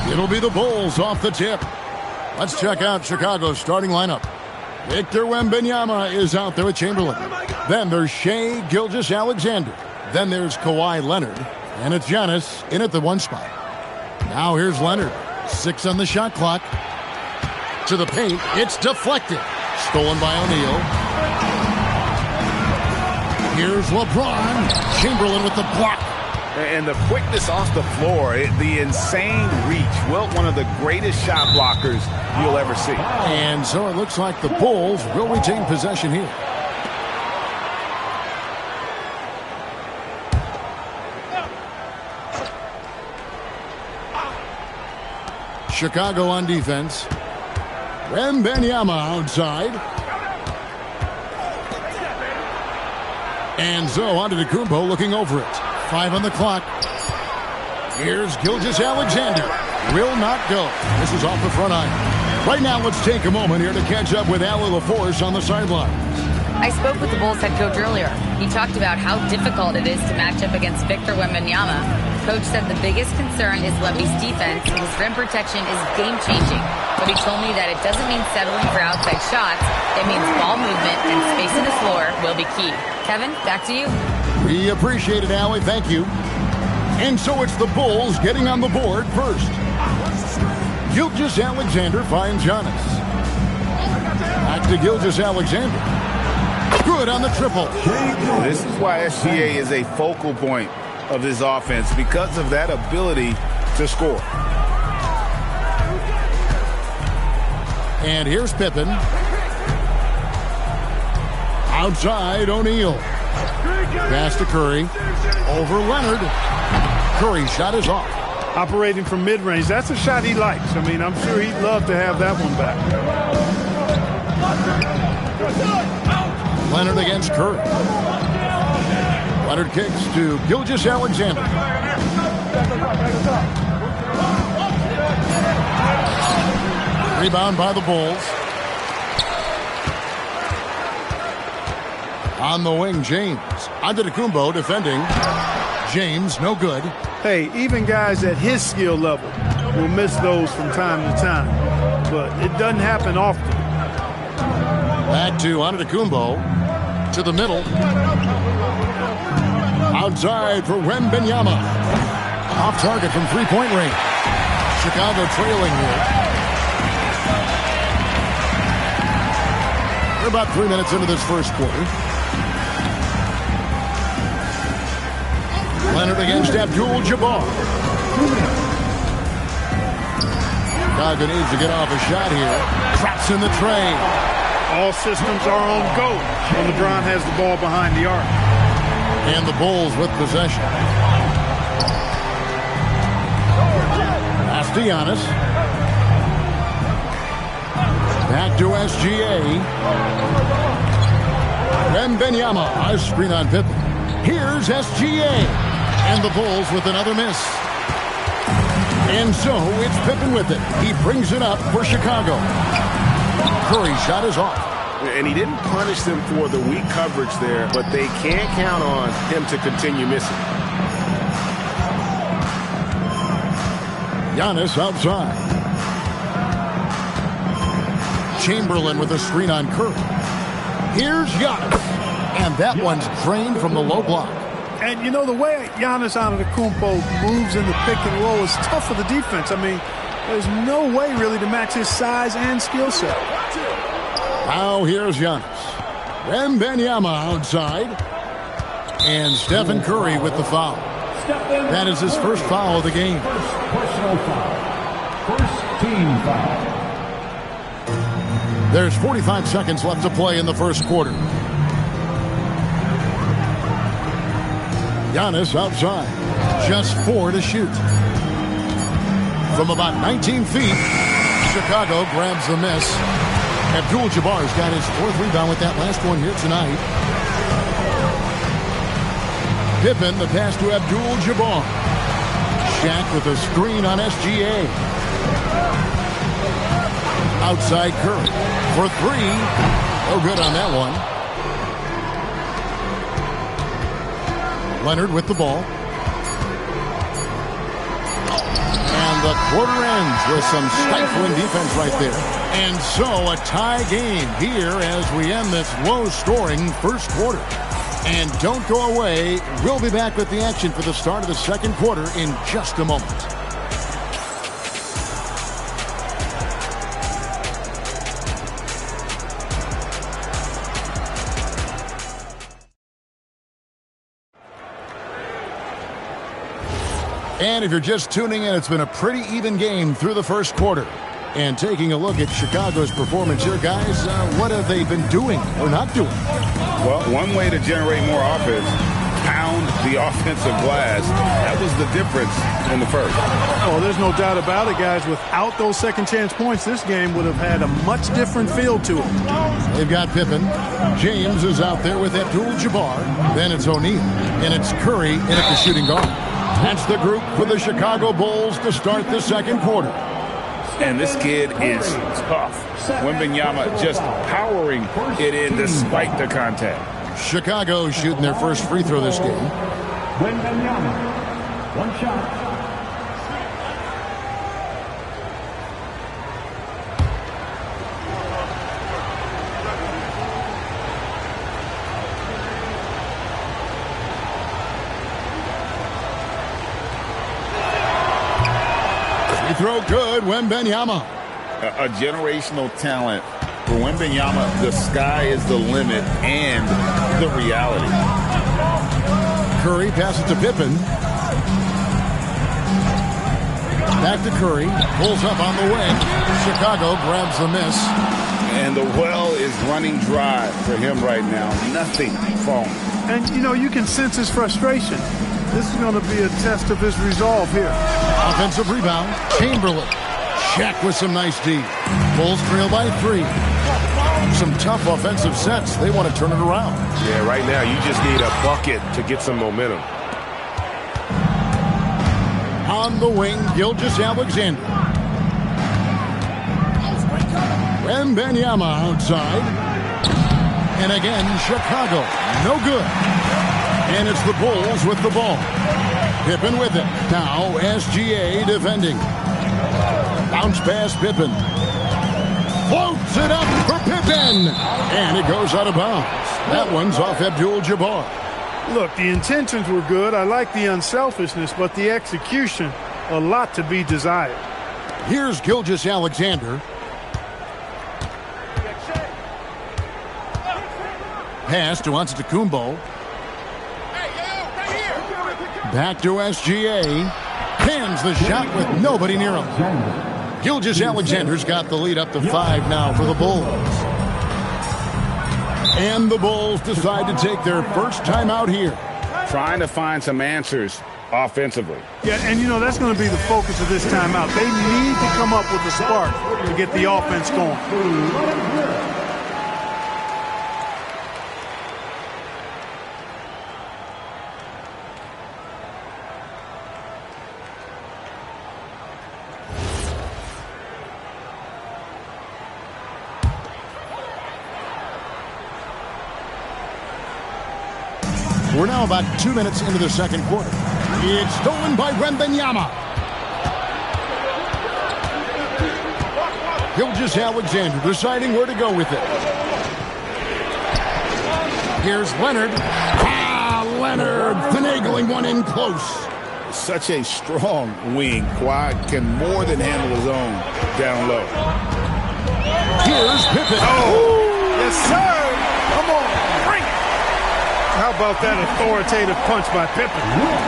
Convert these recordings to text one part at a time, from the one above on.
It'll be the Bulls off the tip. Let's check out Chicago's starting lineup. Victor Wembanyama is out there with Chamberlain. Then there's Shai Gilgeous-Alexander. Then there's Kawhi Leonard. And it's Giannis in at the 1 spot. Now here's Leonard. 6 on the shot clock. To the paint. It's deflected. Stolen by O'Neal. Here's LeBron. Chamberlain with the block. And the quickness off the floor, the insane reach. Well, one of the greatest shot blockers you'll ever see. And so it looks like the Bulls will retain possession here. Chicago on defense. Wembanyama outside. And so Antetokounmpo looking over it. 5 on the clock. Here's Gilgeous-Alexander. Will not go. This is off the front iron. Right now, let's take a moment here to catch up with Allie LaForce on the sidelines. I spoke with the Bulls head coach earlier. He talked about how difficult it is to match up against Victor Wembanyama. Coach said the biggest concern is Levy's defense, and his rim protection is game-changing. But he told me that it doesn't mean settling for outside shots. It means ball movement and spacing the floor will be key. Kevin, back to you. We appreciate it, Allie. Thank you. And so it's the Bulls getting on the board first. Gilgeous-Alexander finds Giannis. Back to Gilgeous-Alexander. Good on the triple. This is why SGA is a focal point of his offense, because of that ability to score. And here's Pippen. Outside, O'Neal. Pass to Curry. Over Leonard. Curry's shot is off. Operating from mid-range, that's a shot he likes. I mean, I'm sure he'd love to have that one back. Leonard against Curry. Leonard kicks to Gilgeous-Alexander. Rebound by the Bulls. On the wing, James. Antetokounmpo defending. James, no good. Hey, even guys at his skill level will miss those from time to time. But it doesn't happen often. Back to Antetokounmpo. To the middle. Outside for Wembanyama. Off target from three-point range. Chicago trailing here. We're about 3 minutes into this first quarter. Leonard against Abdul-Jabbar. Chicago needs to get off a shot here. Traps in the tray. All systems are on go when LeBron has the ball behind the arc. And the Bulls with possession. Pass to Giannis. Back to SGA. Wembanyama, a screen on Pippen. Here's SGA. And the Bulls with another miss. And so it's Pippen with it. He brings it up for Chicago. Curry's shot is off. And he didn't punish them for the weak coverage there, but they can't count on him to continue missing. Giannis outside. Chamberlain with a screen on Curry. Here's Giannis. And that one's drained from the low block. And, you know, the way Giannis Antetokounmpo moves in the pick and roll is tough for the defense. I mean, there's no way really to match his size and skill set. Now here's Giannis. Wembanyama outside. And Stephen Curry with the foul. That is his first foul of the game. Personal foul. First team foul. There's 45 seconds left to play in the first quarter. Giannis outside. Just 4 to shoot. From about 19 feet, Chicago grabs the miss. Abdul-Jabbar's got his 4th rebound with that last one here tonight. Pippen, the pass to Abdul-Jabbar. Shaq with a screen on SGA. Outside Curry for 3. No good on that one. Leonard with the ball. And the quarter ends with some stifling defense right there. And so a tie game here as we end this low-scoring first quarter. And don't go away. We'll be back with the action for the start of the second quarter in just a moment. And if you're just tuning in, it's been a pretty even game through the first quarter. And taking a look at Chicago's performance here, guys, what have they been doing or not doing? Well, one way to generate more offense, pound the offensive glass. That was the difference in the first. Oh, there's no doubt about it, guys. Without those second chance points, this game would have had a much different feel to it. They've got Pippen. James is out there with Abdul-Jabbar. Then it's O'Neal. And it's Curry in at the shooting guard. That's the group for the Chicago Bulls to start the second quarter. And this kid is tough. Wembanyama just powering it in despite the contact. Chicago shooting their first free throw this game. Wembanyama. One shot. Throw good, Wembanyama. A generational talent. For Wembanyama, the sky is the limit and the reality. Curry passes to Pippen. Back to Curry. Pulls up on the wing. Chicago grabs the miss. And the well is running dry for him right now. Nothing falling. And, you know, you can sense his frustration. This is going to be a test of his resolve here. Offensive rebound. Chamberlain. Shaq with some nice D. Bulls trail by 3. Some tough offensive sets. They want to turn it around. Yeah, right now you just need a bucket to get some momentum. On the wing, Gilgeous-Alexander. Wembanyama outside. And again, Chicago. No good. And it's the Bulls with the ball. Pippen with it. Now SGA defending. Bounce pass Pippen. Floats it up for Pippen. And it goes out of bounds. That one's off Abdul-Jabbar. Look, the intentions were good. I like the unselfishness, but the execution, a lot to be desired. Here's Gilgeous-Alexander. Pass to Antetokounmpo. Back to SGA. Pins the shot with nobody near him. Gilgeous-Alexander's got the lead up to 5 now for the Bulls. And the Bulls decide to take their first time out here. Trying to find some answers offensively. Yeah, and you know, that's going to be the focus of this timeout. They need to come up with a spark to get the offense going. We're now about 2 minutes into the second quarter. It's stolen by Wembanyama. Gilgeous-Alexander deciding where to go with it. Here's Leonard. Leonard finagling one in close. Such a strong wing. Kawhi can more than handle his own down low. Here's Pippen. Oh, yes, sir. Come on, bring it. How about that authoritative punch by Pippen?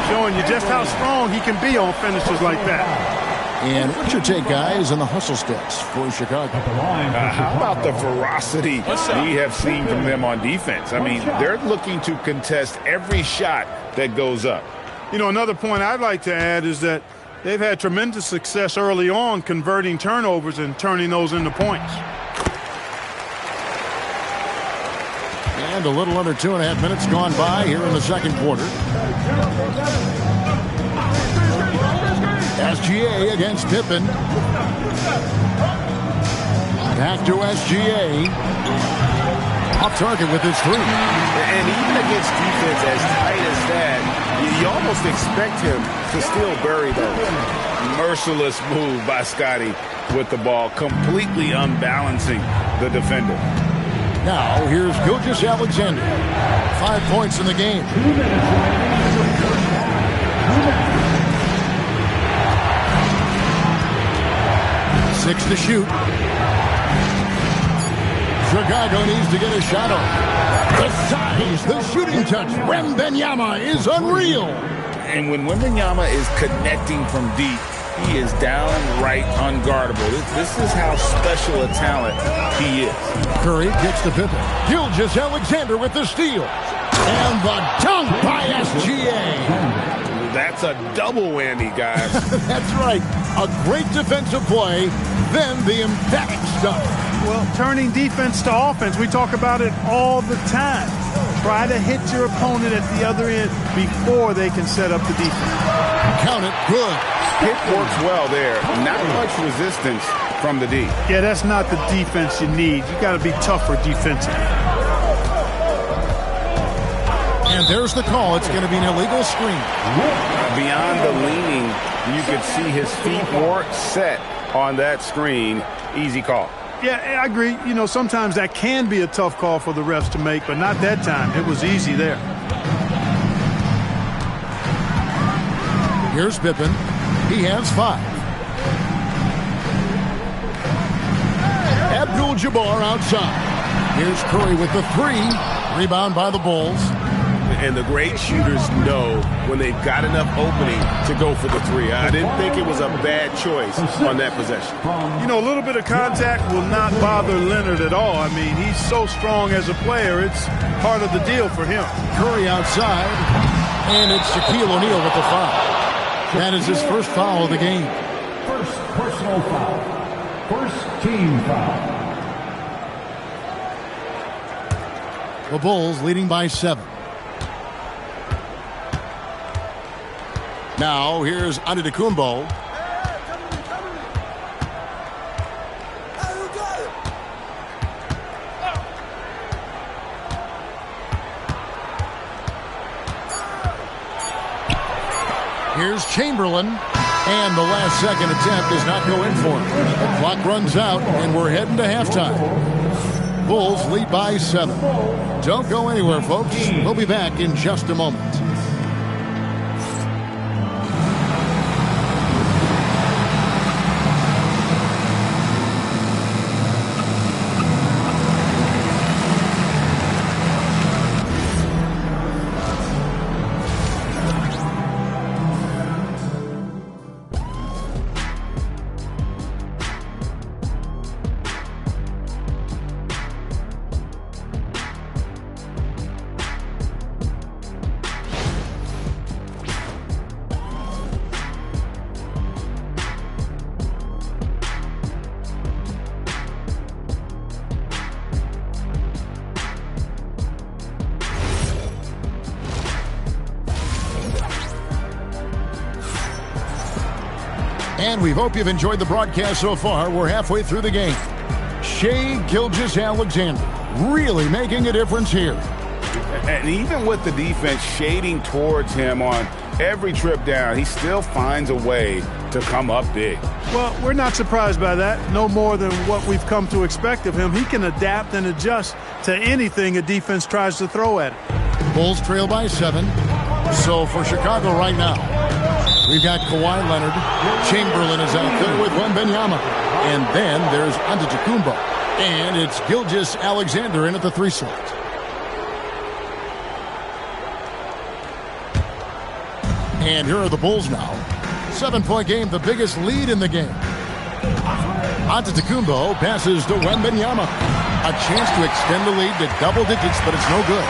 Showing you just how strong he can be on finishes like that. And what's your take, guys, on the hustle steps for Chicago? How about the ferocity we have seen from them on defense? I mean, they're looking to contest every shot that goes up. You know, another point I'd like to add is that they've had tremendous success early on converting turnovers and turning those into points. And a little under 2.5 minutes gone by here in the second quarter. SGA against Pippen. Back to SGA. Off target with his three. And even against defense as tight as that, you almost expect him to still bury those. Merciless move by Scotty with the ball, completely unbalancing the defender. Now, here's Gilgeous-Alexander. 5 points in the game. 6 to shoot. Chicago needs to get a shot off. The size, the shooting touch. Wembanyama is unreal. And when Wembanyama is connecting from deep, he is downright unguardable. This is how special a talent he is. Curry gets to Pippen. Gilgeous-Alexander with the steal. And the dunk by SGA. That's a double whammy, guys. That's right. A great defensive play, then the emphatic stuff. Well, turning defense to offense, we talk about it all the time. Try to hit your opponent at the other end before they can set up the defense. Count it. Good. Hit works well there. Not much resistance from the D. Yeah, that's not the defense you need. You got to be tougher defensively. And there's the call. It's going to be an illegal screen. Beyond the leaning, you could see his feet more set on that screen. Easy call. Yeah, I agree. You know, sometimes that can be a tough call for the refs to make, but not that time. It was easy there. Here's Pippen. He has 5. Abdul-Jabbar outside. Here's Curry with the 3. Rebound by the Bulls. And the great shooters know when they've got enough opening to go for the 3. I didn't think it was a bad choice on that possession. You know, a little bit of contact will not bother Leonard at all. I mean, he's so strong as a player. It's part of the deal for him. Curry outside. And it's Shaquille O'Neal with the foul. That is his first foul of the game. First personal foul. First team foul. The Bulls leading by 7. Now, here's Antetokounmpo. Here's Chamberlain. And the last second attempt does not go in for him. The clock runs out, and we're heading to halftime. Bulls lead by 7. Don't go anywhere, folks. We'll be back in just a moment. And we hope you've enjoyed the broadcast so far. We're halfway through the game. Shai Gilgeous-Alexander really making a difference here. And even with the defense shading towards him on every trip down, he still finds a way to come up big. Well, we're not surprised by that. No more than what we've come to expect of him. He can adapt and adjust to anything a defense tries to throw at him. Bulls trail by 7. So for Chicago right now, we've got Kawhi Leonard. Chamberlain is out there with Wembanyama. And then there's Antetokounmpo. And it's Gilgeous-Alexander in at the 3 slot. And here are the Bulls now. 7-point game, the biggest lead in the game. Antetokounmpo passes to Wembanyama. A chance to extend the lead to double digits, but it's no good.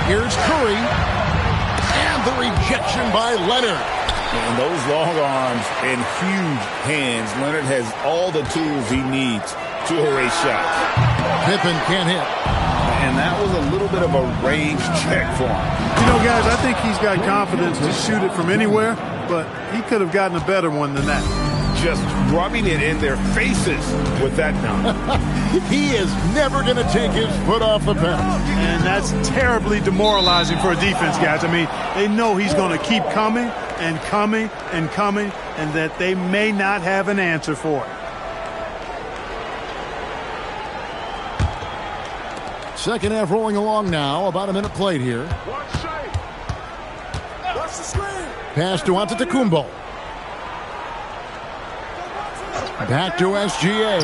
Here's Curry. And the rejection by Leonard. And those long arms and huge hands, Leonard has all the tools he needs to erase shots. Pippen can't hit. And that was a little bit of a range check for him. You know, guys, I think he's got confidence to shoot it from anywhere, but he could have gotten a better one than that. Just rubbing it in their faces with that dunk. He is never going to take his foot off the pedal. And that's terribly demoralizing for a defense, guys. I mean, they know he's going to keep coming and coming and coming, and that they may not have an answer for it. Second half rolling along now. About a minute played here. Pass to Antetokounmpo. Back to SGA.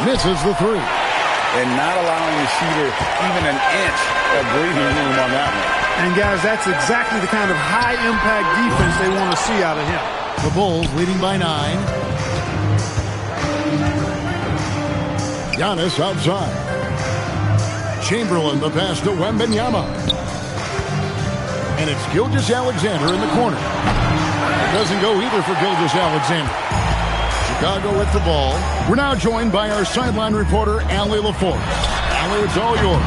Misses the 3. And not allowing the shooter even an inch of breathing room on that one. And, guys, that's exactly the kind of high-impact defense they want to see out of him. The Bulls leading by 9. Giannis outside. Chamberlain, the pass to Wembanyama. And it's Gilgeous-Alexander in the corner. It doesn't go either for Gilgeous-Alexander. Chicago with the ball. We're now joined by our sideline reporter, Allie LaForce. Allie, it's all yours.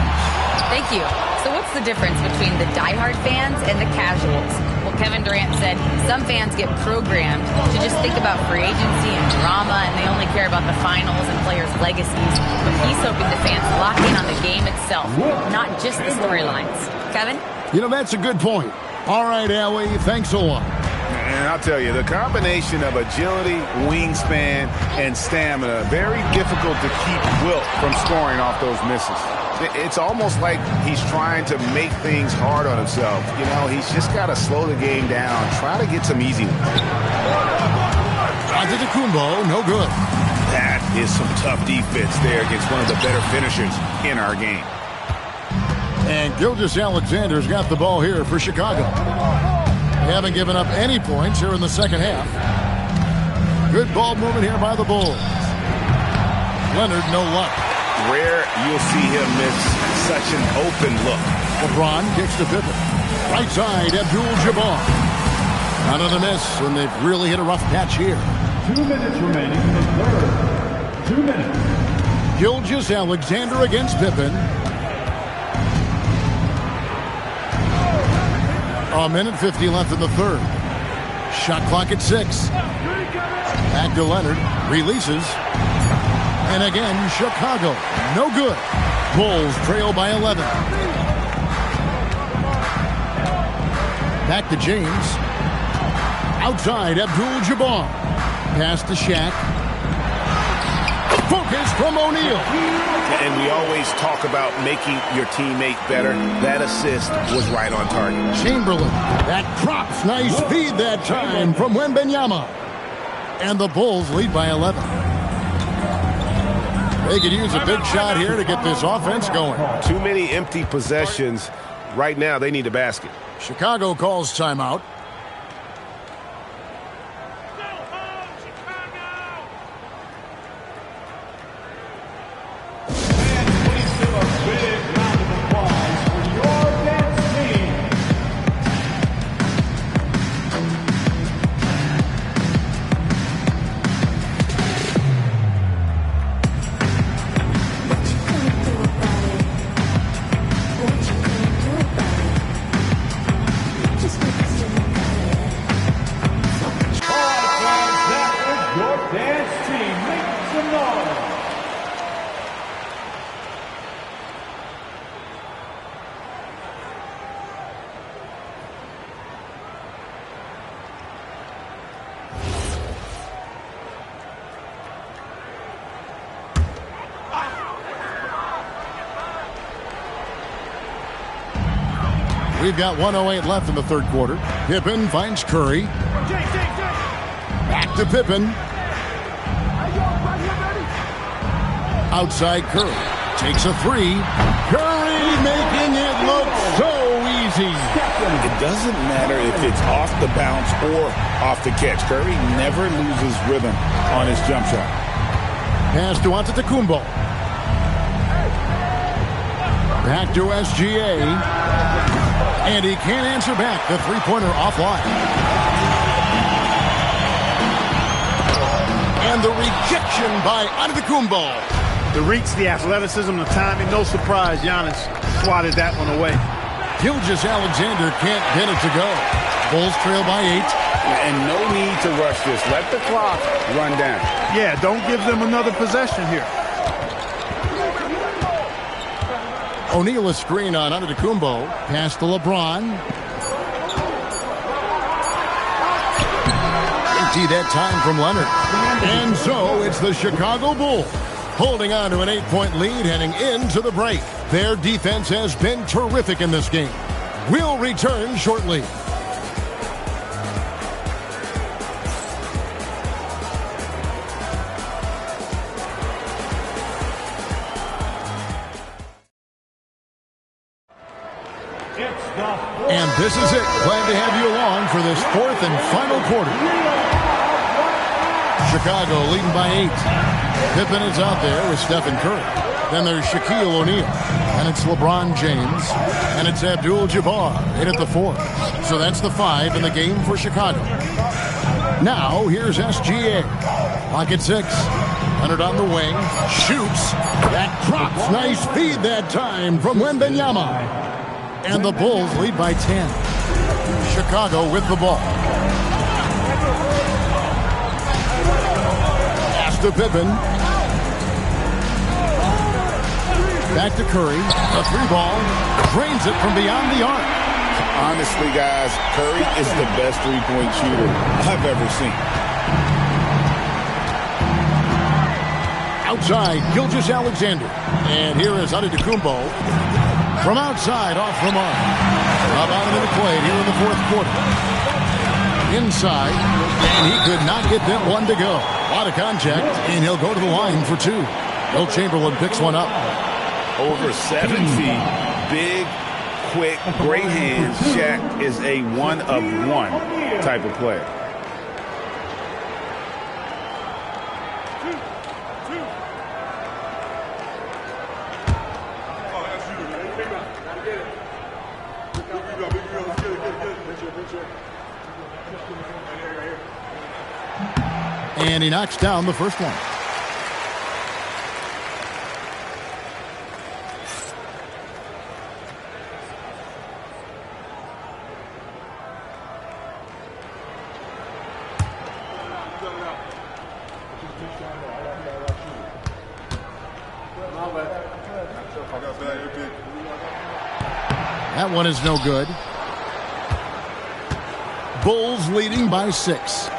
Thank you. So what's the difference between the diehard fans and the casuals? Well, Kevin Durant said some fans get programmed to just think about free agency and drama, and they only care about the finals and players' legacies. But he's hoping the fans lock in on the game itself, not just the storylines. Kevin? You know, that's a good point. All right, Allie, thanks a lot. And I'll tell you, the combination of agility, wingspan, and stamina, very difficult to keep Wilt from scoring off those misses. It's almost like he's trying to make things hard on himself. You know, he's just got to slow the game down, try to get some easy ones. Antetokounmpo, no good. That is some tough defense there against one of the better finishers in our game. And Gilgeous-Alexander's got the ball here for Chicago. They haven't given up any points here in the second half. Good ball movement here by the Bulls. Leonard, no luck. Rare you'll see him miss such an open look. LeBron kicks to Pippen. Right side, Abdul-Jabbar. Another miss, and they've really hit a rough patch here. 2 minutes remaining in the third. 2 minutes. Gilgeous-Alexander against Pippen. A minute 50 left in the third. Shot clock at 6. Back to Leonard. Releases. And again, Chicago. No good. Bulls trail by 11. Back to James. Outside, Abdul-Jabbar. Pass to Shaq. Focus from O'Neal. And we always talk about making your teammate better. That assist was right on target. Chamberlain. That drops. Nice feed that time from Wembanyama. And the Bulls lead by 11. They could use a big shot here to get this offense going. Too many empty possessions. Right now, they need a basket. Chicago calls timeout. Dance team, make some noise. We've got 1:08 left in the third quarter. Pippen finds Curry. Back to Pippen. Outside Curry. Takes a three. Curry making it look so easy. It doesn't matter if it's off the bounce or off the catch. Curry never loses rhythm on his jump shot. Pass to Antetokounmpo. Back to SGA. And he can't answer back. The three-pointer offline. And the rejection by Antetokounmpo. The reach, the athleticism, the timing. No surprise, Giannis swatted that one away. Gilgeous-Alexander can't get it to go. Bulls trail by 8. And no need to rush this. Let the clock run down. Yeah, don't give them another possession here. O'Neal a screen on Antetokounmpo. Pass to LeBron. Empty that time from Leonard. And so it's the Chicago Bulls holding on to an 8-point lead heading into the break. Their defense has been terrific in this game. We'll return shortly. And this is it. Glad to have you along for this fourth and final quarter. Chicago leading by 8. Pippen is out there with Stephen Curry. Then there's Shaquille O'Neal. And it's LeBron James. And it's Abdul-Jabbar in at the 4. So that's the 5 in the game for Chicago. Now, here's SGA. Lock at 6. Leonard on the wing. Shoots. That drops. Nice feed that time from Wembanyama. And the Bulls lead by 10. Chicago with the ball. Pass to Pippen. Back to Curry. A 3-ball. Drains it from beyond the arc. Honestly, guys, Curry is the best three-point shooter I've ever seen. Outside, Gilgeous-Alexander. And here is Antetokounmpo. From outside, off the mark. About a minute played here in the fourth quarter. Inside, and he could not get that one to go. A lot of contact, and he'll go to the line for 2. Will Chamberlain picks one up. Over 7 feet, big, quick, great hands. Shaq is a one-of-one type of player. And he knocks down the first one. That one is no good. Bulls leading by 6.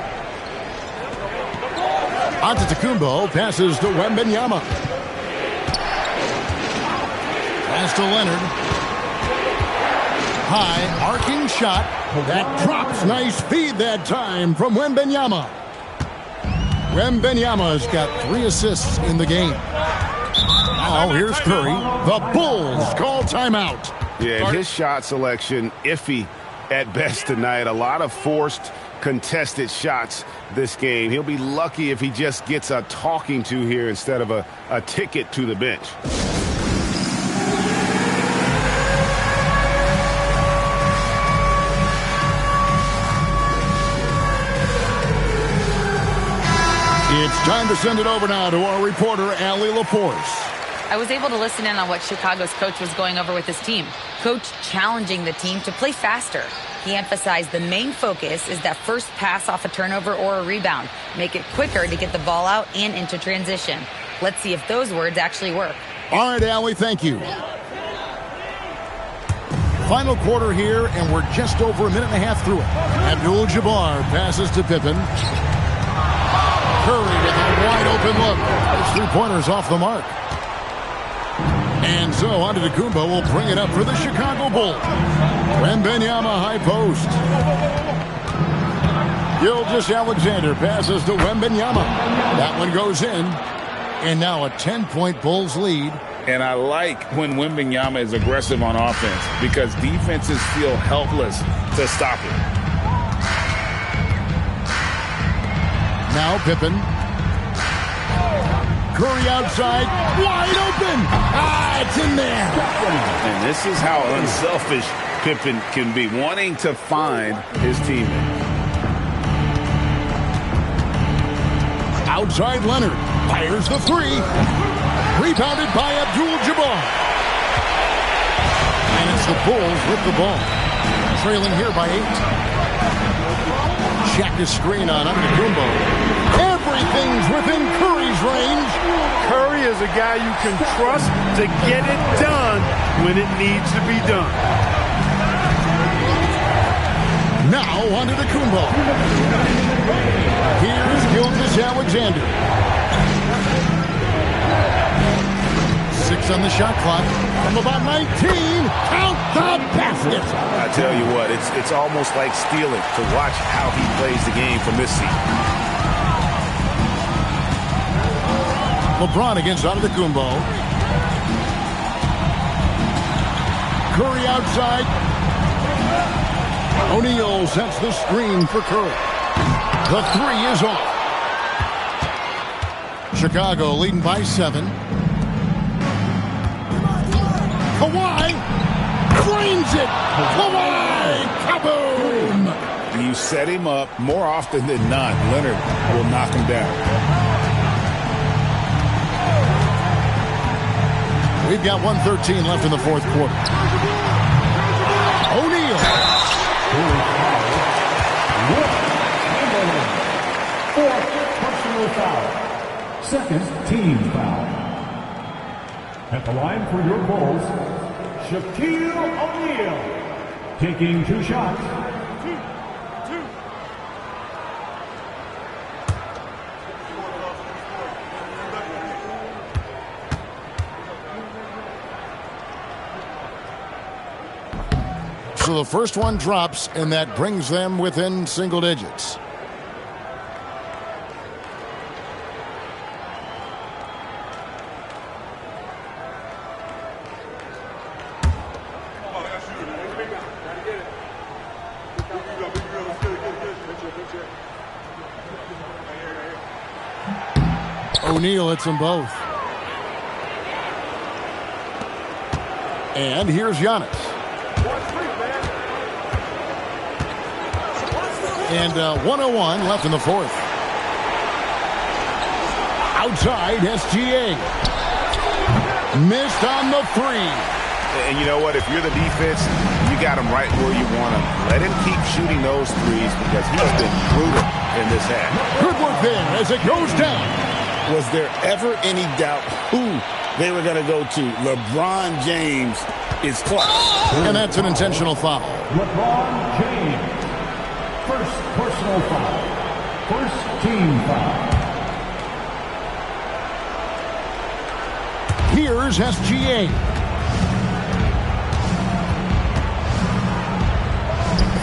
Antetokounmpo passes to Wembanyama. Pass to Leonard. High, arcing shot. That drops. Nice feed that time from Wembanyama. Wembanyama's got 3 assists in the game. Now here's Curry. The Bulls call timeout. Yeah, his shot selection iffy at best tonight. A lot of forced, contested shots this game. He'll be lucky if he just gets a talking to here instead of a ticket to the bench. It's time to send it over now to our reporter, Allie LaForce. I was able to listen in on what Chicago's coach was going over with his team. Coach challenging the team to play faster. He emphasized the main focus is that first pass off a turnover or a rebound. Make it quicker to get the ball out and into transition. Let's see if those words actually work. All right, Allie, thank you. Final quarter here, and we're just over a minute and a half through it. Abdul-Jabbar passes to Pippen. Curry with a wide-open look. His three-pointers off the mark. And so Antetokounmpo will bring it up for the Chicago Bulls. Wembanyama high post. Gilgeous-Alexander passes to Wembanyama. That one goes in. And now a 10-point Bulls lead. And I like when Wembanyama is aggressive on offense because defenses feel helpless to stop it. Now Pippen. Curry outside, wide open. It's in there. And this is how unselfish Pippen can be, wanting to find his teammate. Outside Leonard, fires the three. Rebounded by Abdul-Jabbar. And it's the Bulls with the ball. Trailing here by 8. Check the screen on Antetokounmpo. Everything's within Curry's range. Curry is a guy you can trust to get it done when it needs to be done. Now Antetokounmpo. Here's Gilgeous-Alexander. 6 on the shot clock. From about 19. Count the basket. I tell you what, it's almost like stealing to watch how he plays the game from this seat. LeBron against Antetokounmpo. Curry outside. O'Neal sets the screen for Curry. The three is off. Chicago leading by 7. Kawhi drains it. Kawhi, kaboom! You set him up more often than not. Leonard will knock him down. We've got 1:13 left in the fourth quarter. O'Neal. Fourth personal foul. Second team foul. At the line for your Bulls, Shaquille O'Neal. Taking 2 shots. So the first one drops, and that brings them within single digits. O'Neal hits them both. And here's Giannis. And 1:01 left in the fourth. Outside, SGA. Missed on the three. And you know what? If you're the defense, you got him right where you want him. Let him keep shooting those threes because he's been brutal in this half. Good work there as it goes down. Was there ever any doubt who they were going to go to? LeBron James is close. And that's an intentional foul. LeBron James. First personal foul. First team foul. Here's SGA.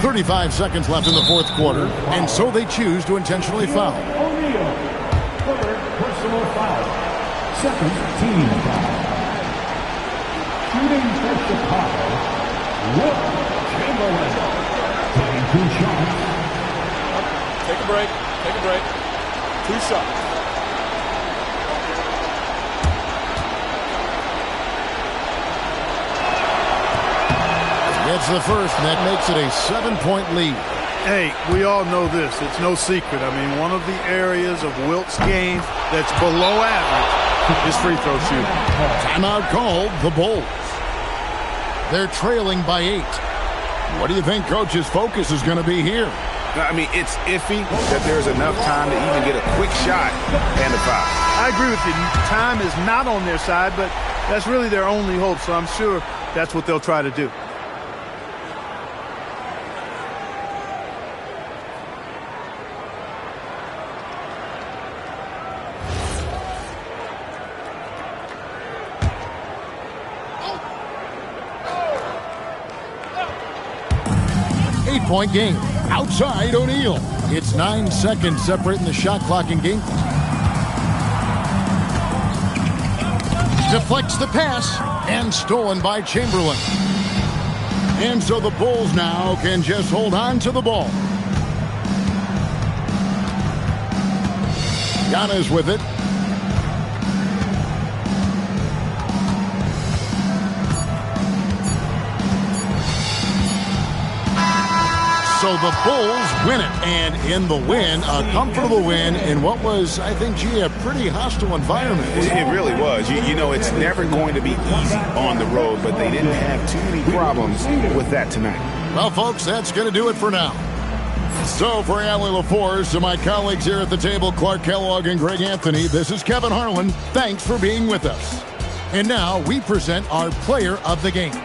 35 seconds left in the fourth quarter, and so they choose to intentionally foul. O'Neal. Third personal foul. Second team foul. Shooting for Chicago, Wilt Chamberlain. Taking 2 shots. Take a break. Take a break. 2 shots. Gets the first, and that makes it a 7-point lead. Hey, we all know this. It's no secret. I mean, one of the areas of Wilt's game that's below average his free throw shooting. Timeout called, the Bulls. They're trailing by 8. What do you think Coach's focus is going to be here? I mean, it's iffy that there's enough time to even get a quick shot and a foul. I agree with you. Time is not on their side, but that's really their only hope, so I'm sure that's what they'll try to do. Point game. Outside O'Neal. It's 9 seconds separating the shot clock and game. Deflects the pass and stolen by Chamberlain. And so the Bulls now can just hold on to the ball. Giannis with it. So the Bulls win it, and in the win, a comfortable win in what was, I think, a pretty hostile environment. It really was. You know, it's never going to be easy on the road, but they didn't have too many problems with that tonight. Well, folks, that's going to do it for now. So for Allie LaForce, to my colleagues here at the table, Clark Kellogg and Greg Anthony, this is Kevin Harlan. Thanks for being with us. And now we present our player of the game.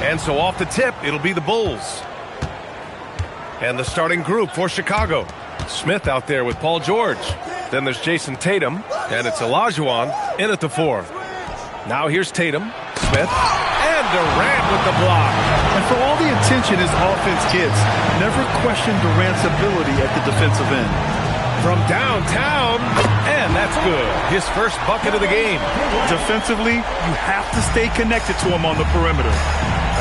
And so off the tip, it'll be the Bulls. And the starting group for Chicago. Smith out there with Paul George. Then there's Jason Tatum, and it's Olajuwon in at the 4. Now here's Tatum, Smith, and Durant with the block. And for all the attention his offense gets, never question Durant's ability at the defensive end. From downtown, and that's good. His first bucket of the game. Defensively, you have to stay connected to him on the perimeter.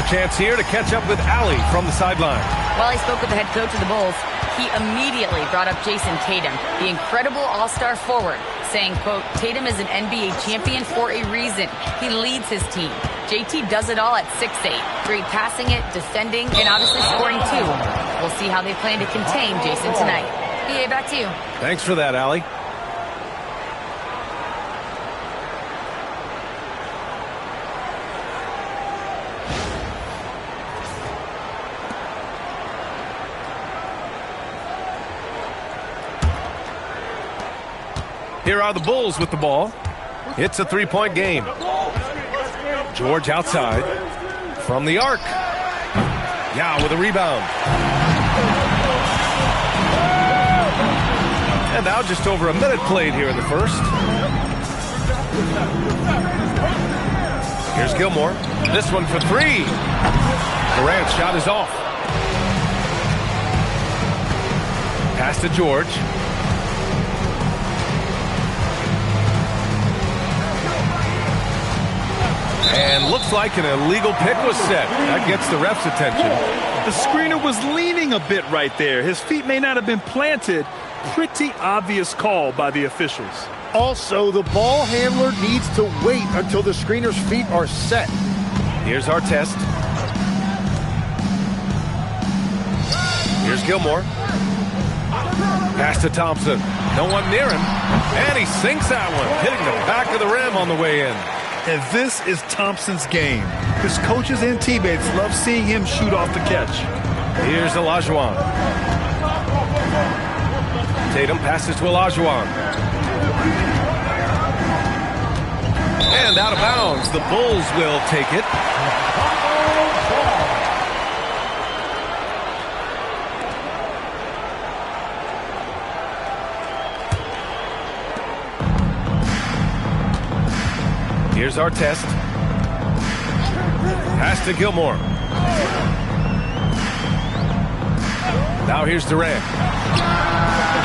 A chance here to catch up with Allie from the sideline. While he spoke with the head coach of the Bulls, he immediately brought up Jason Tatum, the incredible all-star forward, saying, quote, Tatum is an NBA champion for a reason. He leads his team. JT does it all at 6'8". Great passing it, defending, and obviously scoring too. We'll see how they plan to contain Jason tonight. BA, back to you. Thanks for that, Allie. Here are the Bulls with the ball. It's a three-point game. George outside from the arc. Yao with a rebound. And now just over a minute played here in the first. Here's Gilmore. This one for 3. Durant's shot is off. Pass to George. And looks like an illegal pick was set. That gets the ref's attention. The screener was leaning a bit right there. His feet may not have been planted. Pretty obvious call by the officials. Also, the ball handler needs to wait until the screener's feet are set. Here's our test. Here's Gilmore. Pass to Thompson. No one near him. And he sinks that one, hitting the back of the rim on the way in. And this is Thompson's game. His coaches and teammates love seeing him shoot off the catch. Here's Olajuwon. Tatum passes to Olajuwon. And out of bounds. The Bulls will take it. Here's our test. Pass to Gilmore. Now here's Durant.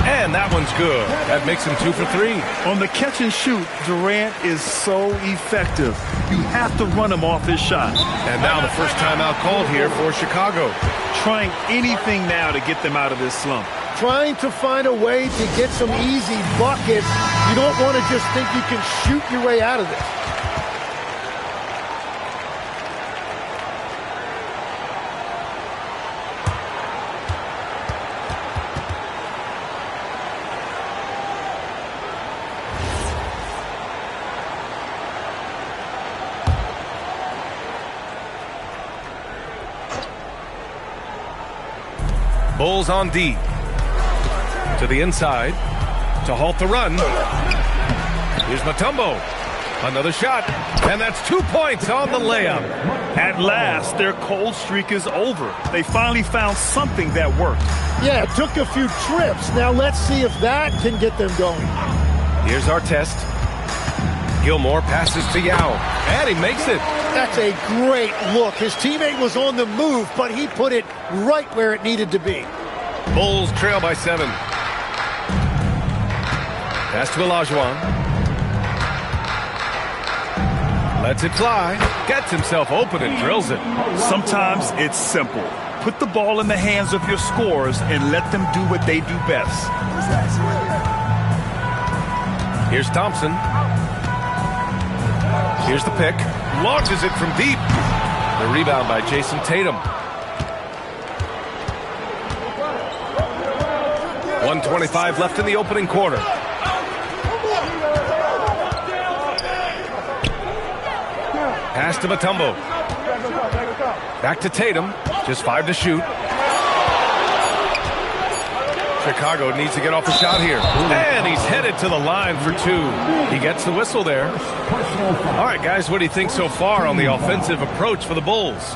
And that one's good. That makes him 2 for 3. On the catch and shoot, Durant is so effective. You have to run him off his shot. And now the first timeout called here for Chicago. Trying anything now to get them out of this slump. Trying to find a way to get some easy buckets. You don't want to just think you can shoot your way out of this. Bulls on D. To the inside. To halt the run. Here's Mutombo. Another shot. And that's 2 points on the layup. At last, their cold streak is over. They finally found something that worked. Yeah, it took a few trips. Now let's see if that can get them going. Here's our test. Gilmore passes to Yao. And he makes it. That's a great look. His teammate was on the move, but he put it right where it needed to be. Bulls trail by 7. Pass to Olajuwon. Lets it fly. Gets himself open and drills it. Sometimes it's simple. Put the ball in the hands of your scorers and let them do what they do best. Here's Thompson. Here's the pick. Launches it from deep. The rebound by Jason Tatum. 1:25 left in the opening quarter. Pass to Mutombo. Back to Tatum. Just 5 to shoot. Chicago needs to get off the shot here. And he's headed to the line for 2. He gets the whistle there. All right, guys, what do you think so far on the offensive approach for the Bulls?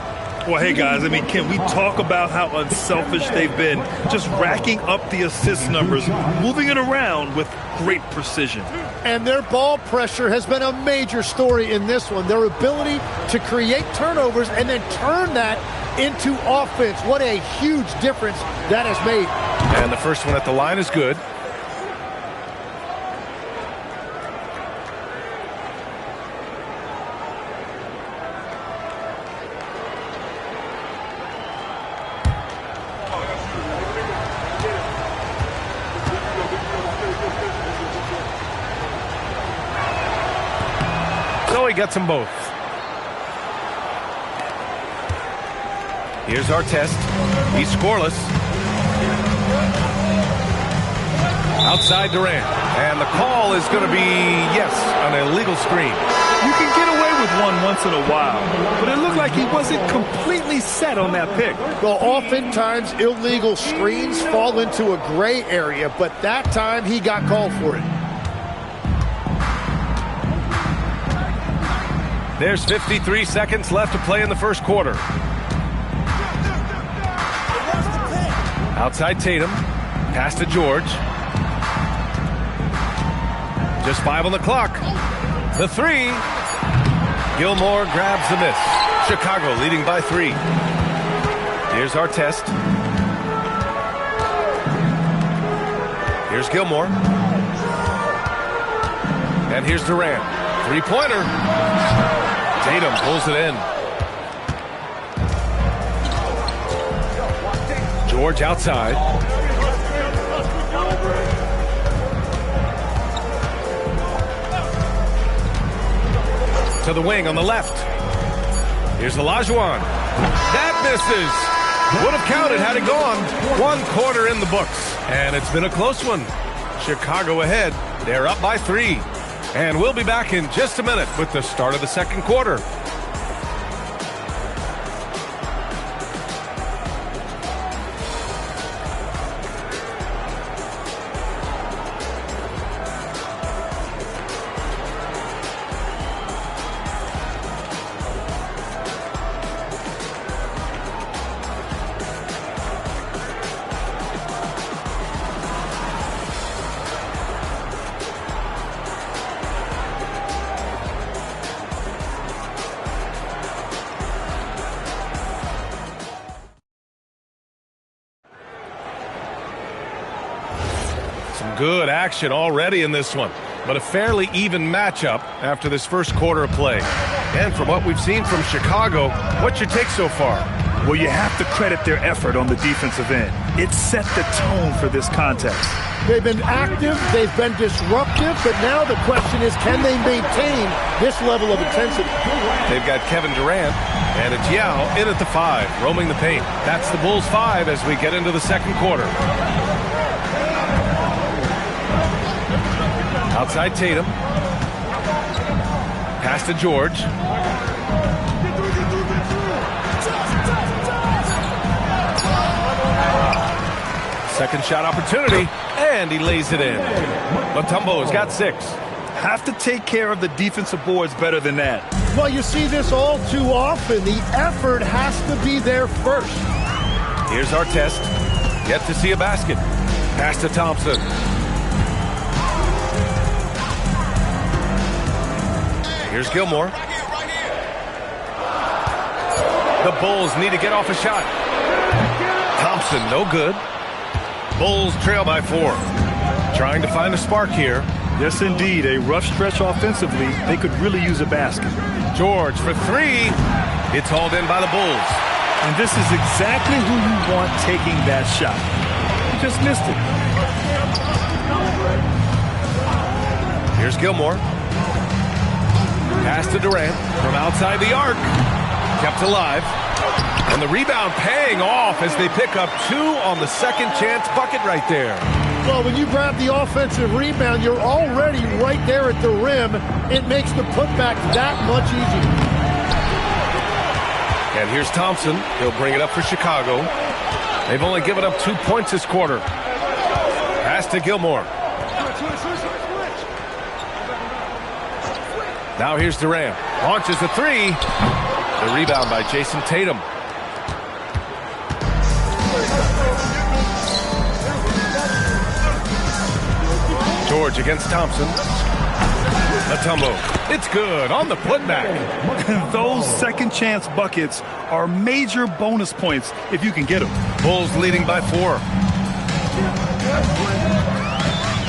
Well, hey, guys, I mean, can we talk about how unselfish they've been? Just racking up the assist numbers, moving it around with great precision. And their ball pressure has been a major story in this one. Their ability to create turnovers and then turn that into offense. What a huge difference that has made. And the first one at the line is good. So he gets them both. Here's our test. He's scoreless. Outside Durant. And the call is going to be, yes, an illegal screen. You can get away with one once in a while, but it looked like he wasn't completely set on that pick. Well, oftentimes illegal screens fall into a gray area, but that time he got called for it. There's 53 seconds left to play in the first quarter. Outside Tatum. Pass to George. Just 5 on the clock. The three. Gilmore grabs the miss. Chicago leading by 3. Here's our test. Here's Gilmore. And here's Durant. Three-pointer. Tatum pulls it in. George outside. To the wing on the left. Here's Olajuwon. That misses. Would have counted had it gone. 1 quarter in the books. And it's been a close one. Chicago ahead. They're up by 3. And we'll be back in just a minute with the start of the second quarter. Some good action already in this one, but a fairly even matchup after this first quarter of play. And from what we've seen from Chicago, what's your take so far? Well, you have to credit their effort on the defensive end. It set the tone for this contest. They've been active, they've been disruptive, but now the question is, can they maintain this level of intensity? They've got Kevin Durant, and it's Yao in at the 5, roaming the paint. That's the Bulls 5 as we get into the second quarter. Outside Tatum. Pass to George. Second shot opportunity, and he lays it in. Mutombo's got 6. Have to take care of the defensive boards better than that. Well, you see this all too often. The effort has to be there first. Here's our test. Yet to see a basket. Pass to Thompson. Here's Gilmore. The Bulls need to get off a shot. Thompson, no good. Bulls trail by 4. Trying to find a spark here. Yes, indeed. A rough stretch offensively. They could really use a basket. George for 3. It's hauled in by the Bulls. And this is exactly who you want taking that shot. He just missed it. Here's Gilmore. Pass to Durant from outside the arc. Kept alive. And the rebound paying off as they pick up 2 on the second chance bucket right there. Well, when you grab the offensive rebound, you're already right there at the rim. It makes the putback that much easier. And here's Thompson. He'll bring it up for Chicago. They've only given up 2 points this quarter. Pass to Gilmore. Now here's Durant. Launches the 3. The rebound by Jason Tatum. George against Thompson. Mutombo. It's good on the putback. Those second chance buckets are major bonus points if you can get them. Bulls leading by 4.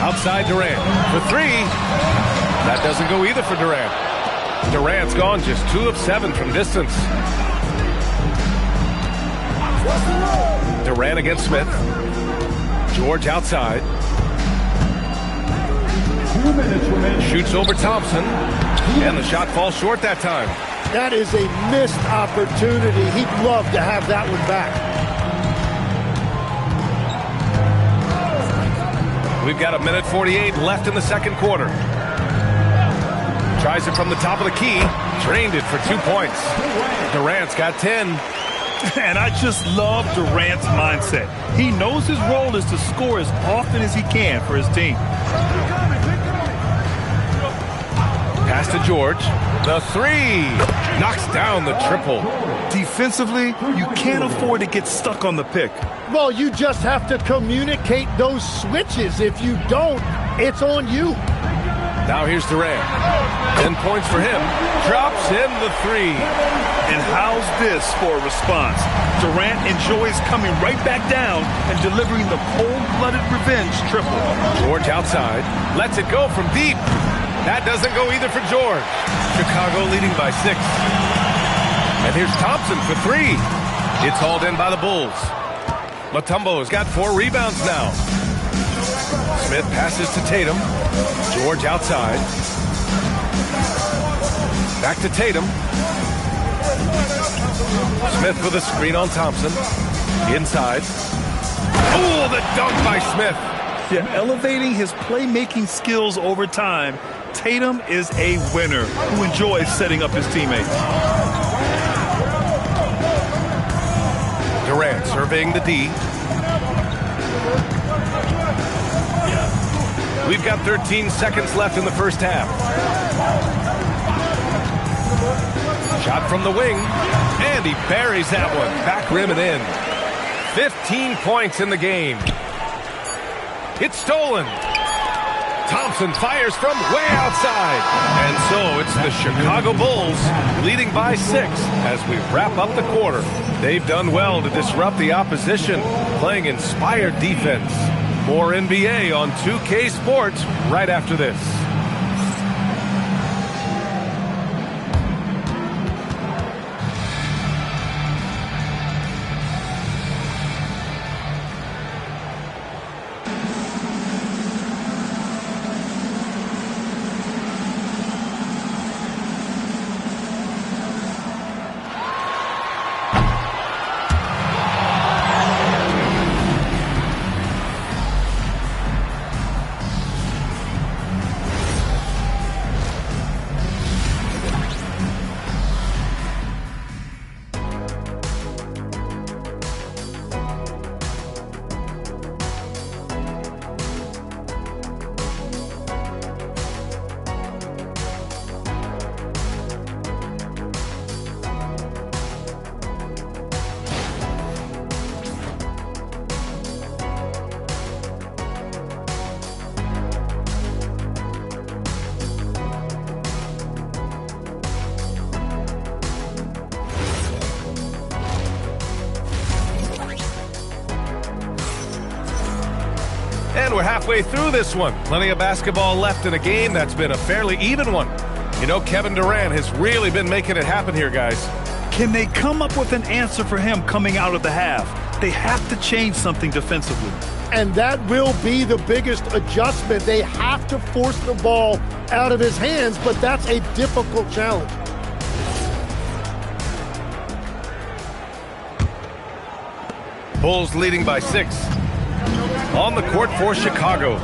Outside Durant for 3. That doesn't go either for Durant. Durant's gone just 2 of 7 from distance. Durant against Smith. George outside. Shoots over Thompson. And the shot falls short that time. That is a missed opportunity. He'd love to have that one back. We've got 1:48 left in the second quarter. Tries it from the top of the key. Drained it for 2 points. Durant's got 10. And I just love Durant's mindset. He knows his role is to score as often as he can for his team. Pass to George. The 3. Knocks down the triple. Defensively, you can't afford to get stuck on the pick. Well, you just have to communicate those switches. If you don't, it's on you. Now here's Durant. 10 points for him. Drops in the 3. And how's this for a response? Durant enjoys coming right back down and delivering the cold-blooded revenge triple. George outside. Lets it go from deep. That doesn't go either for George. Chicago leading by 6. And here's Thompson for 3. It's hauled in by the Bulls. Mutombo's got 4 rebounds now. Smith passes to Tatum. George outside. Back to Tatum. Smith with a screen on Thompson. Inside. Oh, the dunk by Smith. Yeah, elevating his playmaking skills over time, Tatum is a winner who enjoys setting up his teammates. Durant surveying the D. We've got 13 seconds left in the first half. Shot from the wing, and he buries that one. Back rim and in. 15 points in the game. It's stolen. Thompson fires from way outside. And so it's the Chicago Bulls leading by 6 as we wrap up the quarter. They've done well to disrupt the opposition, playing inspired defense. More NBA on 2K Sports right after this. And we're halfway through this one. Plenty of basketball left in a game that's been a fairly even one. You know, Kevin Durant has really been making it happen here, guys. Can they come up with an answer for him coming out of the half? They have to change something defensively. And that will be the biggest adjustment. They have to force the ball out of his hands, but that's a difficult challenge. Bulls leading by 6. On the court for Chicago.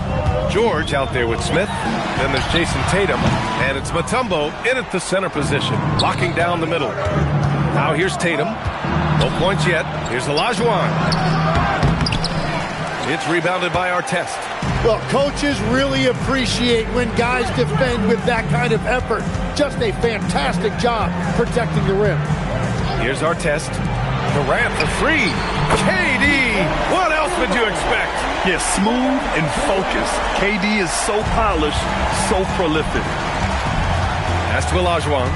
George out there with Smith. Then there's Jason Tatum. And it's Mutombo in at the center position, locking down the middle. Now here's Tatum. No points yet. Here's Olajuwon. It's rebounded by Artest. Well, coaches really appreciate when guys defend with that kind of effort. Just a fantastic job protecting the rim. Here's Artest. Durant for three. KD! What else would you expect? Yeah, smooth and focused. KD is so polished, so prolific. Pass to Olajuwon.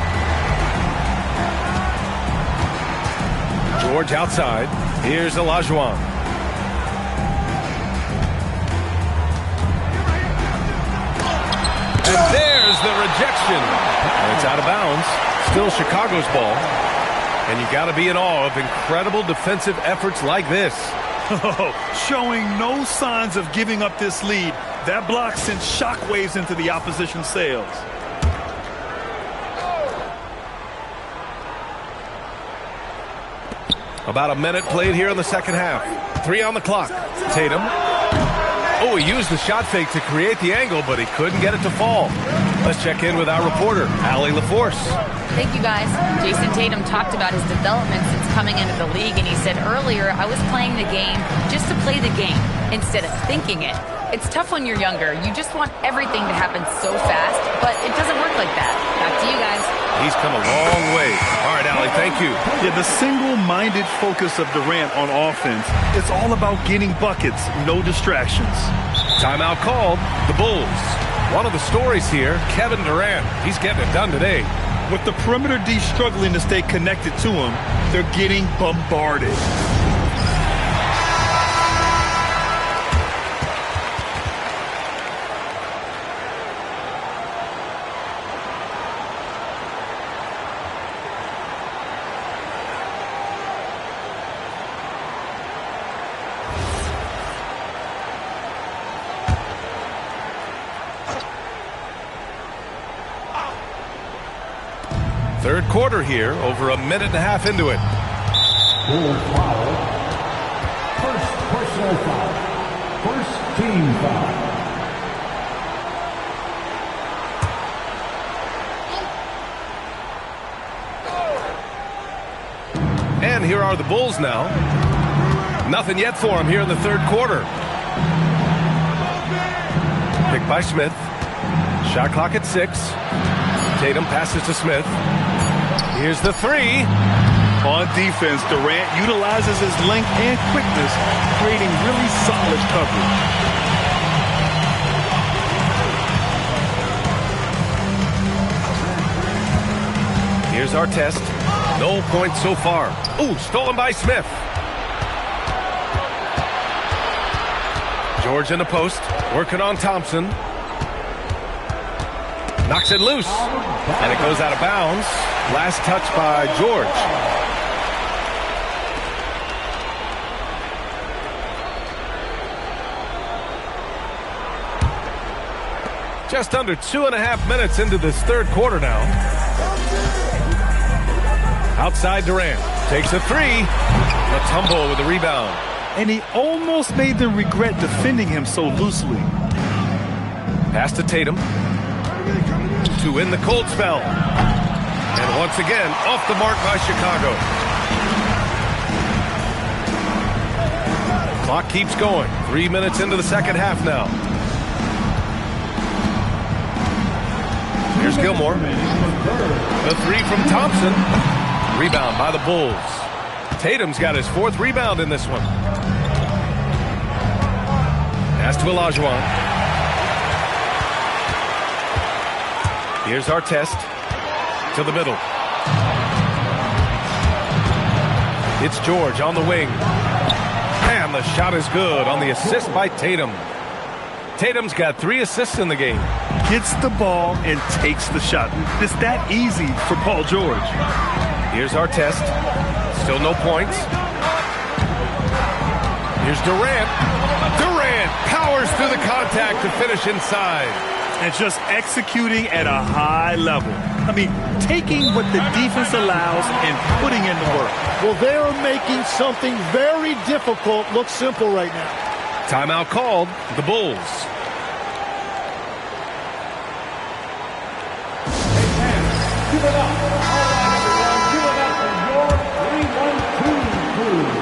George outside. Here's Olajuwon. And there's the rejection. And it's out of bounds. Still Chicago's ball. And you got to be in awe of incredible defensive efforts like this. Showing no signs of giving up this lead. That block sent shockwaves into the opposition sails. About a minute played here in the second half. 3 on the clock. Tatum. Oh, he used the shot fake to create the angle, but he couldn't get it to fall. Let's check in with our reporter, Allie LaForce. Thank you, guys. Jason Tatum talked about his development since coming into the league, and he said earlier, I was playing the game just to play the game instead of thinking it. It's tough when you're younger. You just want everything to happen so fast, but it doesn't work like that. Back to you guys. He's come a long way. All right, Allie, thank you. Yeah, the single-minded focus of Durant on offense, it's all about getting buckets, no distractions. Timeout called. The Bulls. One of the stories here, Kevin Durant. He's getting it done today. With the perimeter D struggling to stay connected to him, they're getting bombarded. Third quarter here, over a minute and a half into it. Bull foul. First personal foul. First team foul. And here are the Bulls now. Nothing yet for them here in the third quarter. Picked by Smith. Shot clock at 6. Tatum passes to Smith. Here's the three. On defense, Durant utilizes his length and quickness, creating really solid coverage. Here's our test. No points so far. Ooh, stolen by Smith. George in the post, working on Thompson. Knocks it loose, and it goes out of bounds. Last touch by George. Just under 2.5 minutes into this third quarter now. Outside Durant, takes a three. A tumble with the rebound. And he almost made them regret defending him so loosely. Pass to Tatum. To win the cold spell. And once again, off the mark by Chicago. Clock keeps going. 3 minutes into the second half now. Here's Gilmore. The three from Thompson. Rebound by the Bulls. Tatum's got his 4th rebound in this one. Pass to Olajuwon. Here's our test. To the middle. It's George on the wing. And the shot is good on the assist by Tatum. Tatum's got 3 assists in the game. Gets the ball and takes the shot. It's that easy for Paul George. Here's our test. Still no points. Here's Durant. Durant powers through the contact to finish inside. And just executing at a high level. I mean, taking what the defense allows and putting in the work. Well, they're making something very difficult look simple right now. Timeout called. The Bulls. Give it up. All right, everyone. Give it up for your 3-1-2 crew.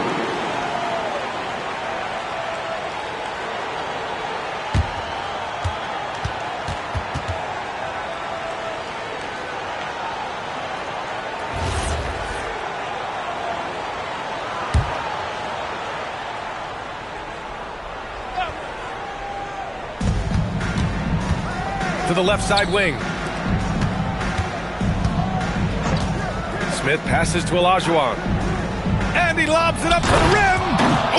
to the left side wing. Smith passes to Olajuwon. And he lobs it up to the rim.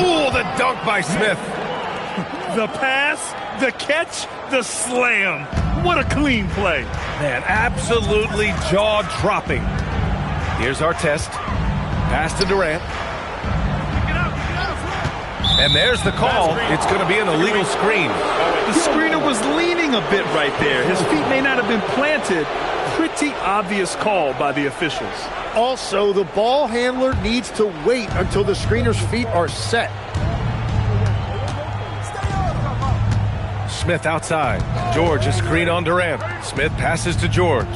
Oh, the dunk by Smith. The pass, the catch, the slam. What a clean play. Man, absolutely jaw-dropping. Here's Artest. Pass to Durant. And there's the call. It's going to be an illegal screen. The screener was leaning a bit right there. His feet may not have been planted. Pretty obvious call by the officials. Also, the ball handler needs to wait until the screener's feet are set. Smith outside. George a screen on Durant. Smith passes to George.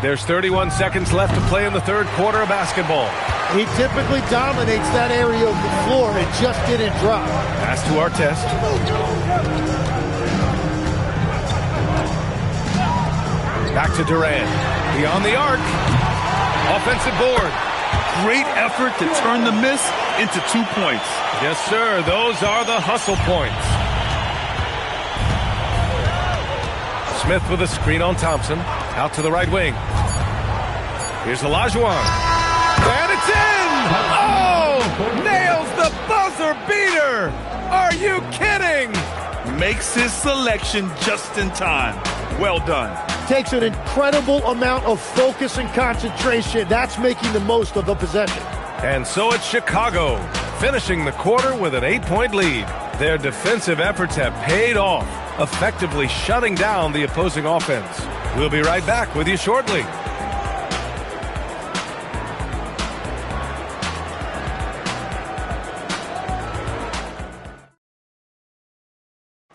There's 31 seconds left to play in the third quarter of basketball. He typically dominates that area of the floor. It just didn't drop. Pass to Artest. Back to Durant. Beyond the arc. Offensive board. Great effort to turn the miss into 2 points. Yes, sir. Those are the hustle points. Smith with a screen on Thompson. Out to the right wing. Here's Olajuwon. And it's in! Oh! Nails the buzzer beater! Are you kidding? Makes his selection just in time. Well done. Takes an incredible amount of focus and concentration. That's making the most of the possession. And so it's Chicago, finishing the quarter with an 8-point lead. Their defensive efforts have paid off, effectively shutting down the opposing offense. We'll be right back with you shortly.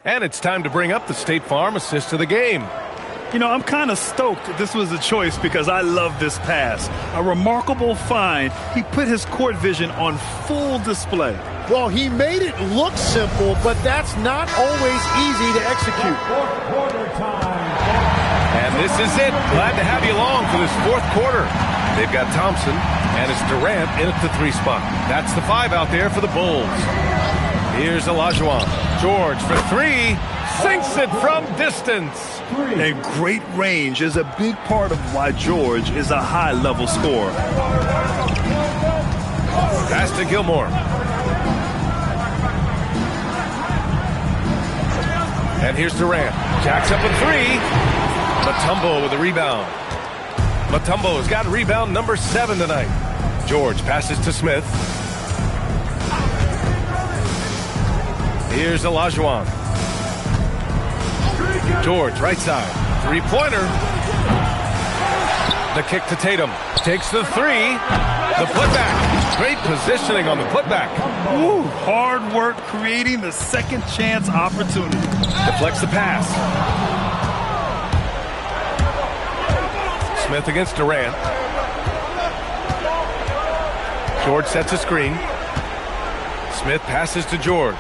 And it's time to bring up the State Farm assist of the game. You know, I'm kind of stoked this was a choice because I love this pass. A remarkable find. He put his court vision on full display. Well, he made it look simple, but that's not always easy to execute. And this is it. Glad to have you along for this fourth quarter. They've got Thompson, and it's Durant in at the 3 spot. That's the 5 out there for the Bulls. Here's Olajuwon. George for 3. Sinks it from distance. And great range is a big part of why George is a high-level scorer. Pass to Gilmore. And here's Durant. Jacks up a 3. Mutombo with a rebound. Mutombo's got rebound number 7 tonight. George passes to Smith. Here's Olajuwon. George, right side. 3-pointer. The kick to Tatum. Takes the 3. The putback. Great positioning on the putback. Ooh, hard work creating the second chance opportunity. Deflects the pass. Smith against Durant. George sets a screen. Smith passes to George.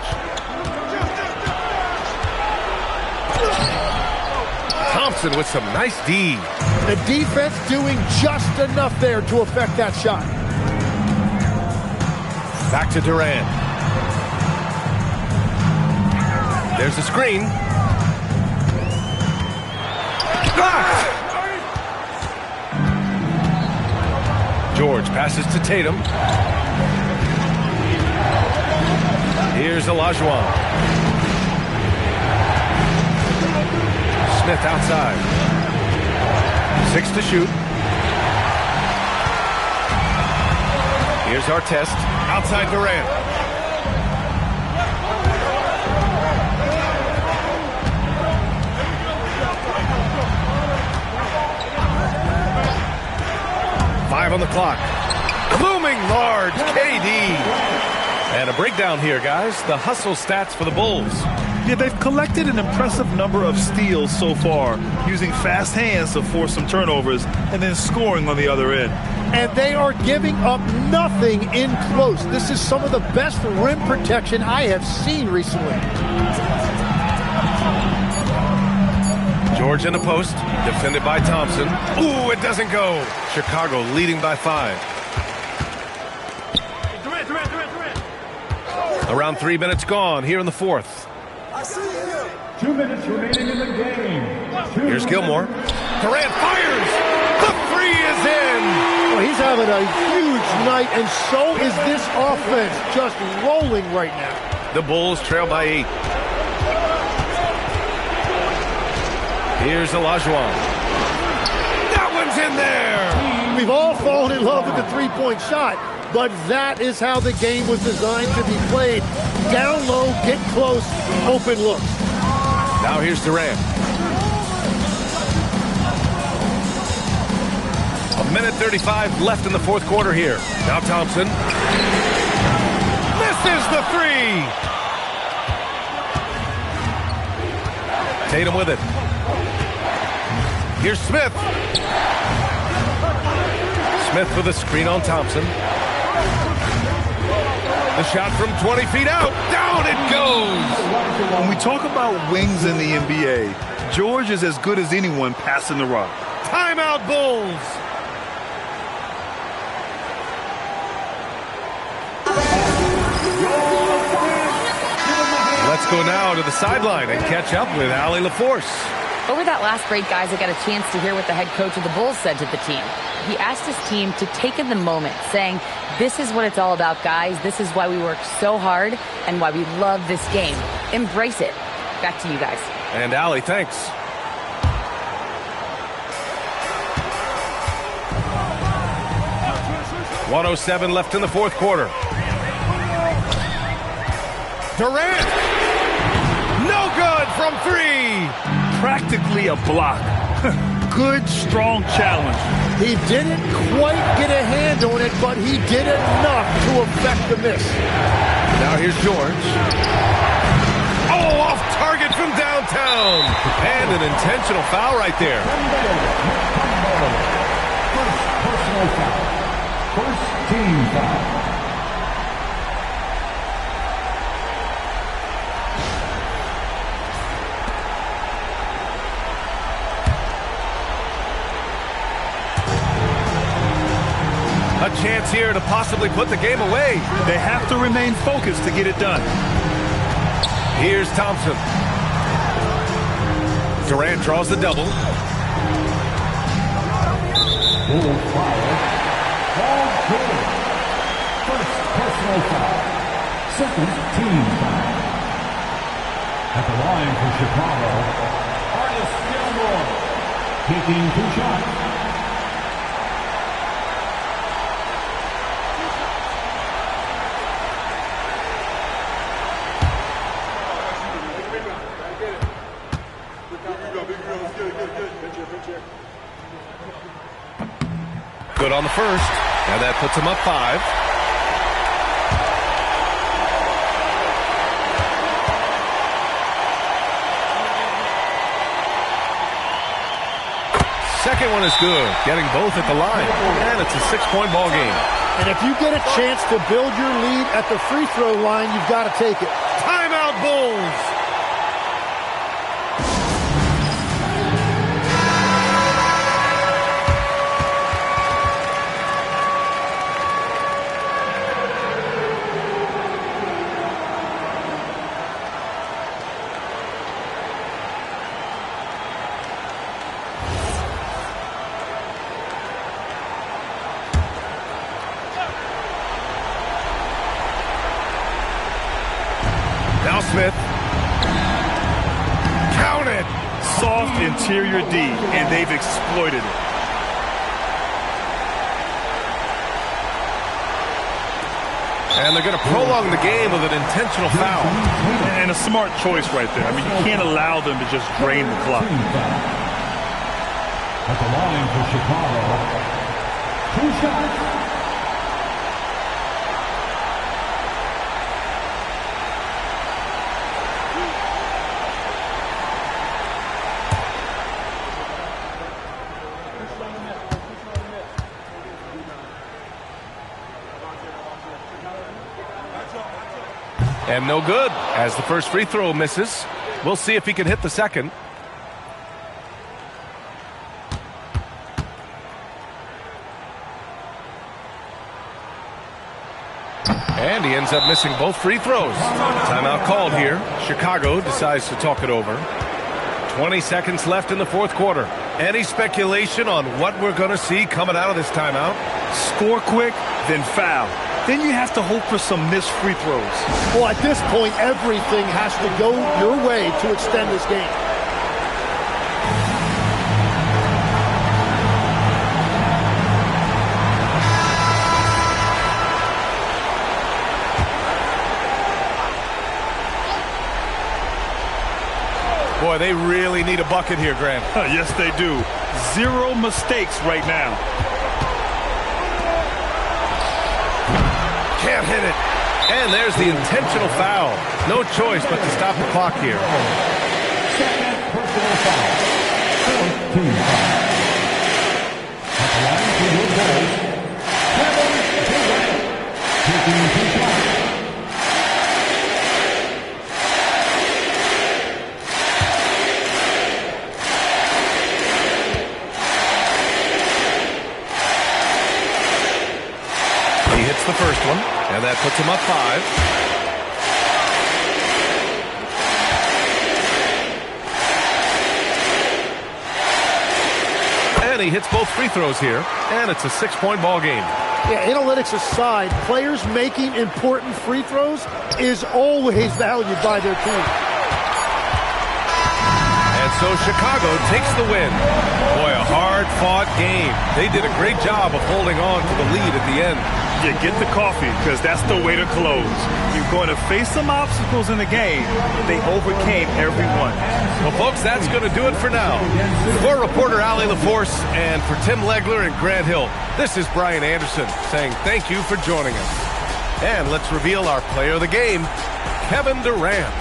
Thompson with some nice D. The defense doing just enough there to affect that shot. Back to Durant. There's a screen. Blocked! George passes to Tatum. Here's Olajuwon. Smith outside. 6 to shoot. Here's Artest. Outside Durant. Five on the clock. Looming large, KD. And a breakdown here, guys. The hustle stats for the Bulls. Yeah, they've collected an impressive number of steals so far, using fast hands to force some turnovers and then scoring on the other end. And they are giving up nothing in close. This is some of the best rim protection I have seen recently. George in the post, defended by Thompson. Ooh, it doesn't go. Chicago leading by 5. Around 3 minutes gone here in the fourth. 2 minutes remaining in the game. Here's Gilmore. Durant fires. The three is in. Well, he's having a huge night, and so is this offense, just rolling right now. The Bulls trail by 8. Here's Olajuwon. That one's in there. We've all fallen in love with the three-point shot, but that is how the game was designed to be played. Down low, get close, open looks. Now here's Durant. 1:35 left in the fourth quarter here. Now Thompson. Misses the three. Tatum with it. Here's Smith. Smith for the screen on Thompson. The shot from 20 feet out. Down it goes. When we talk about wings in the NBA, George is as good as anyone passing the rock. Timeout Bulls. Let's go now to the sideline and catch up with Allie LaForce. Over that last break, guys, I got a chance to hear what the head coach of the Bulls said to the team. He asked his team to take in the moment, saying, this is what it's all about, guys. This is why we work so hard and why we love this game. Embrace it. Back to you guys. And Allie, thanks. .107 left in the fourth quarter. Durant! No good from three! Practically a block. Good, strong challenge. He didn't quite get a hand on it, but he did enough to affect the miss. Now here's George. Oh, off target from downtown. And an intentional foul right there. Personal foul. First team foul. A chance here to possibly put the game away. They have to remain focused to get it done. Here's Thompson. Durant draws the double. Bulls foul. Paul George. First personal foul. Second team foul. At the line for Chicago, Artis Gilmore. Taking 2 shots. Good on the first, and that puts him up 5. Second one is good, getting both at the line, and it's a 6-point ball game. And if you get a chance to build your lead at the free throw line, you've got to take it. Timeout Bulls! Smith. Count it. Soft interior D, and they've exploited it. And they're going to prolong the game with an intentional foul. And a smart choice right there. I mean, you can't allow them to just drain the clock. At the line for Chicago, 2 shots. And no good, as the first free throw misses. We'll see if he can hit the second. And he ends up missing both free throws. Timeout called here. Chicago decides to talk it over. 20 seconds left in the fourth quarter. Any speculation on what we're going to see coming out of this timeout? Score quick, then foul. Then you have to hope for some missed free throws. Well, at this point, everything has to go your way to extend this game. Boy, they really need a bucket here, Grant. Yes, they do. 0 mistakes right now. Can't hit it. And there's the intentional foul. No choice but to stop the clock here. Second personal foul. Fourth team foul. At the line for your Bulls, Kevin Durant, taking 2 shots. The first one, and that puts him up 5. And he hits both free throws here, and it's a 6-point ball game. Yeah, analytics aside, players making important free throws is always valued by their team. And so Chicago takes the win. Boy, a hard-fought game. They did a great job of holding on to the lead at the end. You get the coffee, because that's the way to close. You're going to face some obstacles in the game. They overcame every one. Well, folks, that's going to do it for now. For reporter Allie LaForce and for Tim Legler and Grant Hill, this is Brian Anderson saying thank you for joining us. And let's reveal our player of the game, Kevin Durant.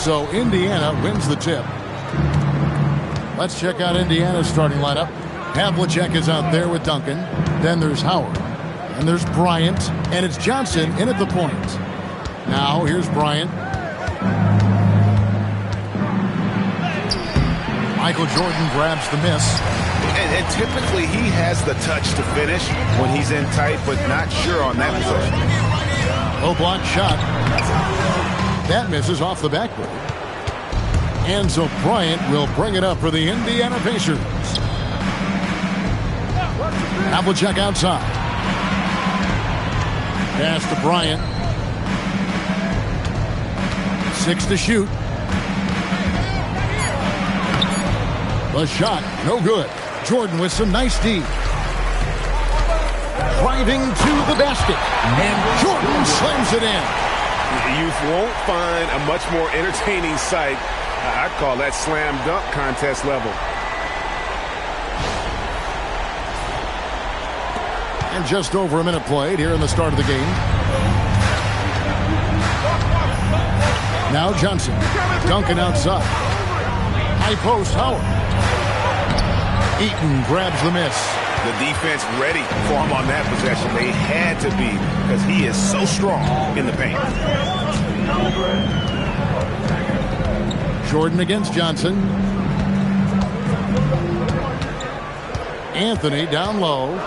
So Indiana wins the tip. Let's check out Indiana's starting lineup. Havlicek is out there with Duncan. Then there's Howard. And there's Bryant. And it's Johnson in at the point. Now here's Bryant. Michael Jordan grabs the miss. And typically he has the touch to finish when he's in tight, but not sure on that possession. Low block shot. That misses off the backboard. And so Bryant will bring it up for the Indiana Pacers. Havlicek outside. Pass to Bryant. 6 to shoot. The shot, no good. Jordan with some nice D. Driving to the basket. And Jordan slams it in. You won't find a much more entertaining sight. I'd call that slam dunk contest level. And just over a minute played here in the start of the game. Now Johnson. Duncan outside. High post, Howard. Eaton grabs the miss. The defense ready for him on that possession. They had to be, because he is so strong in the paint. Jordan against Johnson. Anthony down low.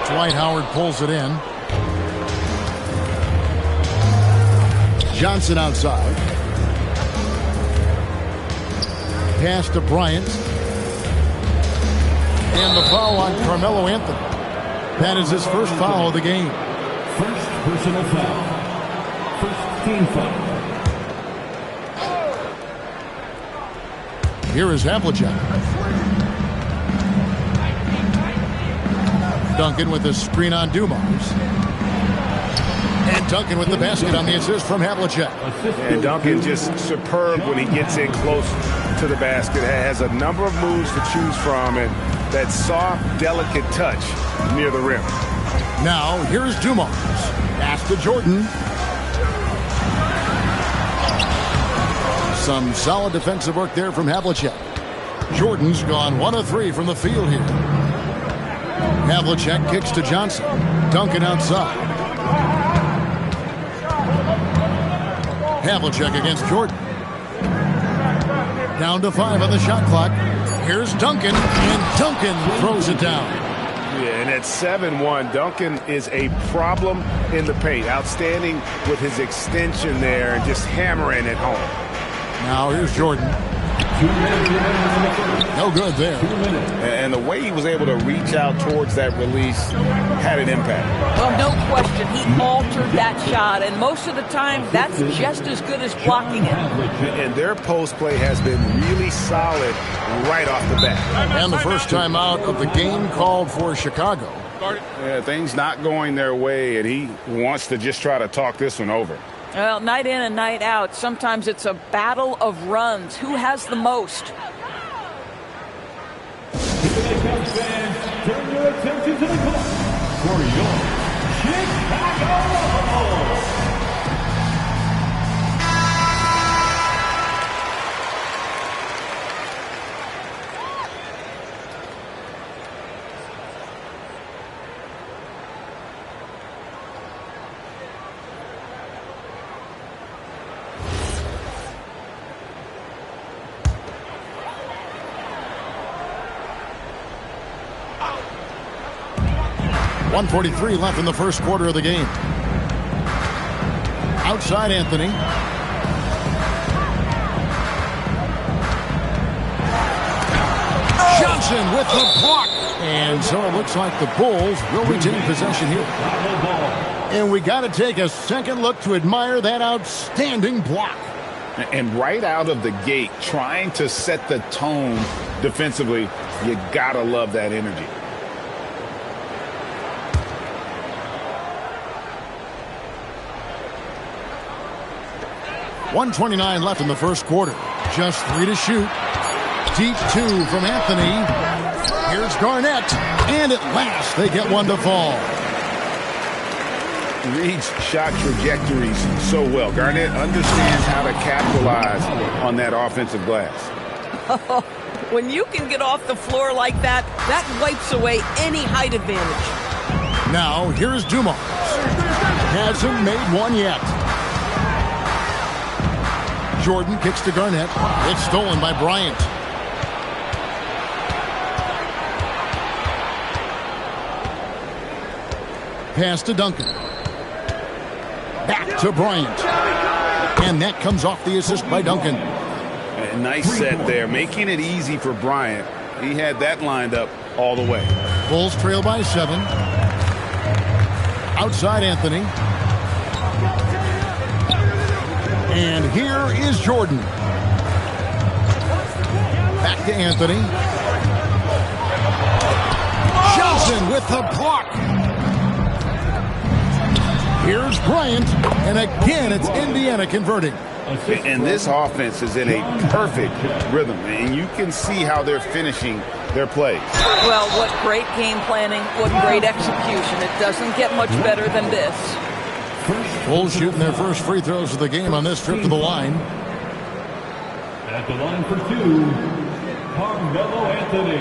Dwight Howard pulls it in. Johnson outside. Pass to Bryant. And the foul on Carmelo Anthony. That is his first foul of the game. First personal foul. First team foul. Here is Havlicek. Duncan with the screen on Dumars. And Duncan with the basket on the assist from Havlicek. And Duncan just superb when he gets in close to the basket. Has a number of moves to choose from, and that soft, delicate touch near the rim. Now, here's Dumars. Pass to Jordan. Some solid defensive work there from Havlicek. Jordan's gone 1 of 3 from the field here. Havlicek kicks to Johnson. Duncan outside. Havlicek against Jordan. Down to 5 on the shot clock. Here's Duncan, and Duncan throws it down. Yeah, and at 7-1, Duncan is a problem in the paint. Outstanding with his extension there and just hammering it home. Now here's Jordan. 2 minutes. No good there. 2 minutes. And the way he was able to reach out towards that release had an impact. Well, no question. He altered that shot, and most of the time, that's just as good as blocking it. And their post play has been really solid right off the bat. And the first time out of the game called for Chicago. Yeah, things not going their way, and he wants to just try to talk this one over. Well, night in and night out, sometimes it's a battle of runs. Who has the most? Fans, turn your attention to the clock for your Chicago Bulls. 1:43 left in the first quarter of the game. Outside Anthony. Johnson with the block. And so it looks like the Bulls will retain possession here. And we got to take a second look to admire that outstanding block. And right out of the gate, trying to set the tone defensively, you got to love that energy. .129 left in the first quarter. Just 3 to shoot. Deep 2 from Anthony. Here's Garnett. And at last, they get one to fall. Reads shot trajectories so well. Garnett understands how to capitalize on that offensive glass. When you can get off the floor like that, that wipes away any height advantage. Now, here's Dumars. Hasn't made one yet. Jordan kicks to Garnett. It's stolen by Bryant. Pass to Duncan. Back to Bryant. And that comes off the assist by Duncan. A nice set there, making it easy for Bryant. He had that lined up all the way. Bulls trail by 7. Outside Anthony. And here is Jordan. Back to Anthony. Johnson with the block. Here's Bryant. And again, it's Indiana converting. And this offense is in a perfect rhythm. And you can see how they're finishing their plays. Well, what great game planning. What great execution. It doesn't get much better than this. Bulls shooting their first free throws of the game on this trip to the line. At the line for 2, Carmelo Anthony.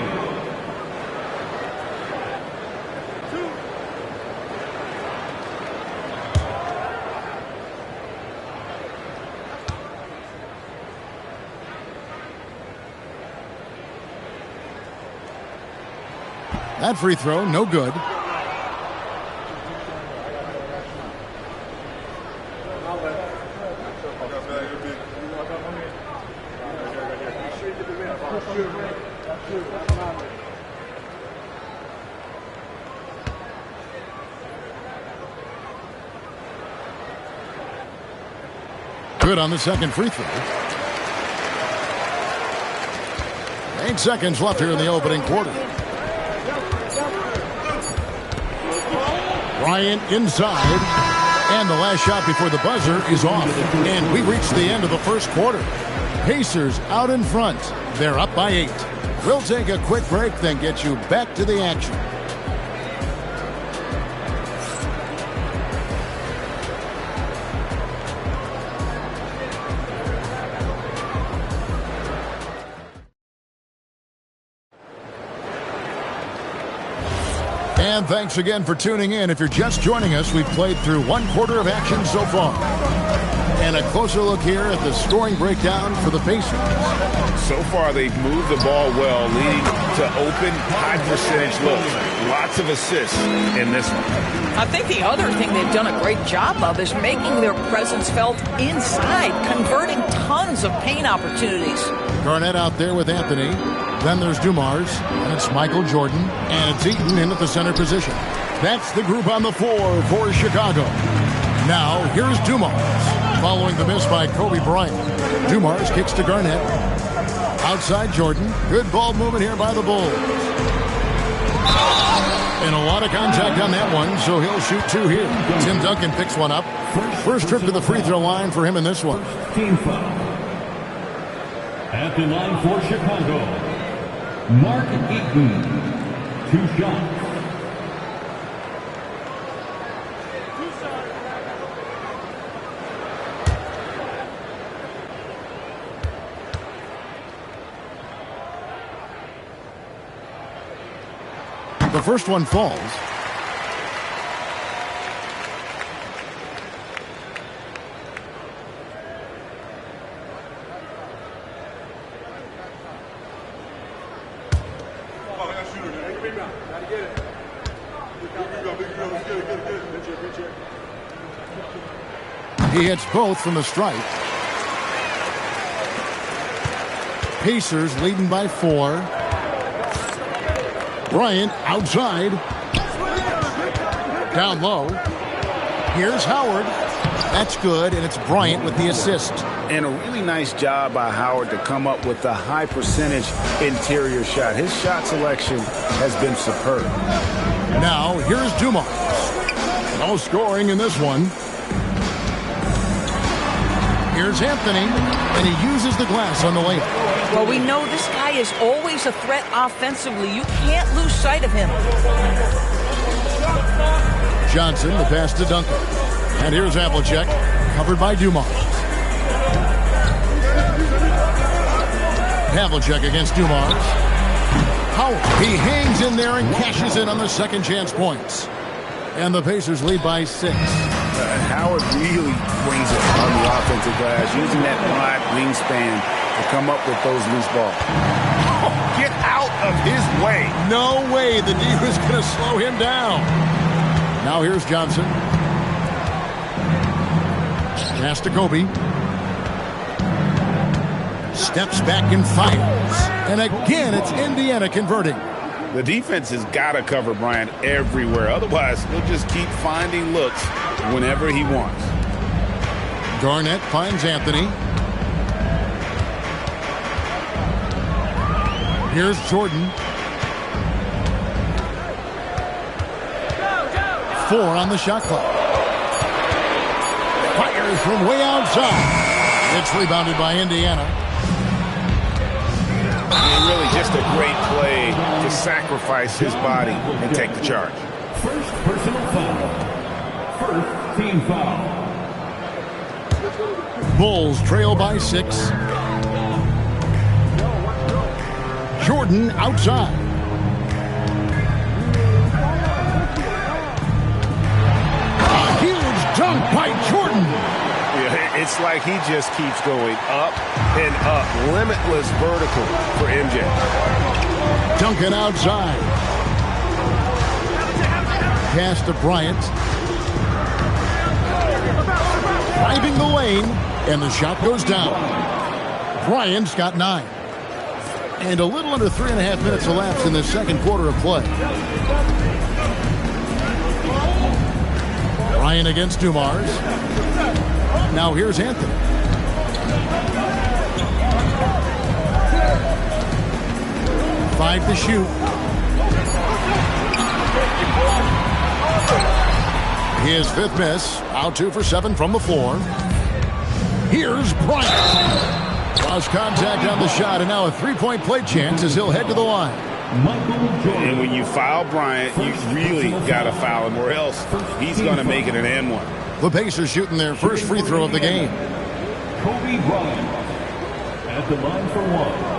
That free throw, no good. Good on the second free throw. 8 seconds left here in the opening quarter. Bryant inside. And the last shot before the buzzer is off. And we reach the end of the first quarter. Pacers out in front. They're up by 8. We'll take a quick break, then get you back to the action. And thanks again for tuning in. If you're just joining us, we've played through 1 quarter of action so far. And a closer look here at the scoring breakdown for the Pacers. So far, they've moved the ball well, leading to open, high-percentage looks. Lots of assists in this one. I think the other thing they've done a great job of is making their presence felt inside, converting tons of paint opportunities. Garnett out there with Anthony. Then there's Dumars, and it's Michael Jordan, and it's Eaton in at the center position. That's the group on the floor for Chicago. Now, here's Dumars, following the miss by Kobe Bryant. Dumars kicks to Garnett. Outside Jordan. Good ball movement here by the Bulls. And a lot of contact on that one, so he'll shoot 2 here. Tim Duncan picks one up. First trip to the free throw line for him in this one. Team foul. At the line for Chicago, Mark Eaton. 2 shots. The first one falls. He hits both from the stripe. Pacers leading by 4. Bryant outside. Down low. Here's Howard. That's good, and it's Bryant with the assist. And a really nice job by Howard to come up with a high percentage interior shot. His shot selection has been superb. Now, here's Dumars. No scoring in this one. Here's Anthony, and he uses the glass on the layup. Well, we know this guy is always a threat offensively. You can't lose sight of him. Johnson, the pass to Duncan. And here's Havlicek, covered by Dumars. Havlicek against Dumars. Howard, he hangs in there and cashes in on the second chance points. And the Pacers lead by 6. Howard really brings it on the offensive glass, using that wide wingspan to come up with those loose balls. Oh, get out of his way. No way the D was going to slow him down. Now here's Johnson. Pass to Kobe. Steps back and fires. And again, it's Indiana converting. The defense has got to cover Bryant everywhere. Otherwise, he'll just keep finding looks whenever he wants. Garnett finds Anthony. Here's Jordan. 4 on the shot clock. Fires from way outside. It's rebounded by Indiana. And really just a great play to sacrifice his body and take the charge. First personal foul. First team foul. Bulls trail by 6. Jordan outside. A huge dunk by Jordan. Yeah, it's like he just keeps going up and up. Limitless vertical for MJ. Duncan outside. Pass to Bryant. Driving the lane, and the shot goes down. Bryant's got 9. And a little under 3.5 minutes elapsed in the second quarter of play. Bryant against Dumars. Now here's Anthony. Five to shoot. His 5th miss. Out 2 for 7 from the floor. Here's Bryant. Lost contact on the shot, and now a 3-point play chance as he'll head to the line. And when you foul Bryant, you really got to foul him, or else he's going to make it an and-one. The Pacers shooting their first free throw of the game. Kobe Bryant at the line for 1.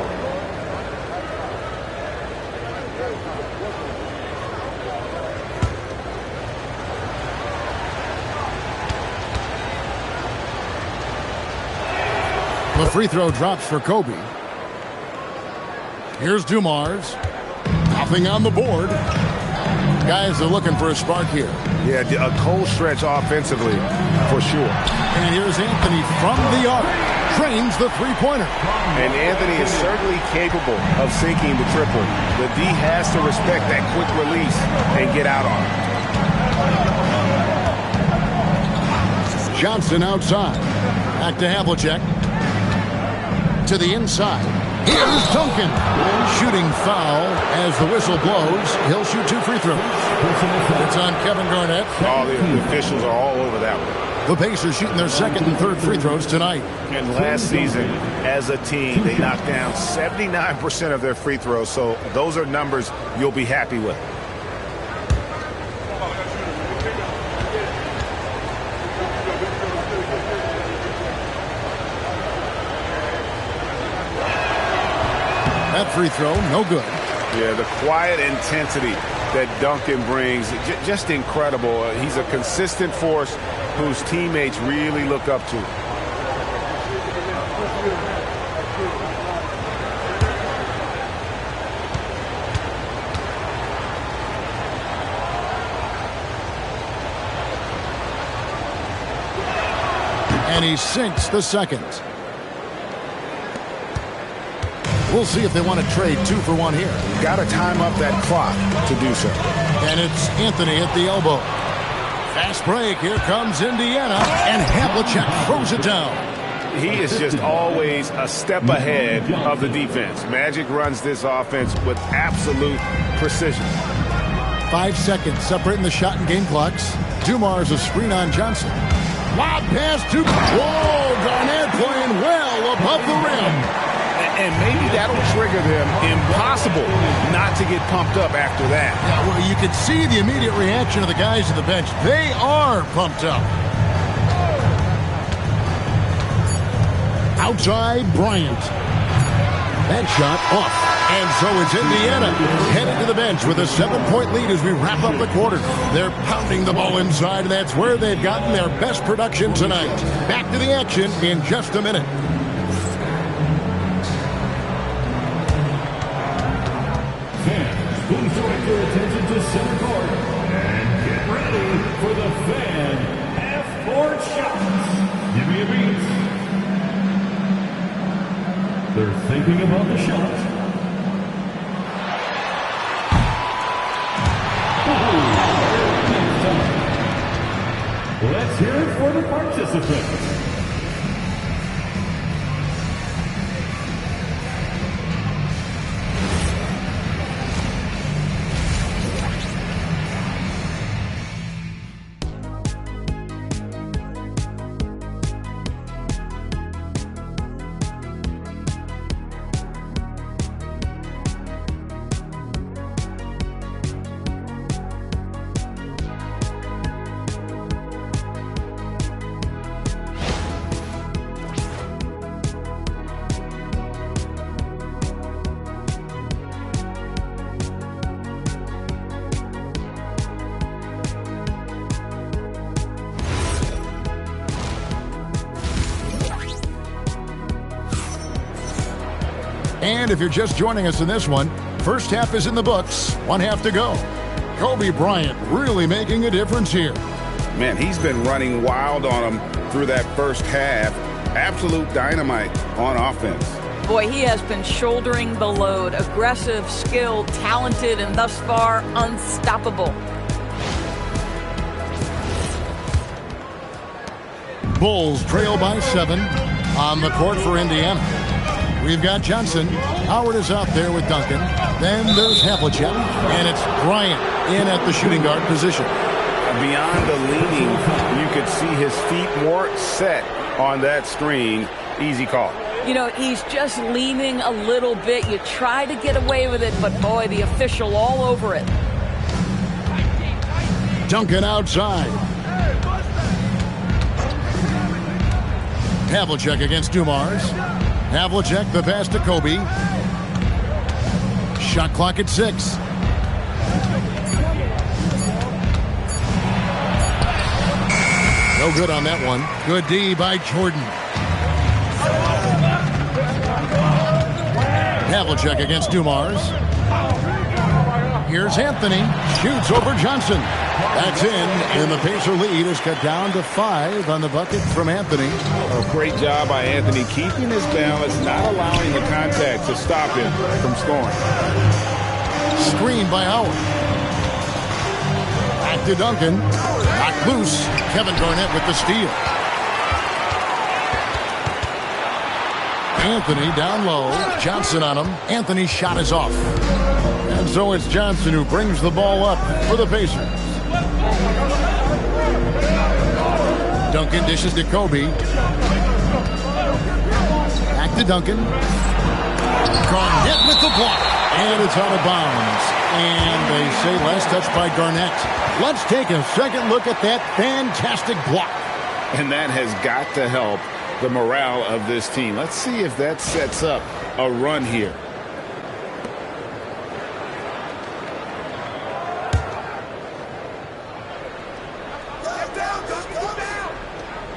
The free throw drops for Kobe. Here's Dumars. Nothing on the board. Guys are looking for a spark here. Yeah, a cold stretch offensively, for sure. And here's Anthony from the arc. Trains the three-pointer. And Anthony is certainly capable of sinking the triple. The D has to respect that quick release and get out on it. Johnson outside. Back to Havlicek. To the inside. Here's Duncan. Shooting foul as the whistle blows. He'll shoot 2 free throws. It's on Kevin Garnett. Oh, the officials are all over that one. The Pacers shooting their 2nd and 3rd free throws tonight. And last season, as a team, they knocked down 79% of their free throws. So those are numbers you'll be happy with. That free throw, no good. Yeah, the quiet intensity that Duncan brings, just incredible. He's a consistent force whose teammates really look up to. And he sinks the second. We'll see if they want to trade 2 for 1 here. Got to time up that clock to do so. And it's Anthony at the elbow. Fast break. Here comes Indiana. And Havlicek throws it down. He is just always a step ahead of the defense. Magic runs this offense with absolute precision. 5 seconds separating the shot and game clocks. Dumars a screen on Johnson. Lob pass to... Whoa! Garnett playing well above the rim. And maybe that'll trigger them. Impossible not to get pumped up after that. Yeah, well, you can see the immediate reaction of the guys at the bench. They are pumped up. Outside, Bryant. That shot off. And so it's Indiana headed to the bench with a 7-point lead as we wrap up the quarter. They're pounding the ball inside, and that's where they've gotten their best production tonight. Back to the action in just a minute. Please direct your attention to center court and get ready for the fan half-court shots. Give me a beat. They're thinking about the shot. Let's hear it for the participants. And if you're just joining us in this one, first half is in the books, 1 half to go. Kobe Bryant really making a difference here. Man, he's been running wild on them through that first half. Absolute dynamite on offense. Boy, he has been shouldering the load. Aggressive, skilled, talented, and thus far unstoppable. Bulls trail by 7 on the court for Indiana. We've got Johnson. Howard is out there with Duncan. Then there's Havlicek. And it's Bryant in at the shooting guard position. Beyond the leaning, you could see his feet more set on that screen. Easy call. You know, he's just leaning a little bit. You try to get away with it, but boy, the official all over it. Duncan outside. Havlicek against Dumars. Havlicek, the pass to Kobe. Shot clock at 6. No good on that one. Good D by Jordan. Havlicek against Dumars. Here's Anthony. Shoots over Johnson. That's in, and the Pacer lead is cut down to 5 on the bucket from Anthony. A great job by Anthony keeping his balance, not allowing the contact to stop him from scoring. Screen by Howard. Back to Duncan. Knocked loose. Kevin Garnett with the steal. Anthony down low. Johnson on him. Anthony's shot is off. And so it's Johnson who brings the ball up for the Pacers. Duncan dishes to Kobe. Back to Duncan. Garnett with the block. And it's out of bounds. And they say last touch by Garnett. Let's take a second look at that fantastic block. And that has got to help the morale of this team. Let's see if that sets up a run here.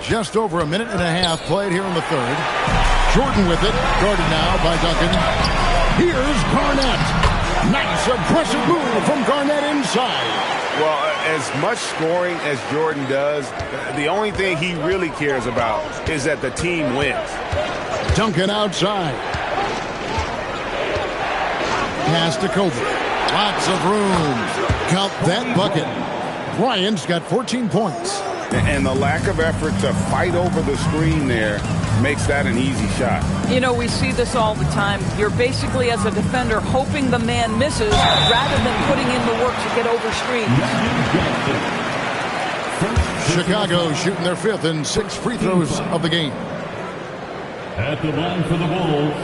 Just over a minute and a half played here in the third. Jordan with it. Guarded now by Duncan. Here's Garnett. Nice aggressive move from Garnett inside. Well, as much scoring as Jordan does, the only thing he really cares about is that the team wins. Duncan outside. Pass to Kobe. Lots of room. Count that bucket. Bryant's got 14 points. And the lack of effort to fight over the screen there makes that an easy shot. You know, we see this all the time. You're basically, as a defender, hoping the man misses rather than putting in the work to get over screens. Chicago shooting their 5th and 6th free throws of the game. At the line for the Bulls,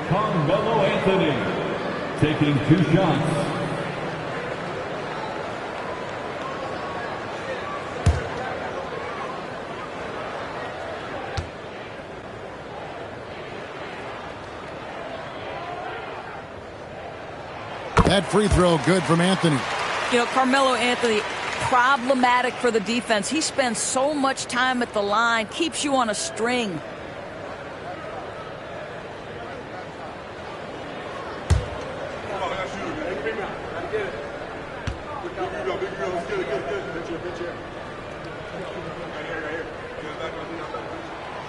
Carmelo Anthony taking 2 shots. That free throw good from Anthony. You know, Carmelo Anthony, problematic for the defense. He spends so much time at the line, keeps you on a string.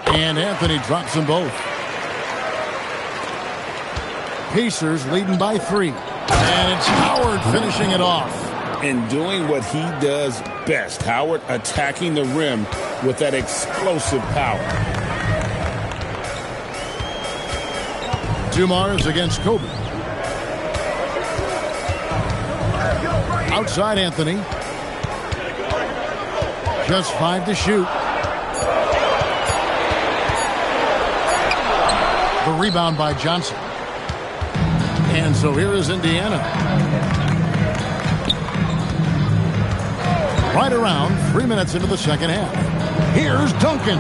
And Anthony drops them both. Pacers leading by 3. And it's Howard finishing it off. And doing what he does best. Howard attacking the rim with that explosive power. Dumars against Kobe. Outside Anthony. Just 5 to shoot. The rebound by Johnson. And so here is Indiana. Right around 3 minutes into the second half. Here's Duncan.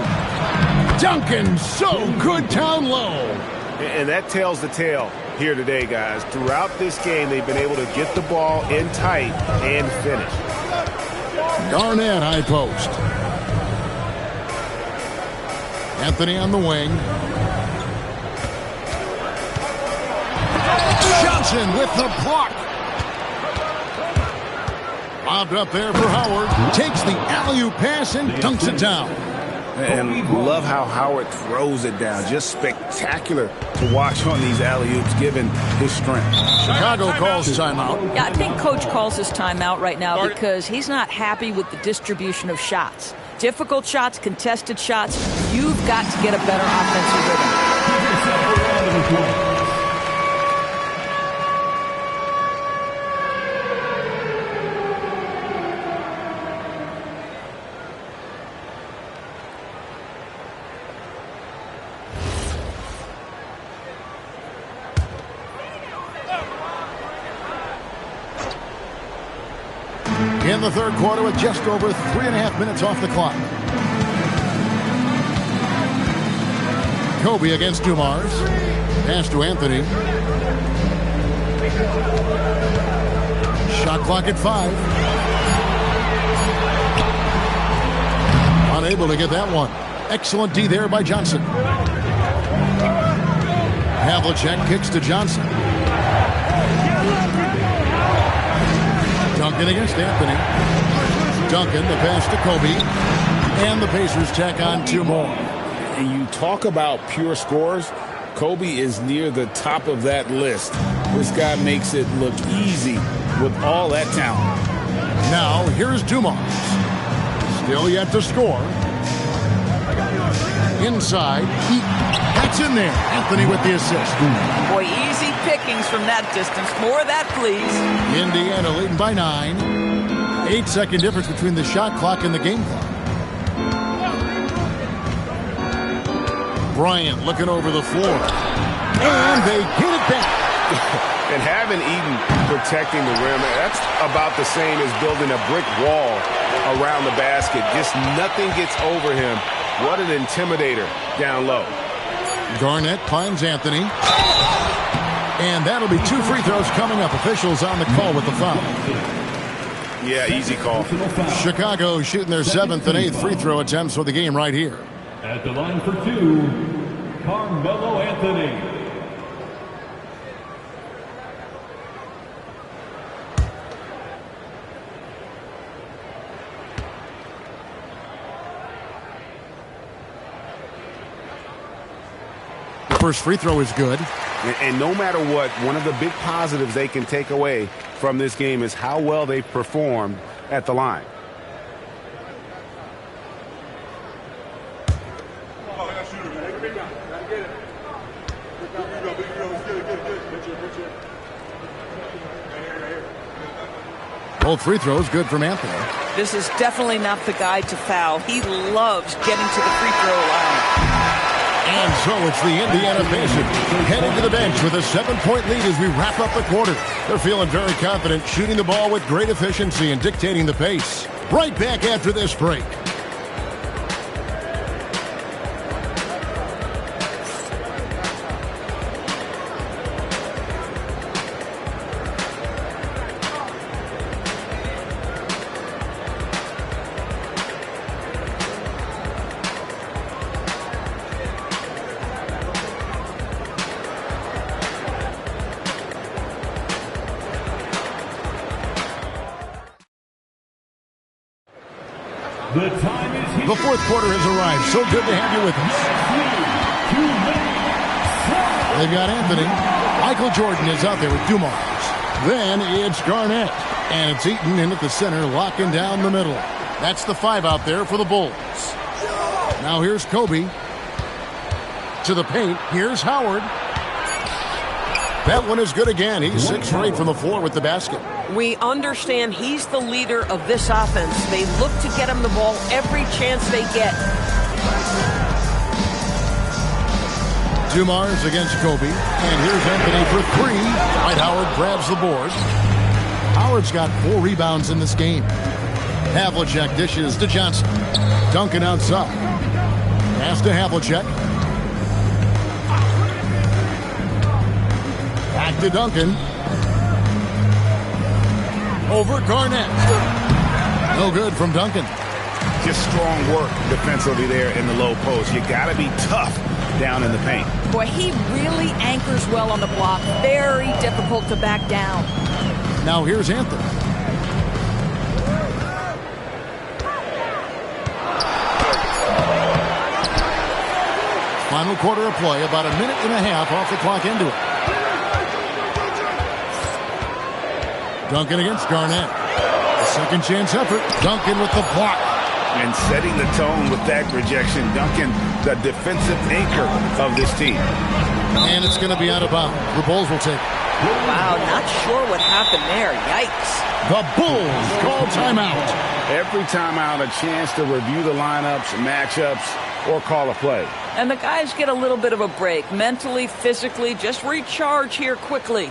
Duncan, so good down low. And that tells the tale here today, guys. Throughout this game, they've been able to get the ball in tight and finish. Garnett high post. Anthony on the wing. Johnson with the block. Lobbed up there for Howard. Takes the alley-oop pass and dunks it down. And love how Howard throws it down. Just spectacular to watch on these alley-oops given his strength. Chicago calls timeout. Yeah, I think Coach calls his timeout right now because he's not happy with the distribution of shots. Difficult shots, contested shots. You've got to get a better offensive rhythm. In the third quarter with just over 3.5 minutes off the clock. Kobe against Dumars. Pass to Anthony. Shot clock at 5. Unable to get that one. Excellent D there by Johnson. Havlicek kicks to Johnson. Duncan against Anthony. Duncan, the pass to Kobe. And the Pacers tack on 2 more. And you talk about pure scores, Kobe is near the top of that list. This guy makes it look easy with all that talent. Now, here's Dumars. Still yet to score. Inside. That's in there. Anthony with the assist. Boy, easy pickings from that distance. More of that, please. Indiana leading by 9. 8-second difference between the shot clock and the game clock. Bryant looking over the floor. And they get it back. And having Eden protecting the rim, that's about the same as building a brick wall around the basket. Just nothing gets over him. What an intimidator down low. Garnett finds Anthony. And that'll be 2 free throws coming up. Officials on the call with the foul. Yeah, easy call. Chicago shooting their 7th and 8th free throw attempts for the game right here. At the line for 2, Carmelo Anthony. First free throw is good. And no matter what, one of the big positives they can take away from this game is how well they performed at the line. Both free throws good from Anthony. This is definitely not the guy to foul. He loves getting to the free throw line. And so it's the Indiana Pacers heading to the bench with a 7-point lead as we wrap up the quarter. They're feeling very confident, shooting the ball with great efficiency and dictating the pace. Right back after this break. The fourth quarter has arrived. So good to have you with us. They've got Anthony. Michael Jordan is out there with Dumars. Then it's Garnett. And it's Eaton in at the center, locking down the middle. That's the 5 out there for the Bulls. Now here's Kobe. To the paint. Here's Howard. That one is good again. He's 6 for 8 from the floor with the basket. We understand he's the leader of this offense. They look to get him the ball every chance they get. Dumars against Kobe. And here's Anthony for 3. Dwight Howard grabs the board. Howard's got 4 rebounds in this game. Havlicek dishes to Johnson. Duncan outside. Pass to Havlicek. Back to Duncan. Over Garnett. No good from Duncan. Just strong work defensively there in the low post. You got to be tough down in the paint. Boy, he really anchors well on the block. Very difficult to back down. Now here's Anthony. Final quarter of play, about a minute and a half off the clock into it. Duncan against Garnett. A second chance effort. Duncan with the block. And setting the tone with that rejection. Duncan, the defensive anchor of this team. And it's going to be out of bounds. The Bulls will take it. Wow, not sure what happened there. Yikes. The Bulls call timeout. Every timeout, a chance to review the lineups, matchups, or call a play. And the guys get a little bit of a break. Mentally, physically, just recharge here quickly.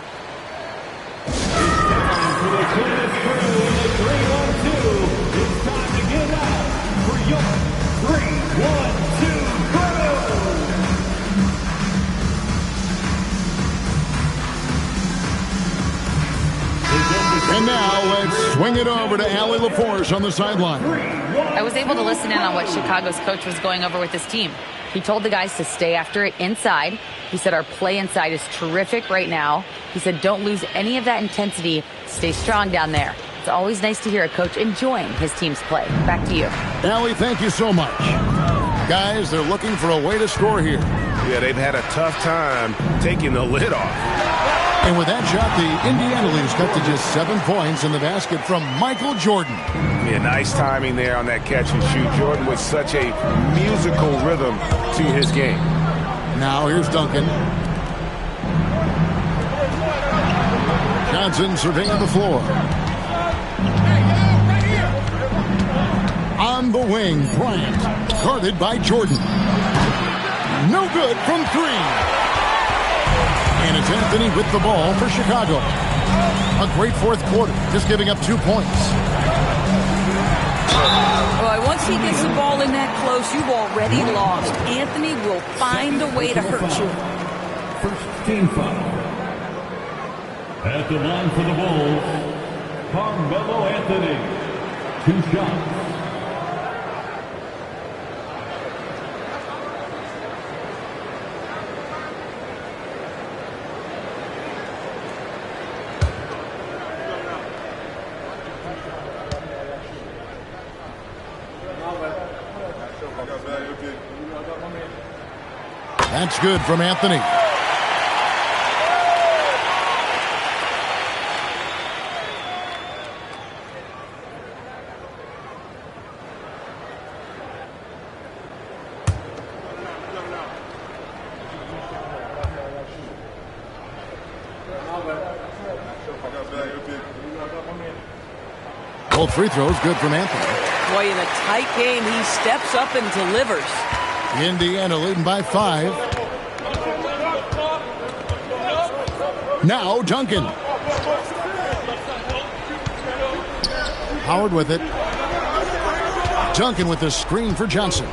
And now let's swing it over to Allie LaForce on the sideline. I was able to listen in on what Chicago's coach was going over with his team. He told the guys to stay after it inside. He said our play inside is terrific right now. He said don't lose any of that intensity. Stay strong down there. It's always nice to hear a coach enjoying his team's play. Back to you. Allie, thank you so much. Guys, they're looking for a way to score here. Yeah, they've had a tough time taking the lid off. And with that shot, the Indiana lead is cut to just 7 points in the basket from Michael Jordan. Yeah, nice timing there on that catch and shoot. Jordan with such a musical rhythm to his game. Now here's Duncan. Johnson surveying the floor. On the wing, Bryant, guarded by Jordan. No good from 3. And it's Anthony with the ball for Chicago. A great fourth quarter, just giving up 2 points. Boy, once he gets the ball in that close, you've already lost. Anthony will find a way to hurt you. First team foul. At the line for the Bulls, Carmelo Anthony. 2 shots. That's good from Anthony. Both free throws good from Anthony. Boy, in a tight game, he steps up and delivers. Indiana leading by 5. Now Duncan. Howard with it. Duncan with the screen for Johnson.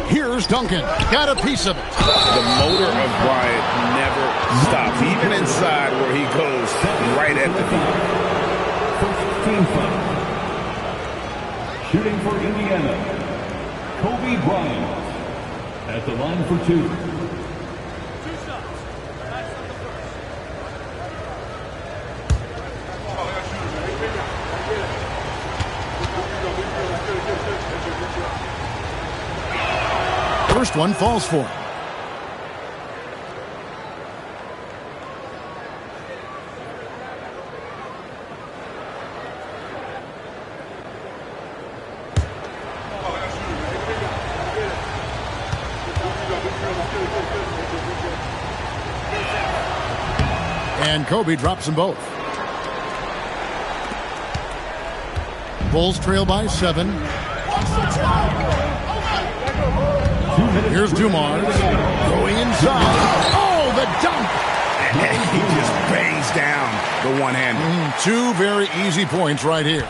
Here's Duncan. Got a piece of it. The motor of Bryant never stops, even inside where he goes right at the First team foul. Shooting for Indiana, Kobe Bryant at the line for 2. First one falls for him. And Kobe drops them both. Bulls trail by 7. Here's Dumars going inside. Oh, the dunk! He just bangs down the one-hander. 2 very easy points right here.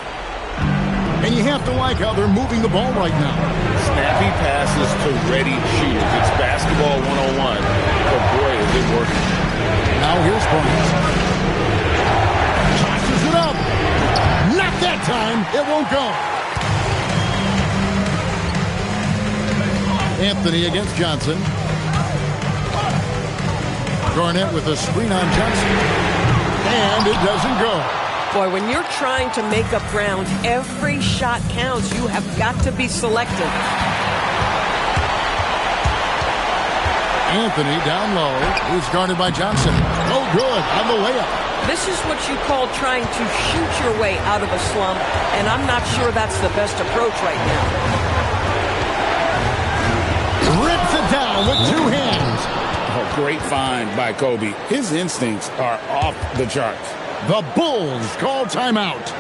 And you have to like how they're moving the ball right now. Snappy passes to ready shooters. It's basketball 101. But boy, is it working. Now here's Bryant. Tosses it up. Not that time. It won't go. Anthony against Johnson. Garnett with a screen on Johnson. And it doesn't go. Boy, when you're trying to make up ground, every shot counts. You have got to be selective. Anthony down low. He's guarded by Johnson. Oh, good on the layup. This is what you call trying to shoot your way out of a slump, and I'm not sure that's the best approach right now. Rips it down with 2 hands. A great find by Kobe. His instincts are off the charts. The Bulls call timeout.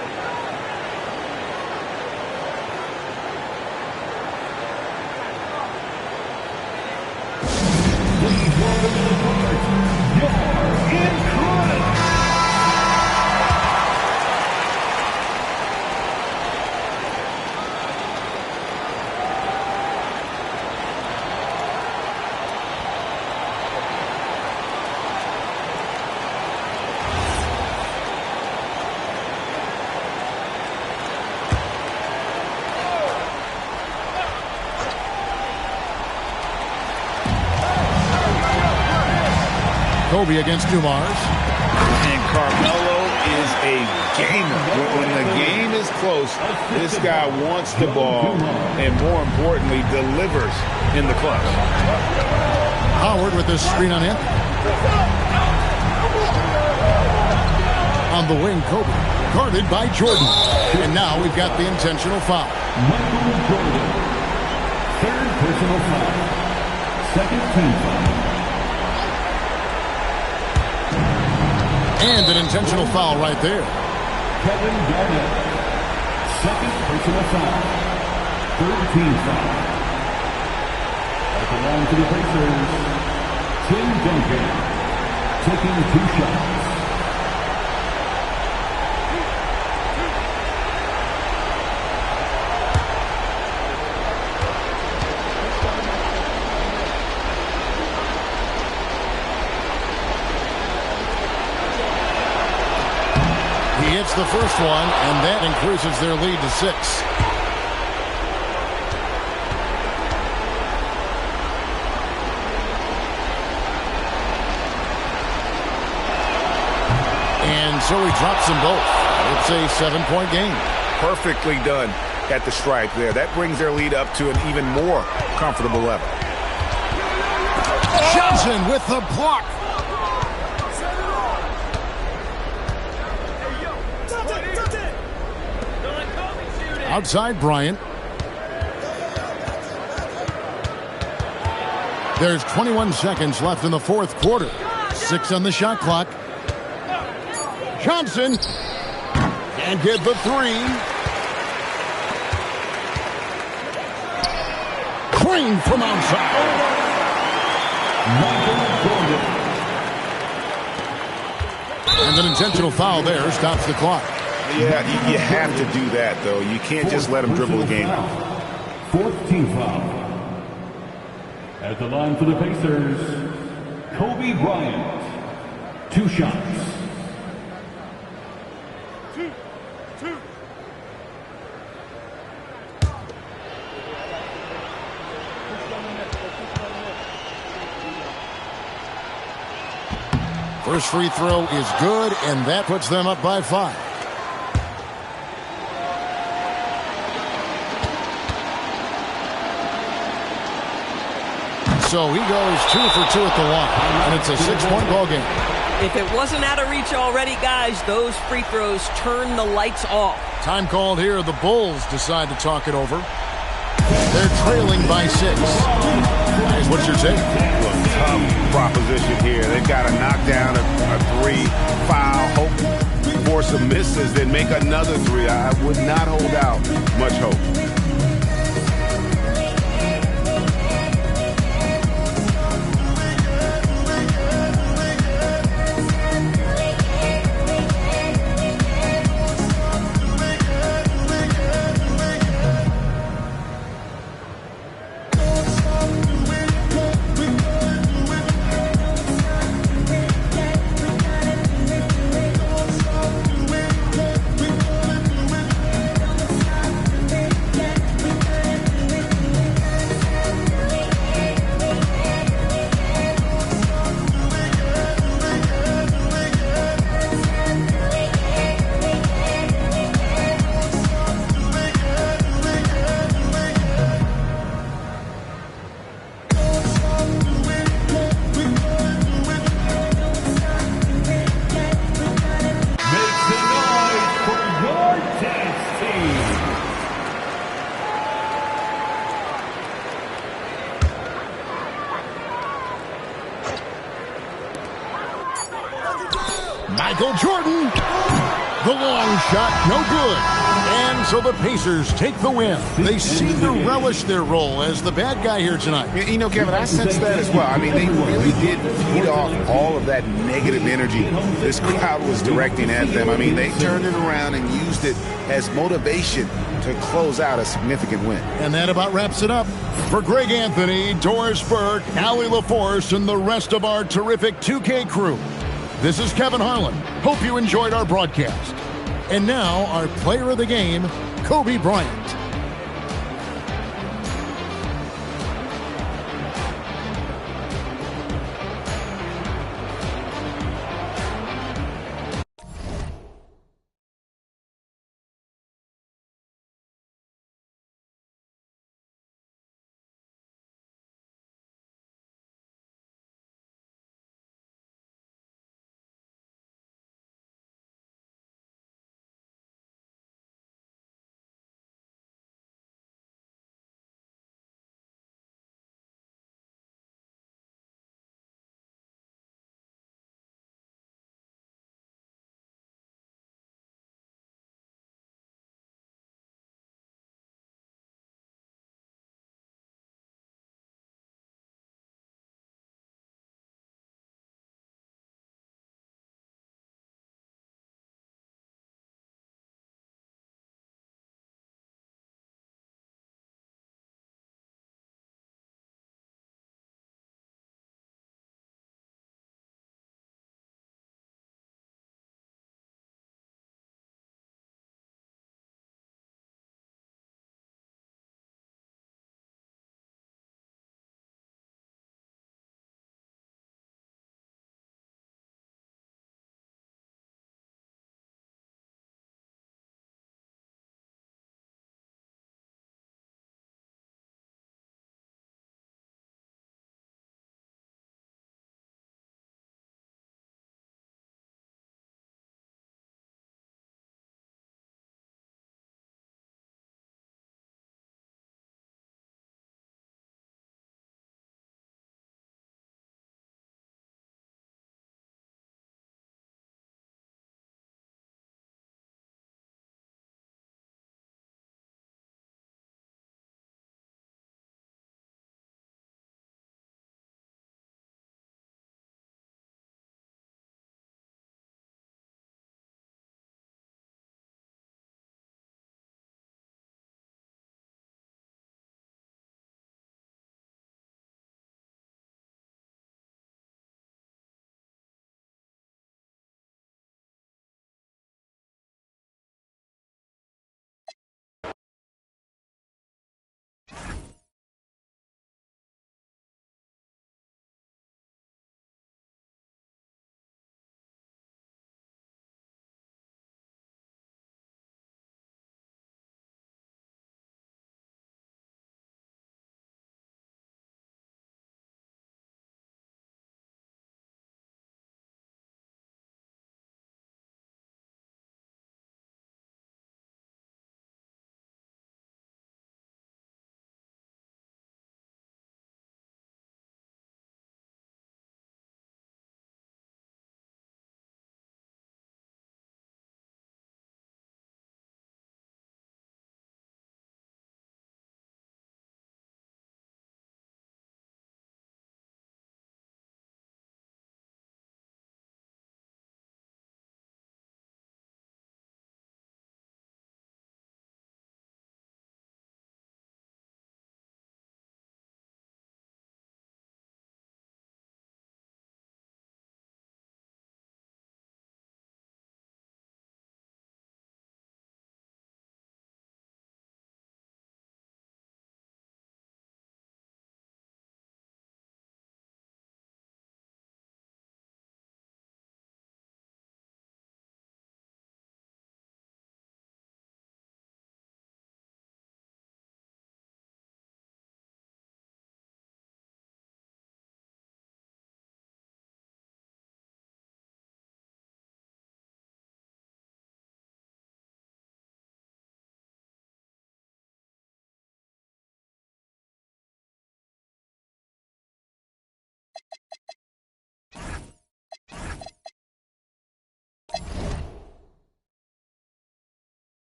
Kobe against Dumars. And Carmelo is a gamer. When the game is close, this guy wants the ball and, more importantly, delivers in the clutch. Howard with this screen on him. On the wing, Kobe. Guarded by Jordan. And now we've got the intentional foul. Michael Jordan. Third personal foul. Second team foul. And an intentional foul right there. Kevin Garnett. Second personal foul. Third team foul. At the line for the Pacers, Tim Duncan. Taking 2 shots. He hits the first one, and that increases their lead to 6. And so he drops them both. It's a 7-point game. Perfectly done at the stripe there. That brings their lead up to an even more comfortable level. Johnson with the block. Outside Bryant. There's 21 seconds left in the fourth quarter. 6 on the shot clock. Johnson. And get the 3. Green from outside. And an intentional foul there stops the clock. Yeah, you have to do that, though. You can't just let him dribble the game out. Fourth team foul. At the line for the Pacers, Kobe Bryant. 2 shots. First free throw is good, and that puts them up by 5. So he goes 2 for 2 at the line, and it's a 6-point ball game. If it wasn't out of reach already, guys, those free throws turn the lights off. Time called here. The Bulls decide to talk it over. They're trailing by 6. Guys, what's your take? Look, tough proposition here. They've got to knock down a 3, foul, hope for some misses, then make another 3. I would not hold out much hope. Michael Jordan. The long shot, no good. And so the Pacers take the win. They seem to relish their role as the bad guy here tonight. You know, Kevin, I sense that as well. I mean, they really did feed off all of that negative energy this crowd was directing at them. I mean, they turned it around and used it as motivation to close out a significant win. And that about wraps it up. For Greg Anthony, Doris Burke, Allie LaForce, and the rest of our terrific 2K crew, this is Kevin Harlan. Hope you enjoyed our broadcast. And now, our player of the game, Kobe Bryant.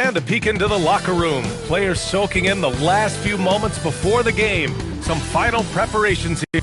And a peek into the locker room. Players soaking in the last few moments before the game. Some final preparations here.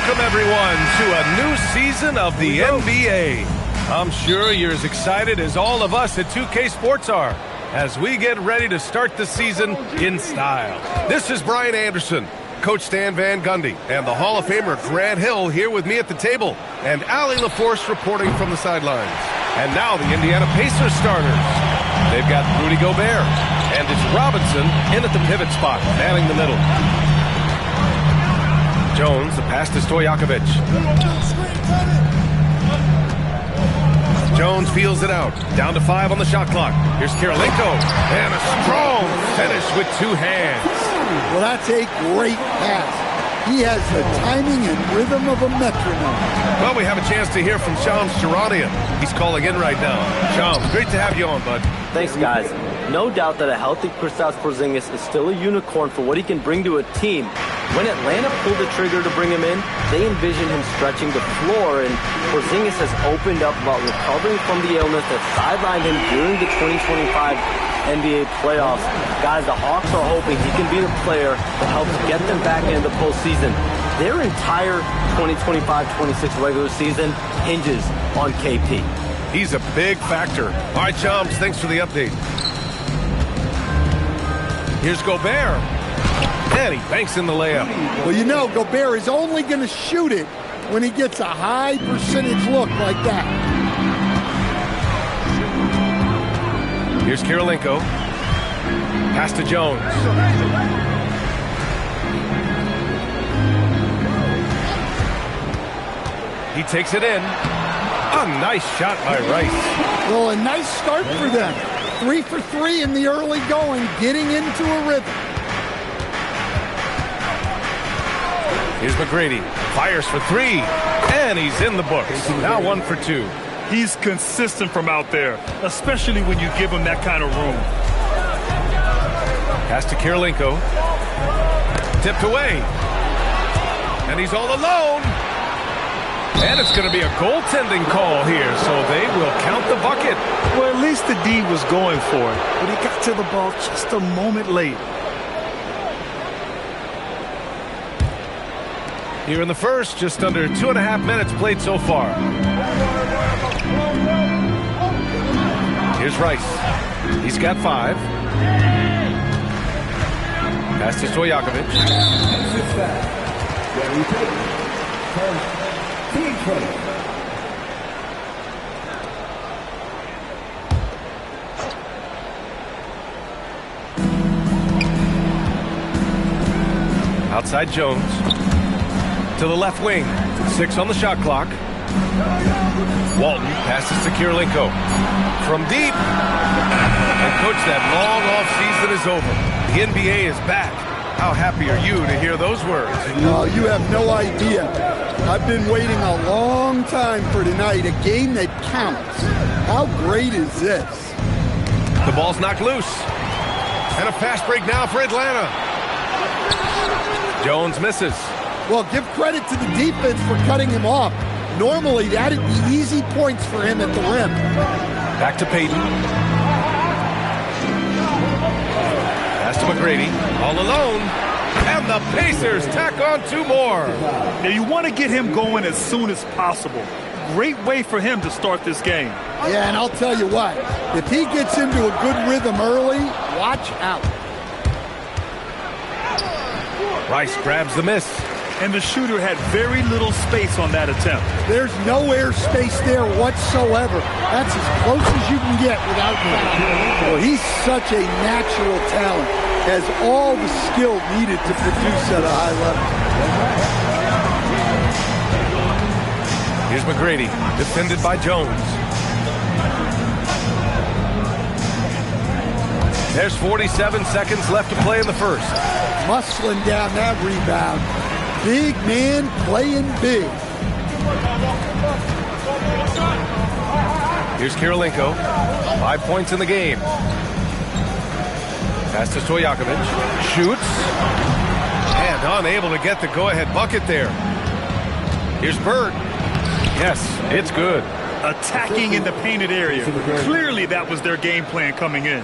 Welcome, everyone, to a new season of the NBA. I'm sure you're as excited as all of us at 2K Sports are as we get ready to start the season in style. This is Brian Anderson, Coach Stan Van Gundy, and the Hall of Famer Grant Hill here with me at the table, and Allie LaForce reporting from the sidelines. And now the Indiana Pacers starters. They've got Rudy Gobert, and it's Robinson in at the pivot spot, manning the middle. Jones, the pass to Stojakovic. Jones feels it out. Down to 5 on the shot clock. Here's Kirilenko. And a strong finish with 2 hands. Well, that's a great pass. He has the timing and rhythm of a metronome. Well, we have a chance to hear from Shams Charania. He's calling in right now. Shams, great to have you on, bud. Thanks, guys. No doubt that a healthy Kristaps Porzingis is still a unicorn for what he can bring to a team. When Atlanta pulled the trigger to bring him in, they envisioned him stretching the floor, and Porzingis has opened up about recovering from the illness that sidelined him during the 2025 NBA playoffs. Guys, the Hawks are hoping he can be the player that helps get them back into the postseason. Their entire 2025-26 regular season hinges on KP. He's a big factor. All right, Shams, thanks for the update. Here's Gobert. And he banks in the layup. Well, you know, Gobert is only going to shoot it when he gets a high percentage look like that. Here's Kirilenko. Pass to Jones. He takes it in. A nice shot by Rice. Well, a nice start for them. 3 for 3 in the early going, getting into a rhythm. Here's McGrady. Fires for 3. And he's in the books. Now 1 for 2. He's consistent from out there, especially when you give him that kind of room. Pass to Kirilenko. Tipped away. And he's all alone. And it's going to be a goaltending call here, so they will count the bucket. Well, at least the D was going for it, but he got to the ball just a moment late. Here in the first, just under 2.5 minutes played so far. Here's Rice. He's got 5. Pass to Stojakovic. Outside Jones. To the left wing. 6 on the shot clock. Walton passes to Kirilenko. From deep. And coach, that long off season is over. The NBA is back. How happy are you to hear those words? No, you have no idea. I've been waiting a long time for tonight, a game that counts. How great is this? The ball's knocked loose. And a fast break now for Atlanta. Jones misses. Well, give credit to the defense for cutting him off. Normally, that'd be easy points for him at the rim. Back to Payton. Pass to McGrady. All alone. And the Pacers tack on 2 more. Now, you want to get him going as soon as possible. Great way for him to start this game. Yeah, and I'll tell you what. If he gets into a good rhythm early, watch out. Rice grabs the miss. And the shooter had very little space on that attempt. There's no air space there whatsoever. That's as close as you can get without foul. Well, he's such a natural talent. Has all the skill needed to produce at a high level. Here's McGrady, defended by Jones. There's 47 seconds left to play in the first. Muscling down that rebound. Big man playing big. Here's Kirilenko. 5 points in the game. Pass to Stojakovic. Shoots. And unable to get the go-ahead bucket there. Here's Bird. Yes, it's good. Attacking in the painted area. Clearly that was their game plan coming in.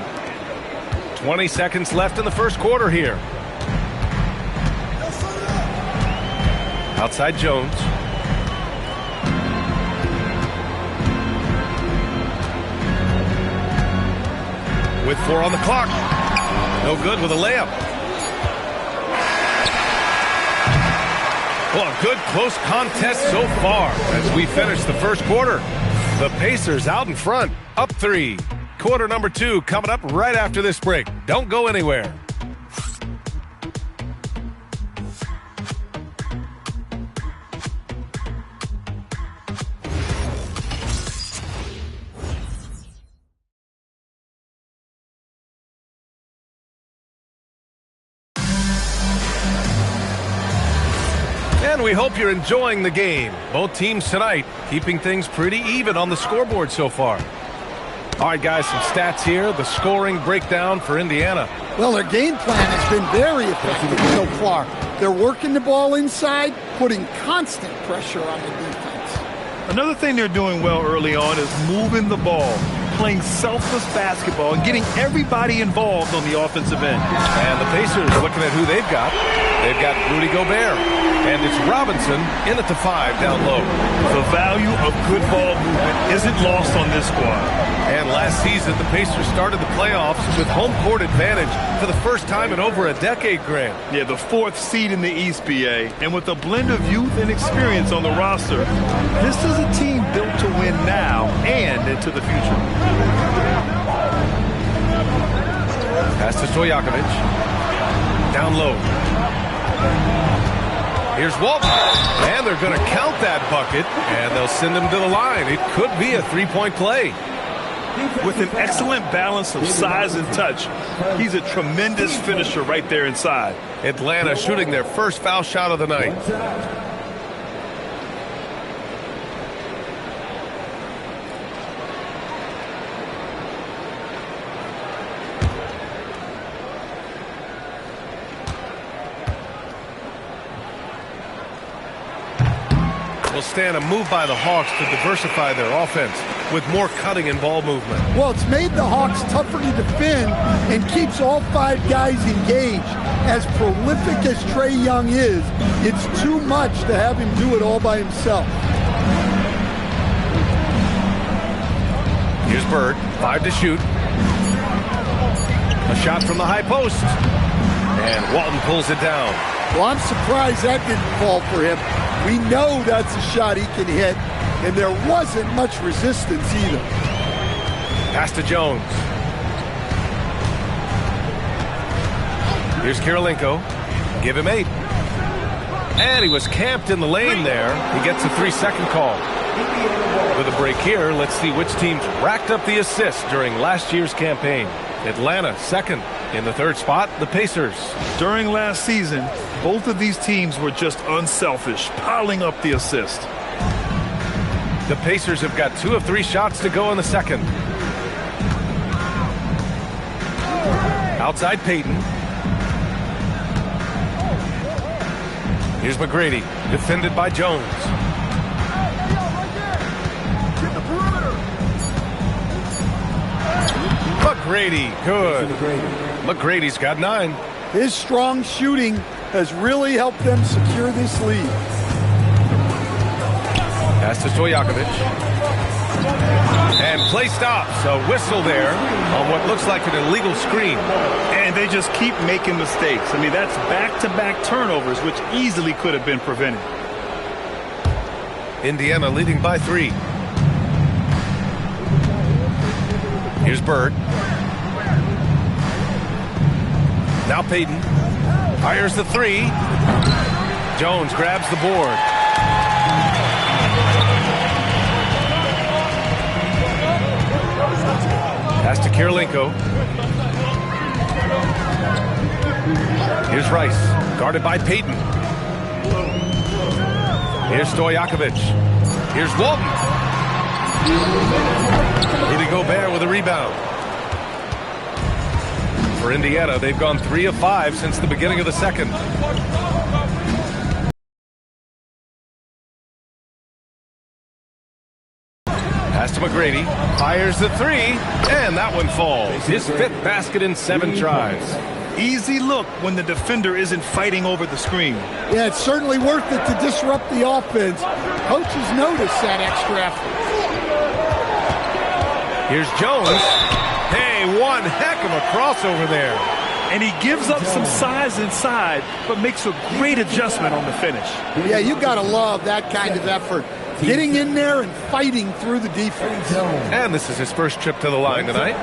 20 seconds left in the first quarter here. Outside Jones. With 4 on the clock. No good with a layup. Well, a good close contest so far as we finish the first quarter. The Pacers out in front, up 3. Quarter number 2 coming up right after this break. Don't go anywhere. And we hope you're enjoying the game. Both teams tonight keeping things pretty even on the scoreboard so far. All right, guys, some stats here. The scoring breakdown for Indiana. Well, their game plan has been very effective so far. They're working the ball inside, putting constant pressure on the defense. Another thing they're doing well early on is moving the ball, playing selfless basketball, and getting everybody involved on the offensive end. And the Pacers looking at who they've got. They've got Rudy Gobert. And it's Robinson in at the 5 down low. The value of good ball movement isn't lost on this squad. And last season, the Pacers started the playoffs with home court advantage for the first time in over a decade, Grant. Yeah, the 4th seed in the East, BA. And with a blend of youth and experience on the roster, this is a team built to win now and into the future. Pass to Stojakovic. Down low. Here's Walton. And they're going to count that bucket, and they'll send him to the line. It could be a three-point play. With an excellent balance of size and touch, he's a tremendous finisher right there inside. Atlanta shooting their first foul shot of the night. Will stand a move by the Hawks to diversify their offense with more cutting and ball movement. Well, it's made the Hawks tougher to defend and keeps all 5 guys engaged. As prolific as Trae Young is, it's too much to have him do it all by himself. Here's Bird, 5 to shoot. A shot from the high post. And Walton pulls it down. Well, I'm surprised that didn't fall for him. We know that's a shot he can hit, and there wasn't much resistance either. Pass to Jones. Here's Kirilenko. Give him 8. And he was camped in the lane there. He gets a 3-second call. With a break here, let's see which teams racked up the assists during last year's campaign. Atlanta, 2nd. In the 3rd spot, the Pacers. During last season, both of these teams were just unselfish, piling up the assist. The Pacers have got 2 of 3 shots to go in the 2nd. Outside Payton. Here's McGrady, defended by Jones. McGrady, good. McGrady's got 9. His strong shooting has really helped them secure this lead. Pass to Stojakovic. And play stops. A whistle there on what looks like an illegal screen. And they just keep making mistakes. I mean, that's back-to-back turnovers, which easily could have been prevented. Indiana leading by 3. Here's Bird. Now Payton fires the 3. Jones grabs the board. Pass to Kirilenko. Here's Rice, guarded by Payton. Here's Stojakovic. Here's Walton. Rudy Gobert with a rebound. For Indiana, they've gone 3 of 5 since the beginning of the 2nd. Pass to McGrady, fires the 3, and that one falls. His 5th basket in 7 tries. Easy look when the defender isn't fighting over the screen. Yeah, it's certainly worth it to disrupt the offense. Coaches notice that extra effort. Here's Jones. Hey, one heck of a crossover there. And he gives up some size inside, but makes a great adjustment on the finish. Yeah, you got to love that kind of effort. Getting in there and fighting through the defense. And this is his first trip to the line tonight.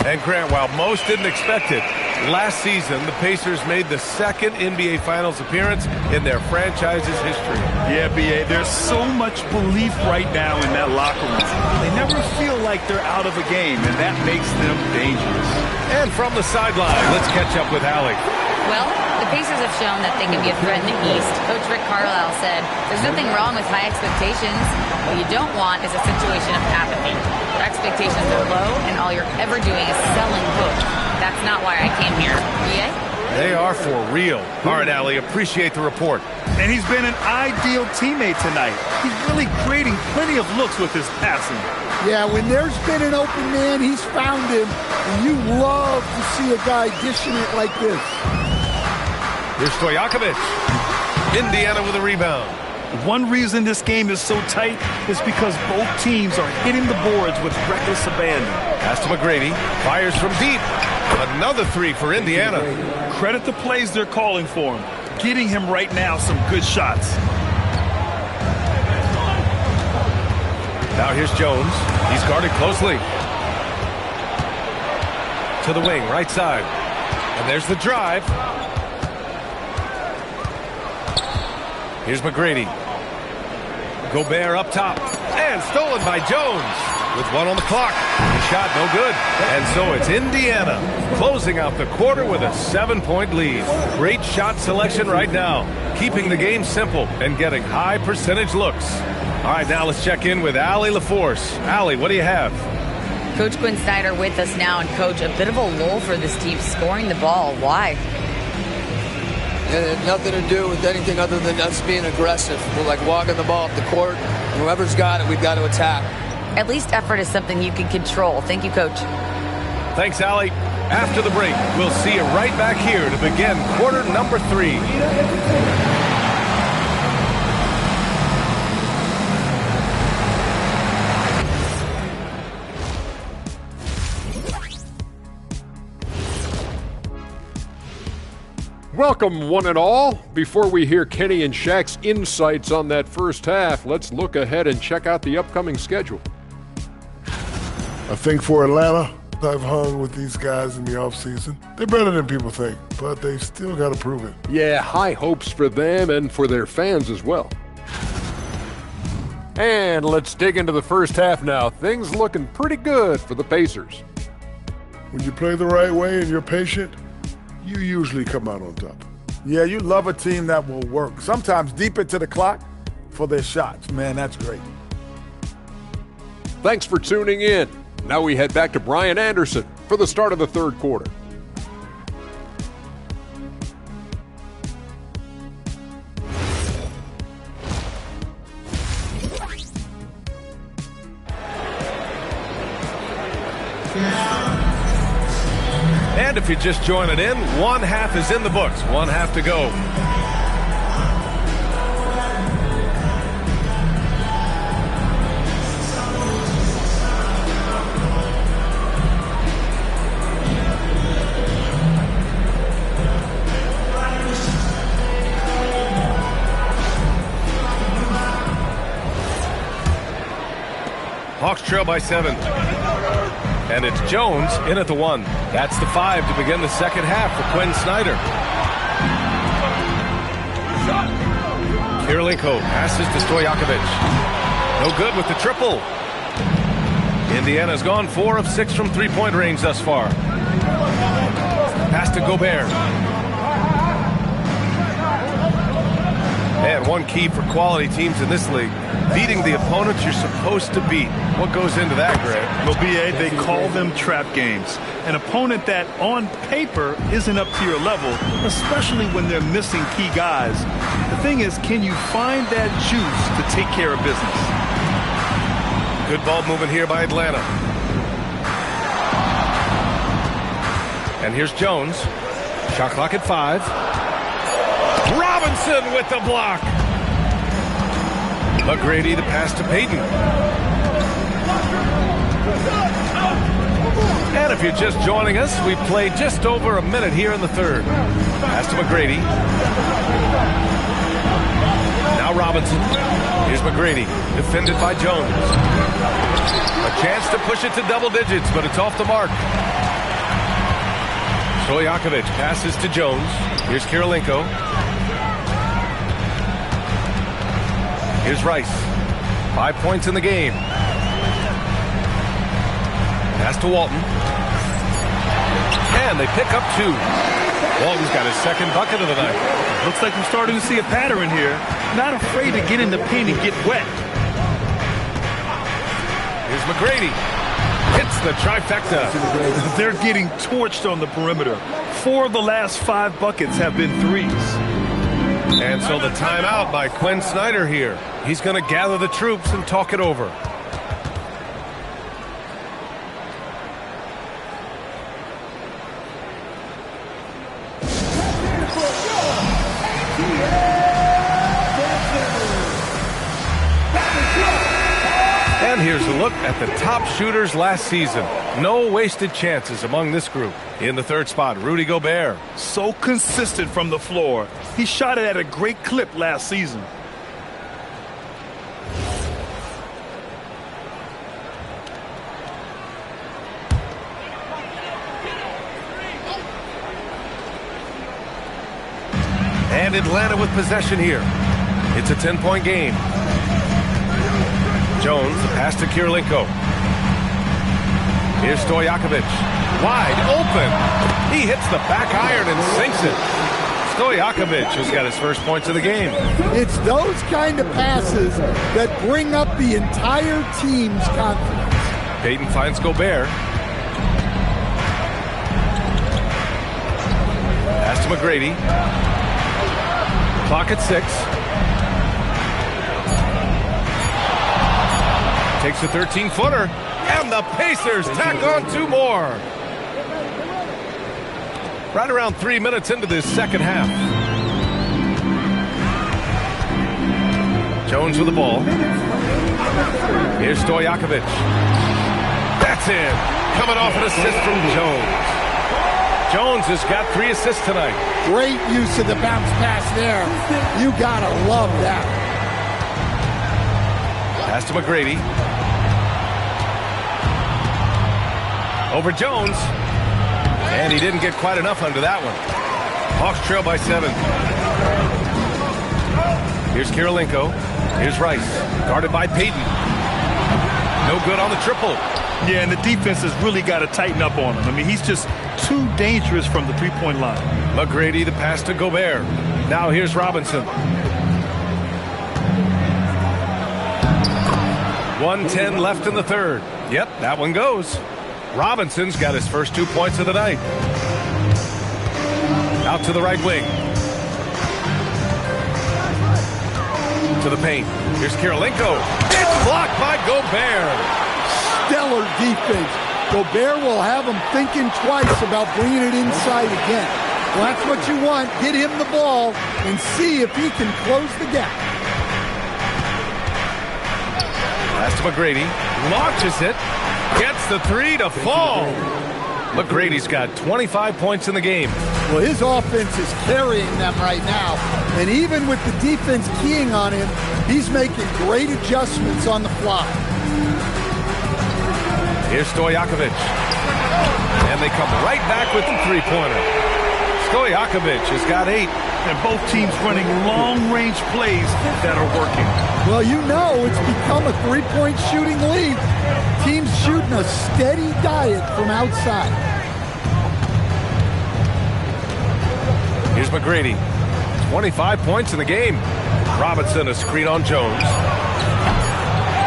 And Grant, while most didn't expect it, last season the Pacers made the second NBA Finals appearance in their franchise's history. Yeah, B.A., there's so much belief right now in that locker room. They never feel like they're out of a game, and that makes them dangerous. And from the sideline, let's catch up with Allie. Well, the Pacers have shown that they can be a threat in the East. Coach Rick Carlisle said, there's nothing wrong with high expectations. What you don't want is a situation of apathy. Your expectations are low, and all you're ever doing is selling books. That's not why I came here. BA? They are for real. All right, Allie, appreciate the report. And he's been an ideal teammate tonight. He's really creating plenty of looks with his passing. Yeah, when there's been an open man, he's found him. And you love to see a guy dishing it like this. Here's Stojakovic. Indiana with a rebound. One reason this game is so tight is because both teams are hitting the boards with reckless abandon. Pass to McGrady. Fires from deep. Another three for Indiana. Credit the plays they're calling for him. Getting him right now some good shots. Now here's Jones. He's guarded closely. To the wing, right side. And there's the drive. Here's McGrady. Gobert up top. And stolen by Jones. With one on the clock. The shot no good. And so it's Indiana closing out the quarter with a 7-point lead. Great shot selection right now. Keeping the game simple and getting high percentage looks. All right, now let's check in with Allie LaForce. Allie, what do you have? Coach Quinn Snyder with us now. And, Coach, a bit of a lull for this team scoring the ball. Why? It had nothing to do with anything other than us being aggressive. We're like walking the ball up the court. And whoever's got it, we've got to attack. At least effort is something you can control. Thank you, Coach. Thanks, Allie. After the break, we'll see you right back here to begin quarter number 3. Welcome, one and all. Before we hear Kenny and Shaq's insights on that first half, let's look ahead and check out the upcoming schedule. I think for Atlanta, I've hung with these guys in the offseason. They're better than people think, but they still got to prove it. Yeah, high hopes for them and for their fans as well. And let's dig into the first half now. Things looking pretty good for the Pacers. When you play the right way and you're patient, you usually come out on top. Yeah, you love a team that will work. Sometimes deep into the clock for their shots. Man, that's great. Thanks for tuning in. Now we head back to Brian Anderson for the start of the third quarter. And if you're just joining in, one half is in the books. One half to go. Hawks trail by 7. And it's Jones in at the 1. That's the 5 to begin the second half for Quinn Snyder. Kirilenko passes to Stojakovic. No good with the triple. Indiana's gone 4 of 6 from three-point range thus far. Pass to Gobert. And one key for quality teams in this league, beating the opponents you're supposed to beat. What goes into that, Greg? Well, B.A., they call them trap games. An opponent that, on paper, isn't up to your level, especially when they're missing key guys. The thing is, can you find that juice to take care of business? Good ball movement here by Atlanta. And here's Jones. Shot clock at 5. Robinson with the block. McGrady the pass to Payton. And if you're just joining us, we played just over a minute here in the third. Pass to McGrady. Now Robinson. Here's McGrady, defended by Jones. A chance to push it to double digits, but it's off the mark. Stojakovic passes to Jones. Here's Kirilenko. Here's Rice. 5 points in the game. Pass to Walton. And they pick up 2. Walton's got his second bucket of the night. Looks like we're starting to see a pattern here. Not afraid to get in the paint and get wet. Here's McGrady. Hits the trifecta. They're getting torched on the perimeter. 4 of the last 5 buckets have been threes. And so the timeout by Quinn Snyder here. He's going to gather the troops and talk it over. And here's a look at the top shooters last season. No wasted chances among this group. In the third spot, Rudy Gobert. So consistent from the floor. He shot it at a great clip last season. And Atlanta with possession here. It's a 10-point game. Jones, the pass to Kirilenko. Here's Stojakovic. Wide open. He hits the back iron and sinks it. Stojakovic has got his first points of the game. It's those kind of passes that bring up the entire team's confidence. Payton finds Gobert. Pass to McGrady. Clock at 6. Takes a 13-footer, and the Pacers tack on 2 more. Right around 3 minutes into this second half. Jones with the ball. Here's Stojakovic. That's in. Coming off an assist from Jones. Jones has got 3 assists tonight. Great use of the bounce pass there. You gotta love that. Pass to McGrady. Over Jones. And he didn't get quite enough under that one. Hawks trail by 7. Here's Kirilenko. Here's Rice. Guarded by Payton. No good on the triple. Yeah, and the defense has really got to tighten up on him. I mean, he's just too dangerous from the three-point line. McGrady, the pass to Gobert. Now here's Robinson. 1:10 left in the third. Yep, that one goes. Robinson's got his first 2 points of the night. Out to the right wing. To the paint. Here's Kirilenko. It's blocked by Gobert. Stellar defense. Gobert will have him thinking twice about bringing it inside again. Well, that's what you want. Get him the ball and see if he can close the gap. Pass to McGrady. Launches it. Gets the 3 to fall. McGrady's got 25 points in the game. Well, his offense is carrying them right now. And even with the defense keying on him, he's making great adjustments on the fly. Here's Stojakovic. And they come right back with the three-pointer. Stojakovic has got 8. And both teams running long-range plays that are working. Well, you know it's become a three-point shooting league. Teams shooting a steady diet from outside. Here's McGrady. 25 points in the game. Robinson, a screen on Jones.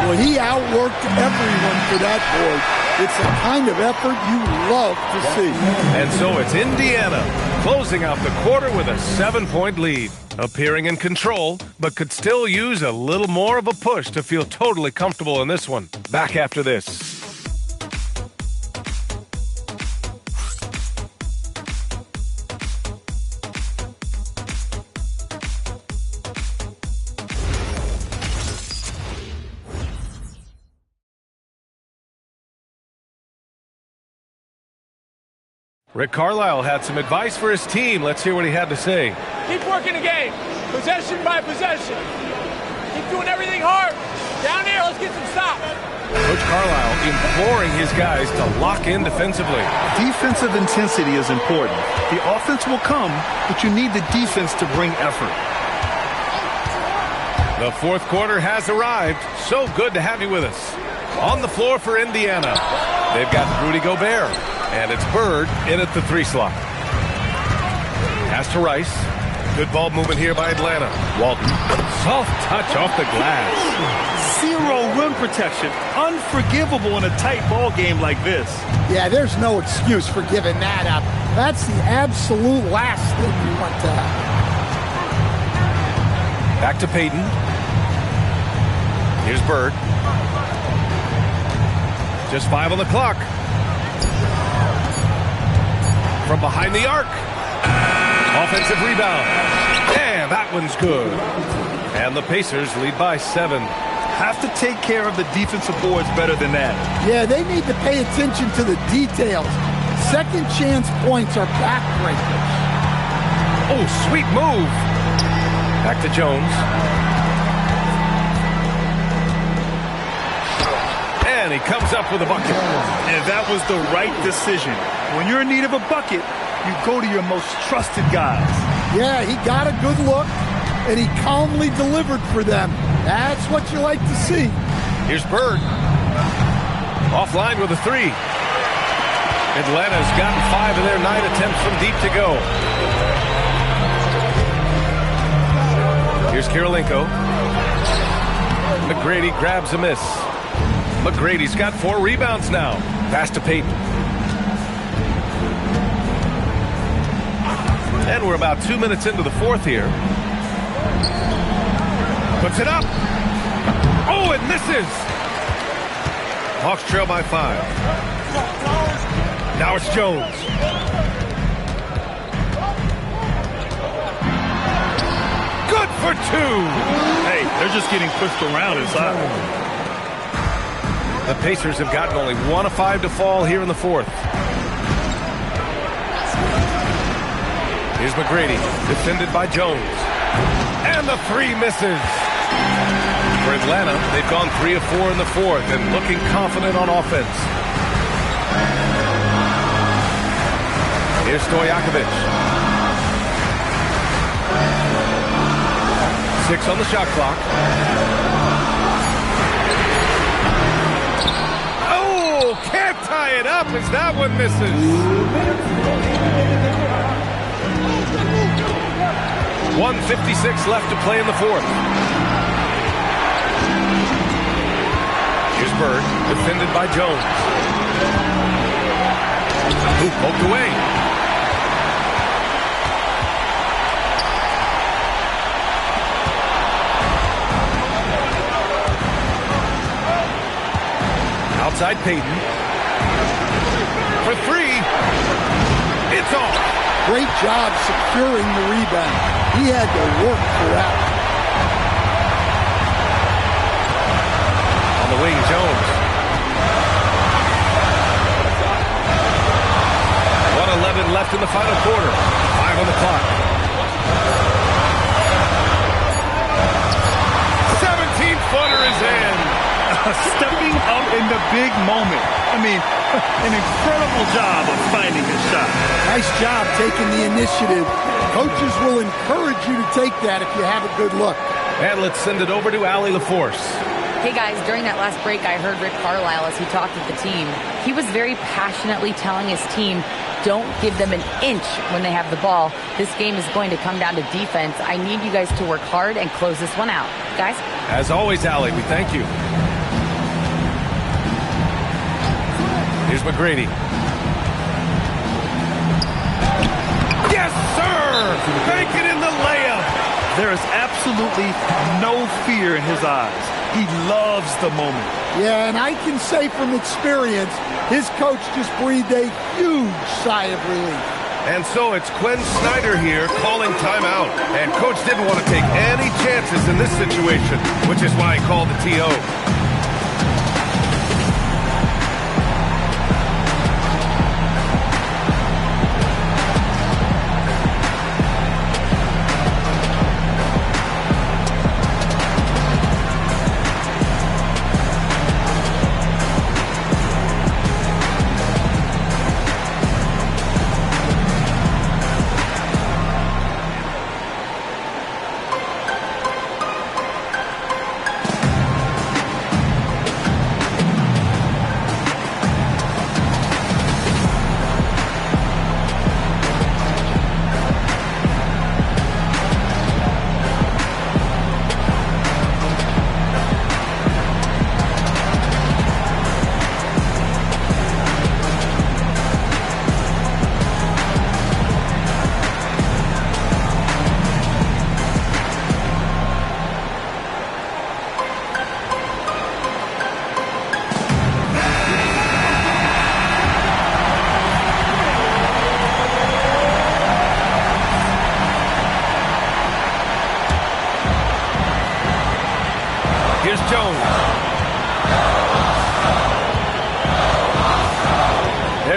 Well, he outworked everyone for that board. It's the kind of effort you love to see. And so it's Indiana closing out the quarter with a 7-point lead. Appearing in control, but could still use a little more of a push to feel totally comfortable in this one. Back after this. Rick Carlisle had some advice for his team. Let's hear what he had to say. Keep working the game, possession by possession. Keep doing everything hard. Down here, let's get some stops. Coach Carlisle imploring his guys to lock in defensively. Defensive intensity is important. The offense will come, but you need the defense to bring effort. The fourth quarter has arrived. So good to have you with us. On the floor for Indiana, they've got Rudy Gobert, and it's Bird in at the 3 slot. Pass to Rice. Good ball movement here by Atlanta. Walton, soft touch off the glass. Zero rim protection. Unforgivable in a tight ball game like this. Yeah, there's no excuse for giving that up. That's the absolute last thing you want to happen. Back to Payton. Here's Bird. Just 5 on the clock. From behind the arc. Offensive rebound. And that one's good. And the Pacers lead by 7. Have to take care of the defensive boards better than that. Yeah, they need to pay attention to the details. Second chance points are backbreakers. Oh, sweet move. Back to Jones. And he comes up with a bucket. And that was the right decision. When you're in need of a bucket, you go to your most trusted guys. Yeah, he got a good look, and he calmly delivered for them. That's what you like to see. Here's Bird. Offline with a 3. Atlanta's gotten 5 of their 9 attempts from deep to go. Here's Kirilenko. McGrady grabs a miss. McGrady's got 4 rebounds now. Pass to Payton. And we're about 2 minutes into the fourth here. Puts it up. Oh, it misses. Hawks trail by 5. Now it's Jones. Good for 2. Hey, they're just getting pushed around inside. The Pacers have gotten only 1 of 5 to fall here in the fourth. Here's McGrady, defended by Jones. And the 3 misses. For Atlanta, they've gone 3 of 4 in the fourth and looking confident on offense. Here's Stojakovic. 6 on the shot clock. Oh, can't tie it up as that one misses. 1:56 left to play in the fourth. Here's Bird, defended by Jones. Who poked away. Outside Payton. For 3. It's off. Great job securing the rebound. He had to work for that. On the wing, Jones. 1:11 left in the final quarter. 5 on the clock. 17-footer is in. Stepping up in the big moment. I mean, an incredible job of finding his shot. Nice job taking the initiative. Coaches will encourage you to take that if you have a good look. And let's send it over to Allie LaForce. Hey guys, during that last break, I heard Rick Carlisle as he talked with the team. He was very passionately telling his team, don't give them an inch when they have the ball. This game is going to come down to defense. I need you guys to work hard and close this one out. Guys? As always, Allie, we thank you. Here's McGrady. Yes, sir! Bank it in the layup! There is absolutely no fear in his eyes. He loves the moment. Yeah, and I can say from experience, his coach just breathed a huge sigh of relief. And so it's Quinn Snyder here calling timeout. And coach didn't want to take any chances in this situation, which is why he called the TO.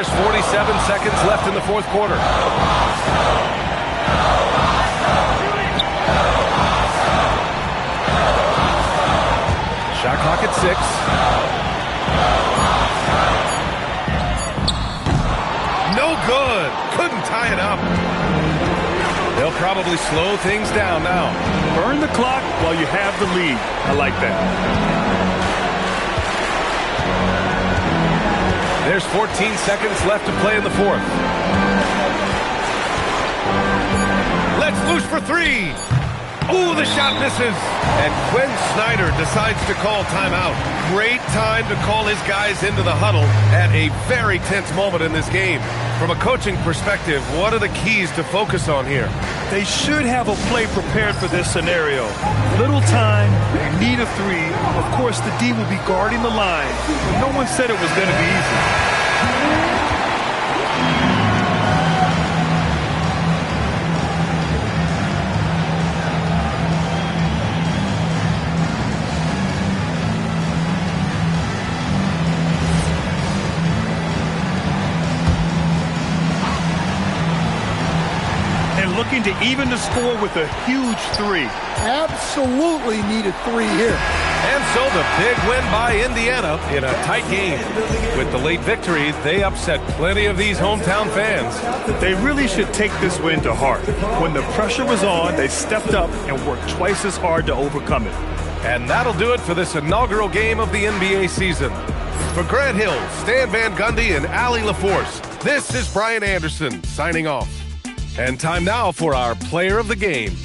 There's 47 seconds left in the fourth quarter. Shot clock at 6. No good. Couldn't tie it up. They'll probably slow things down now. Burn the clock while you have the lead. I like that. There's 14 seconds left to play in the fourth. Let's loose for 3. Ooh, the shot misses. And Quinn Snyder decides to call timeout. Great time to call his guys into the huddle at a very tense moment in this game. From a coaching perspective, what are the keys to focus on here? They should have a play prepared for this scenario. Little time, they need a 3. Of course, the D will be guarding the line. But no one said it was going to be easy. Looking to even the score with a huge 3. Absolutely needed 3 here. And so the big win by Indiana in a tight game. With the late victory, they upset plenty of these hometown fans. They really should take this win to heart. When the pressure was on, they stepped up and worked twice as hard to overcome it. And that'll do it for this inaugural game of the NBA season. For Grant Hill, Stan Van Gundy, and Allie LaForce, this is Brian Anderson signing off. And time now for our player of the game.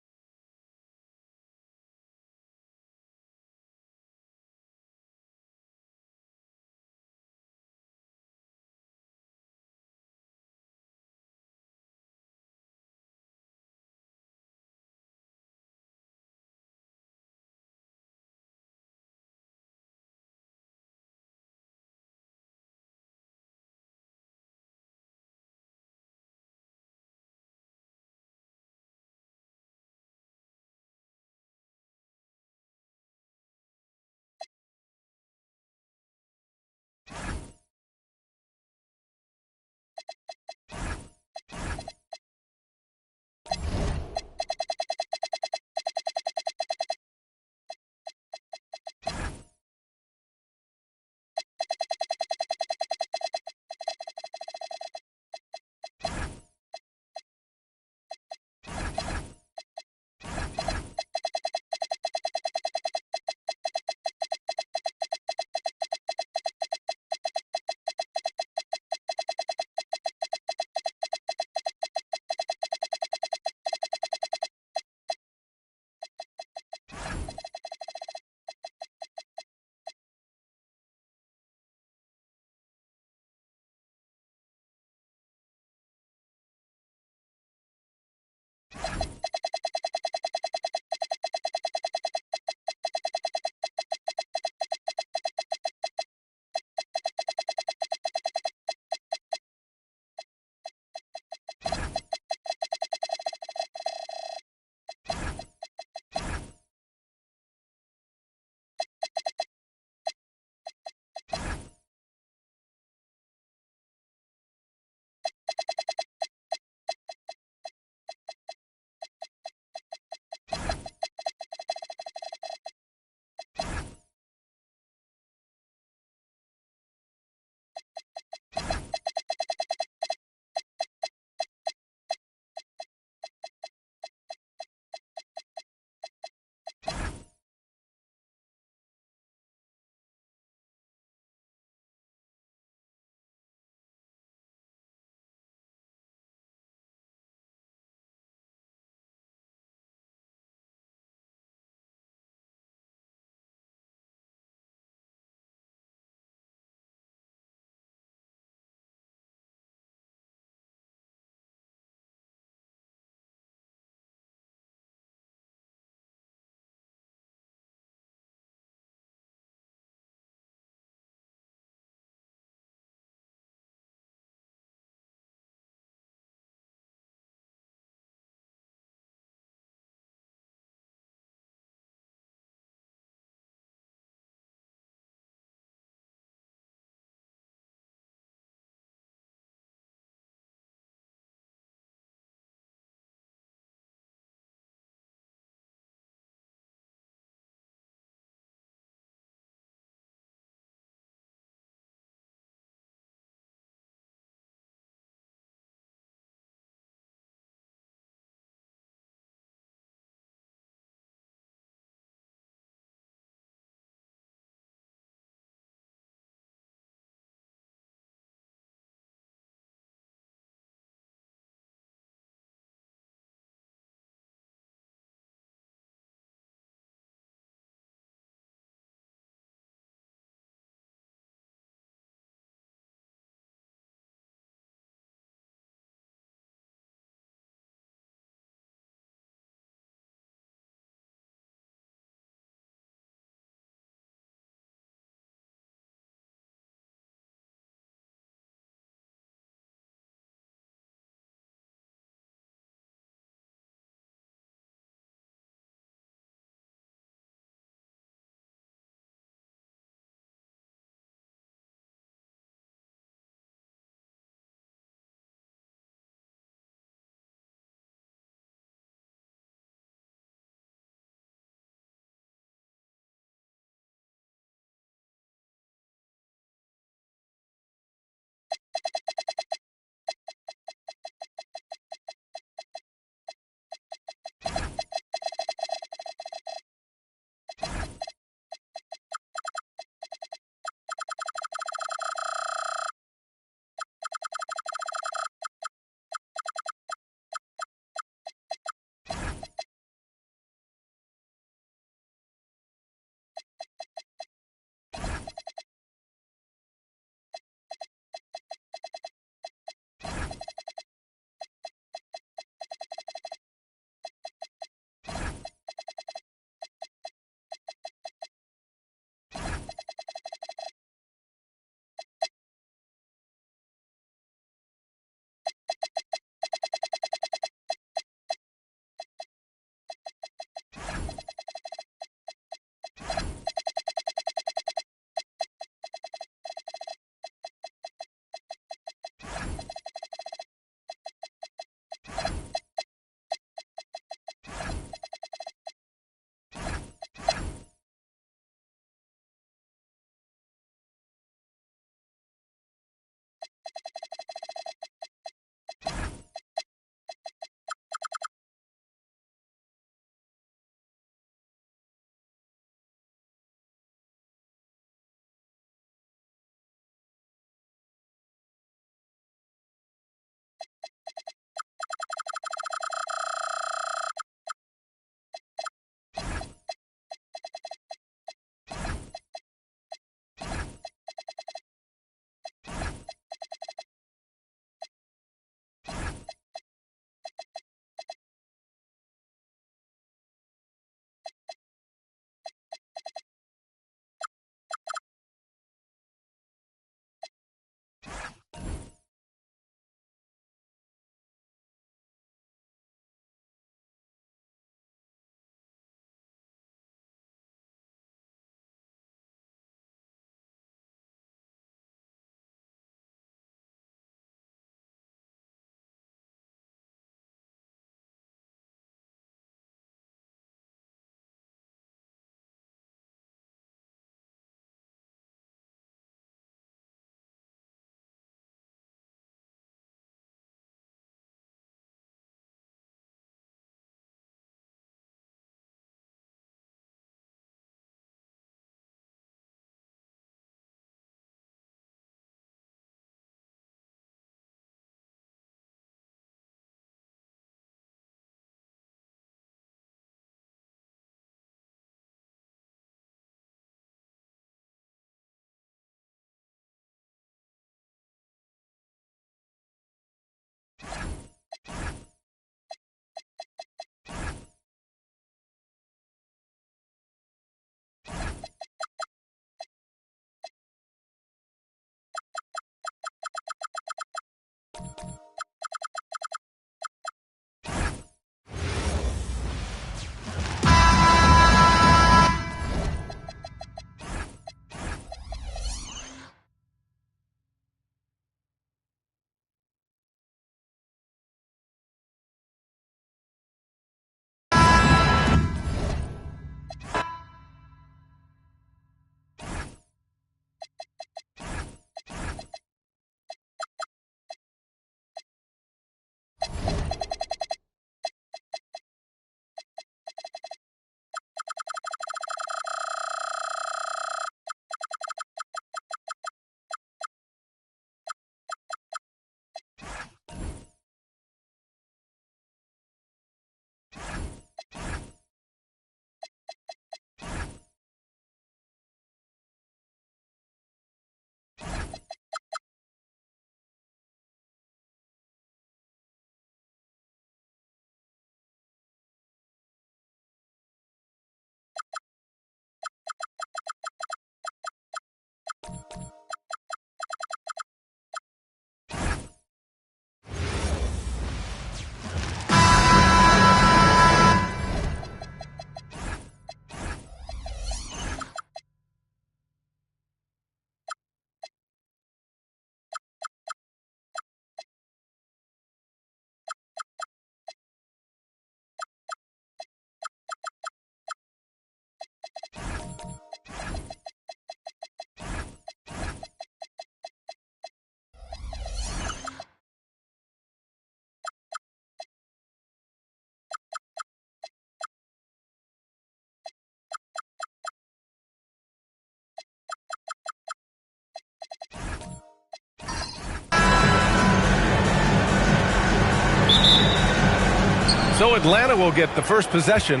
So Atlanta will get the first possession.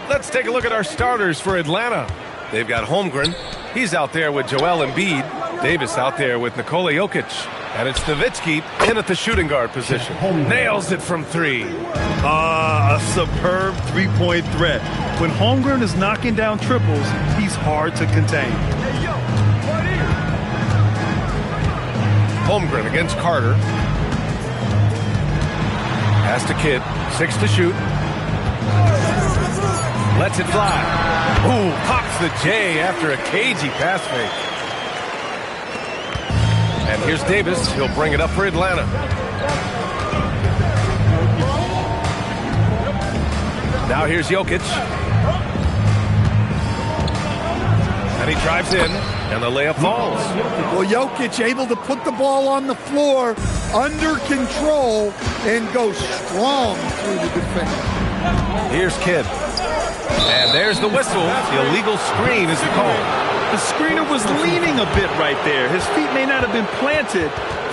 Let's take a look at our starters for Atlanta. They've got Holmgren. He's out there with Joel Embiid. Davis out there with Nikola Jokic. And it's Nowitzki in at the shooting guard position. Nails it from three. A superb three-point threat. When Holmgren is knocking down triples, he's hard to contain. Holmgren against Carter. Pass to Kidd. 6 to shoot. Lets it fly. Ooh, pops the J after a cagey pass fake. And here's Davis. He'll bring it up for Atlanta. Now here's Jokic. And he drives in, and the layup falls. Well, Jokic able to put the ball on the floor under control and go strong through the defense. Here's Kidd. And there's the whistle. The illegal screen is the call. The screener was leaning a bit right there. His feet may not have been planted.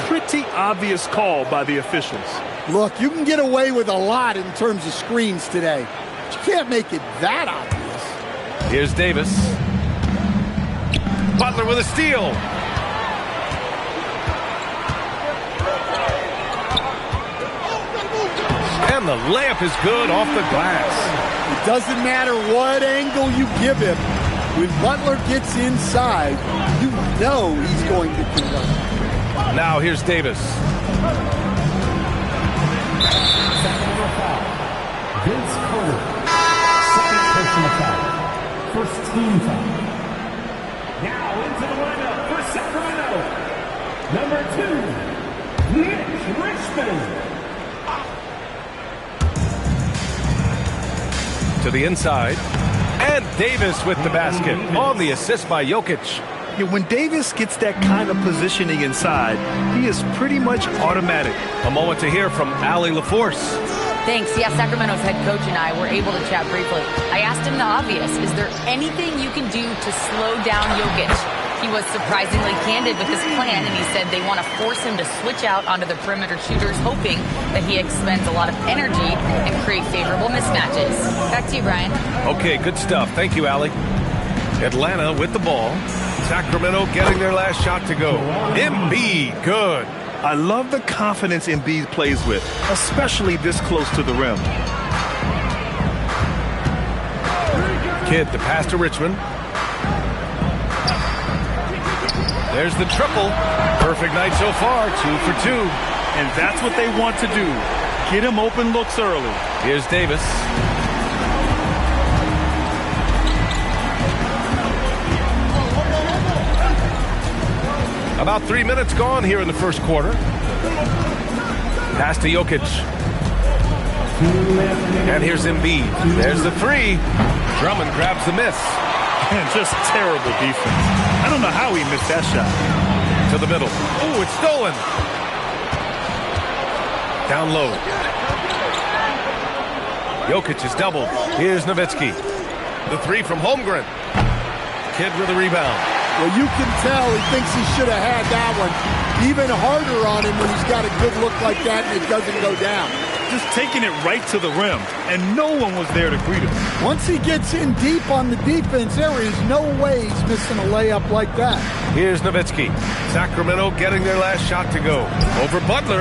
Pretty obvious call by the officials. Look, you can get away with a lot in terms of screens today. But you can't make it that obvious. Here's Davis. Butler with a steal. And the layup is good off the glass. It doesn't matter what angle you give him. When Butler gets inside, you know he's going to convert. Now here's Davis. Vince Carter. Second personal foul. First team foul. Now into the lineup for Sacramento. Number 2, Mitch Richmond. To the inside. And Davis with the basket on the assist by Jokic. Yeah, when Davis gets that kind of positioning inside, he is pretty much automatic. A moment to hear from Allie LaForce. Thanks. Yeah, Sacramento's head coach and I were able to chat briefly. I asked him the obvious. Is there anything you can do to slow down Jokic? He was surprisingly candid with his plan, and he said they want to force him to switch out onto the perimeter shooters, hoping that he expends a lot of energy and create favorable mismatches. Back to you, Brian. Okay, good stuff. Thank you, Allie. Atlanta with the ball. Sacramento getting their last shot to go. Embiid, good. I love the confidence Embiid plays with, especially this close to the rim. Kidd to pass to Richmond. There's the triple. Perfect night so far, 2 for 2. And that's what they want to do. Get him open looks early. Here's Davis. About 3 minutes gone here in the first quarter. Pass to Jokic. And here's Embiid. There's the three. Drummond grabs the miss. And just terrible defense. I don't know how he missed that shot. To the middle. Oh, it's stolen. Down low. Jokic is doubled. Here's Nowitzki. The three from Holmgren. Kidd with a rebound. Well, you can tell he thinks he should have had that one. Even harder on him when he's got a good look like that and it doesn't go down. Just taking it right to the rim, and no one was there to greet him. Once he gets in deep on the defense, there is no way he's missing a layup like that. Here's Nowitzki. Sacramento getting their last shot to go. Over Butler.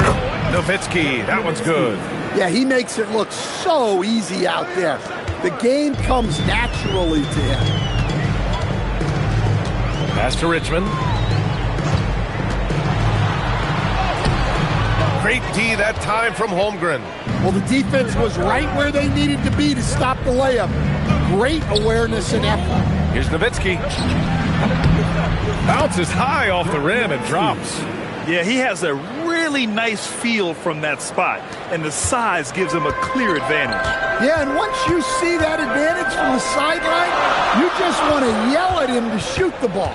Nowitzki. That one's good. Yeah, he makes it look so easy out there. The game comes naturally to him. Pass to Richmond. Great D that time from Holmgren. Well, the defense was right where they needed to be to stop the layup. Great awareness and effort. Here's Nowitzki. Bounces high off the rim and drops. Yeah, he has a really nice feel from that spot, and the size gives him a clear advantage. Yeah, and once you see that advantage from the sideline, you just want to yell at him to shoot the ball.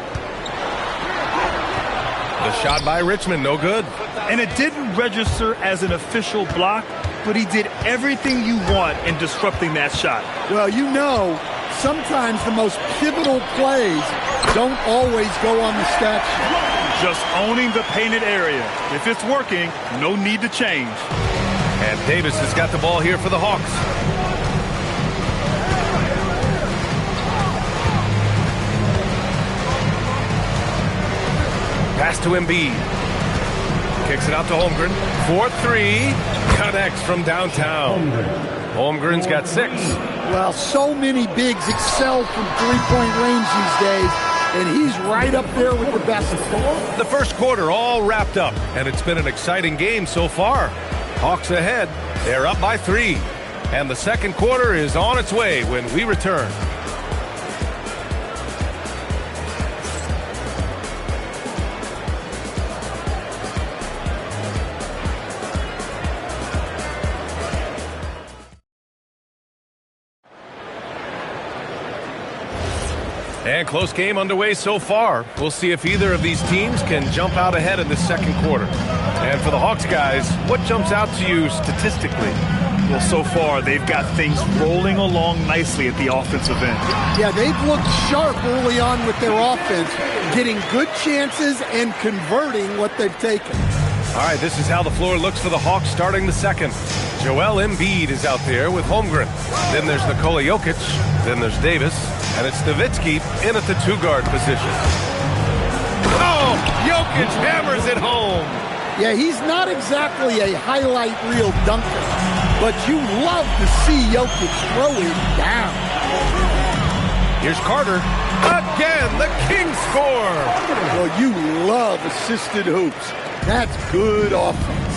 The shot by Richmond, no good. And it didn't register as an official block, but he did everything you want in disrupting that shot. Well, you know, sometimes the most pivotal plays don't always go on the stat sheet. Just owning the painted area. If it's working, no need to change. And Davis has got the ball here for the Hawks. Pass to Embiid. Kicks it out to Holmgren. 4-3. Connects from downtown. Holmgren's got 6. Well, so many bigs excel from three-point range these days, and he's right up there with the best. The first quarter all wrapped up, and it's been an exciting game so far. Hawks ahead. They're up by 3. And the second quarter is on its way when we return. And close game underway so far. We'll see if either of these teams can jump out ahead in the second quarter. And for the Hawks guys, what jumps out to you statistically? Well, so far, they've got things rolling along nicely at the offensive end. Yeah, they've looked sharp early on with their offense, getting good chances and converting what they've taken. All right, this is how the floor looks for the Hawks starting the second. Joel Embiid is out there with Holmgren. Then there's Nikola Jokic. Then there's Davis. And it's Nowitzki in at the 2-guard position. Oh, Jokic hammers it home. Yeah, he's not exactly a highlight reel dunker, but you love to see Jokic throw him down. Here's Carter. Again, the king score. Well, you love assisted hoops. That's good offense.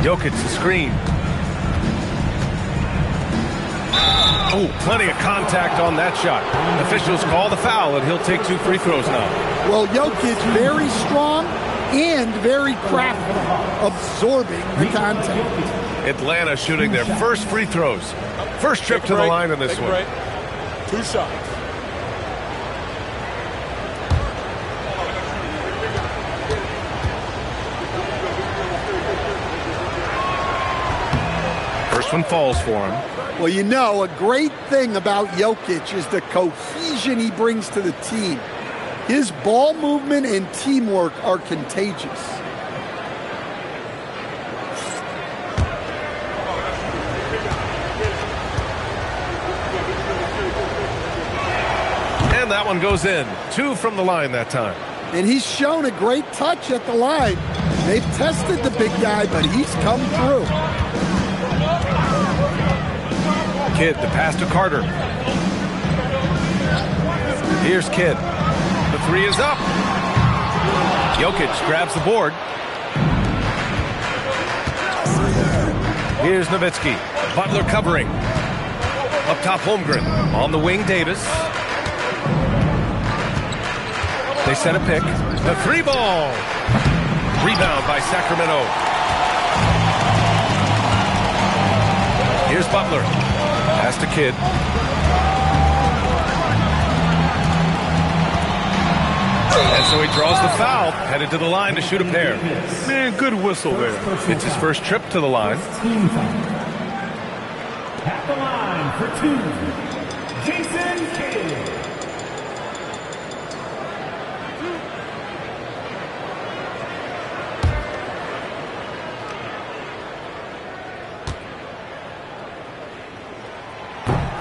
Jokic the screen. Oh, plenty of contact on that shot. Officials call the foul, and he'll take 2 free throws now. Well, Jokic very strong and very crafty, absorbing the contact. Atlanta shooting their first free throws. First trip to the line in this one. 2 shots. First one falls for him. Well, you know, a great thing about Jokic is the cohesion he brings to the team. His ball movement and teamwork are contagious. And that one goes in. 2 from the line that time. And he's shown a great touch at the line. They've tested the big guy, but he's come through. Kidd, the pass to Carter. Here's Kidd. The three is up. Jokic grabs the board. Here's Nowitzki. Butler covering. Up top, Holmgren. On the wing, Davis. They set a pick. The three ball. Rebound by Sacramento. Here's Butler. Pass to Kidd. And so he draws the foul, headed to the line to shoot a pair. Man, good whistle there. It's his first trip to the line. At the line for two, Jason Kidd.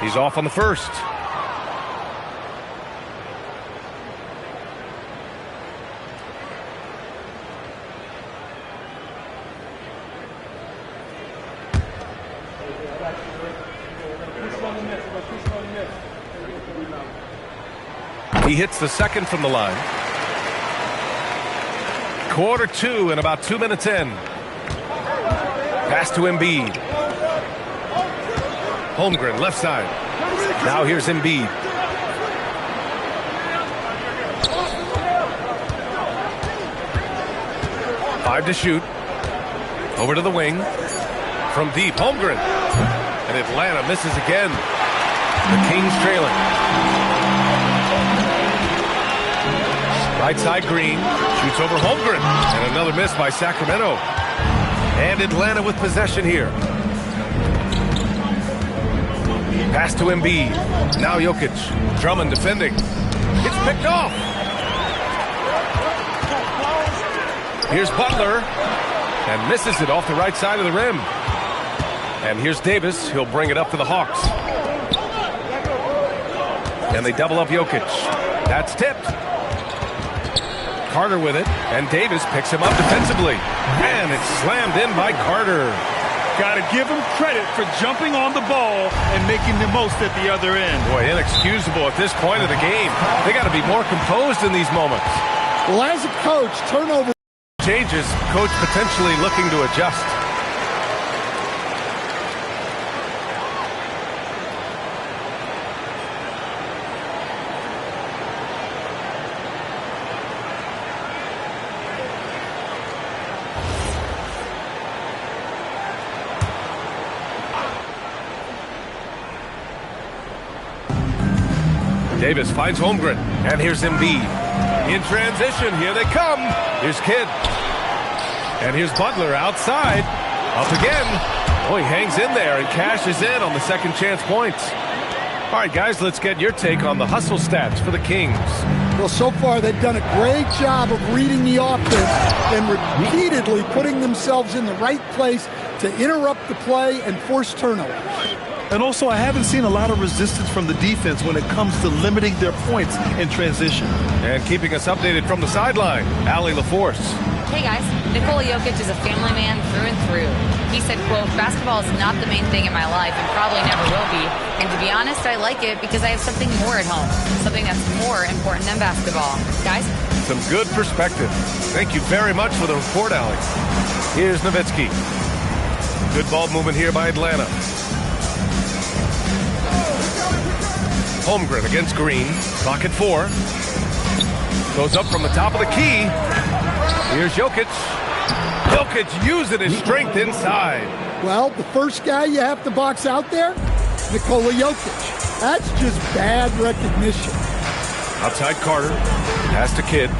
He's off on the first. He hits the second from the line. Quarter two and about 2 minutes in. Pass to Embiid. Holmgren, left side. Now here's Embiid. Five to shoot. Over to the wing. From deep, Holmgren. And Atlanta misses again. The Kings trailing. Right side, Green. Shoots over Holmgren. And another miss by Sacramento. And Atlanta with possession here. Pass to Embiid. Now Jokic. Drummond defending. It's picked off. Here's Butler. And misses it off the right side of the rim. And here's Davis. He'll bring it up to the Hawks. And they double up Jokic. That's tipped. Carter with it. And Davis picks him up defensively. And it's slammed in by Carter. Got to give him credit for jumping on the ball and making the most at the other end. Boy, inexcusable at this point of the game. They got to be more composed in these moments. Well, as a coach, turnover changes. Coach potentially looking to adjust. Davis finds Holmgren, and here's Embiid. In transition, here they come. Here's Kidd. And here's Butler outside. Up again. Oh, he hangs in there and cashes in on the second chance points. All right, guys, let's get your take on the hustle stats for the Kings. Well, so far they've done a great job of reading the offense and repeatedly putting themselves in the right place to interrupt the play and force turnovers. And also, I haven't seen a lot of resistance from the defense when it comes to limiting their points in transition. And keeping us updated from the sideline, Allie LaForce. Hey guys, Nikola Jokic is a family man through and through. He said, quote, basketball is not the main thing in my life and probably never will be. And to be honest, I like it because I have something more at home, something that's more important than basketball. Guys? Some good perspective. Thank you very much for the report, Allie. Here's Nowitzki. Good ball movement here by Atlanta. Holmgren against Green. Clock at 4. Goes up from the top of the key. Here's Jokic. Jokic using his strength inside. Well, the first guy you have to box out there, Nikola Jokic. That's just bad recognition. Outside Carter. Pass to Kidd.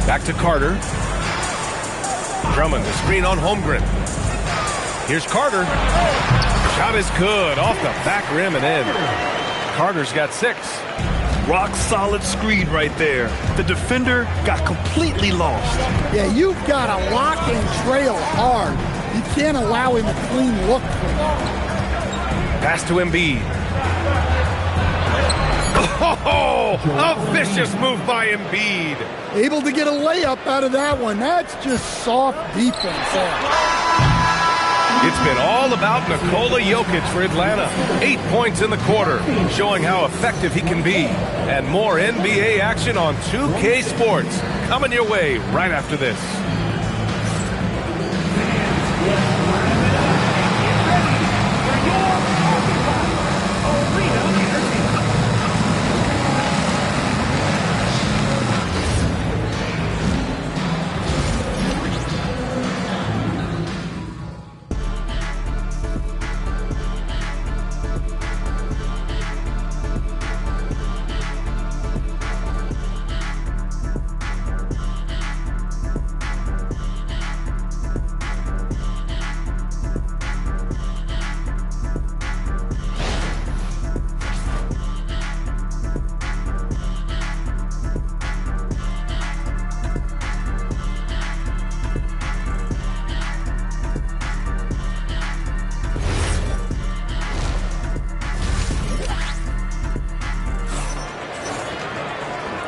Back to Carter. Drummond, the screen on Holmgren. Here's Carter. Shot is good. Off the back rim and in. Carter's got 6. Rock solid screen right there. The defender got completely lost. Yeah, you've got to lock and trail hard. You can't allow him a clean look for you. Pass to Embiid. Oh, a vicious move by Embiid. Able to get a layup out of that one. That's just soft defense there. It's been all about Nikola Jokic for Atlanta. 8 points in the quarter, showing how effective he can be. And more NBA action on 2K Sports coming your way right after this.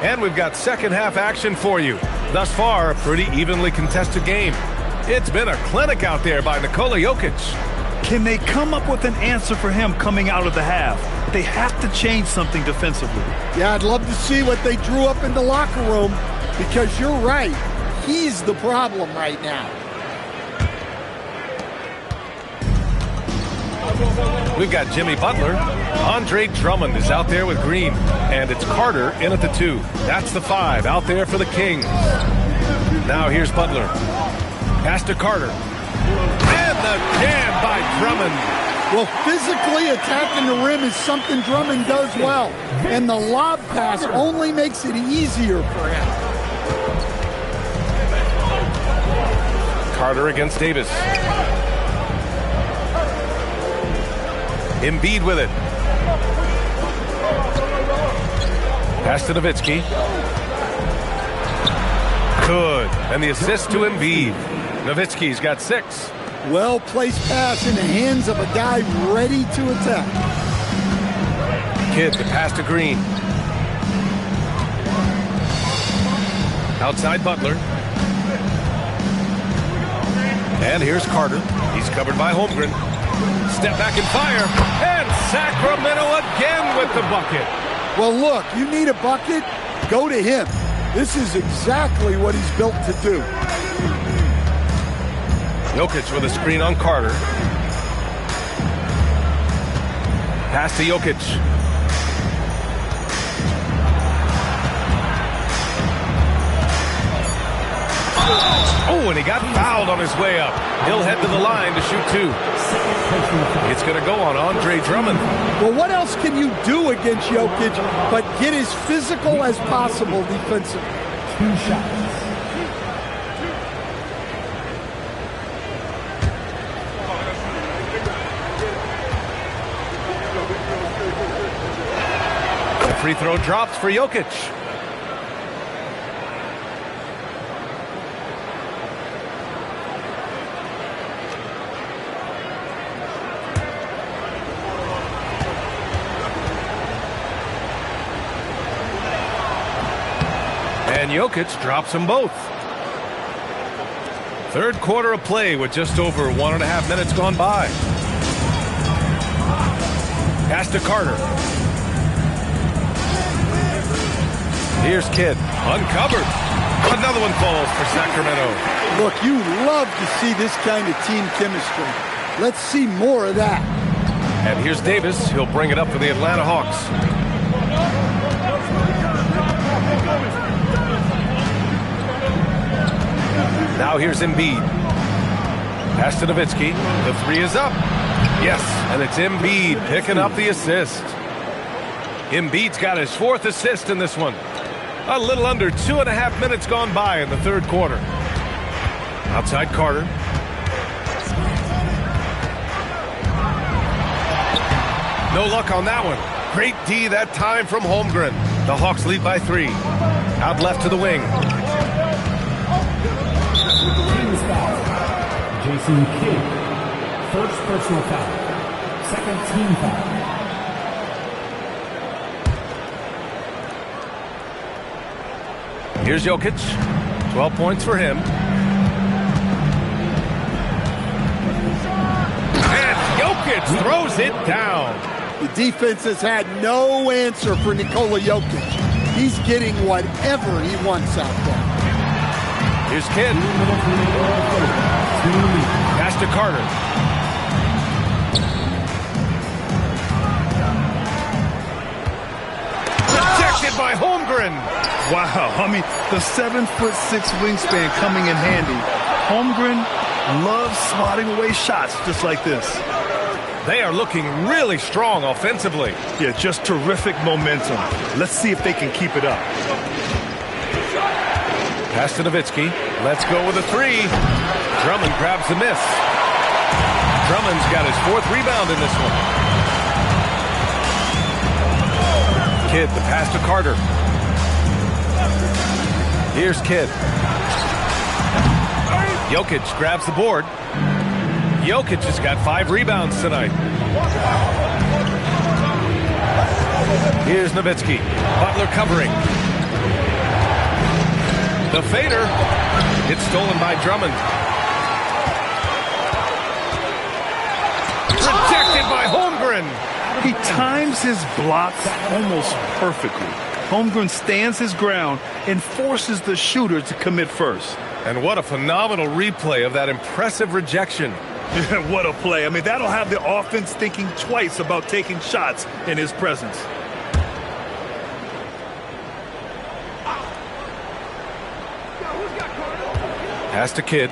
And we've got second half action for you. Thus far, a pretty evenly contested game. It's been a clinic out there by Nikola Jokic. Can they come up with an answer for him coming out of the half? They have to change something defensively. Yeah, I'd love to see what they drew up in the locker room, because you're right. He's the problem right now. We've got Jimmy Butler. Andre Drummond is out there with Green. And it's Carter in at the 2. That's the 5 out there for the Kings. Now here's Butler. Pass to Carter. And the jam by Drummond. Well, physically attacking the rim is something Drummond does well. And the lob pass only makes it easier for him. Carter against Davis. Embiid with it. Pass to Nowitzki. Good. And the assist to Embiid. Nowitzki's got 6. Well-placed pass in the hands of a guy ready to attack. Kidd, the pass to Green. Outside Butler. And here's Carter. He's covered by Holmgren. Step back and fire. And Sacramento again with the bucket. Well, look, you need a bucket, go to him. This is exactly what he's built to do. Jokic with a screen on Carter. Pass to Jokic. Oh, and he got fouled on his way up. He'll head to the line to shoot 2. It's going to go on Andre Drummond. Well, what else can you do against Jokic but get as physical as possible defensively? 2 shots. The free throw drops for Jokic. And Jokic drops them both. Third quarter of play with just over 1.5 minutes gone by. Pass to Carter. Here's Kidd. Uncovered. Another one falls for Sacramento. Look, you love to see this kind of team chemistry. Let's see more of that. And here's Davis. He'll bring it up for the Atlanta Hawks. Now here's Embiid. Pass to Nowitzki. The 3 is up. Yes, and it's Embiid picking up the assist. Embiid's got his 4th assist in this one. A little under 2.5 minutes gone by in the third quarter. Outside Carter. No luck on that one. Great D that time from Holmgren. The Hawks lead by 3. Out left to the wing. Team's foul. Jason Kidd. First personal foul. Second team foul. Here's Jokic. 12 points for him. And Jokic throws it down. The defense has had no answer for Nikola Jokic. He's getting whatever he wants out there. Here's Kidd. Pass to Carter. Rejected by Holmgren. Wow, I mean, the 7'6" wingspan coming in handy. Holmgren loves swatting away shots just like this. They are looking really strong offensively. Yeah, just terrific momentum. Let's see if they can keep it up. Pass to Nowitzki. Let's go with a three. Drummond grabs the miss. Drummond's got his 4th rebound in this one. Kidd, the pass to Carter. Here's Kidd. Jokic grabs the board. Jokic has got 5 rebounds tonight. Here's Nowitzki. Butler covering. The fader. It's stolen by Drummond. Rejected by Holmgren. He times his blocks almost perfectly. Holmgren stands his ground and forces the shooter to commit first. And what a phenomenal replay of that impressive rejection. What a play. I mean, that'll have the offense thinking twice about taking shots in his presence. Pass to Kidd.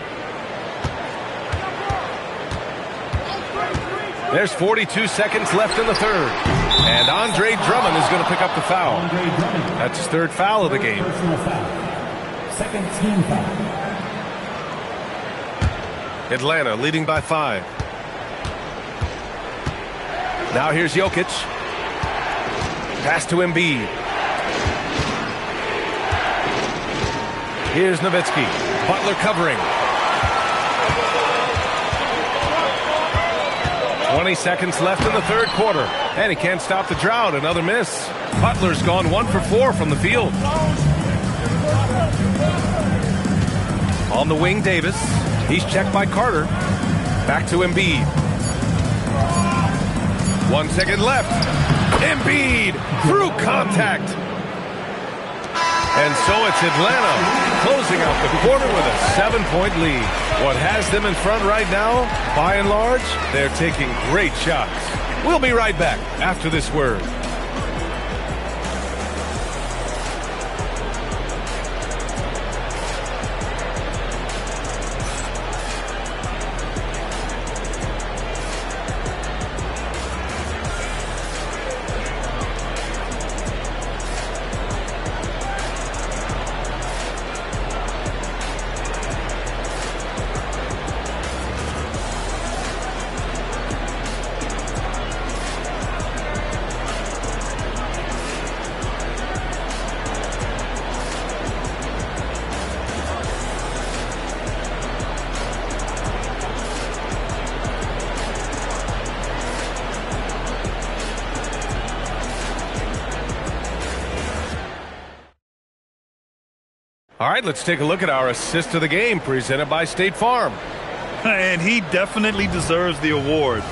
There's 42 seconds left in the third. And Andre Drummond is going to pick up the foul. That's his 3rd foul of the game. Second team foul. Atlanta leading by 5. Now here's Jokic. Pass to Embiid. Here's Nowitzki. Butler covering. 20 seconds left in the 3rd quarter. And he can't stop the drought. Another miss. Butler's gone 1 for 4 from the field. On the wing, Davis. He's checked by Carter. Back to Embiid. 1 second left. Embiid through contact. And so it's Atlanta closing out the quarter with a 7-point lead. What has them in front right now, by and large, they're taking great shots. We'll be right back after this word. All right, let's take a look at our assist of the game presented by State Farm. And he definitely deserves the award.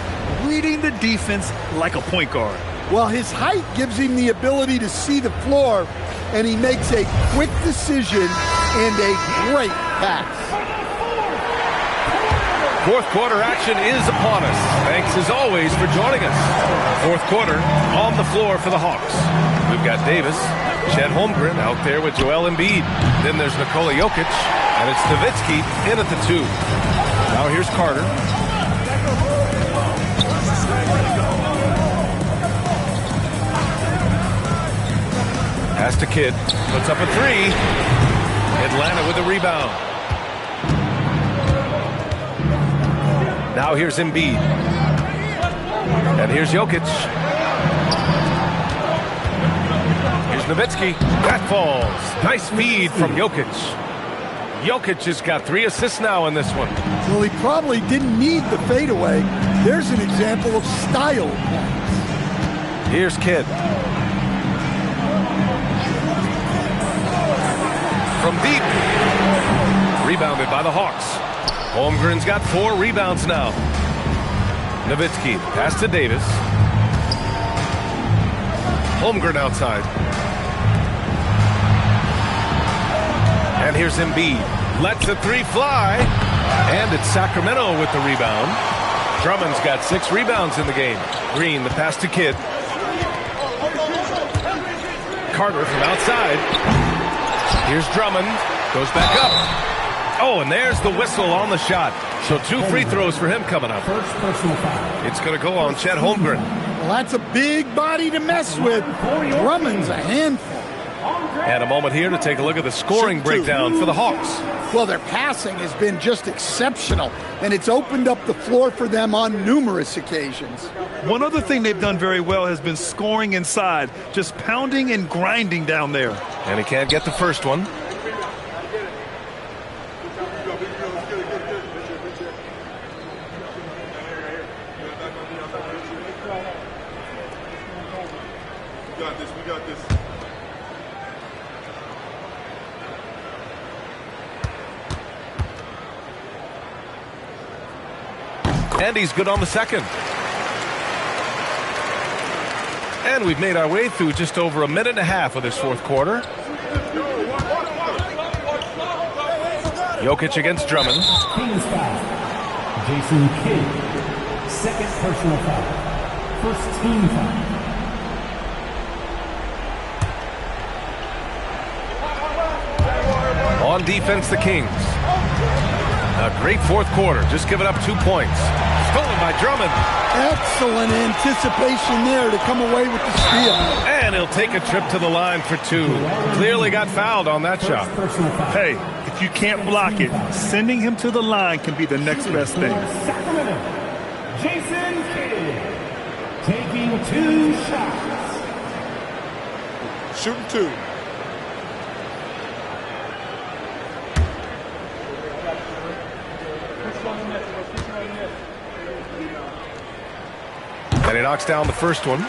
Reading the defense like a point guard. Well, his height gives him the ability to see the floor, and he makes a quick decision and a great pass. 4th quarter action is upon us. Thanks as always for joining us. 4th quarter on the floor for the Hawks. We've got Davis, Chet Holmgren out there with Joel Embiid. Then there's Nikola Jokic, and it's Nowitzki in at the 2. Now here's Carter. Pass to Kidd. Puts up a 3. Atlanta with a rebound. Now here's Embiid. And here's Jokic. Here's Nowitzki. That falls. Nice feed from Jokic. Jokic has got 3 assists now in this one. Well, he probably didn't need the fadeaway. There's an example of style. Here's Kidd. from deep. Rebounded by the Hawks. Holmgren's got 4 rebounds now. Nowitzki, pass to Davis. Holmgren outside. And here's Embiid. Lets the 3 fly. And it's Sacramento with the rebound. Drummond's got 6 rebounds in the game. Green, the pass to Kidd. Carter from outside. Here's Drummond. Goes back up. Oh, and there's the whistle on the shot. So 2 free throws for him coming up. It's going to go on Chet Holmgren. Well, that's a big body to mess with. Drummond's a handful. And a moment here to take a look at the scoring breakdown for the Hawks. Well, their passing has been just exceptional, and it's opened up the floor for them on numerous occasions. One other thing they've done very well has been scoring inside, just pounding and grinding down there. And he can't get the first one. We got this. And he's good on the second. And we've made our way through just over a minute and a half of this fourth quarter. Jokic against Drummond. Kings foul. Jason Kidd. Second personal foul. First team foul. On defense, the Kings. A great fourth quarter, just giving up 2 points. Stolen by Drummond. Excellent anticipation there to come away with the steal. And he'll take a trip to the line for 2. Clearly got fouled on that shot. Hey, if you can't block it, sending him to the line can be the next best thing. Sacramento, Jason Kidd taking 2 shots. Shooting 2. And he knocks down the first one.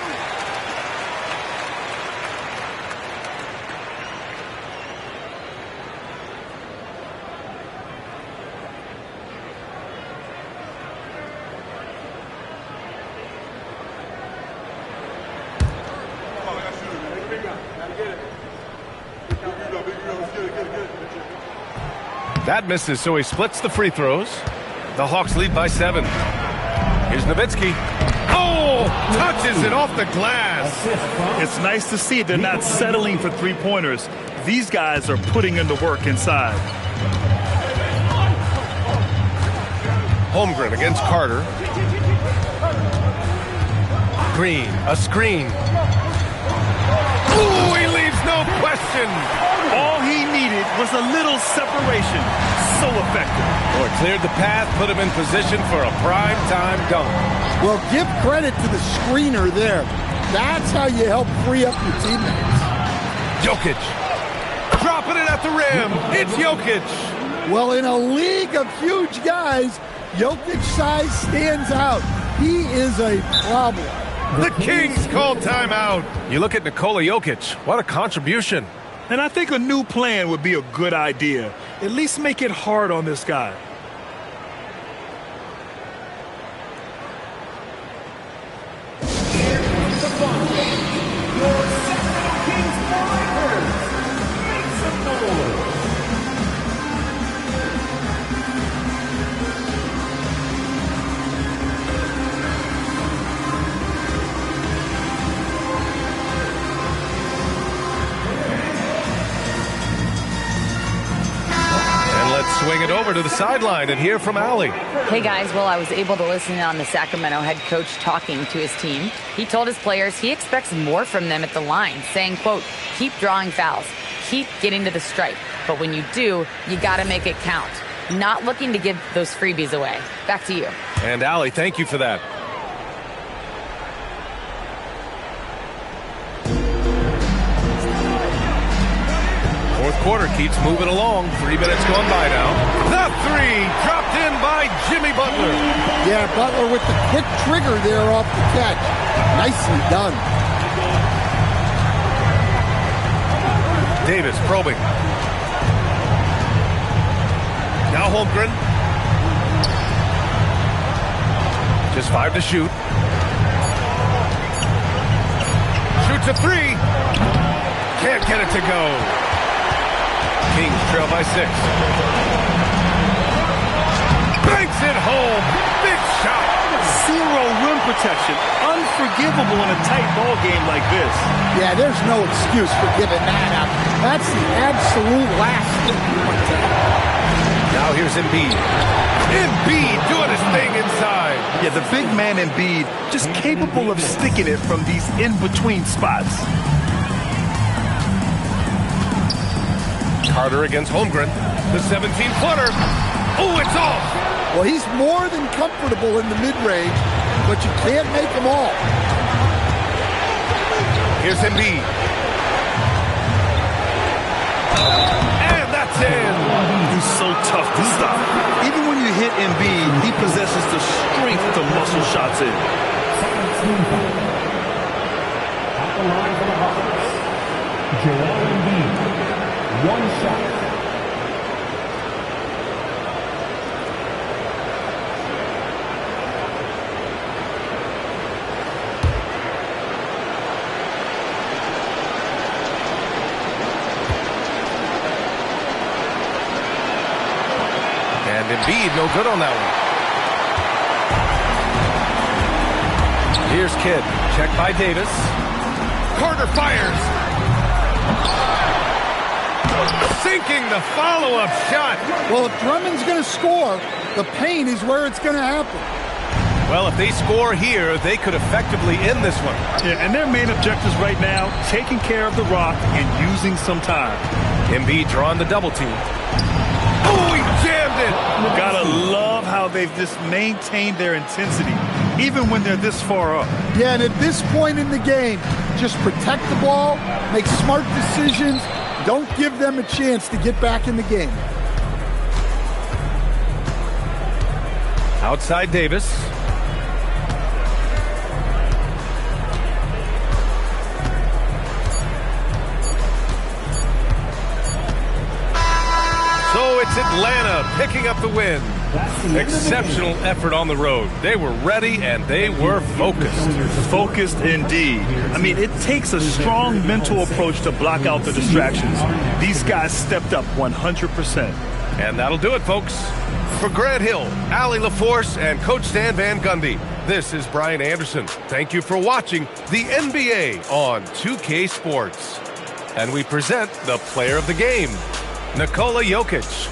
That misses, so he splits the free throws. The Hawks lead by 7. Here's Nowitzki. Oh, touches it off the glass. It's nice to see they're not settling for 3-pointers. These guys are putting in the work inside. Holmgren against Carter. Green, a screen. Ooh, he leaves no question. All he needed was a little separation. So effective. Well, it cleared the path, put him in position for a prime-time dunk. Well, give credit to the screener there. That's how you help free up your teammates. Jokic. Dropping it at the rim. It's Jokic. Well, in a league of huge guys, Jokic's size stands out. He is a problem. The Kings call timeout. You look at Nikola Jokic. What a contribution. And I think a new plan would be a good idea. At least make it hard on this guy. Swing it over to the sideline and hear from Allie. Hey guys, well, I was able to listen in on the Sacramento head coach talking to his team. He told his players he expects more from them at the line, saying, quote, keep drawing fouls, keep getting to the stripe. But when you do, you got to make it count. Not looking to give those freebies away. Back to you. And Allie, thank you for that. Fourth quarter keeps moving along. 3 minutes gone by now. The 3 dropped in by Jimmy Butler. Yeah, Butler with the quick trigger there off the catch. Nicely done. Davis probing. Holmgren. Just 5 to shoot. Shoots a 3. Can't get it to go. Kings trail by 6. Banks it home. Big shot. Zero rim protection. Unforgivable in a tight ball game like this. Yeah, there's no excuse for giving that up. That's the absolute last thing you want to have. Now here's Embiid. Embiid doing his thing inside. Yeah, the big man Embiid just capable of sticking it from these in-between spots. Carter against Holmgren. The 17-footer. Oh, it's off. Well, he's more than comfortable in the mid-range, but you can't make them all. Here's Embiid. And that's in. He's so tough to stop. Even when you hit Embiid, he possesses the strength to muscle shots in. At the line for the Hawks, Joel Embiid, 1 shot. And Embiid, no good on that one. Here's Kidd. Check by Davis. Carter fires. Sinking the follow-up shot. Well, if Drummond's going to score, the paint is where it's going to happen. Well, if they score here, they could effectively end this one. Yeah, and their main objectives right now, taking care of the rock and using some time. Embiid drawing the double team. Oh, he jammed it. Gotta love how they've just maintained their intensity, even when they're this far up. Yeah, and at this point in the game, just protect the ball, make smart decisions, don't give them a chance to get back in the game. Outside Davis. So it's Atlanta picking up the win. Exceptional effort on the road. They were ready and they were focused. Focused indeed. I mean, it takes a strong mental approach to block out the distractions. These guys stepped up 100%. And that'll do it, folks. For Grant Hill, Allie LaForce, and Coach Stan Van Gundy, this is Brian Anderson. Thank you for watching the NBA on 2K Sports. And we present the player of the game, Nikola Jokic.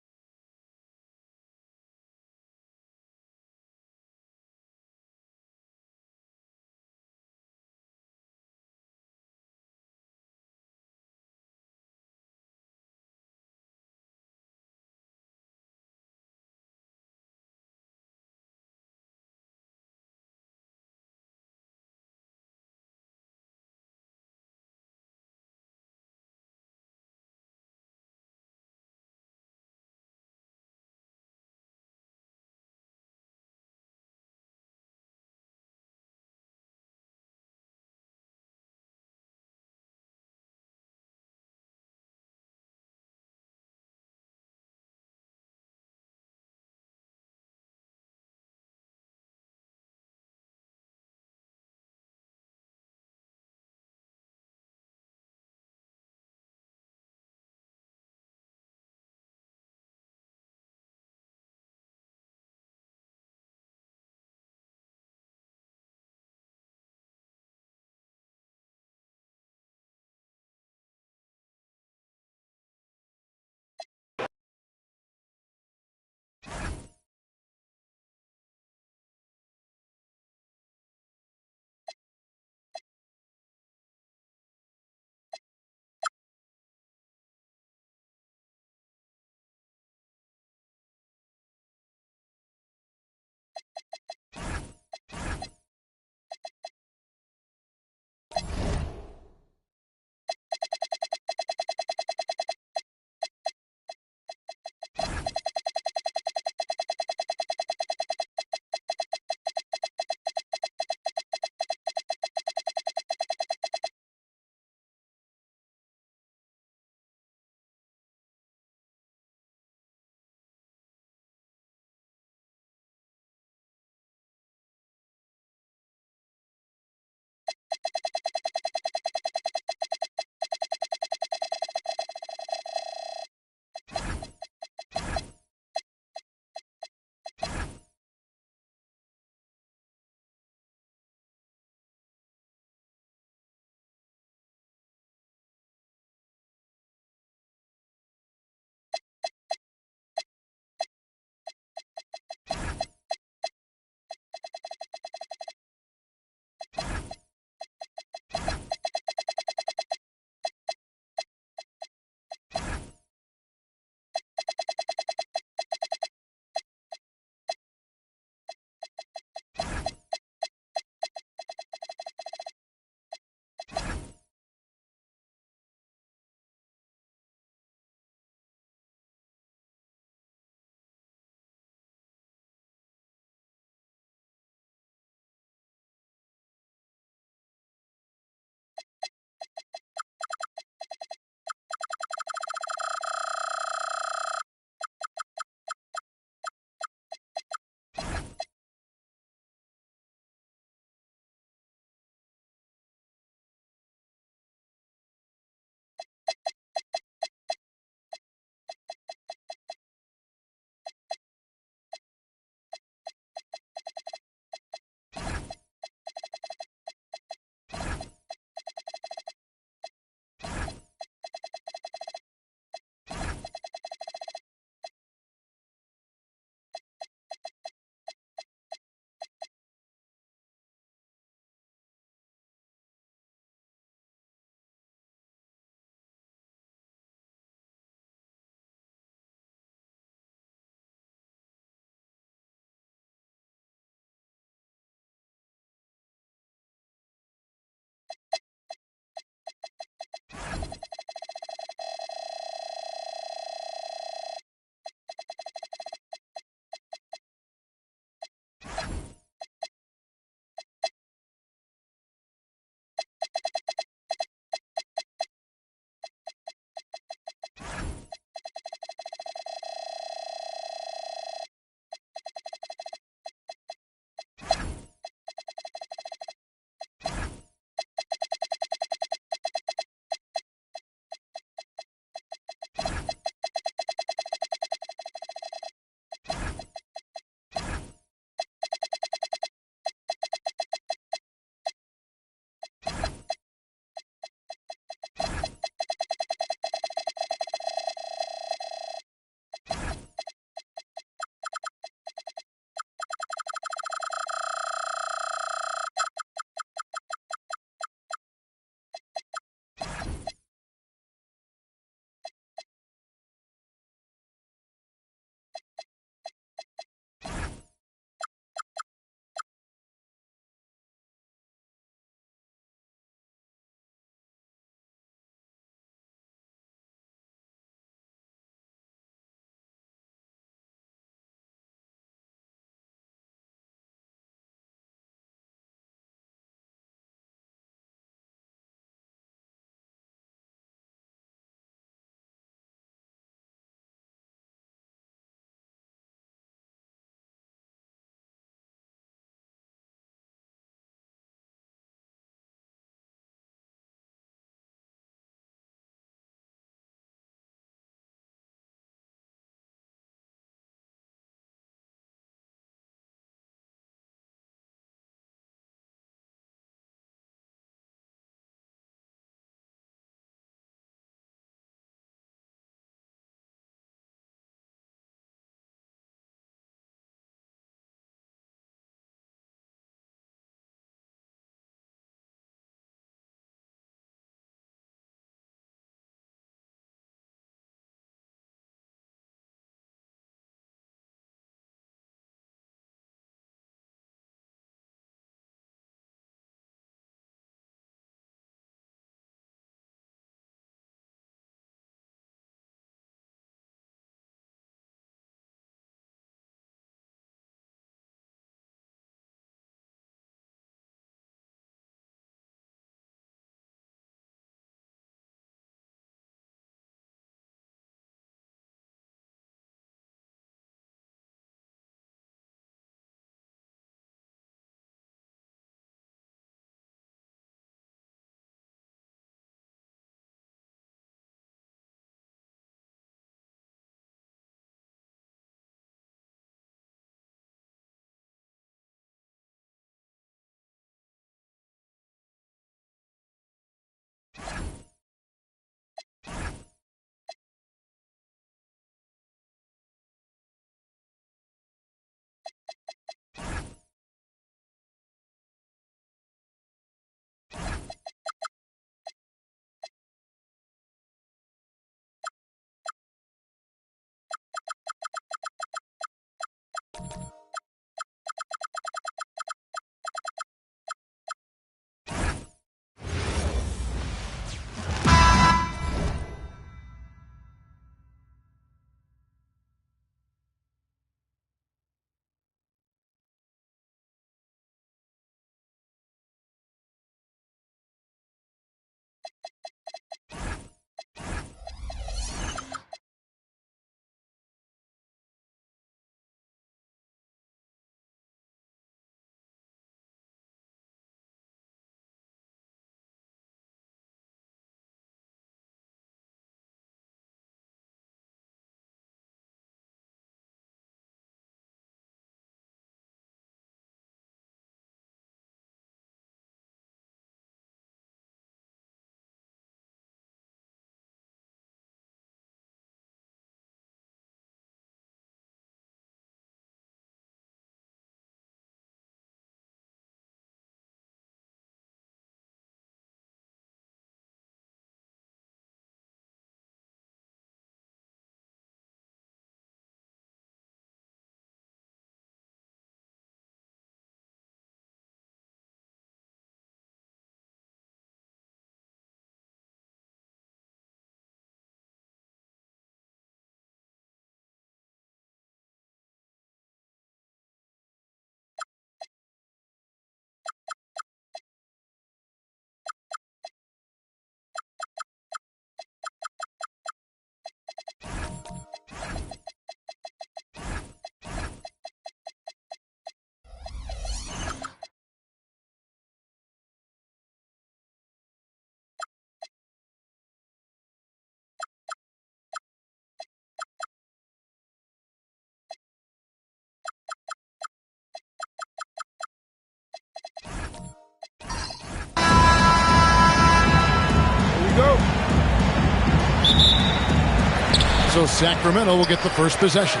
So Sacramento will get the first possession.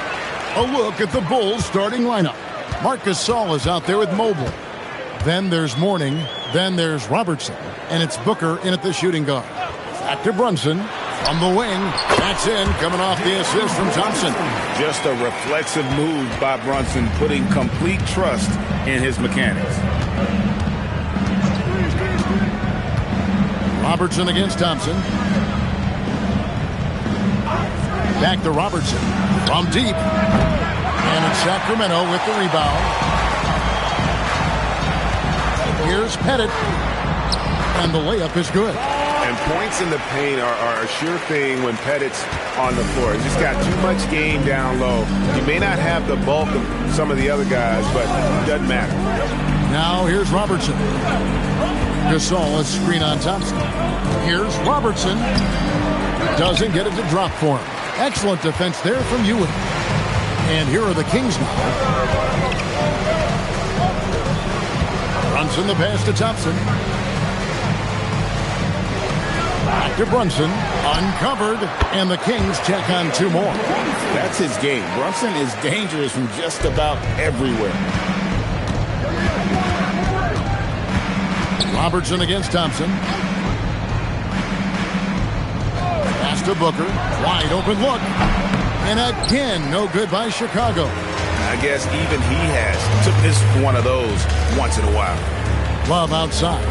A look at the Bulls starting lineup. Marc Gasol is out there with Mobley. Then there's Mourning. Then there's Robertson. And it's Booker in at the shooting guard. Back to Brunson. From the wing. That's in. Coming off the assist from Thompson. Just a reflexive move by Brunson, putting complete trust in his mechanics. Robertson against Thompson. Back to Robertson. From deep. And it's Sacramento with the rebound. Here's Pettit. And the layup is good. And points in the paint are a sure thing when Pettit's on the floor. He's just got too much game down low. He may not have the bulk of some of the other guys, but it doesn't matter. Now here's Robertson. Gasol is screen on Thompson. Here's Robertson. Doesn't get it to drop for him. Excellent defense there from Ewing. And here are the Kings now. Brunson the pass to Thompson. Back to Brunson. Uncovered. And the Kings check on two more. That's his game. Brunson is dangerous from just about everywhere. Robertson against Thompson. Pass to Booker. Wide open look. And again, no good by Chicago. I guess even he has to miss one of those once in a while. Love outside.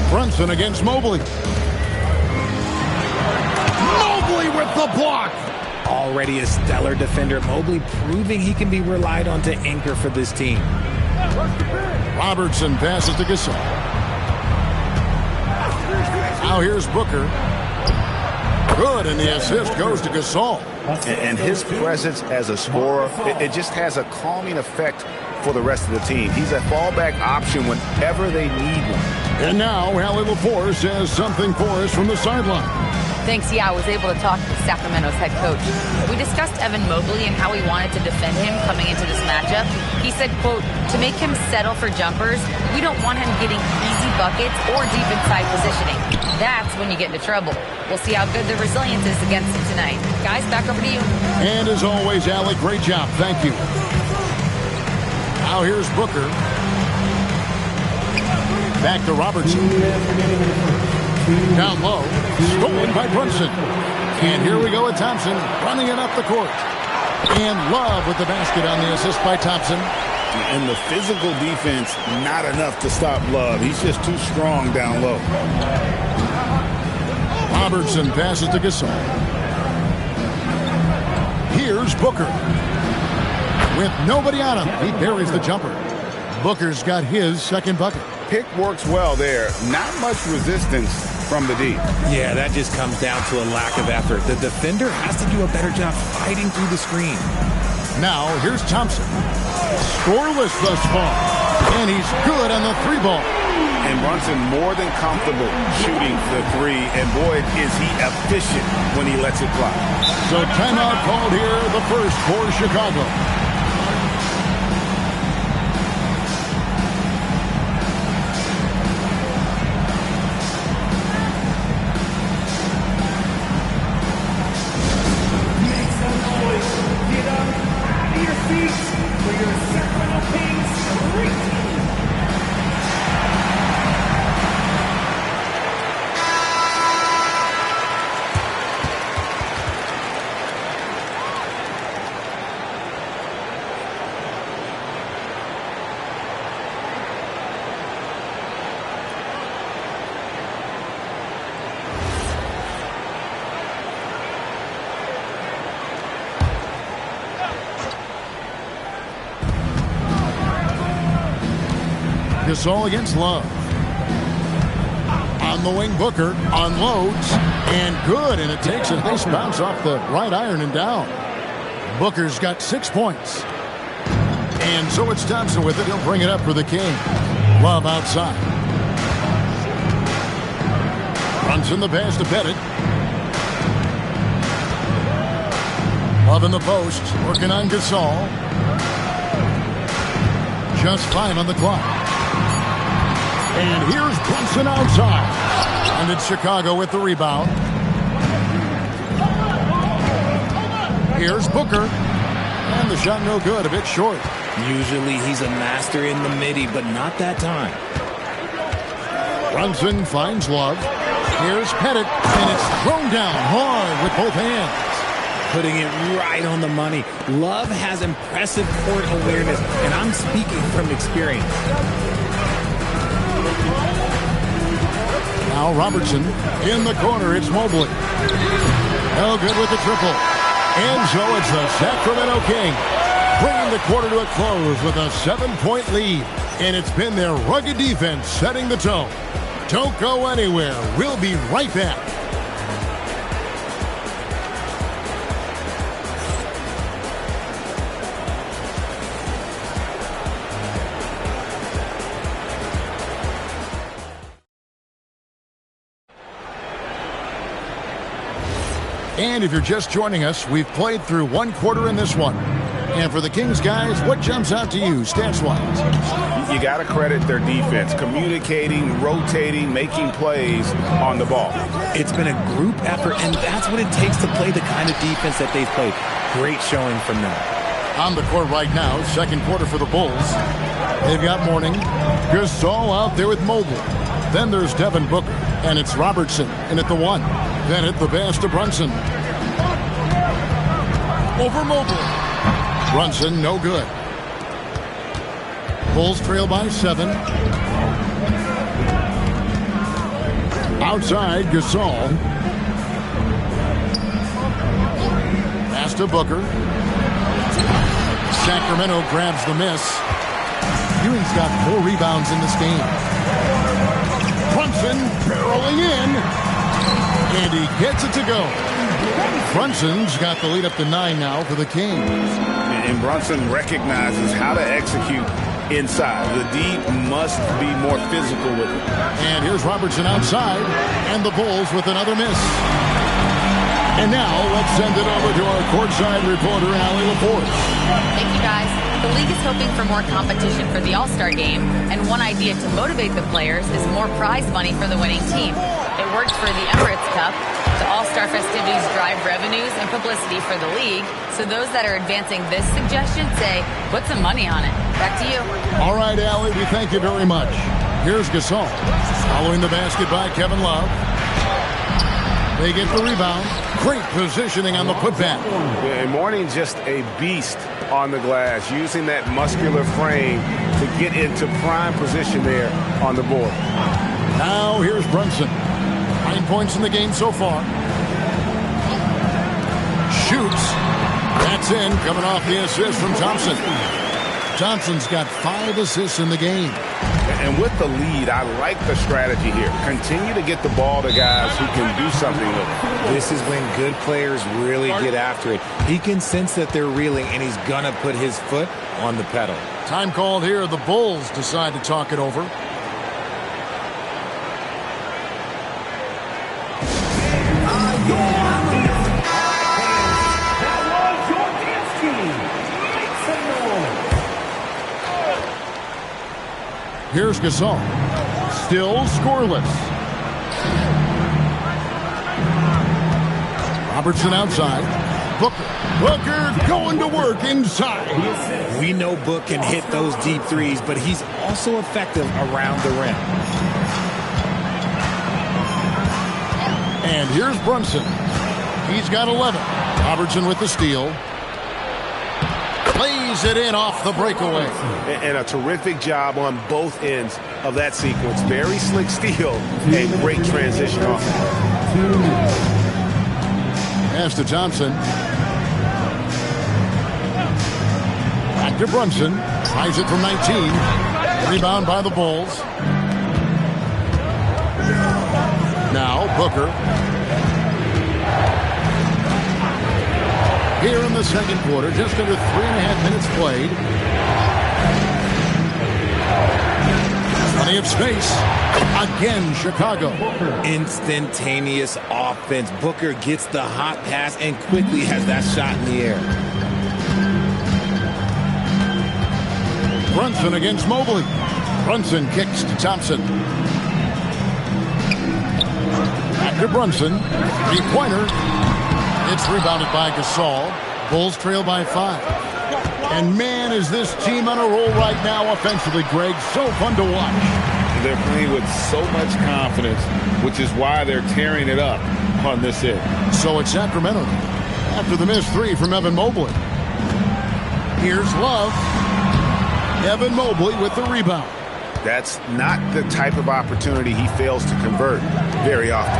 Brunson against Mobley. Mobley with the block. Already a stellar defender, Mobley proving he can be relied on to anchor for this team. Robertson passes to Gasol. Now here's Booker. Good, and the assist goes to Gasol. And his presence as a scorer, it just has a calming effect for the rest of the team. He's a fallback option whenever they need one. And now, Allie LaForce has something for us from the sideline. Thanks, I was able to talk to Sacramento's head coach. We discussed Evan Mobley and how he wanted to defend him coming into this matchup. He said, quote, to make him settle for jumpers, we don't want him getting easy buckets or deep inside positioning. That's when you get into trouble. We'll see how good the resilience is against him tonight. Guys, back over to you. And as always, Allie, great job. Thank you. Now here's Booker. Back to Robertson. Down low. Stolen by Brunson. And here we go with Thompson running it up the court. And Love with the basket on the assist by Thompson. And the physical defense, not enough to stop Love. He's just too strong down low. Robertson passes to Gasol. Here's Booker. With nobody on him, he buries the jumper. Booker's got his second bucket. Pick works well there. Not much resistance from the D. Yeah, that just comes down to a lack of effort. The defender has to do a better job fighting through the screen. Now, here's Thompson. Scoreless thus far. And he's good on the three ball. And Brunson more than comfortable shooting the three. And boy, is he efficient when he lets it fly. So timeout called here, the first for Chicago. Gasol against Love. On the wing, Booker unloads. And good, and it takes a nice bounce off the right iron and down. Booker's got 6 points. And so it's Thompson with it. He'll bring it up for the King. Love outside. Runs in the pass to Pettit. Love in the post. Working on Gasol. Just 5 on the clock. And here's Brunson outside. And it's Chicago with the rebound. Here's Booker. And the shot no good, a bit short. Usually he's a master in the midi, but not that time. Brunson finds Love. Here's Pettit, and it's thrown down hard with both hands. Putting it right on the money. Love has impressive court awareness, and I'm speaking from experience. Now Robertson in the corner. It's Mobley. No good with the triple. And so it's the Sacramento Kings bringing the quarter to a close with a 7-point lead. And it's been their rugged defense setting the tone. Don't go anywhere. We'll be right back. And if you're just joining us, we've played through one quarter in this one. And for the Kings guys, what jumps out to you stats-wise? You got to credit their defense, communicating, rotating, making plays on the ball. It's been a group effort, and that's what it takes to play the kind of defense that they've played. Great showing from them. On the court right now, second quarter for the Bulls. They've got Mourning, Gasol out there with Mobley. Then there's Devin Booker, and it's Robertson in at the 1. Then at the pass to Brunson. Over Mobley. Brunson, no good. Bulls trail by 7. Outside, Gasol. Pass to Booker. Sacramento grabs the miss. Ewing's got 4 rebounds in this game. Brunson barreling in. And he gets it to go. Brunson's got the lead up to 9 now for the Kings. And Brunson recognizes how to execute inside. The D must be more physical with it. And here's Robertson outside. And the Bulls with another miss. And now let's send it over to our courtside reporter, Allie LaForce. Thank you, guys. The league is hoping for more competition for the All-Star game, and one idea to motivate the players is more prize money for the winning team. It worked for the Emirates Cup. The All-Star festivities drive revenues and publicity for the league, so those that are advancing this suggestion say, put some money on it. Back to you. All right, Allie, we thank you very much. Here's Gasol. Following the basket by Kevin Love. They get the rebound. Great positioning on the putback. And Mourning just a beast on the glass, using that muscular frame to get into prime position there on the board. Now here's Brunson. 9 points in the game so far. Shoots. That's in, coming off the assist from Thompson. Thompson's got 5 assists in the game. And with the lead, I like the strategy here. Continue to get the ball to guys who can do something with it. This is when good players really get after it. He can sense that they're reeling, and he's going to put his foot on the pedal. Time called here. The Bulls decide to talk it over. Here's Gasol. Still scoreless. Robertson outside. Booker going to work inside. We know Book can hit those deep threes, but he's also effective around the rim. And here's Brunson. He's got 11. Robertson with the steal. Plays it in off the breakaway. And a terrific job on both ends of that sequence. Very slick steal and great transition off. Pass to Thompson. Back to Brunson. Tries it from 19. Rebound by the Bulls. Now Booker. Here in the second quarter, just under 3.5 minutes played. Plenty of space. Again, Chicago. Instantaneous offense. Booker gets the hot pass and quickly has that shot in the air. Brunson against Mobley. Brunson kicks to Thompson. Back to Brunson. Three-pointer. It's rebounded by Gasol. Bulls trail by 5. And man, is this team on a roll right now offensively, Greg. So fun to watch. They're playing with so much confidence, which is why they're tearing it up on this hit. So it's Sacramento after the missed 3 from Evan Mobley. Here's Love. Evan Mobley with the rebound. That's not the type of opportunity he fails to convert very often.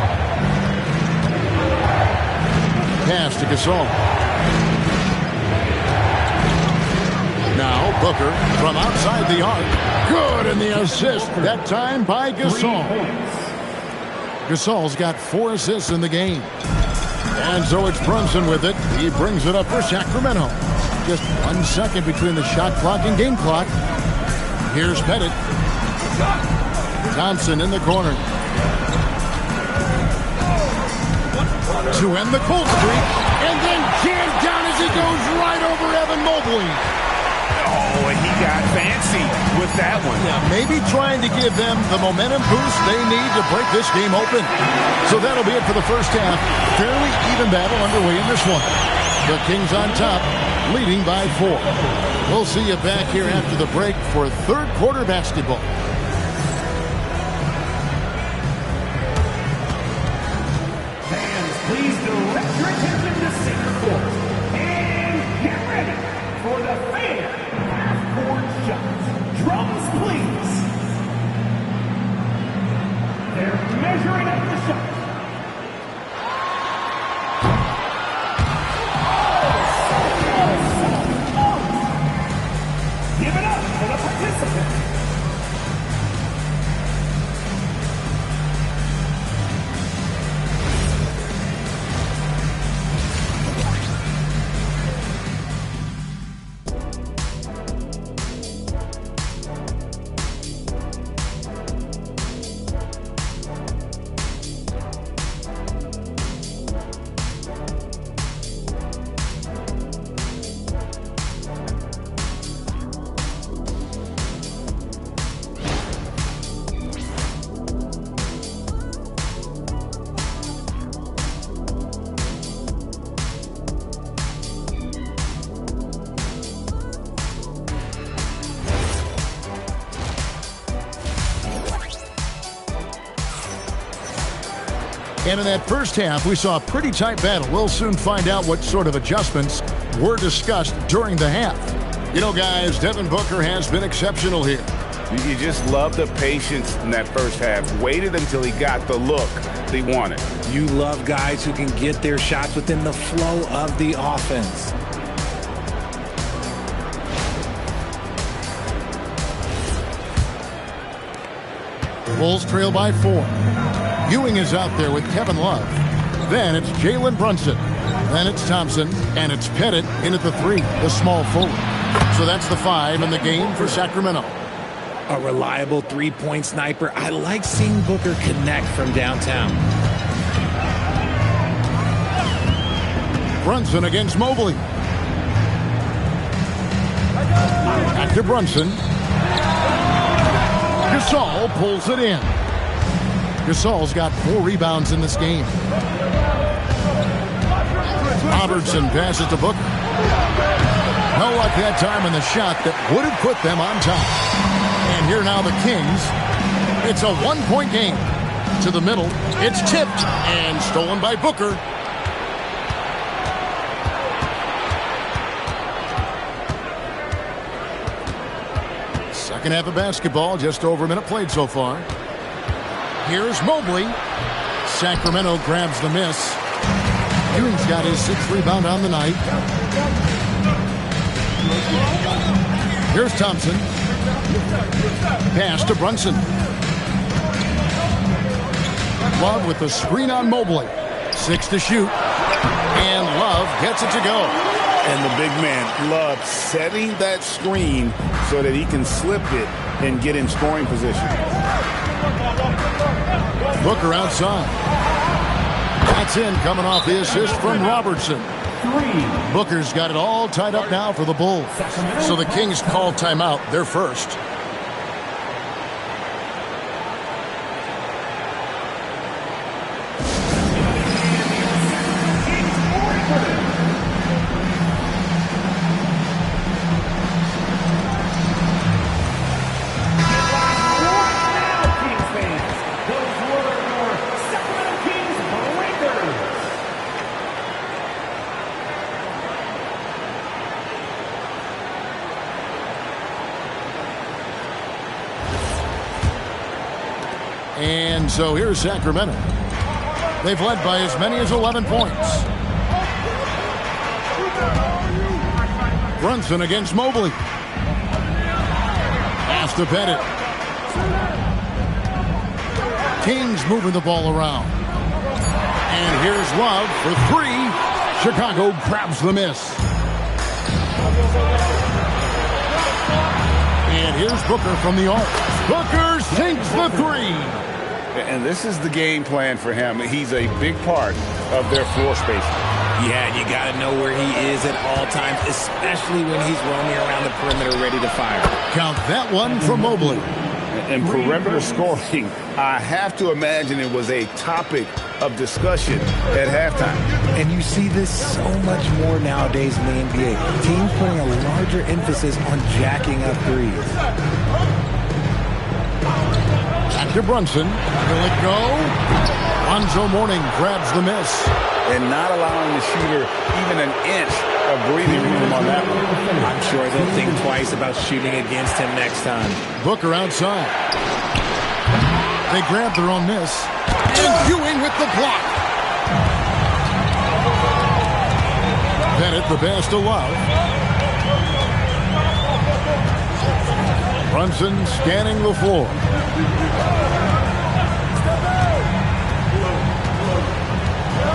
Pass to Gasol. Now Booker from outside the arc. Good, and the assist that time by Gasol. Gasol's got 4 assists in the game. And so it's Brunson with it. He brings it up for Sacramento. Just 1 second between the shot clock and game clock. Here's Pettit. Thompson in the corner. To end the cold streak. And then jammed down as he goes right over Evan Mobley. Oh, and he got fancy with that one. Yeah, maybe trying to give them the momentum boost they need to break this game open. So that'll be it for the first half. Fairly even battle underway in this one. The Kings on top, leading by 4. We'll see you back here after the break for third quarter basketball. Fans, please direct your attention to center court. And get ready for the fan half-court shots. Drums, please. They're measuring up the shot. Give it up for the participants. And in that first half, we saw a pretty tight battle. We'll soon find out what sort of adjustments were discussed during the half. You know, guys, Devin Booker has been exceptional here. You just love the patience in that first half. Waited until he got the look they wanted. You love guys who can get their shots within the flow of the offense. Bulls trail by 4. Ewing is out there with Kevin Love. Then it's Jalen Brunson. Then it's Thompson. And it's Pettit in at the 3, the small forward. So that's the 5 in the game for Sacramento. A reliable three-point sniper. I like seeing Booker connect from downtown. Brunson against Mobley. Back to Brunson. Gasol pulls it in. Gasol's got 4 rebounds in this game. Robertson passes to Booker. No luck that time in the shot that would have put them on top. And here now the Kings. It's a 1-point game. To the middle. It's tipped and stolen by Booker. Second half of basketball, just over a minute played so far. Here's Mobley. Sacramento grabs the miss. Ewing's got his 6th rebound on the night. Here's Thompson. Pass to Brunson. Love with the screen on Mobley. 6 to shoot. And Love gets it to go. And the big man, Love, setting that screen so that he can slip it and get in scoring position. Booker outside. That's in, coming off the assist from Robertson. Booker's got it all tied up now for the Bulls. So the Kings call timeout, their first. And so here's Sacramento. They've led by as many as 11 points. Brunson against Mobley. Pass to Pettit. Kings moving the ball around. And here's Love for three. Chicago grabs the miss. And here's Booker from the arc. Booker sinks the three. And this is the game plan for him. He's a big part of their floor spacing. Yeah, you got to know where he is at all times, especially when he's roaming around the perimeter ready to fire. Count that one for Mobley. And perimeter scoring, I have to imagine it was a topic of discussion at halftime. And you see this so much more nowadays in the NBA. Teams putting a larger emphasis on jacking up threes. Back to Brunson. Will it go? Lonzo Mourning grabs the miss. And not allowing the shooter even an inch of breathing room on that one. I'm sure they'll think twice about shooting against him next time. Booker outside. They grab their own miss. And Ewing with the block. Pettit the pass to Love. Brunson scanning the floor.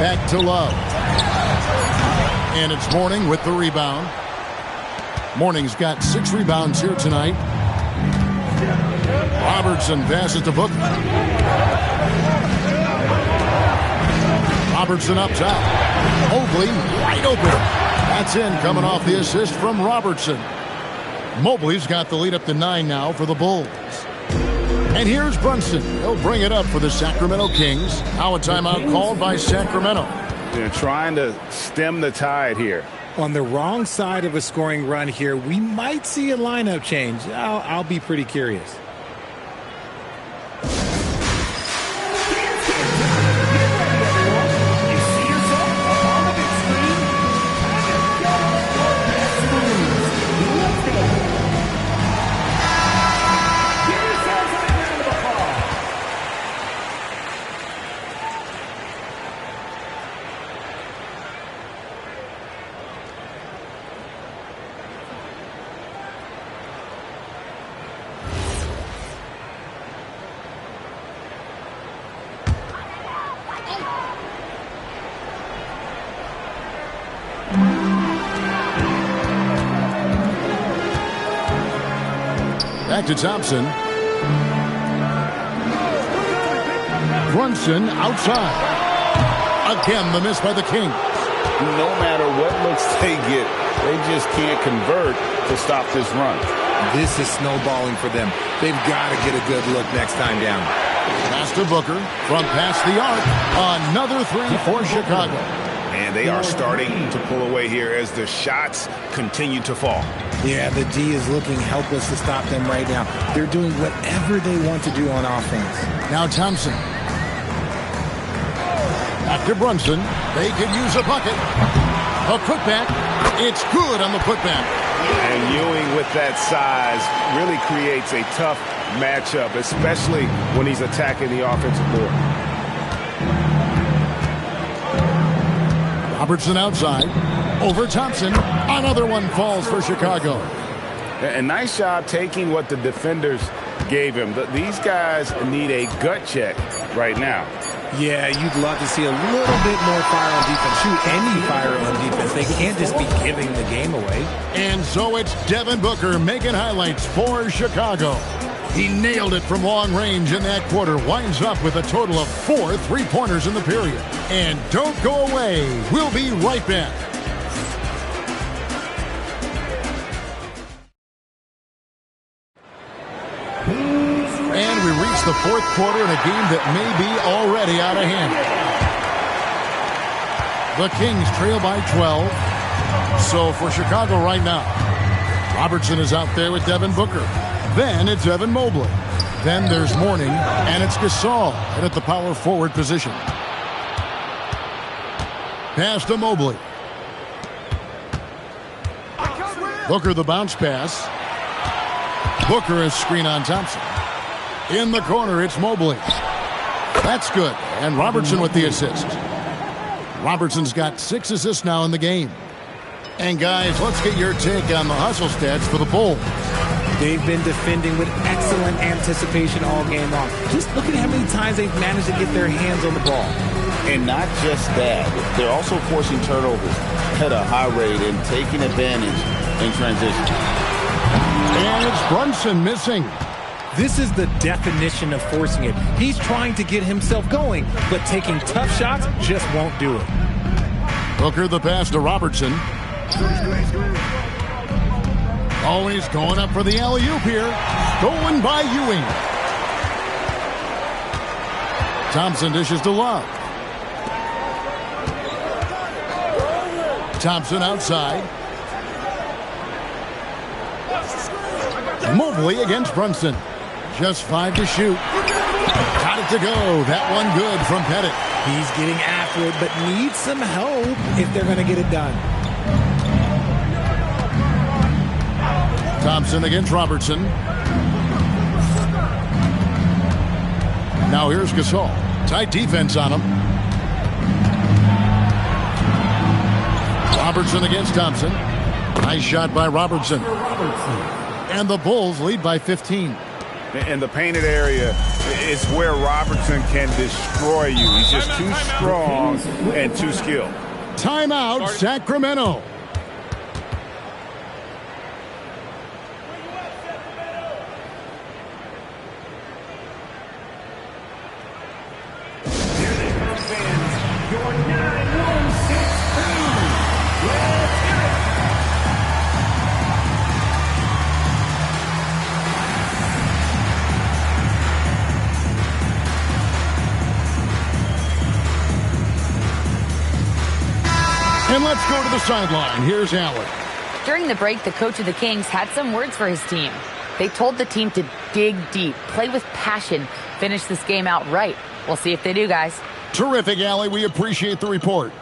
Back to Love. And it's Mourning with the rebound. Mourning's got 6 rebounds here tonight. Robertson passes to Booker. Robertson up top. Mobley wide open. That's in, coming off the assist from Robertson. Mobley's got the lead up to 9 now for the Bulls. And here's Brunson. He'll bring it up for the Sacramento Kings. Now a timeout called by Sacramento. They're trying to stem the tide here. On the wrong side of a scoring run here, we might see a lineup change. I'll be pretty curious. Back to Thompson. Brunson outside. Again, the miss by the Kings. No matter what looks they get, they just can't convert to stop this run. This is snowballing for them. They've got to get a good look next time down. Pass to Booker from past the arc. Another three for Chicago. And they are starting to pull away here as the shots continue to fall. Yeah, the D is looking helpless to stop them right now. They're doing whatever they want to do on offense. Now Thompson. After Brunson, they could use a bucket. A putback. It's good on the putback. And Ewing with that size really creates a tough matchup, especially when he's attacking the offensive board. Robertson outside. Over Thompson. Another one falls for Chicago. A nice job taking what the defenders gave him. These guys need a gut check right now. Yeah, you'd love to see a little bit more fire on defense. Shoot any fire on defense. They can't just be giving the game away. And so it's Devin Booker making highlights for Chicago. He nailed it from long range in that quarter. Winds up with a total of 4 3-pointers in the period. And don't go away. We'll be right back. And we reach the 4th quarter in a game that may be already out of hand. The Kings trail by 12. So for Chicago right now, Robertson is out there with Devin Booker. Then it's Evan Mobley. Then there's Mourning, and it's Gasol at the power forward position. Pass to Mobley. Booker the bounce pass. Booker is screen on Thompson. In the corner, it's Mobley. That's good. And Robertson with the assist. Robertson's got 6 assists now in the game. And guys, let's get your take on the hustle stats for the Bulls. They've been defending with excellent anticipation all game long. Just look at how many times they've managed to get their hands on the ball. And not just that, they're also forcing turnovers at a high rate and taking advantage in transition. And it's Brunson missing. This is the definition of forcing it. He's trying to get himself going, but taking tough shots just won't do it. Booker the pass to Robertson. Always going up for the alley-oop here. Stolen by Ewing. Thompson dishes to Love. Thompson outside. Mobley against Brunson. Just 5 to shoot. Got it to go. That one good from Pettit. He's getting after it, but needs some help if they're going to get it done. Thompson against Robertson. Now here's Gasol. Tight defense on him. Robertson against Thompson. Nice shot by Robertson. And the Bulls lead by 15. In the painted area is where Robertson can destroy you. He's just too strong and too skilled. Timeout, Sacramento. And let's go to the sideline. Here's Allen. During the break, the coach of the Kings had some words for his team. They told the team to dig deep, play with passion, finish this game out right. We'll see if they do, guys. Terrific, Allie. We appreciate the report.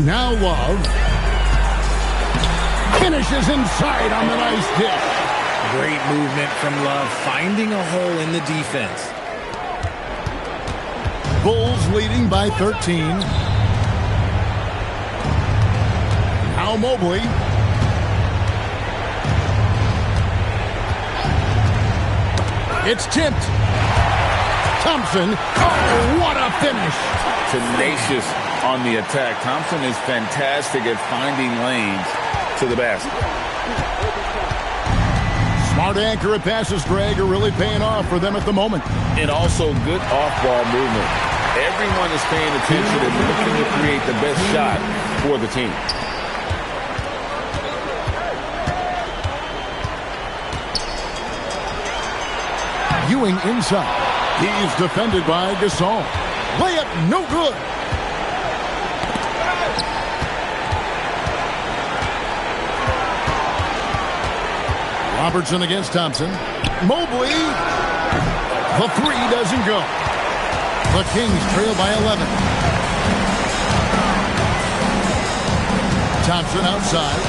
Now Love. Finishes inside on the nice dish. Great movement from Love, finding a hole in the defense. Bulls leading by 13. Now Mobley. It's tipped. Thompson. Oh, what a finish. Tenacious on the attack. Thompson is fantastic at finding lanes to the basket. Smart accurate passes, Greg, are really paying off for them at the moment. And also good off-ball movement. Everyone is paying attention and looking to create the best shot for the team. Ewing inside. He's defended by Gasol. Layup no good. Robertson against Thompson. Mobley. The three doesn't go. The Kings trail by 11. Thompson outside.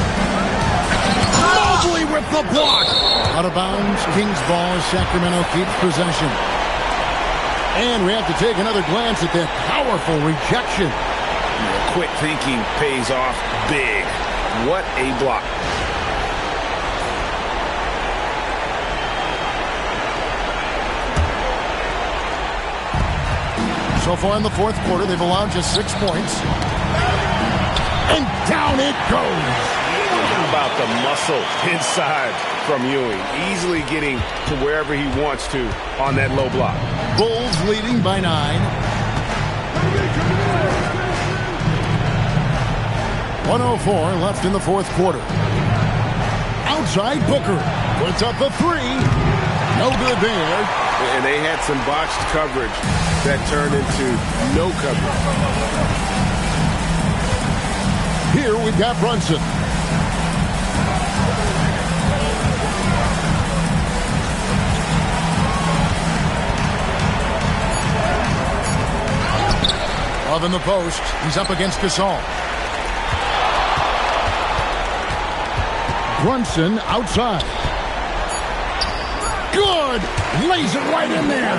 Mobley with the block. Out of bounds. Kings ball as Sacramento keeps possession. And we have to take another glance at that powerful rejection. Quick thinking pays off big. What a block. So far in the fourth quarter, they've allowed just 6 points. And down it goes. How about the muscle inside from Ewing? Easily getting to wherever he wants to on that low block. Bulls leading by 9. .104 left in the fourth quarter. Outside Booker puts up the three. No good there. And they had some botched coverage that turned into no coverage. Here we've got Brunson. A Love in the post. He's up against Gasol. Brunson outside. Good! Lays it right in there.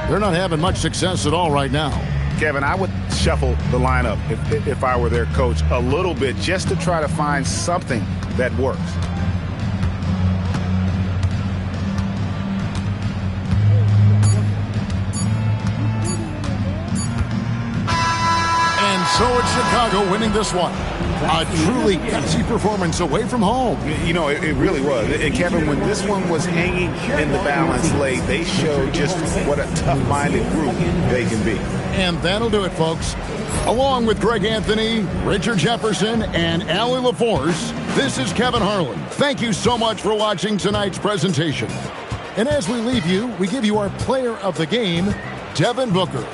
They're not having much success at all right now. Kevin, I would shuffle the lineup if I were their coach a little bit just to try to find something that works. And so it's Chicago winning this one. A truly gutsy performance away from home. You know, it really was. And Kevin, when this one was hanging in the balance late, they showed just what a tough-minded group they can be. And that'll do it, folks. Along with Greg Anthony, Richard Jefferson, and Allie LaForce, this is Kevin Harlan. Thank you so much for watching tonight's presentation. And as we leave you, we give you our player of the game, Devin Booker.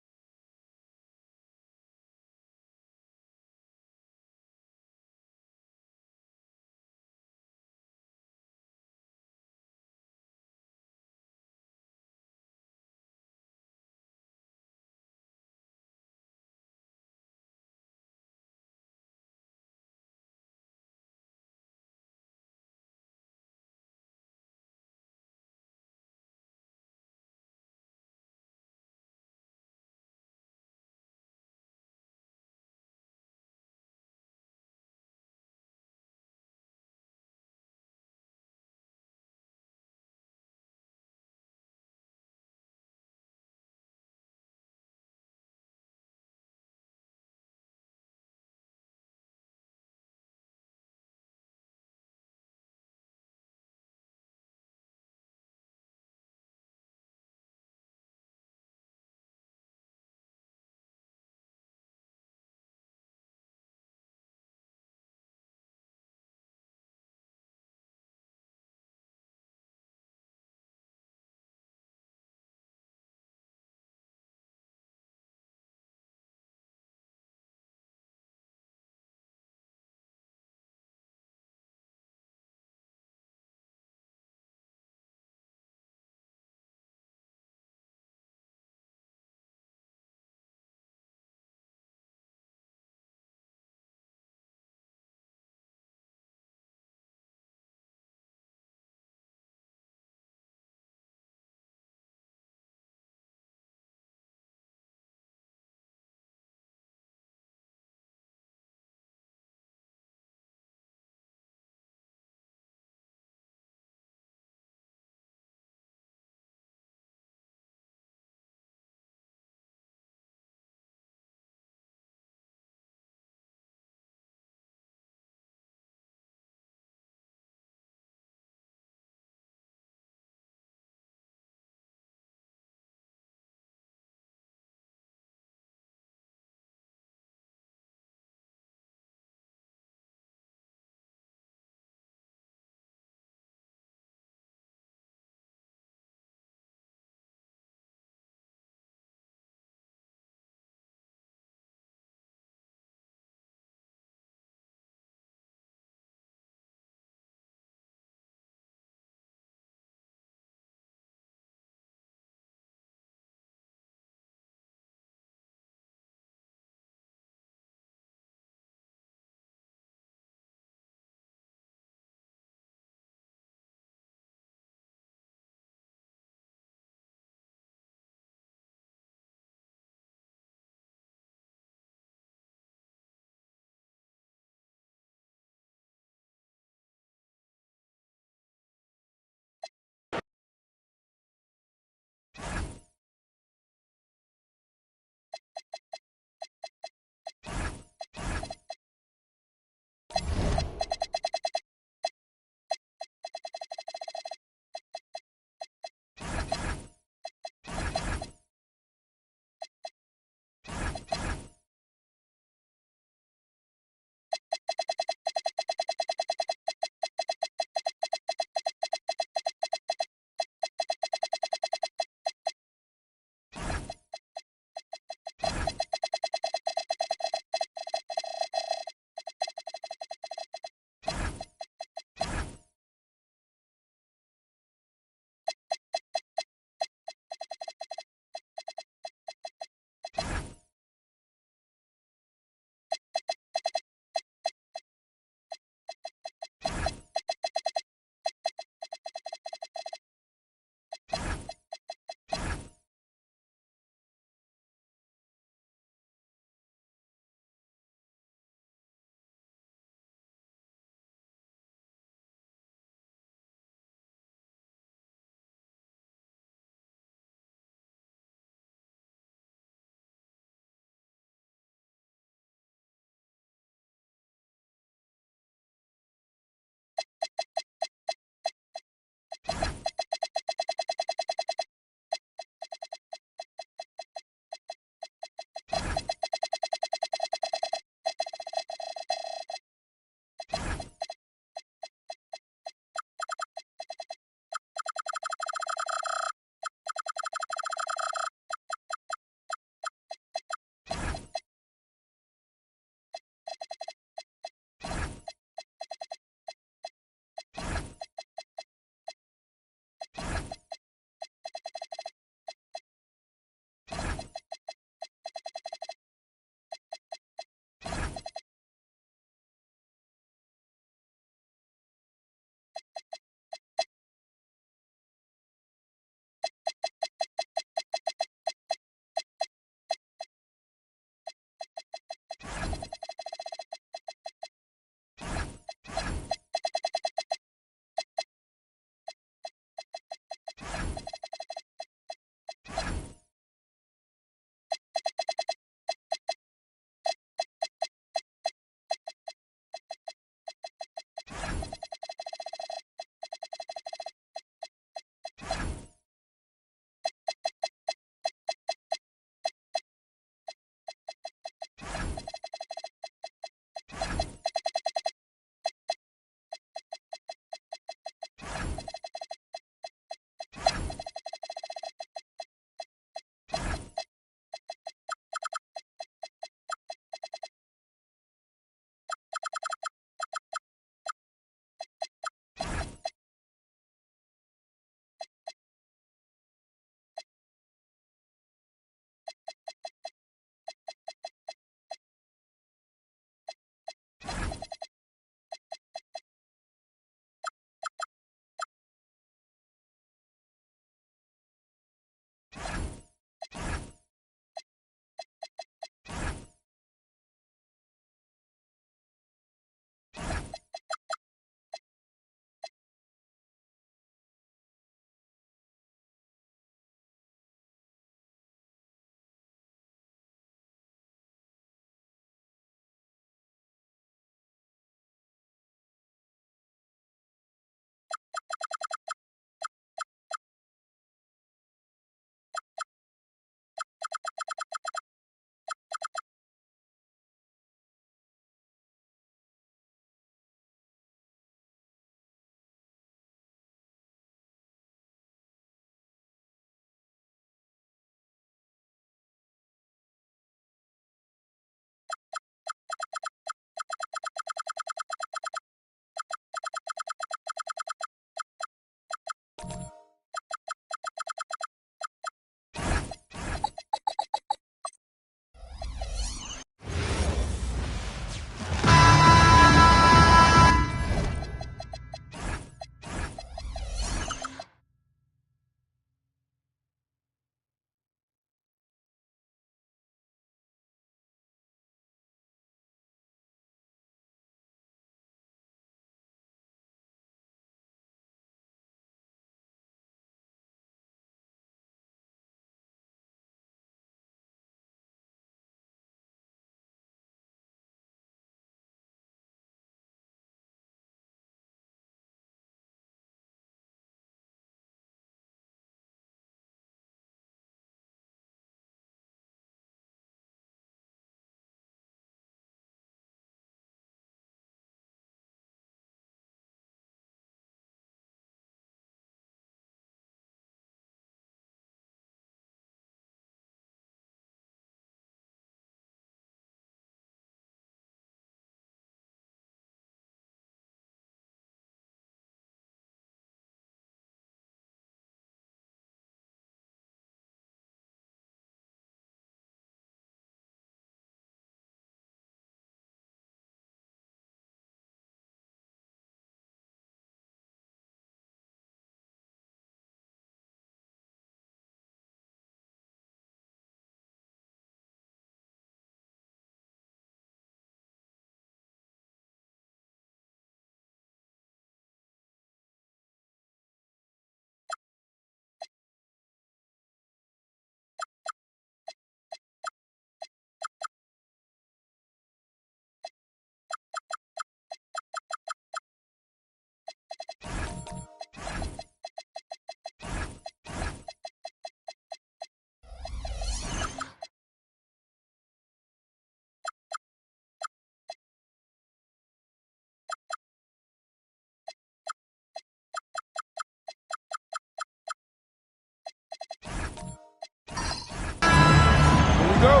go.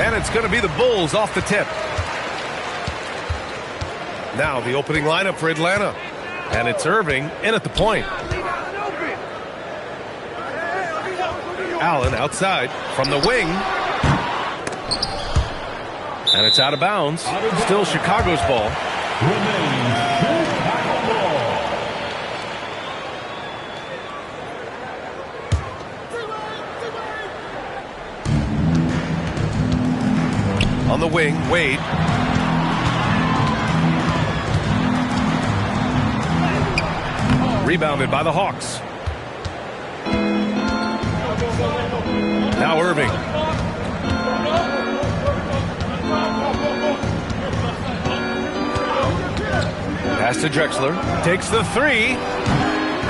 And it's going to be the Bulls off the tip. Now the opening lineup for Atlanta. And it's Irving in at the point. Allen outside from the wing. And it's out of bounds. Still Chicago's ball. On the wing, Wade. Rebounded by the Hawks. Now Irving. Pass to Drexler. Takes the three.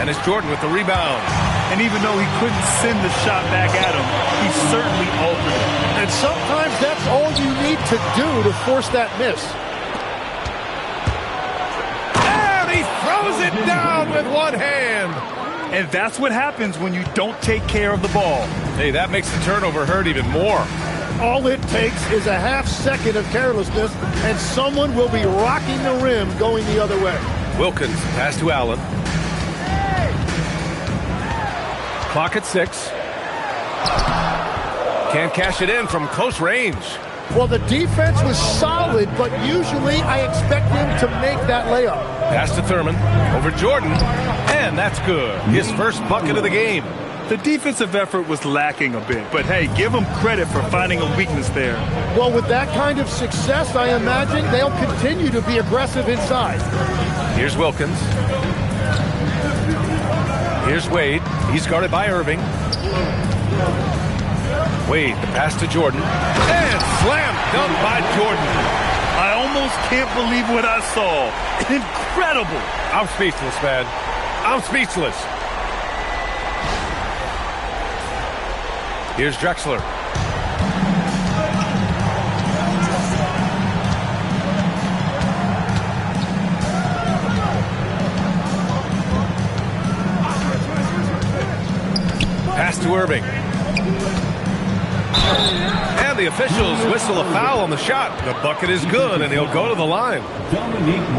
And it's Jordan with the rebound. And even though he couldn't send the shot back at him, he certainly altered it. And sometimes that's all you need to do to force that miss. And he throws it down with one hand. And that's what happens when you don't take care of the ball. Hey, that makes the turnover hurt even more. All it takes is a half second of carelessness, and someone will be rocking the rim going the other way. Wilkins, pass to Allen. Clock at 6. Can't cash it in from close range. Well, the defense was solid, but usually I expect them to make that layup. Pass to Thurman. Over Jordan. And that's good. His first bucket of the game. The defensive effort was lacking a bit, but hey, give them credit for finding a weakness there. Well, with that kind of success, I imagine they'll continue to be aggressive inside. Here's Wilkins. Here's Wade. He's guarded by Irving. Wade, the pass to Jordan. And slam dunk by Jordan. I almost can't believe what I saw. Incredible. I'm speechless, man. I'm speechless. Here's Drexler. Pass to Irving. And the officials whistle a foul on the shot. The bucket is good, and he'll go to the line.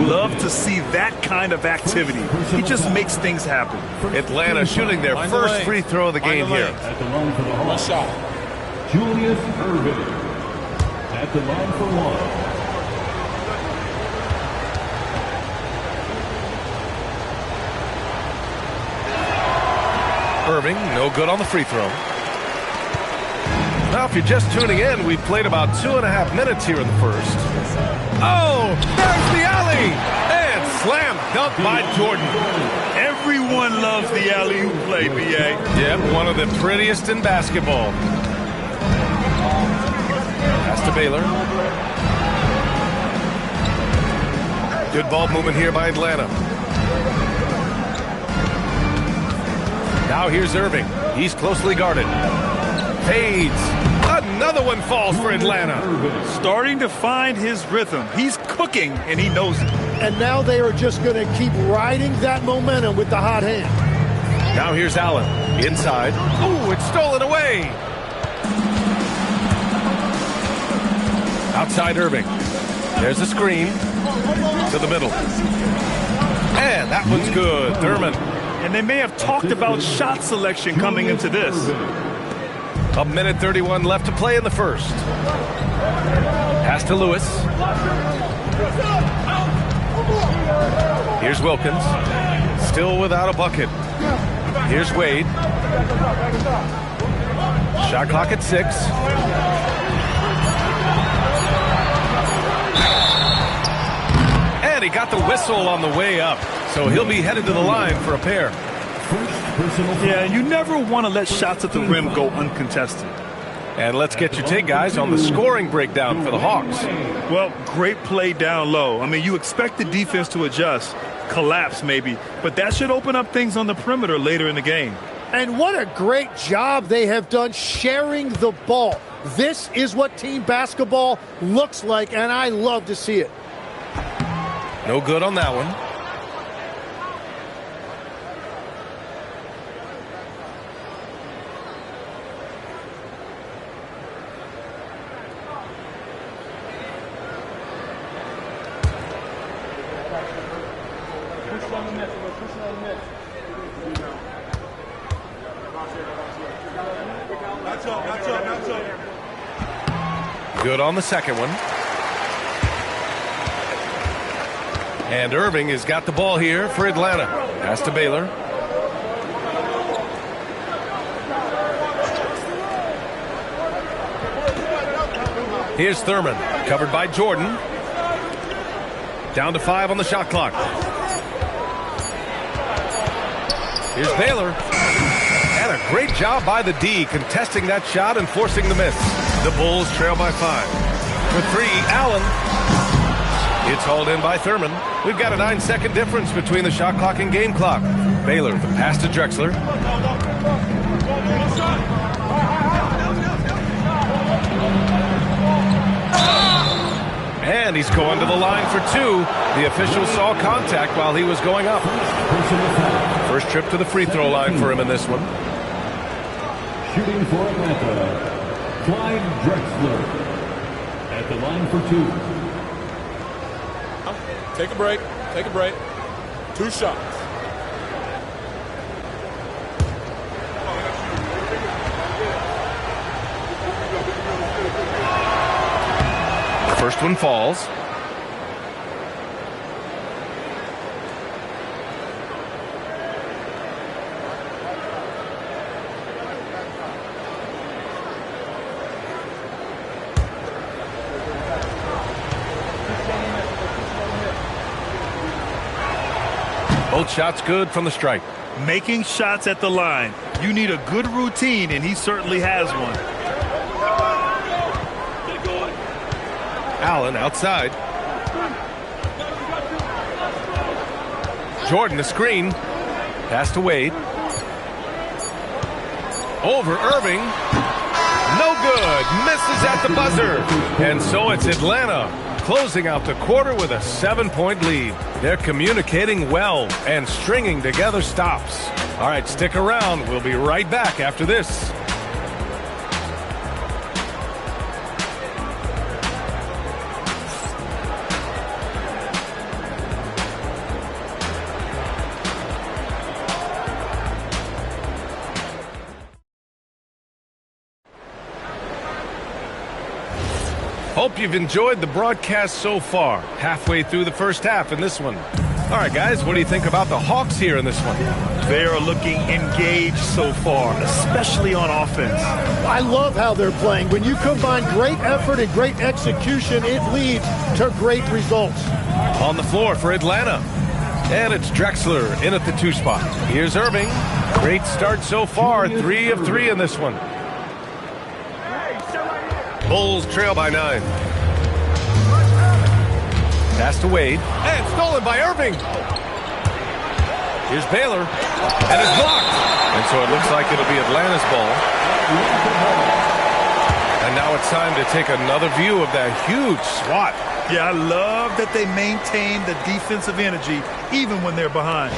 Love to see that kind of activity. He just makes things happen. Atlanta shooting their first free throw of the game here. At the line for the Hawks, shot. Julius Irving at the line for one. Irving, no good on the free throw. Now, if you're just tuning in, we've played about 2.5 minutes here in the first. Oh, there's the alley! And slam dunk by Jordan. Everyone loves the alley-oop play, B.A. Yep, one of the prettiest in basketball. Pass to Baylor. Good ball movement here by Atlanta. Now here's Irving. He's closely guarded. Fades. Another one falls for Atlanta. Starting to find his rhythm. He's cooking, and he knows it. And now they are just going to keep riding that momentum with the hot hand. Now here's Allen. Inside. Ooh, it's stolen away. Outside Irving. There's a screen. To the middle. And that one's good. Thurman. And they may have talked about shot selection coming into this. A minute 31 left to play in the first. Pass to Lewis. Here's Wilkins. Still without a bucket. Here's Wade. Shot clock at 6. And he got the whistle on the way up. So he'll be headed to the line for a pair. Yeah, you never want to let shots at the rim go uncontested. And let's get your take, guys, on the scoring breakdown for the Hawks. Well, great play down low. I mean, you expect the defense to adjust, collapse maybe, but that should open up things on the perimeter later in the game. And what a great job they have done sharing the ball. This is what team basketball looks like, and I love to see it. No good on that one. Good on the second one. And Irving has got the ball here for Atlanta. Pass to Baylor. Here's Thurman, covered by Jordan. Down to 5 on the shot clock. Here's Baylor. And a great job by the D, contesting that shot and forcing the miss. The Bulls trail by 5. For 3, Allen. It's hauled in by Thurman. We've got a 9-second difference between the shot clock and game clock. Baylor, the pass to Drexler. And he's going to the line for 2. The official saw contact while he was going up. First trip to the free throw line for him in this one. Shooting for Atlanta, Clyde Drexler at the line for 2. Take a break. Take a break. 2 shots. The first one falls. Both shots good from the stripe. Making shots at the line. You need a good routine, and he certainly has one. Allen outside. Jordan the screen. Pass to Wade. Over Irving. No good. Misses at the buzzer. And so it's Atlanta closing out the quarter with a 7-point lead. They're communicating well and stringing together stops. All right, stick around. We'll be right back after this. Hope you've enjoyed the broadcast so far. Halfway through the first half in this one. All right, guys, what do you think about the Hawks here in this one? They are looking engaged so far, especially on offense. I love how they're playing. When you combine great effort and great execution, it leads to great results. On the floor for Atlanta. And it's Drexler in at the 2 spot. Here's Irving. Great start so far. 3 of 3 in this one. Bulls trail by 9. Pass to Wade. And stolen by Irving. Here's Baylor. And it's blocked. And so it looks like it'll be Atlanta's ball. And now it's time to take another view of that huge swat. Yeah, I love that they maintain the defensive energy even when they're behind.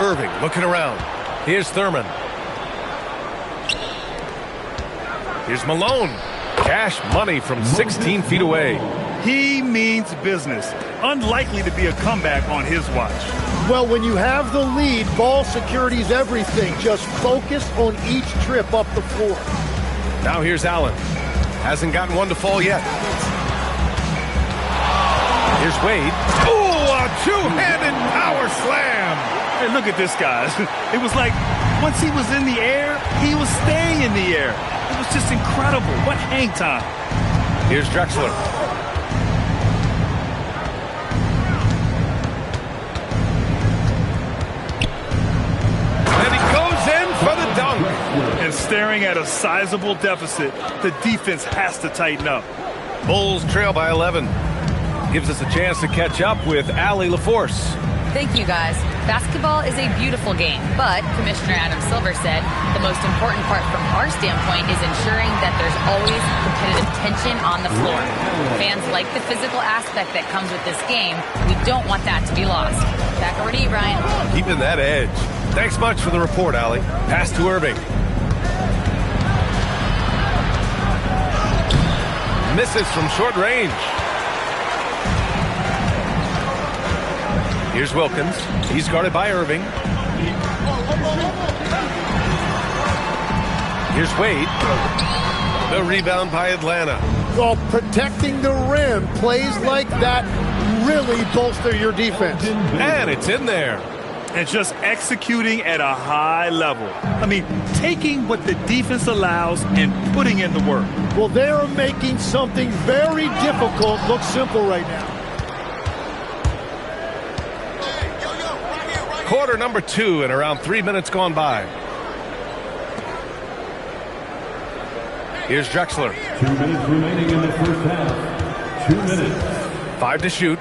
Irving looking around. Here's Thurman. Here's Malone. Cash money from 16 feet away. He means business. Unlikely to be a comeback on his watch. Well, when you have the lead, ball security is everything. Just focus on each trip up the floor. Now here's Allen. Hasn't gotten one to fall yet. Here's Wade. Ooh, a two-handed power slam. Hey, look at this, guys. It was like once he was in the air, he was staying in the air. It was just incredible. What hang time. Here's Drexler. And he goes in for the dunk. And staring at a sizable deficit, the defense has to tighten up. Bulls trail by 11. Gives us a chance to catch up with Allie LaForce. Thank you, guys. Basketball is a beautiful game, but Commissioner Adam Silver said the most important part from our standpoint is ensuring that there's always competitive tension on the floor. Fans like the physical aspect that comes with this game. We don't want that to be lost. Back over to you, Brian. Keeping that edge. Thanks much for the report, Allie. Pass to Irving. Misses from short range. Here's Wilkins. He's guarded by Irving. Here's Wade. The rebound by Atlanta. Well, protecting the rim, plays like that really bolster your defense. And it's in there. And just executing at a high level. I mean, taking what the defense allows and putting in the work. Well, they're making something very difficult look simple right now. Quarter number 2 and around 3 minutes gone by. Here's Drexler. 2 minutes remaining in the first half. 2 minutes. 5 to shoot.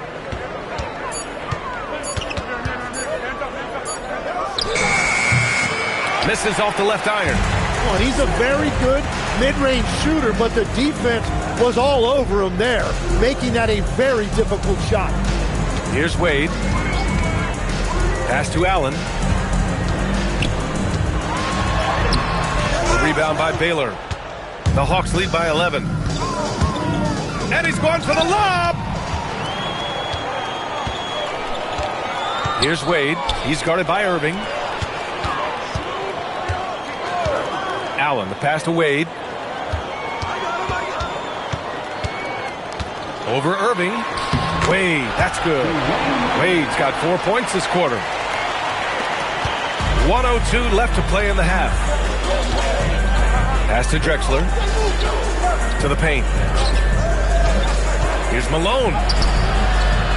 Misses off the left iron. Well, he's a very good mid-range shooter, but the defense was all over him there, making that a very difficult shot. Here's Wade. Pass to Allen. The rebound by Baylor. The Hawks lead by 11. And he's going for the lob! Here's Wade. He's guarded by Irving. Allen, the pass to Wade. Over Irving. Wade, that's good. Wade's got 4 points this quarter. 1:02 left to play in the half. Pass to Drexler. To the paint. Here's Malone.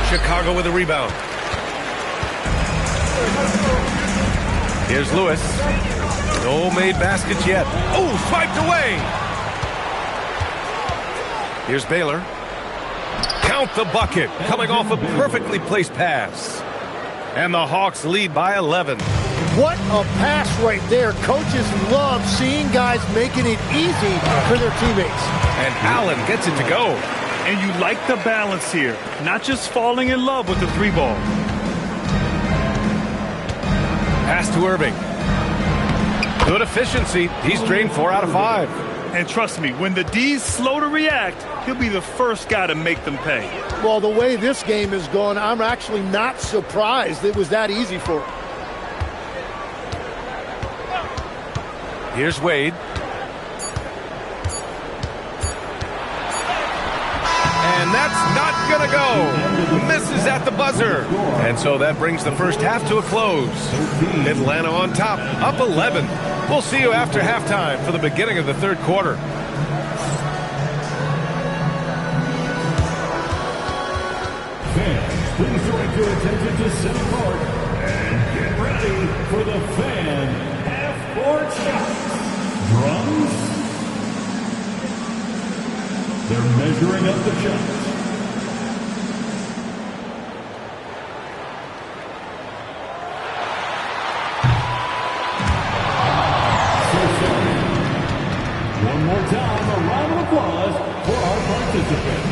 Chicago with a rebound. Here's Lewis. No made baskets yet. Oh, swiped away. Here's Baylor. Count the bucket. Coming off a perfectly placed pass. And the Hawks lead by 11. What a pass right there. Coaches love seeing guys making it easy for their teammates. And Allen gets it to go. And you like the balance here. Not just falling in love with the 3-ball. Pass to Irving. Good efficiency. He's drained 4 out of 5. And trust me, when the D's slow to react, he'll be the first guy to make them pay. Well, the way this game is going, I'm actually not surprised it was that easy for him. Here's Wade. And that's not going to go. Misses at the buzzer. And so that brings the first half to a close. Atlanta on top, up 11. We'll see you after halftime for the beginning of the third quarter. Fans, please direct your attention to center court and get ready for the fan half-court shots. Drums. They're measuring up the shots. One more time, a round of applause for our participants.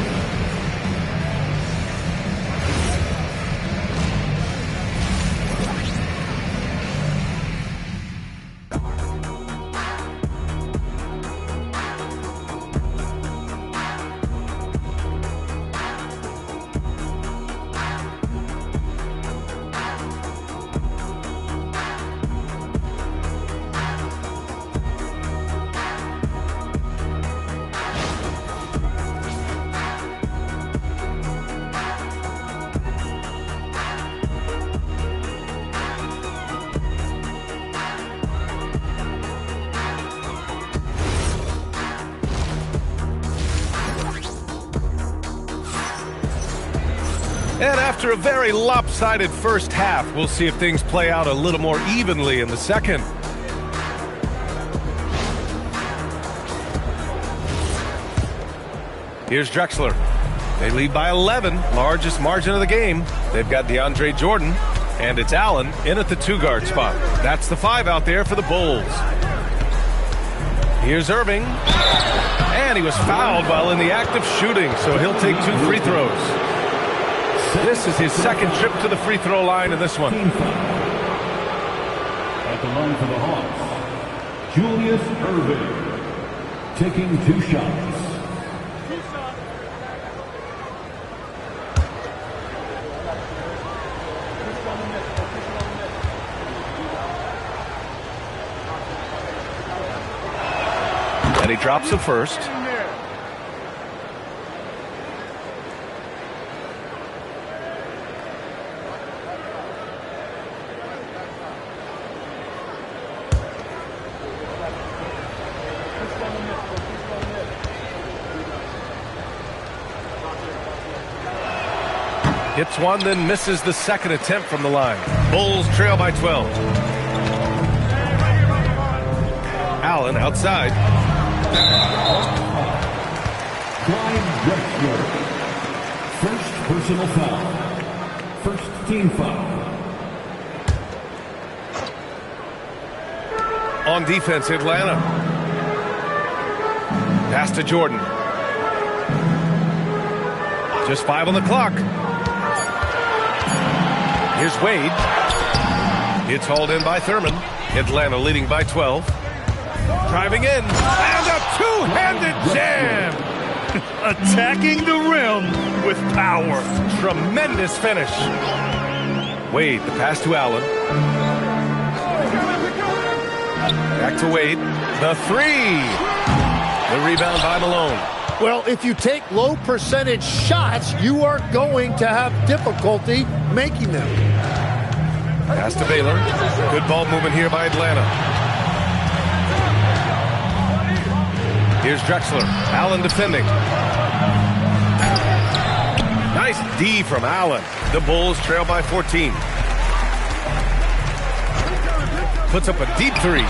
And after a very lopsided first half, we'll see if things play out a little more evenly in the second. Here's Drexler. They lead by 11, largest margin of the game. They've got DeAndre Jordan, and it's Allen in at the 2-guard spot. That's the 5 out there for the Bulls. Here's Irving. And he was fouled while in the act of shooting, so he'll take 2 free throws. This is his second trip to the free throw line in this one. At the line for the Hawks, Julius Irving, taking 2 shots. And he drops the first. Hits one, then misses the second attempt from the line. Bulls trail by 12. Allen outside. Clyde Drexler. First personal foul. First team foul. On defense, Atlanta. Pass to Jordan. Just 5 on the clock. Here's Wade. It's hauled in by Thurman. Atlanta leading by 12. Driving in. And a two-handed jam. Attacking the rim with power. Tremendous finish. Wade, the pass to Allen. Back to Wade. The 3. The rebound by Malone. Well, if you take low percentage shots, you are going to have difficulty making them. Pass to Baylor. Good ball movement here by Atlanta. Here's Drexler. Allen defending. Nice D from Allen. The Bulls trail by 14. Puts up a deep 3.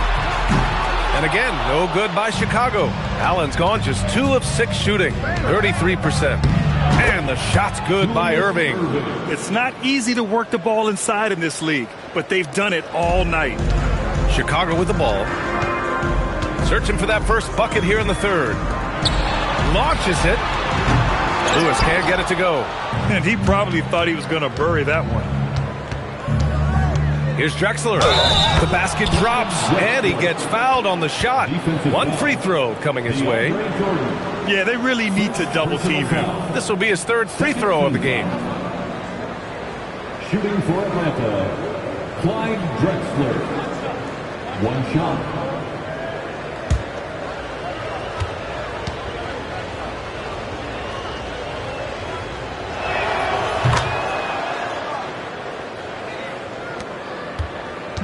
And again, no good by Chicago. Allen's gone just 2 of 6 shooting, 33%. And the shot's good by Irving. It's not easy to work the ball inside in this league, but they've done it all night. Chicago with the ball. Searching for that first bucket here in the third. Launches it. Lewis can't get it to go. And he probably thought he was going to bury that one. Here's Drexler. The basket drops, and he gets fouled on the shot. 1 free throw coming his way. Yeah, they really need to double team him. This will be his 3rd free throw of the game. Shooting for Atlanta, Clyde Drexler. 1 shot.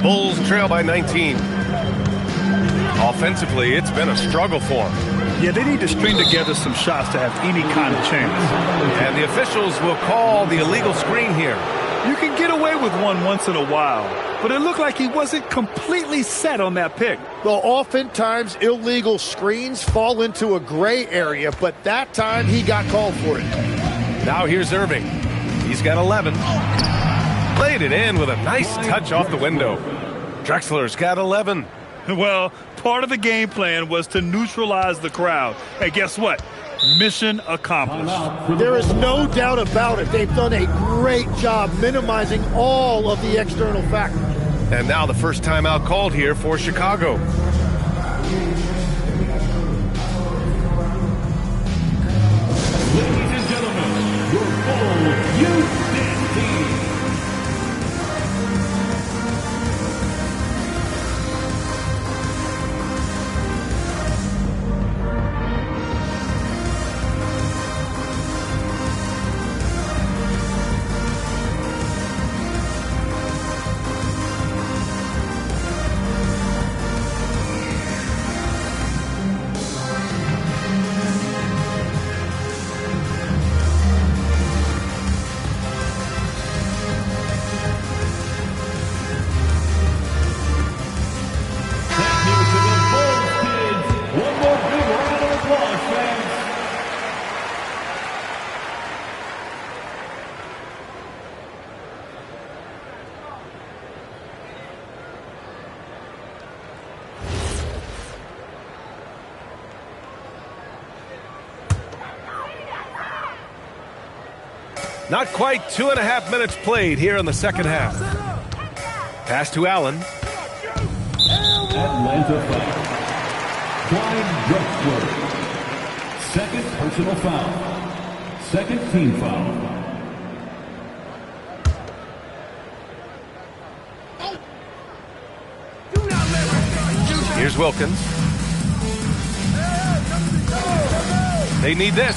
Bulls trail by 19. Offensively, it's been a struggle for them. Yeah, they need to string together some shots to have any kind of chance. And the officials will call the illegal screen here. You can get away with one once in a while, but it looked like he wasn't completely set on that pick. Well, oftentimes illegal screens fall into a gray area, but that time he got called for it. Now here's Irving. He's got 11. Laid it in with a nice touch off the window. Drexler's got 11. Well, part of the game plan was to neutralize the crowd. And guess what? Mission accomplished. There is no doubt about it. They've done a great job minimizing all of the external factors. And now the first timeout called here for Chicago. Ladies and gentlemen, your Bulls youth team. Not quite 2.5 minutes played here in the second half. Pass to Allen. Atlanta foul. Clyde Drexler. Second personal foul. Second team foul. Here's Wilkins. They need this.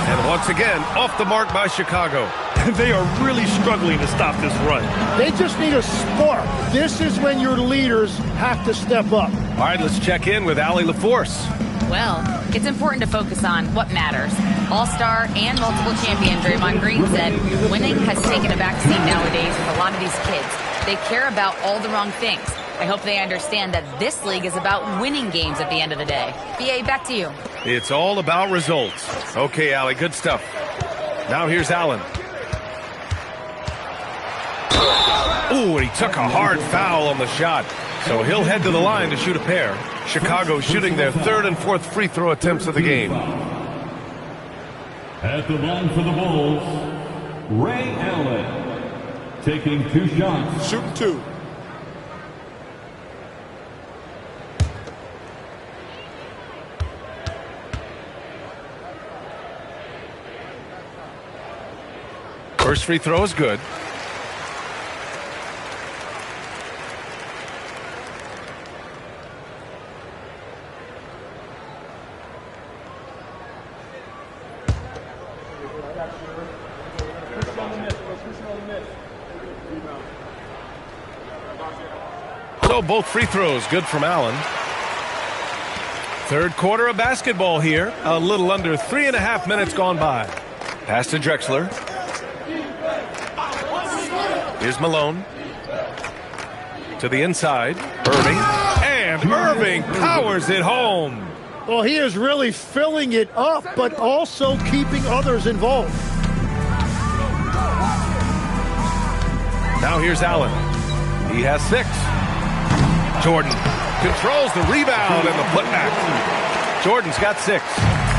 And once again, off the mark by Chicago. They are really struggling to stop this run. They just need a spark. This is when your leaders have to step up. All right, let's check in with Allie LaForce. Well, it's important to focus on what matters. All-star and multiple champion Draymond Green said winning has taken a backseat nowadays with a lot of these kids. They care about all the wrong things. I hope they understand that this league is about winning games at the end of the day. B.A., back to you. It's all about results. Okay, Allie, good stuff. Now here's Allen. Ooh, and he took a hard foul on the shot. So he'll head to the line to shoot a pair. Chicago shooting their third and fourth free throw attempts of the game. At the line for the Bulls, Ray Allen. Taking 2 shots. Shooting 2. First free throw is good. So both free throws good from Allen. Third quarter of basketball here. A little under 3.5 minutes gone by. Pass to Drexler. Here's Malone. To the inside. Irving. And Irving powers it home. Well, he is really filling it up, but also keeping others involved. Now here's Allen. He has 6. Jordan controls the rebound and the putback. Jordan's got 6.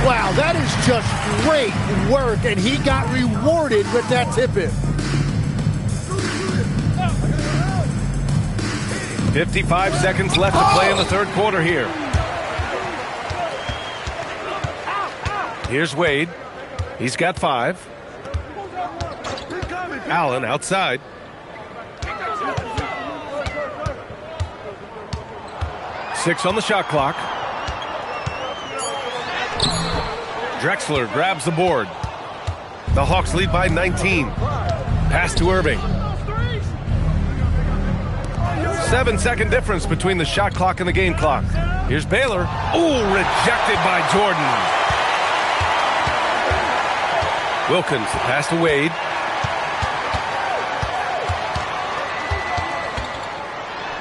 Wow, that is just great work, and he got rewarded with that tip-in. 55 seconds left to play in the third quarter here. Here's Wade. He's got 5. Allen outside. Six on the shot clock. Drexler grabs the board. The Hawks lead by 19. Pass to Irving. 7-second difference between the shot clock and the game clock. Here's Baylor. Ooh, rejected by Jordan. Wilkins, the pass to Wade.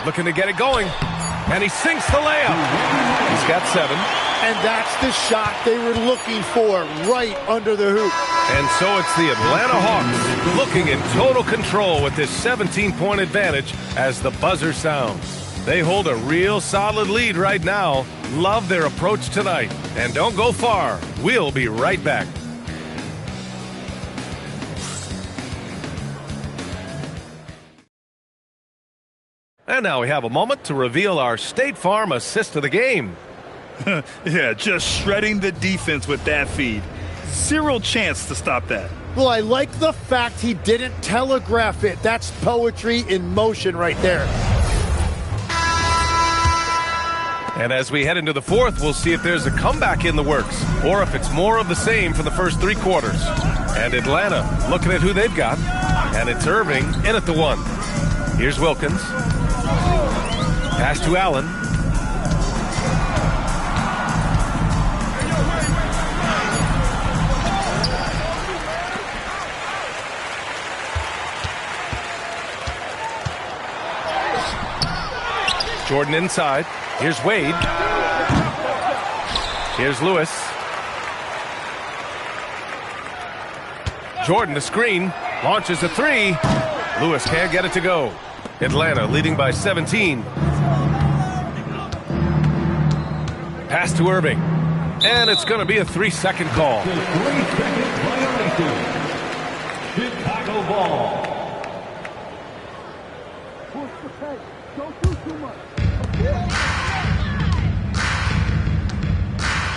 Looking to get it going. And he sinks the layup. He's got 7. And that's the shot they were looking for, right under the hoop. And so it's the Atlanta Hawks looking in total control with this 17-point advantage as the buzzer sounds. They hold a real solid lead right now. Love their approach tonight. And don't go far. We'll be right back. And now we have a moment to reveal our State Farm assist of the game. Yeah, just shredding the defense with that feed. Zero chance to stop that. Well, I like the fact he didn't telegraph it. That's poetry in motion right there. And as we head into the fourth, we'll see if there's a comeback in the works or if it's more of the same for the first 3 quarters. And Atlanta looking at who they've got. And it's Irving in at the 1. Here's Wilkins. Pass to Allen. Jordan inside. Here's Wade. Here's Lewis. Jordan the screen. Launches a 3. Lewis can't get it to go. Atlanta leading by 17. Pass to Irving. And it's going to be a 3-second call. 3-second violation. Chicago ball.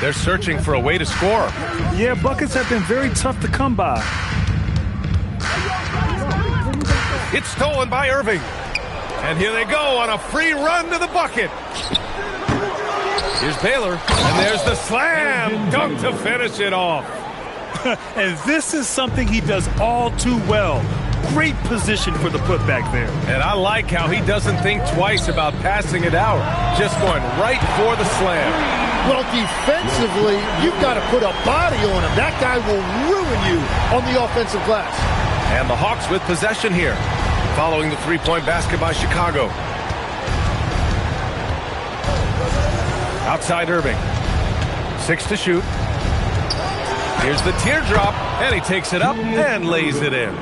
They're searching for a way to score. Yeah, buckets have been very tough to come by. It's stolen by Irving. And here they go on a free run to the bucket. Here's Baylor, and there's the slam dunk to finish it off. And this is something he does all too well. Great position for the putback there. And I like how he doesn't think twice about passing it out, just going right for the slam. Well, defensively, you've got to put a body on him. That guy will ruin you on the offensive glass. And the Hawks with possession here, following the three-point basket by Chicago. Outside Irving. 6 to shoot. Here's the teardrop, and he takes it up and lays it in.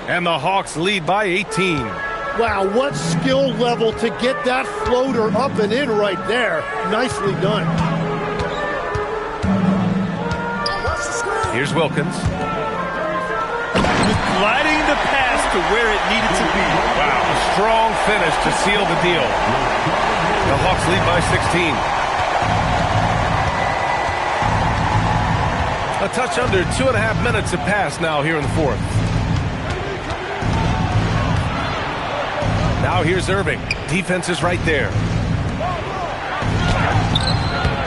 And the Hawks lead by 18. Wow, what skill level to get that floater up and in right there. Nicely done. Here's Wilkins. Gliding the pass to where it needed to be. Wow, a strong finish to seal the deal. The Hawks lead by 16. A touch under 2.5 minutes have passed now here in the fourth. Now here's Irving. Defense is right there.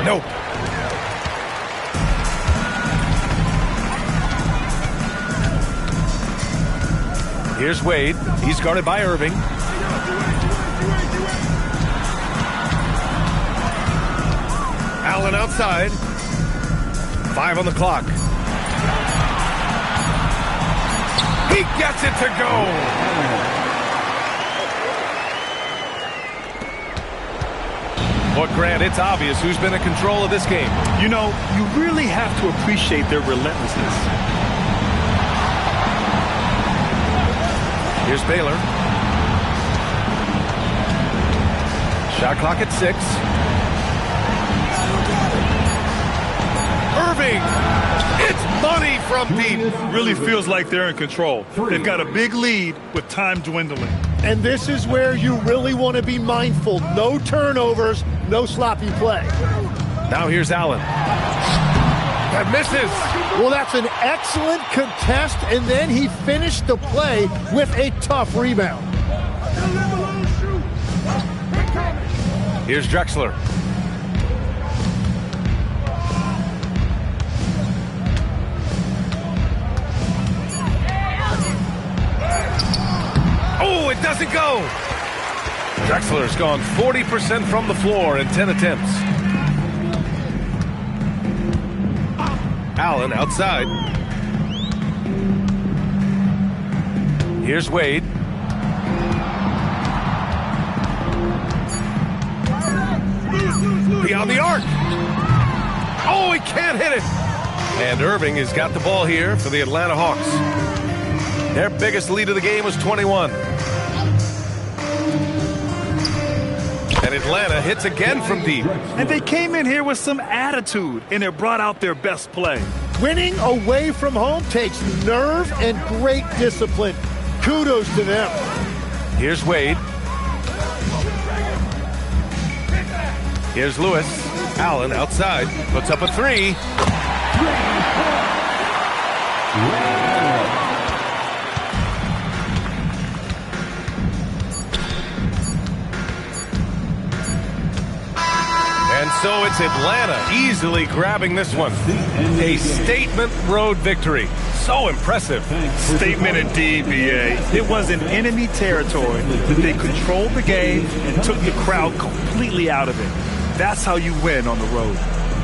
Nope. Here's Wade. He's guarded by Irving. Allen outside. 5 on the clock. He gets it to go. But Grant, it's obvious who's been in control of this game. You know, you really have to appreciate their relentlessness. Here's Baylor. Shot clock at 6. Irving! It's money from deep. Really feels like they're in control. They've got a big lead with time dwindling. And this is where you really want to be mindful. No turnovers, no sloppy play. Now here's Allen. That misses. Well, that's an excellent contest, and then he finished the play with a tough rebound. Here's Drexler. Oh, it doesn't go. Drexler's gone 40% from the floor in 10 attempts. Allen outside. Here's Wade. Beyond the arc. Oh, he can't hit it. And Irving has got the ball here for the Atlanta Hawks. Their biggest lead of the game was 21. And Atlanta hits again from deep. And they came in here with some attitude, and it brought out their best play. Winning away from home takes nerve and great discipline. Kudos to them. Here's Wade. Here's Lewis. Allen outside. Puts up a 3. And so it's Atlanta easily grabbing this one. A statement road victory. So impressive. Statement indeed, BA. It was in enemy territory, but they controlled the game and took the crowd completely out of it. That's how you win on the road.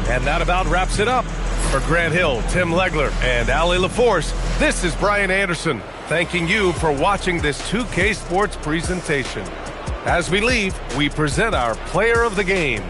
And that about wraps it up. For Grant Hill, Tim Legler, and Ali LaForce, this is Brian Anderson, thanking you for watching this 2K Sports presentation. As we leave, we present our player of the game.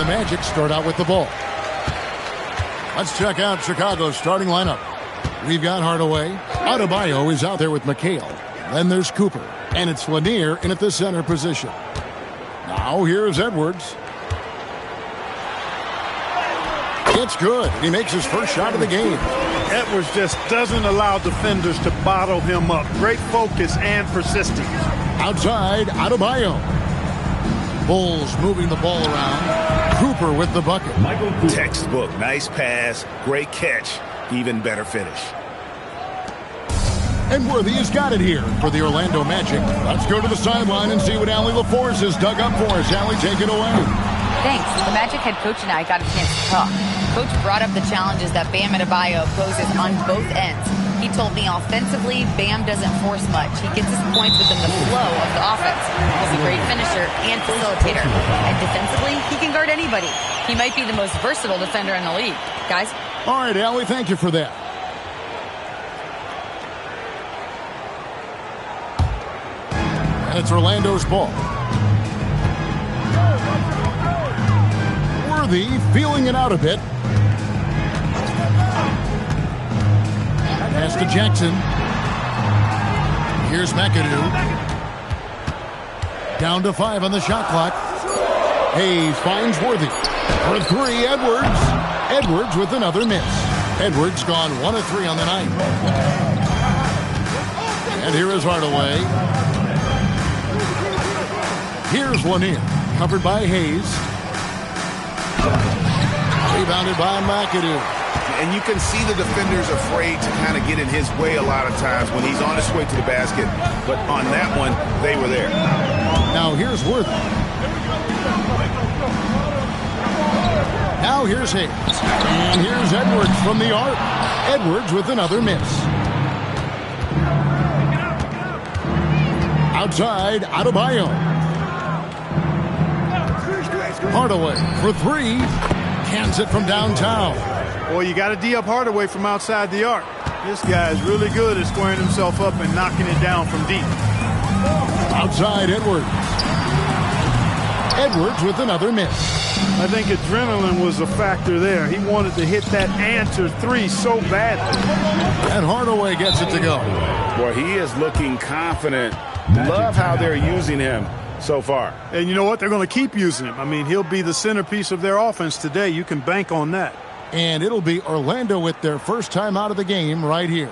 Magic start out with the ball. Let's check out Chicago's starting lineup. We've got Hardaway. Adebayo is out there with McHale. Then there's Cooper. And it's Lanier in at the center position. Now here's Edwards. It's good. He makes his first shot of the game. Edwards just doesn't allow defenders to bottle him up. Great focus and persistence. Outside, Adebayo. Bulls moving the ball around. Cooper with the bucket. Textbook. Nice pass. Great catch. Even better finish. And Worthy has got it here for the Orlando Magic. Let's go to the sideline and see what Allie LaForce has dug up for us. Allie, take it away. Thanks. The Magic head coach and I got a chance to talk. Coach brought up the challenges that Bam Adebayo poses on both ends. He told me offensively, Bam doesn't force much. He gets his points within the flow of the offense. He's a great finisher and facilitator. And defensively, he can guard anybody. He might be the most versatile defender in the league. Guys? All right, Allie, thank you for that. And it's Orlando's ball. Worthy feeling it out a bit. Pass to Jackson. Here's McAdoo. Down to 5 on the shot clock. Hayes finds Worthy. For 3, Edwards. Edwards with another miss. Edwards gone 1 of 3 on the night. And here is Hardaway. Here's Lanier. Covered by Hayes. Rebounded by McAdoo. And you can see the defenders afraid to kind of get in his way a lot of times when he's on his way to the basket. But on that one, they were there. Now here's Worthy. Now here's Hayes. And here's Edwards from the arc. Edwards with another miss. Outside, Adebayo. Hardaway for 3. Cans it from downtown. Well, you got to D up Hardaway from outside the arc. This guy is really good at squaring himself up and knocking it down from deep. Outside, Edwards. Edwards with another miss. I think adrenaline was a factor there. He wanted to hit that answer 3 so badly. And Hardaway gets it to go. Well, he is looking confident. Love how they're using him so far. And you know what? They're going to keep using him. I mean, he'll be the centerpiece of their offense today. You can bank on that. And it'll be Orlando with their first time out of the game right here.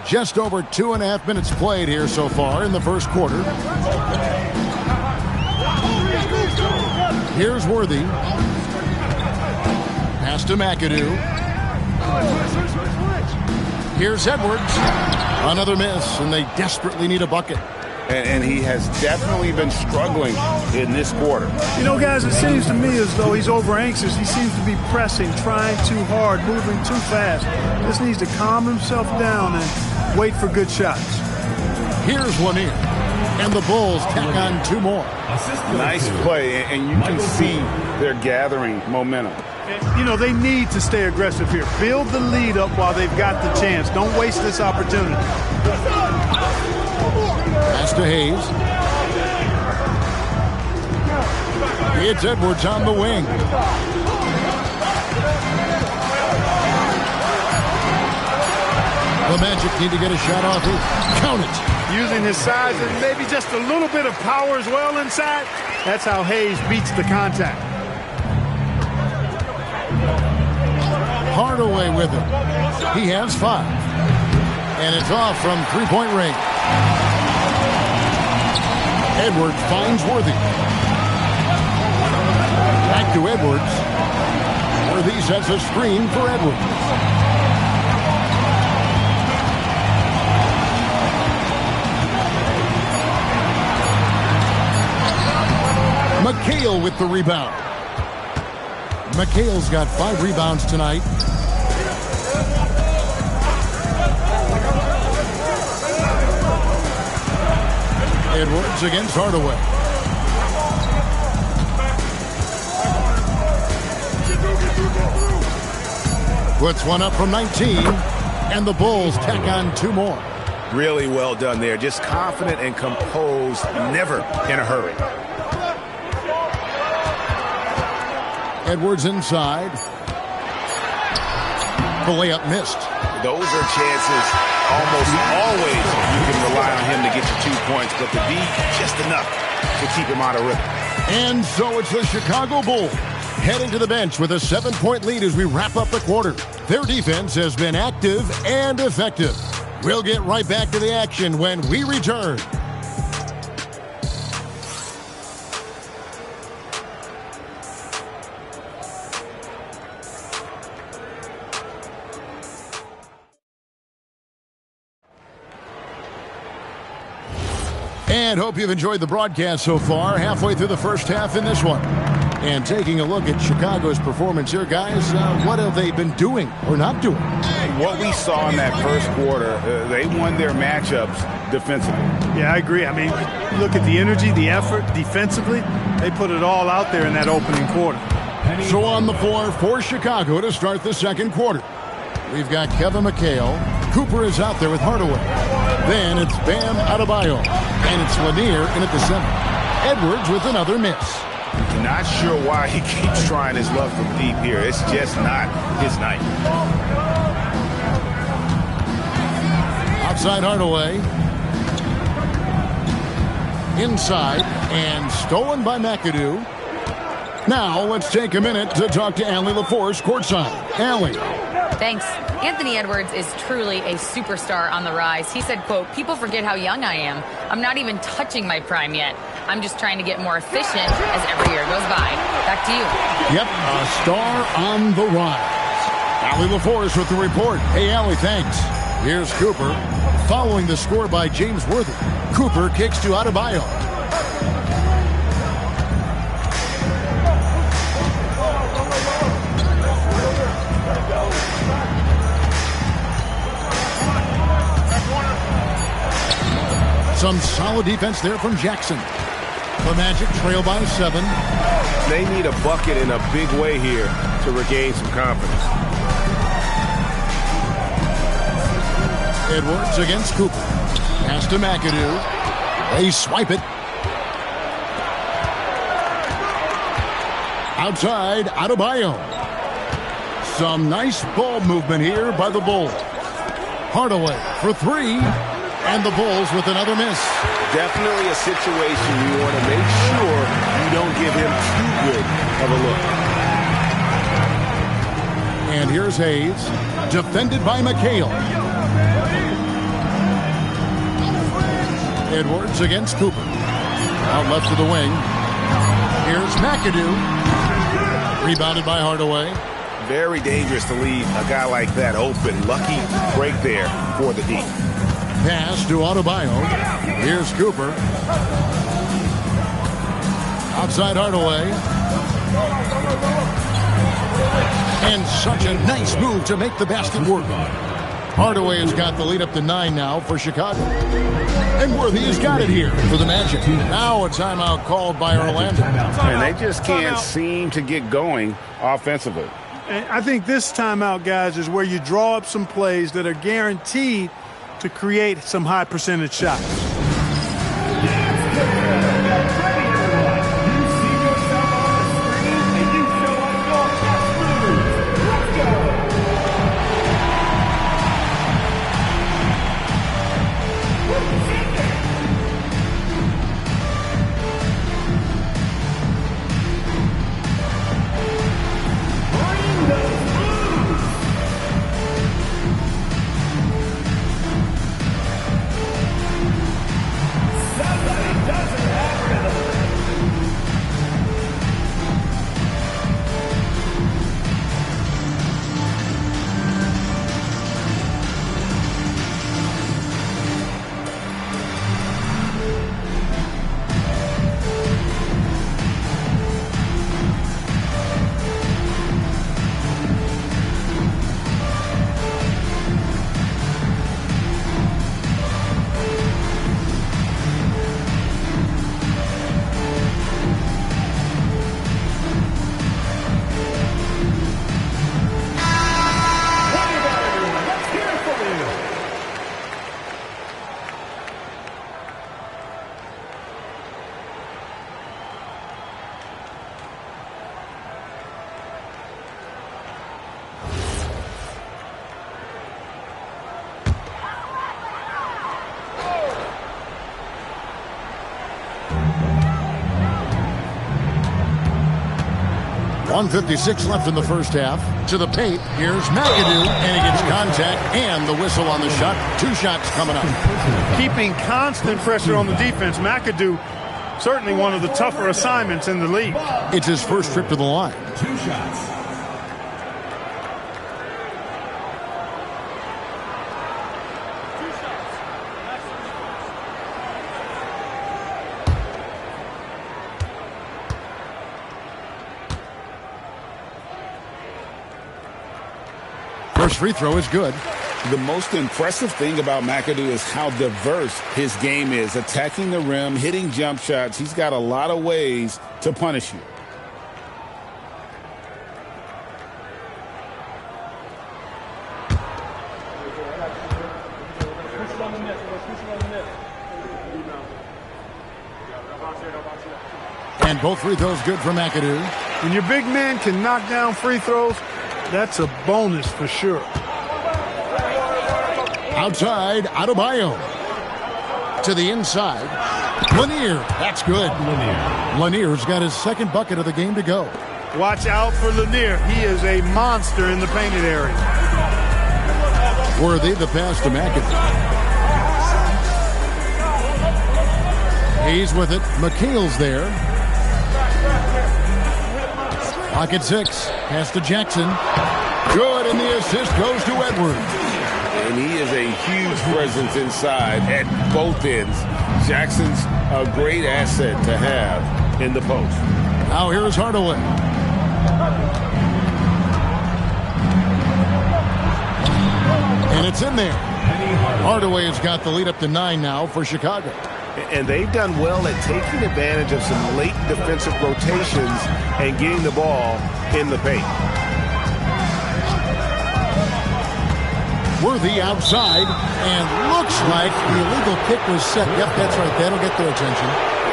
Just over 2.5 minutes played here so far in the first quarter. Here's Worthy. Pass to McAdoo. Here's Edwards. Another miss, and they desperately need a bucket. And he has definitely been struggling in this quarter. You know, guys, it seems to me as though he's over anxious. He seems to be pressing, trying too hard, moving too fast. Just needs to calm himself down and wait for good shots. Here's Lanier. And the Bulls tack on 2 more. Nice play, and you can see they're gathering momentum. You know, they need to stay aggressive here. Build the lead up while they've got the chance. Don't waste this opportunity. Pass to Hayes. It's Edwards on the wing. The Magic need to get a shot off here. Count it. Using his size and maybe just a little bit of power as well inside. That's how Hayes beats the contact. Hardaway with him. He has 5. And it's off from 3-point range. Edwards finds Worthy. Back to Edwards. Worthy sets a screen for Edwards. McHale with the rebound. McHale's got 5 rebounds tonight. Edwards against Hardaway. Puts one up from 19, and the Bulls tack on 2 more. Really well done there. Just confident and composed, never in a hurry. Edwards inside. The layup missed. Those are chances almost always you can rely on him to get you 2 points, but the D, just enough to keep him out of rhythm. And so it's the Chicago Bulls heading to the bench with a 7-point lead as we wrap up the quarter. Their defense has been active and effective. We'll get right back to the action when we return. And hope you've enjoyed the broadcast so far, halfway through the first half in this one. And taking a look at Chicago's performance here, guys, what have they been doing or not doing? What we saw in that first quarter, they won their matchups defensively. Yeah, I agree. I mean, look at the energy, the effort defensively. They put it all out there in that opening quarter. So on the floor for Chicago to start the second quarter, we've got Kevin McHale. Cooper is out there with Hardaway. Then it's Bam Adebayo. And it's Lanier in at the center. Edwards with another miss. Not sure why he keeps trying his luck from deep here. It's just not his night. Outside Hardaway. Inside. And stolen by McAdoo. Now let's take a minute to talk to Allie LaForce courtside. Allie. Thanks. Anthony Edwards is truly a superstar on the rise. He said, quote, "People forget how young I am. I'm not even touching my prime yet. I'm just trying to get more efficient as every year goes by." Back to you. Yep, a star on the rise. Allie LaForce with the report. Hey, Allie, thanks. Here's Cooper. Following the score by James Worthy. Cooper kicks to Adebayo. Some solid defense there from Jackson. The Magic trail by 7. They need a bucket in a big way here to regain some confidence. Edwards against Cooper. Pass to McAdoo. They swipe it. Outside, Adebayo. Some nice ball movement here by the Bulls. Hardaway for 3. And the Bulls with another miss. Definitely a situation you want to make sure you don't give him too good of a look. And here's Hayes, defended by McHale. Edwards against Cooper. Out left to the wing. Here's McAdoo. Rebounded by Hardaway. Very dangerous to leave a guy like that open. Lucky break there for the D. Pass to Adebayo. Here's Cooper. Outside Hardaway. And such a nice move to make the basket work. Hardaway has got the lead up to 9 now for Chicago. And Worthy has got it here for the Magic. Now a timeout called by Orlando. And they just can't seem to get going offensively. And I think this timeout, guys, is where you draw up some plays that are guaranteed to create some high percentage shots. 1:56 left in the first half. To the paint, here's McAdoo, and he gets contact and the whistle on the shot. 2 shots coming up. Keeping constant pressure on the defense. McAdoo, certainly one of the tougher assignments in the league. It's his first trip to the line. 2 shots. First free throw is good. The most impressive thing about McAdoo is how diverse his game is. Attacking the rim, hitting jump shots. He's got a lot of ways to punish you. And both free throws good for McAdoo. When your big man can knock down free throws, that's a bonus for sure. Outside, Adebayo. To the inside. Lanier. That's good. Lanier's got his second bucket of the game to go. Watch out for Lanier. He is a monster in the painted area. Worthy the pass to McAdoo. He's with it. McHale's there. Pocket 6. Pass to Jackson. Good, and the assist goes to Edwards. And he is a huge presence inside at both ends. Jackson's a great asset to have in the post. Now here's Hardaway. And it's in there. Hardaway has got the lead up to 9 now for Chicago. And they've done well at taking advantage of some late defensive rotations and getting the ball in the paint. Worthy outside, and looks like the illegal kick was set. Yep, that's right. That'll get their attention.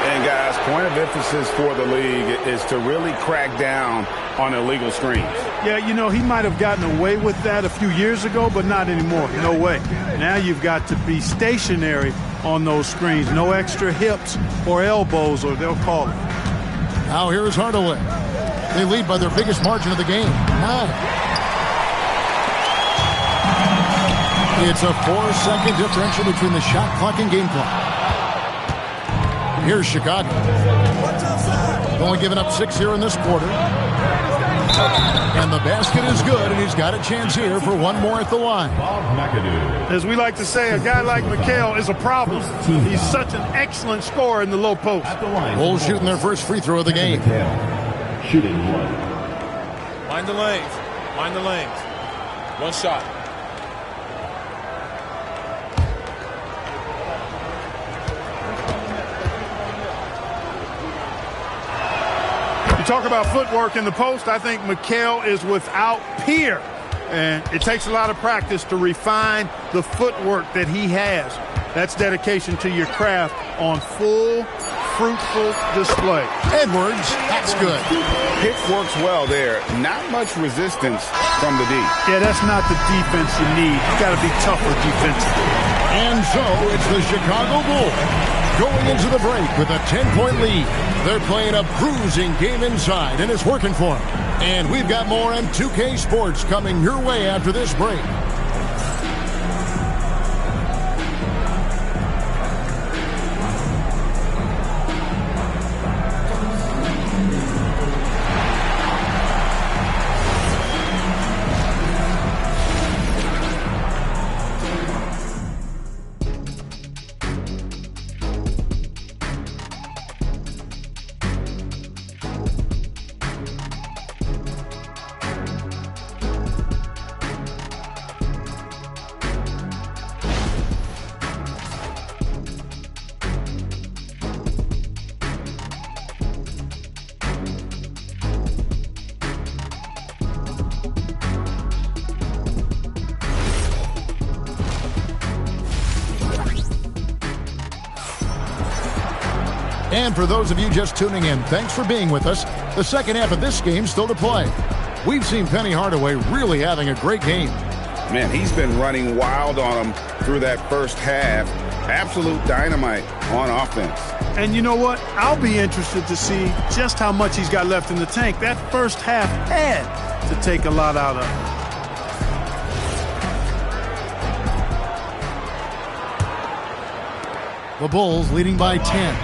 And guys, point of emphasis for the league is to really crack down on illegal screens. Yeah, you know, he might have gotten away with that a few years ago, but not anymore. No way. Now you've got to be stationary on those screens. No extra hips or elbows, or they'll call it. Now here's Hardaway. They lead by their biggest margin of the game, 9. It's a 4-second differential between the shot clock and game clock. Here's Chicago. Only giving up 6 here in this quarter. And the basket is good, and he's got a chance here for one more at the line. As we like to say, a guy like Mikal is a problem. He's such an excellent scorer in the low post. Bulls shooting their first free throw of the game. Shooting 1. Mind the lanes. Mind the lanes. One shot. You talk about footwork in the post, I think Mikal is without peer. And it takes a lot of practice to refine the footwork that he has. That's dedication to your craft on full, fruitful display. Edwards, that's good. Pick works well there. Not much resistance from the D. Yeah, that's not the defense you need. You got to be tougher defensively. And so it's the Chicago Bulls going into the break with a 10-point lead. They're playing a bruising game inside, and it's working for them. And we've got more M2K Sports coming your way after this break. And for those of you just tuning in, thanks for being with us. The second half of this game still to play. We've seen Penny Hardaway really having a great game. Man, he's been running wild on him through that first half. Absolute dynamite on offense. And you know what? I'll be interested to see just how much he's got left in the tank. That first half had to take a lot out of him. The Bulls leading by 10.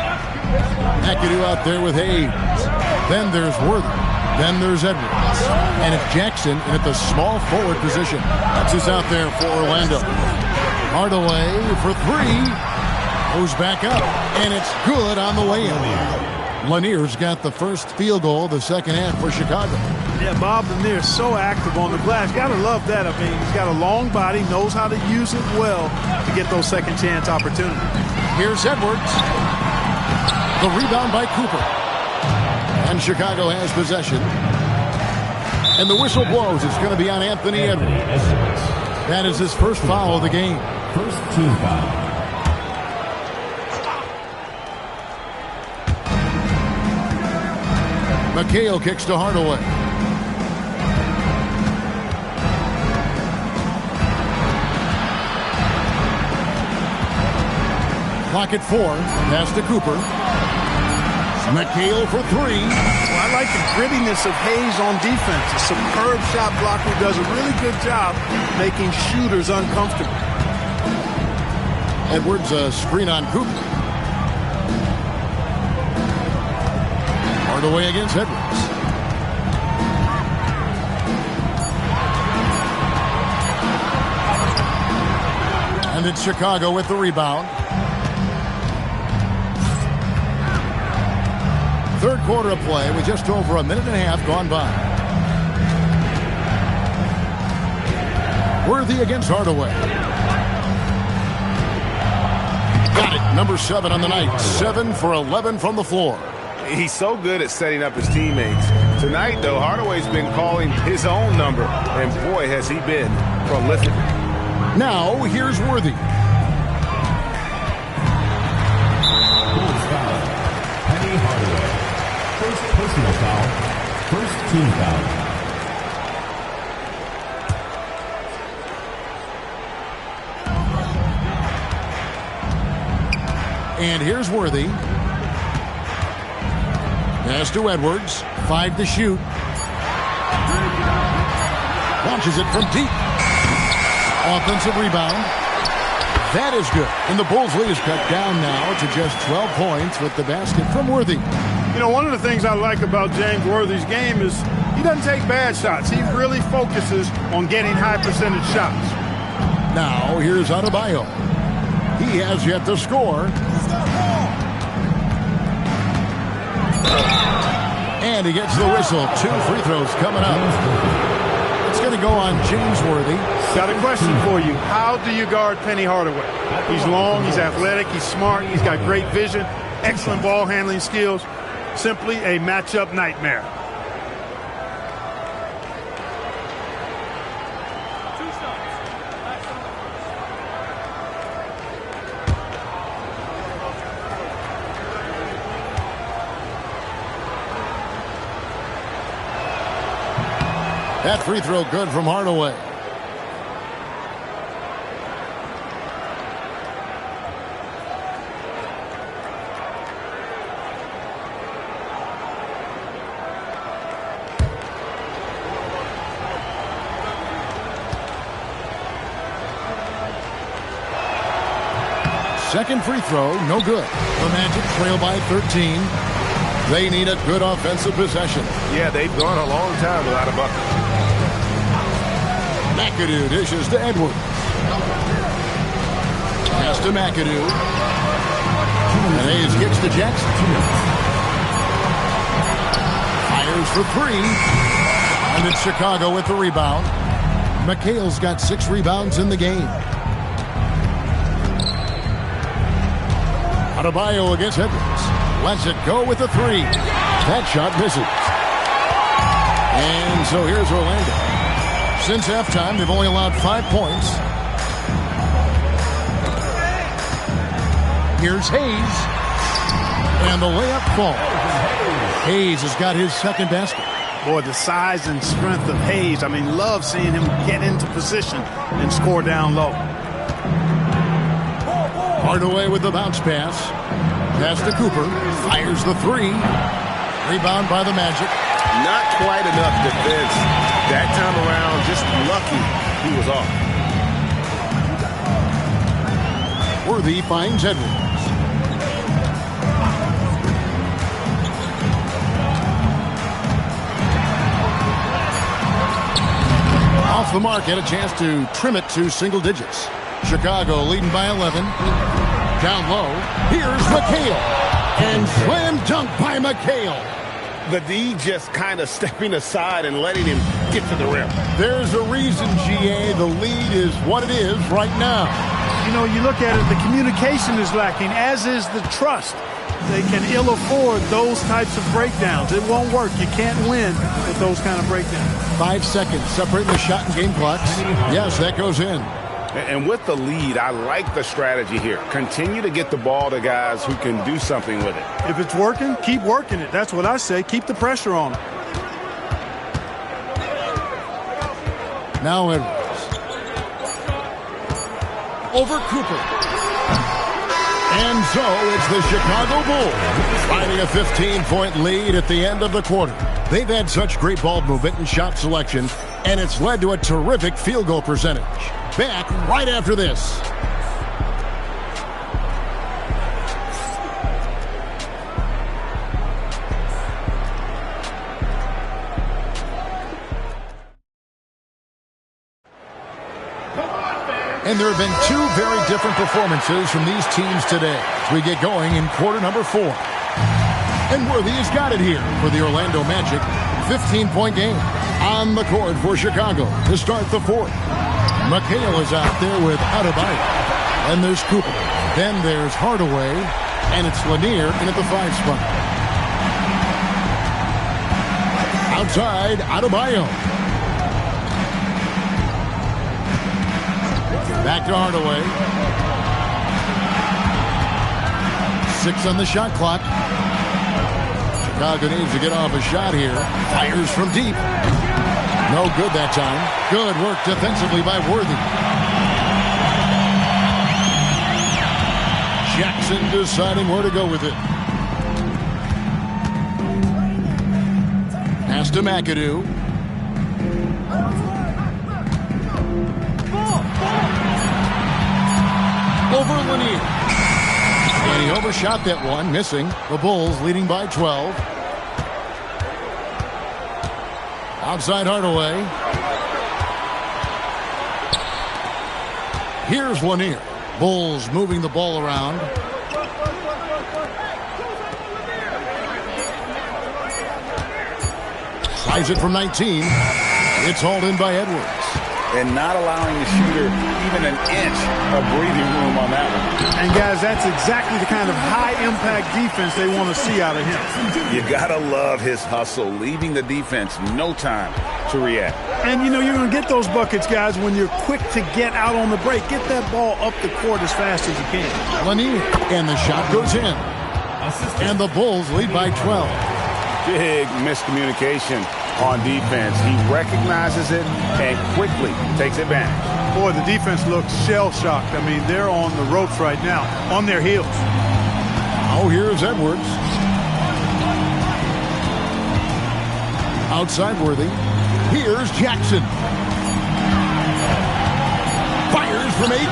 McAdoo out there with Hayes. Then there's Worthy. Then there's Edwards. And it's Jackson in at the small forward position. That's who's out there for Orlando. Hardaway for three. Goes back up. And it's good on the way in. Lanier's got the first field goal of the second half for Chicago. Yeah, Bob Lanier so active on the glass. Got to love that. I mean, he's got a long body, knows how to use it well to get those second chance opportunities. Here's Edwards. The rebound by Cooper. And Chicago has possession. And the whistle blows. It's going to be on Anthony Edwards. That is his first foul of the game. First team foul. McHale kicks to Hardaway. Clock at 4. Pass to Cooper. McHale for three. Well, I like the grittiness of Hayes on defense. A superb shot blocker who does a really good job making shooters uncomfortable. Edwards a screen on Cooper. Hardaway against Edwards. And it's Chicago with the rebound. Third quarter of play with just over a minute and a half gone by. Worthy against Hardaway. Got it. Number 7 on the night. 7 for 11 from the floor. He's so good at setting up his teammates. Tonight, though, Hardaway's been calling his own number, and boy, has he been prolific. Now, here's Worthy. Bulls foul. Penny Hardaway. First personal foul. First team foul. And here's Worthy. Pass to Edwards. 5 to shoot. Launches it from deep. Offensive rebound. That is good. And the Bulls' lead is cut down now to just 12 points with the basket from Worthy. You know, one of the things I like about James Worthy's game is he doesn't take bad shots. He really focuses on getting high percentage shots. Now, here's Adebayo. He has yet to score. And he gets the whistle. 2 free throws coming up. It's going to go on James Worthy. Got a question for you. How do you guard Penny Hardaway? He's long, he's athletic, he's smart, he's got great vision, excellent ball handling skills. Simply a matchup nightmare. That free throw good from Hardaway. Second free throw, no good. The Magic trail by 13. They need a good offensive possession. Yeah, they've gone a long time without a bucket. McAdoo dishes to Edwards. Pass to McAdoo. And Hayes kicks to Jackson. Fires for 3. And it's Chicago with the rebound. McHale's got 6 rebounds in the game. Adebayo against Edwards. Lets it go with the 3. That shot misses. And so here's Orlando. Since halftime, they've only allowed 5 points. Here's Hayes. And the layup falls. Hayes has got his second basket. Boy, the size and strength of Hayes. I mean, love seeing him get into position and score down low. Hardaway with the bounce pass. Pass to Cooper. Fires the three. Rebound by the Magic. Not quite enough defense that time around. Just lucky he was off. Worthy finds Edwards. Off the mark, had a chance to trim it to single digits. Chicago leading by 11. Down low, here's McHale. And slam dunk by McHale. The D just kind of stepping aside and letting him get to the rim. There's a reason, GA, the lead is what it is right now. You know, you look at it, the communication is lacking, as is the trust. They can ill afford those types of breakdowns. It won't work. You can't win with those kind of breakdowns. 5 seconds separating the shot and game clocks. Yes, that goes in. And with the lead, I like the strategy here. Continue to get the ball to guys who can do something with it. If it's working, keep working it. That's what I say. Keep the pressure on it. Now Edwards. Over Cooper. And so it's the Chicago Bulls finding a 15-point lead at the end of the quarter. They've had such great ball movement and shot selection, and it's led to a terrific field goal percentage. Back right after this. And there have been two very different performances from these teams today as we get going in quarter number 4. And Worthy has got it here for the Orlando Magic. 15-point game on the court for Chicago to start the fourth. McHale is out there with Adebayo. And there's Cooper. Then there's Hardaway. And it's Lanier in at the 5 spot. Outside, Adebayo. Back to Hardaway. 6 on the shot clock. Chicago needs to get off a shot here. Fires from deep. No good that time. Good work defensively by Worthy. Jackson deciding where to go with it. Pass to McAdoo. Over Lanier. And he overshot that one, missing. The Bulls leading by 12. Outside Hardaway. Here's Lanier. Bulls moving the ball around. Slides it from 19. It's hauled in by Edwards. And not allowing the shooter even an inch of breathing room on that one. And, guys, that's exactly the kind of high-impact defense they want to see out of him. You got to love his hustle, leaving the defense no time to react. And, you know, you're going to get those buckets, guys, when you're quick to get out on the break. Get that ball up the court as fast as you can. Lanier, and the shot goes in. And the Bulls lead by 12. Big miscommunication on defense. He recognizes it and quickly takes advantage. Boy, the defense looks shell-shocked. I mean, they're on the ropes right now, on their heels. Oh, here's Edwards. Outside Worthy. Here's Jackson. Fires from 18.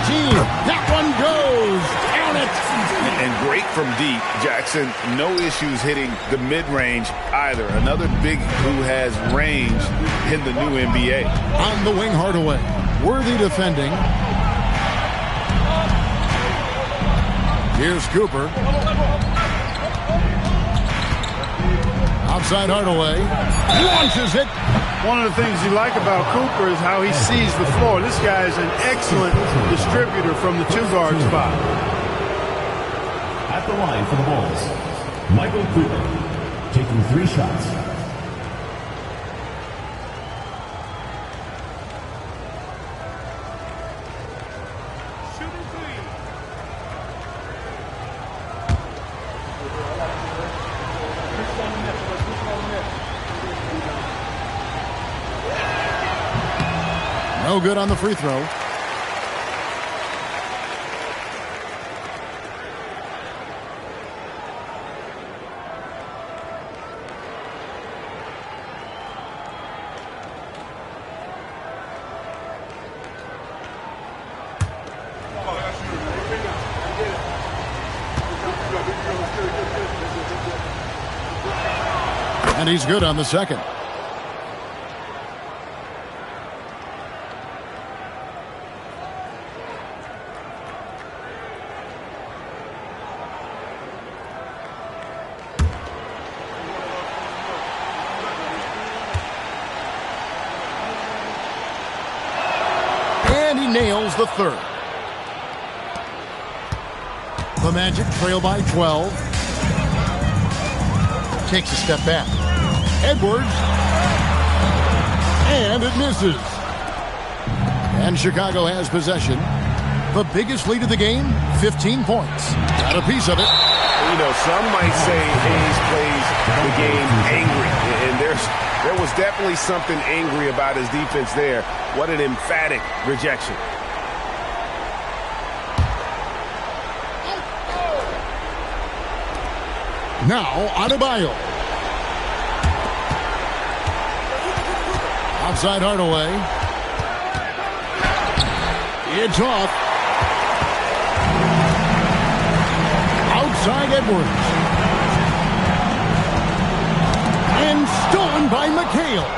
That one goes. Count it. And great from deep. Jackson, no issues hitting the mid-range either. Another big who has range in the new NBA. On the wing, Hardaway. Worthy defending. Here's Cooper. Outside Hardaway. Launches it. One of the things you like about Cooper is how he sees the floor. This guy is an excellent distributor from the 2-guard spot. At the line for the Bulls, Michael Cooper, taking 3 shots. No good on the free throw. And he's good on the second. And he nails the third. The Magic trail by 12. Takes a step back. Edwards. And it misses. And Chicago has possession. The biggest lead of the game, 15 points. Got a piece of it. You know, some might say Hayes plays the game angry. And there was definitely something angry about his defense there. What an emphatic rejection. Now, Adebayo. Outside Hardaway. It's off. Outside Edwards. And stolen by McHale.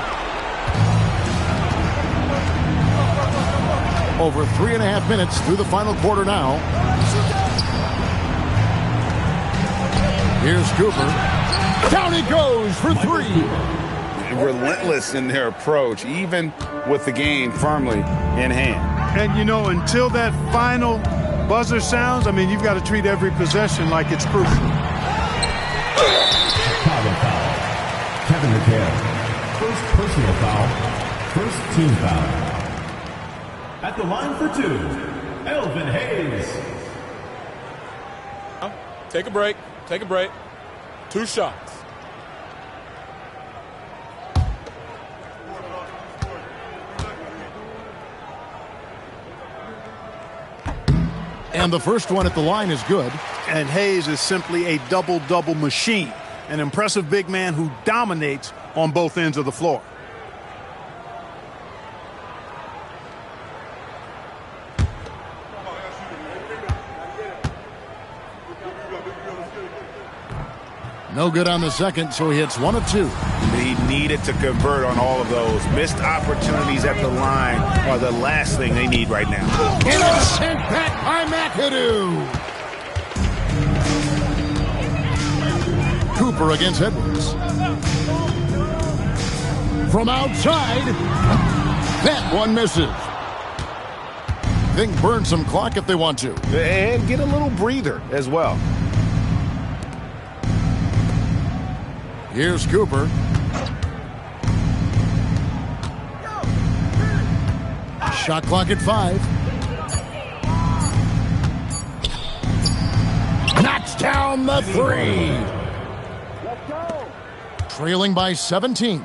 Over 3.5 minutes through the final quarter now. Here's Cooper. Down he goes for three. Relentless in their approach, even with the game firmly in hand. And, you know, until that final buzzer sounds, I mean, you've got to treat every possession like it's crucial. Chicago foul. Kevin McHale. First personal foul. First team foul. At the line for two, Elvin Hayes. Take a break. Take a break. 2 shots. And the first one at the line is good. And Hayes is simply a double-double machine. An impressive big man who dominates on both ends of the floor. No good on the second, so he hits 1 of 2. He needed to convert on all of those. Missed opportunities at the line are the last thing they need right now. And it's sent back by McAdoo. Cooper against Edwards. From outside, that one misses. Think burn some clock if they want to. And get a little breather as well. Here's Cooper. Shot clock at 5. Knocks down the 3. Trailing by 17.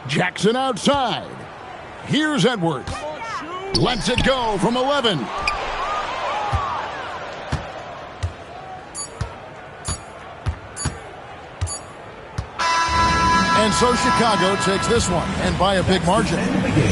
Jackson outside. Here's Edwards. Lets it go from 11. And so Chicago takes this one, and by a big margin.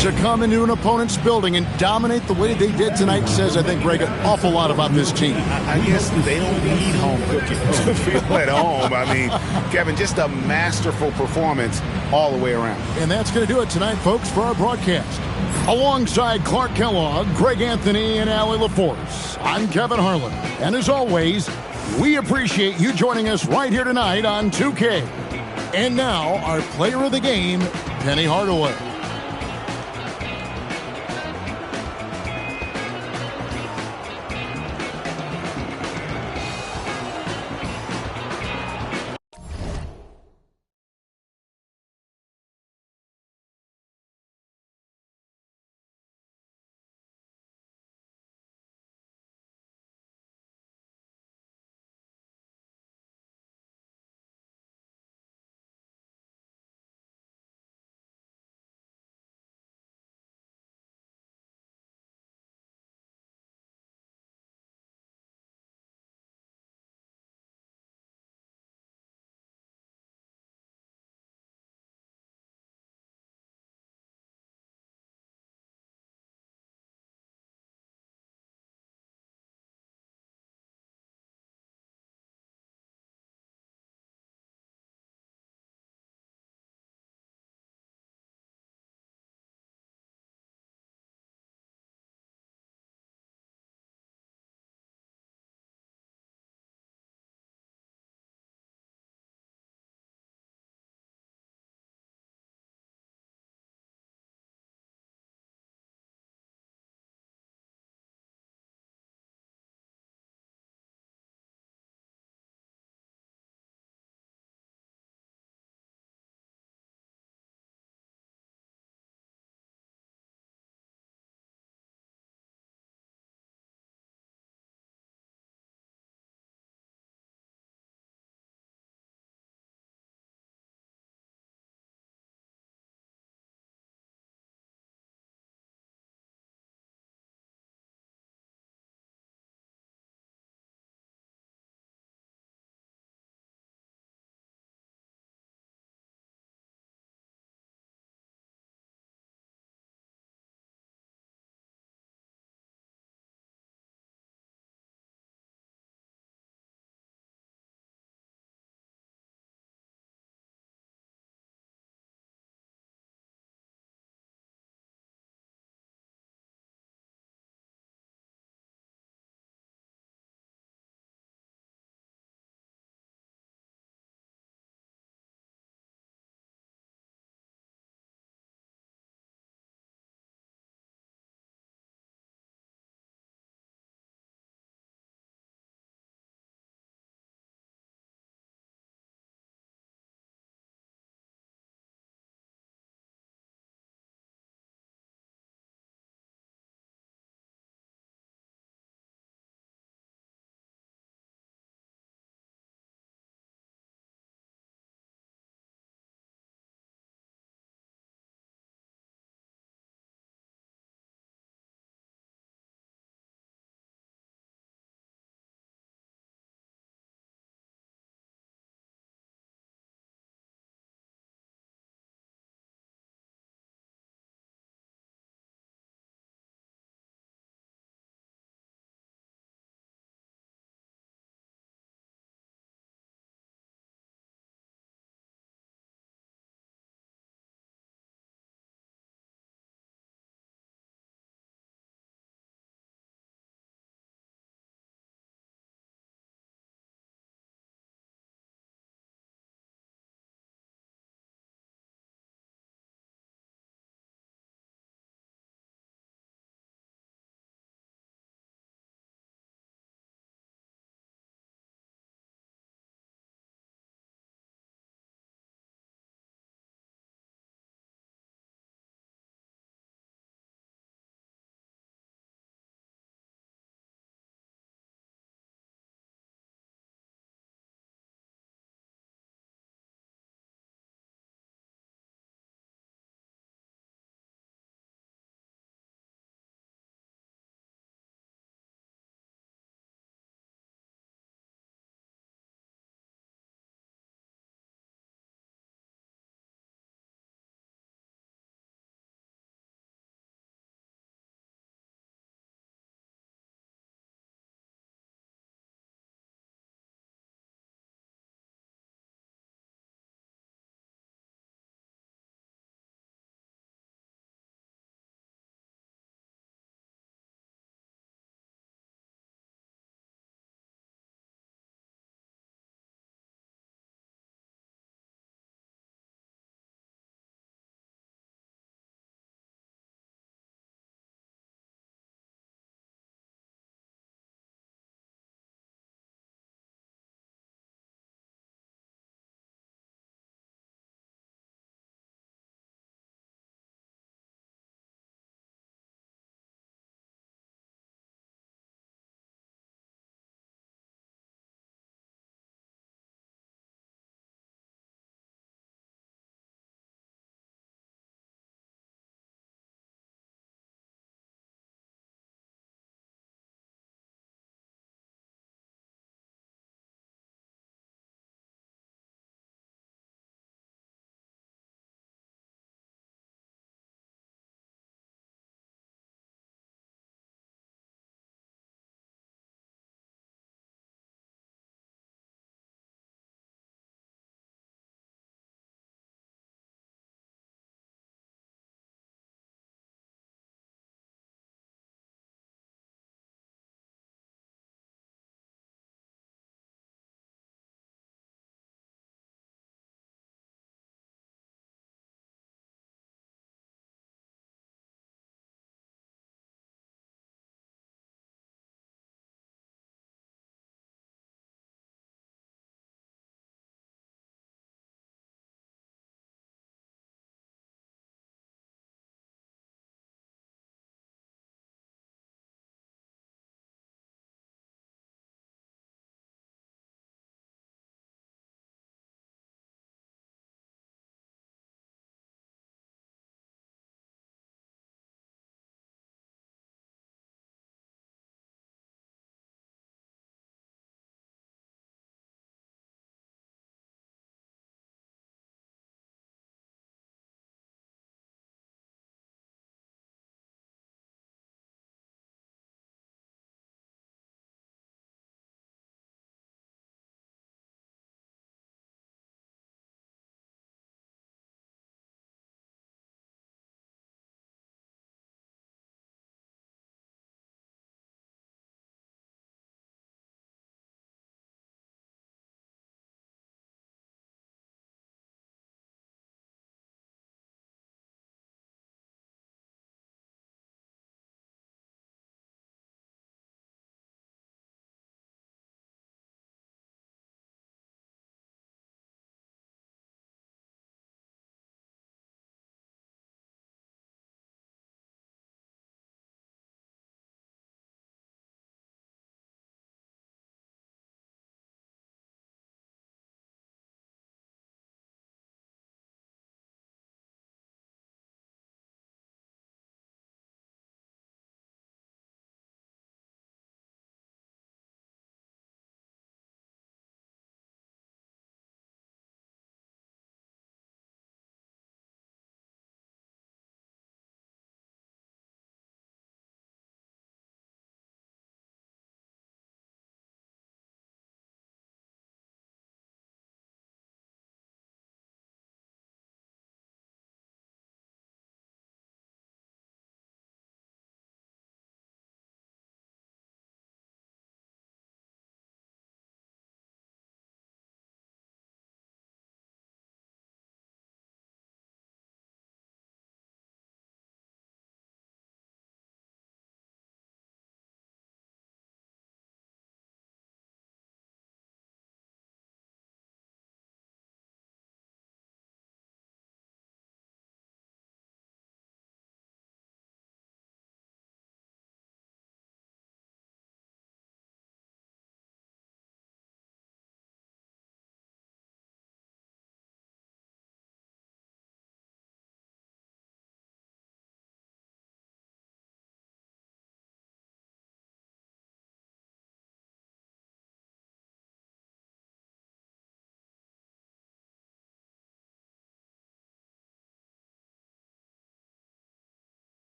To come into an opponent's building and dominate the way they did tonight says, I think, Greg, an awful lot about this team. I guess they don't need home cooking to feel at home. I mean, Kevin, just a masterful performance all the way around. And that's going to do it tonight, folks, for our broadcast. Alongside Clark Kellogg, Greg Anthony, and Allie LaForce, I'm Kevin Harlan. And as always, we appreciate you joining us right here tonight on 2K. And now, our player of the game, Penny Hardaway.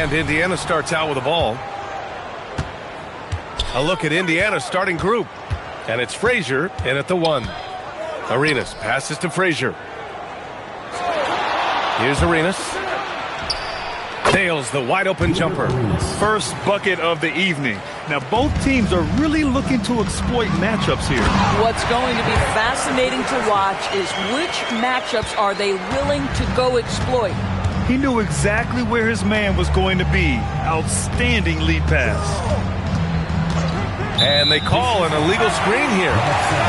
And Indiana starts out with the ball. A look at Indiana's starting group. And it's Frazier in at the 1. Arenas passes to Frazier. Here's Arenas. Nails the wide open jumper. First bucket of the evening. Now both teams are really looking to exploit matchups here. What's going to be fascinating to watch is which matchups are they willing to go exploit. He knew exactly where his man was going to be. Outstanding lead pass. And they call an illegal screen here.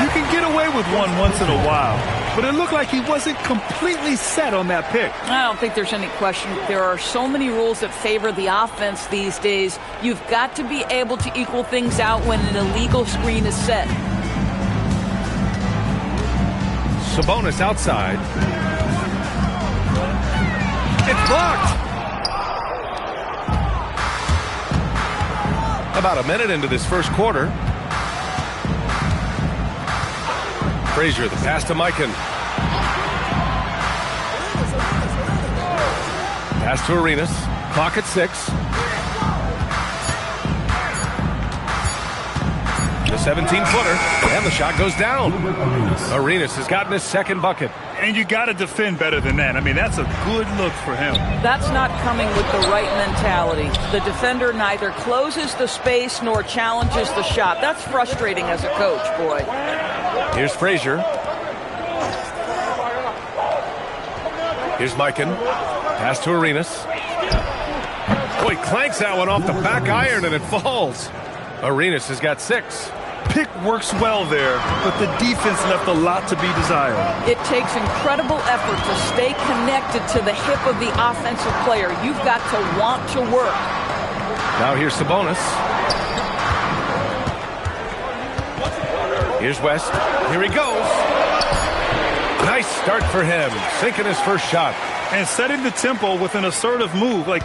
You can get away with one once in a while, but it looked like he wasn't completely set on that pick. I don't think there's any question. There are so many rules that favor the offense these days. You've got to be able to equal things out when an illegal screen is set. Sabonis outside. It's blocked. About a minute into this first quarter. Frazier, the pass to Mikan. Pass to Arenas. Clock at 6. The 17-footer, and the shot goes down. Arenas has gotten his second bucket. And you got to defend better than that. I mean, that's a good look for him. That's not coming with the right mentality. The defender neither closes the space nor challenges the shot. That's frustrating as a coach, boy. Here's Frazier. Here's Mikan. Pass to Arenas. Oh, he clanks that one off the back iron and it falls. Arenas has got 6. Pick works well there, but the defense left a lot to be desired. It takes incredible effort to stay connected to the hip of the offensive player. You've got to want to work. Now here's Sabonis. Here's West. Here he goes. Nice start for him, sinking his first shot. And setting the tempo with an assertive move. Like,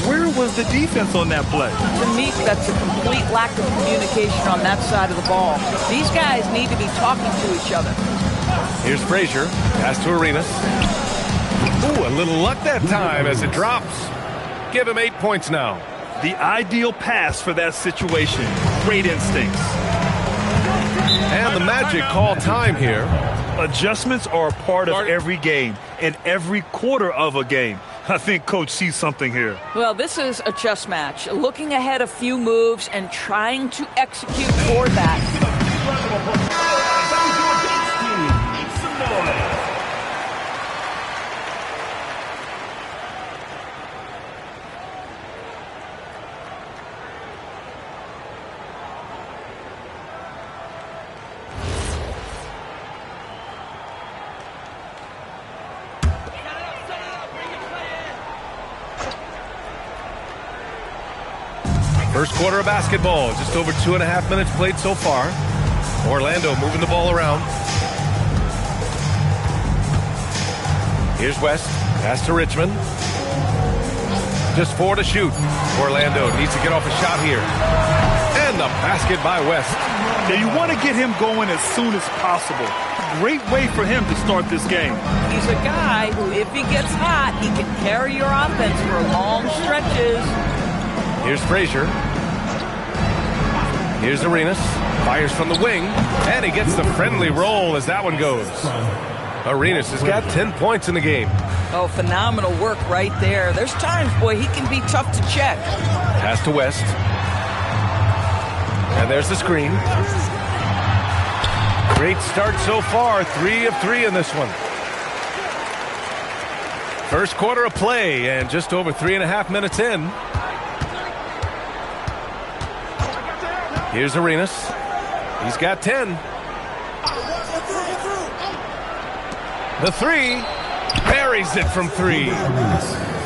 where was the defense on that play? To me, that's a complete lack of communication on that side of the ball. These guys need to be talking to each other. Here's Frazier. Pass to Arenas. Ooh, a little luck that time as it drops. Give him 8 points now. The ideal pass for that situation. Great instincts. And the Magic call time here. Adjustments are a part of every game and every quarter of a game. I think Coach sees something here. Well, this is a chess match. Looking ahead a few moves and trying to execute for that. First quarter of basketball, just over 2.5 minutes played so far. Orlando moving the ball around. Here's West, pass to Richmond. Just 4 to shoot. Orlando needs to get off a shot here. And the basket by West. Now you want to get him going as soon as possible. Great way for him to start this game. He's a guy who, if he gets hot, he can carry your offense for long stretches. Here's Frazier. Here's Arenas. Fires from the wing. And he gets the friendly roll as that one goes. Arenas has got 10 points in the game. Oh, phenomenal work right there. There's times, boy, he can be tough to check. Pass to West. And there's the screen. Great start so far. 3 of 3 in this one. First quarter of play and just over 3.5 minutes in. Here's Arenas. He's got 10. The 3. Buries it from 3.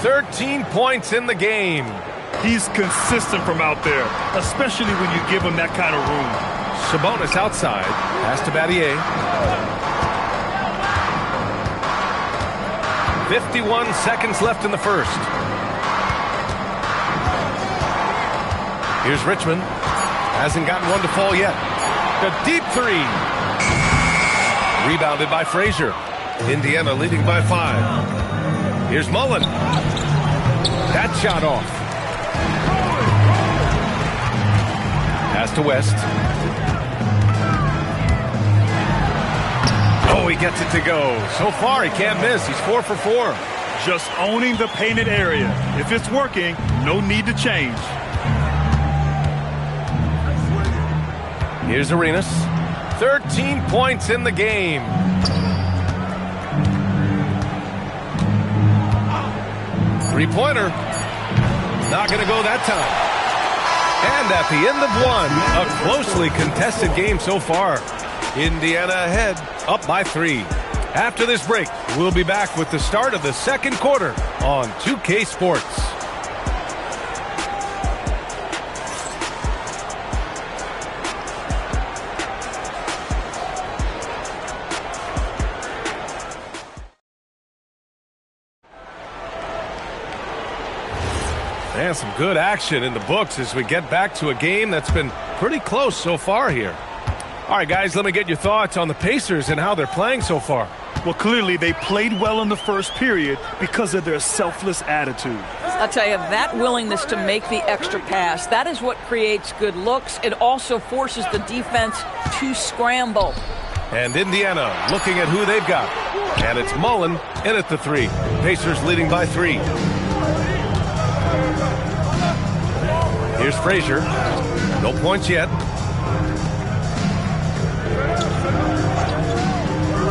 13 points in the game. He's consistent from out there, especially when you give him that kind of room. Sabonis outside. Pass to Battier. 51 seconds left in the first. Here's Richmond. Hasn't gotten one to fall yet. The deep 3. Rebounded by Frazier. Indiana leading by 5. Here's Mullen. That shot off. Pass to West. Oh, he gets it to go. So far, he can't miss. He's 4 for 4. Just owning the painted area. If it's working, no need to change. Here's Arenas. 13 points in the game. Three-pointer. Not going to go that time. And at the end of one, a closely contested game so far. Indiana ahead, up by 3. After this break, we'll be back with the start of the second quarter on 2K Sports. And some good action in the books as we get back to a game that's been pretty close so far here. All right, guys, let me get your thoughts on the Pacers and how they're playing so far. Well, clearly they played well in the first period because of their selfless attitude. I'll tell you, that willingness to make the extra pass, that is what creates good looks. It also forces the defense to scramble. And Indiana looking at who they've got. And it's Mullen in at the 3. Pacers leading by 3. Here's Frazier. No points yet.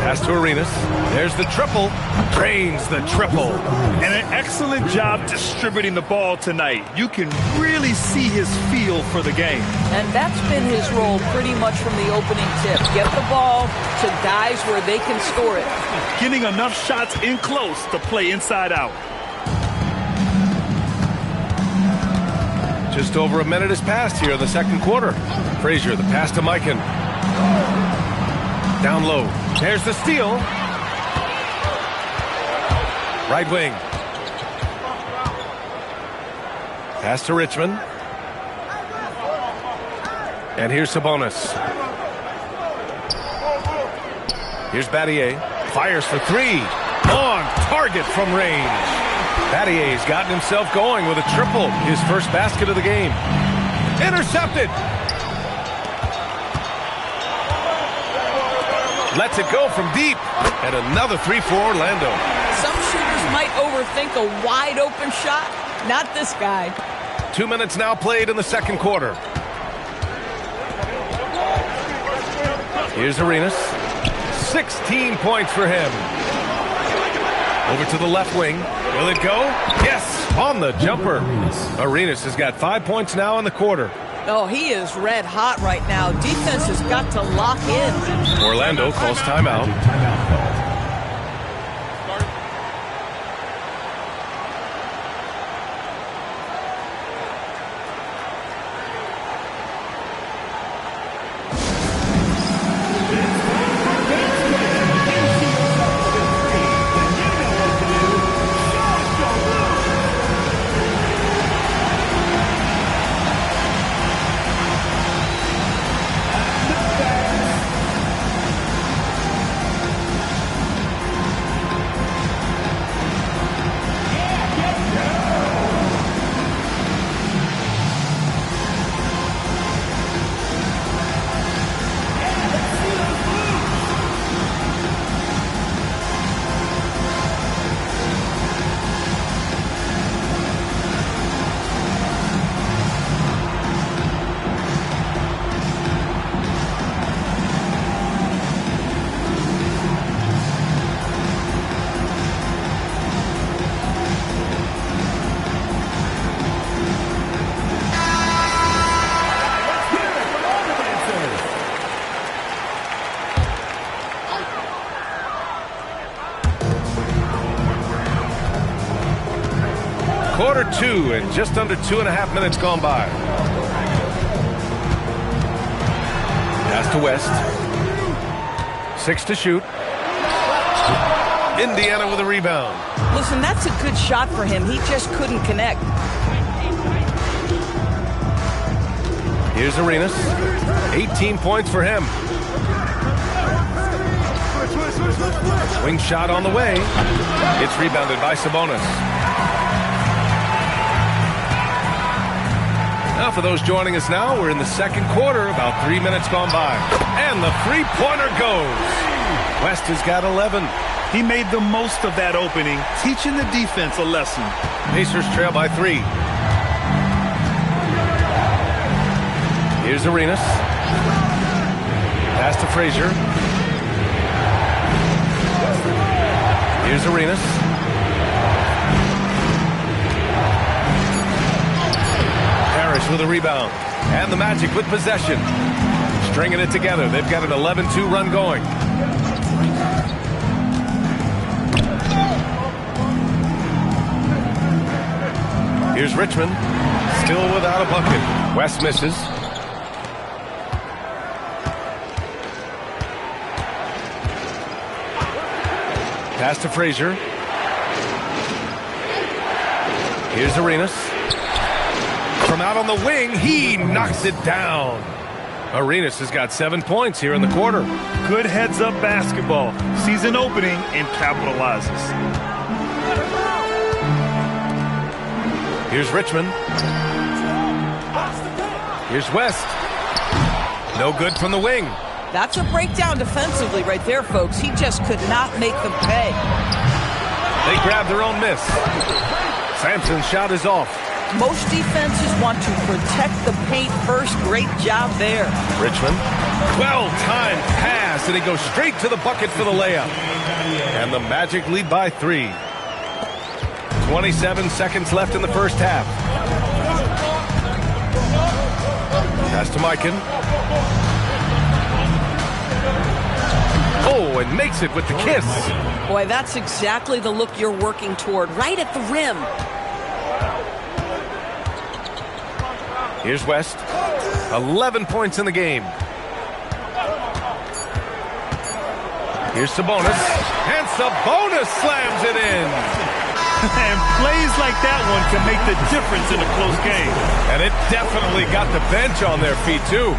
Pass to Arenas. There's the triple. Drains the triple. And an excellent job distributing the ball tonight. You can really see his feel for the game. And that's been his role pretty much from the opening tip. Get the ball to guys where they can score it. Getting enough shots in close to play inside out. Just over a minute has passed here in the second quarter. Frazier, the pass to Mikan. Down low. There's the steal. Right wing. Pass to Richmond. And here's Sabonis. Here's Battier. Fires for 3. On target from range. Battier's gotten himself going with a triple. His first basket of the game. Intercepted. Lets it go from deep. And another 3 for Orlando. Some shooters might overthink a wide open shot. Not this guy. 2 minutes now played in the second quarter. Here's Arenas. 16 points for him. Over to the left wing. Will it go? Yes, on the jumper. Arenas has got 5 points now in the quarter. Oh, he is red hot right now. Defense has got to lock in. Orlando calls timeout. Quarter 2 and just under 2.5 minutes gone by. Pass to West. 6 to shoot. Indiana with a rebound. Listen, that's a good shot for him. He just couldn't connect. Here's Arenas. 18 points for him. Swing shot on the way. It's rebounded by Sabonis. Now, for those joining us now, we're in the second quarter, about 3 minutes gone by. And the three-pointer goes. West has got 11. He made the most of that opening, teaching the defense a lesson. Pacers trail by 3. Here's Arenas. Pass to Frazier. Here's Arenas. Parrish with a rebound. And the Magic with possession. Stringing it together. They've got an 11-2 run going. Here's Richmond. Still without a bucket. West misses. Pass to Frazier. Here's Arenas. From out on the wing, he knocks it down. Arenas has got 7 points here in the quarter. Good heads-up basketball. Sees an opening and capitalizes. Here's Richmond. Here's West. No good from the wing. That's a breakdown defensively right there, folks. He just could not make them pay. They grab their own miss. Sampson's shot is off. Most defenses want to protect the paint first. Great job there. Richmond. Well-timed pass, and he goes straight to the bucket for the layup. And the Magic lead by 3. 27 seconds left in the first half. Pass to Mikan. Oh, and makes it with the kiss. Boy, that's exactly the look you're working toward, right at the rim. Here's West. 11 points in the game. Here's Sabonis. And Sabonis slams it in. And plays like that one can make the difference in a close game. And it definitely got the bench on their feet, too.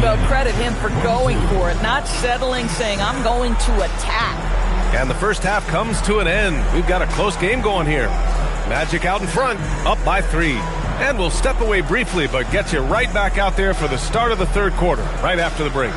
Well, credit him for going for it, not settling, saying, I'm going to attack. And the first half comes to an end. We've got a close game going here. Magic out in front, up by 3. And we'll step away briefly, but get you right back out there for the start of the third quarter, right after the break.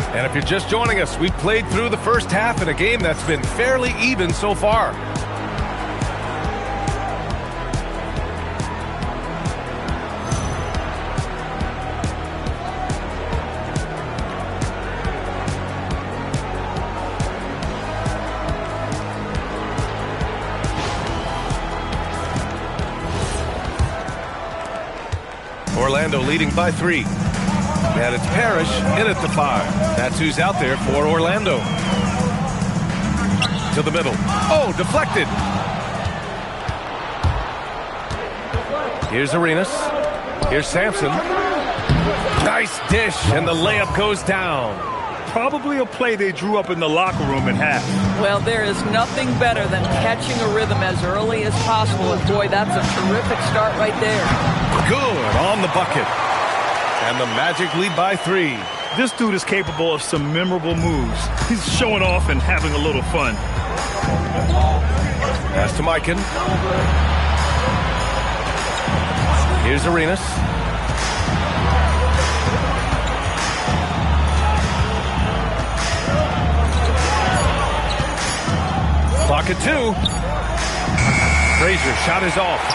And if you're just joining us, we've played through the first half in a game that's been fairly even so far. Orlando leading by 3. And it's Parrish in at the 5. That's who's out there for Orlando. To the middle. Oh, deflected. Here's Arenas. Here's Sampson. Nice dish, and the layup goes down. Probably a play they drew up in the locker room at half. Well, there is nothing better than catching a rhythm as early as possible. And boy, that's a terrific start right there. Good on the bucket. And the Magic lead by 3. This dude is capable of some memorable moves. He's showing off and having a little fun. Pass to Mikan. Here's Arenas. Clock at 2. Frazier shot is off.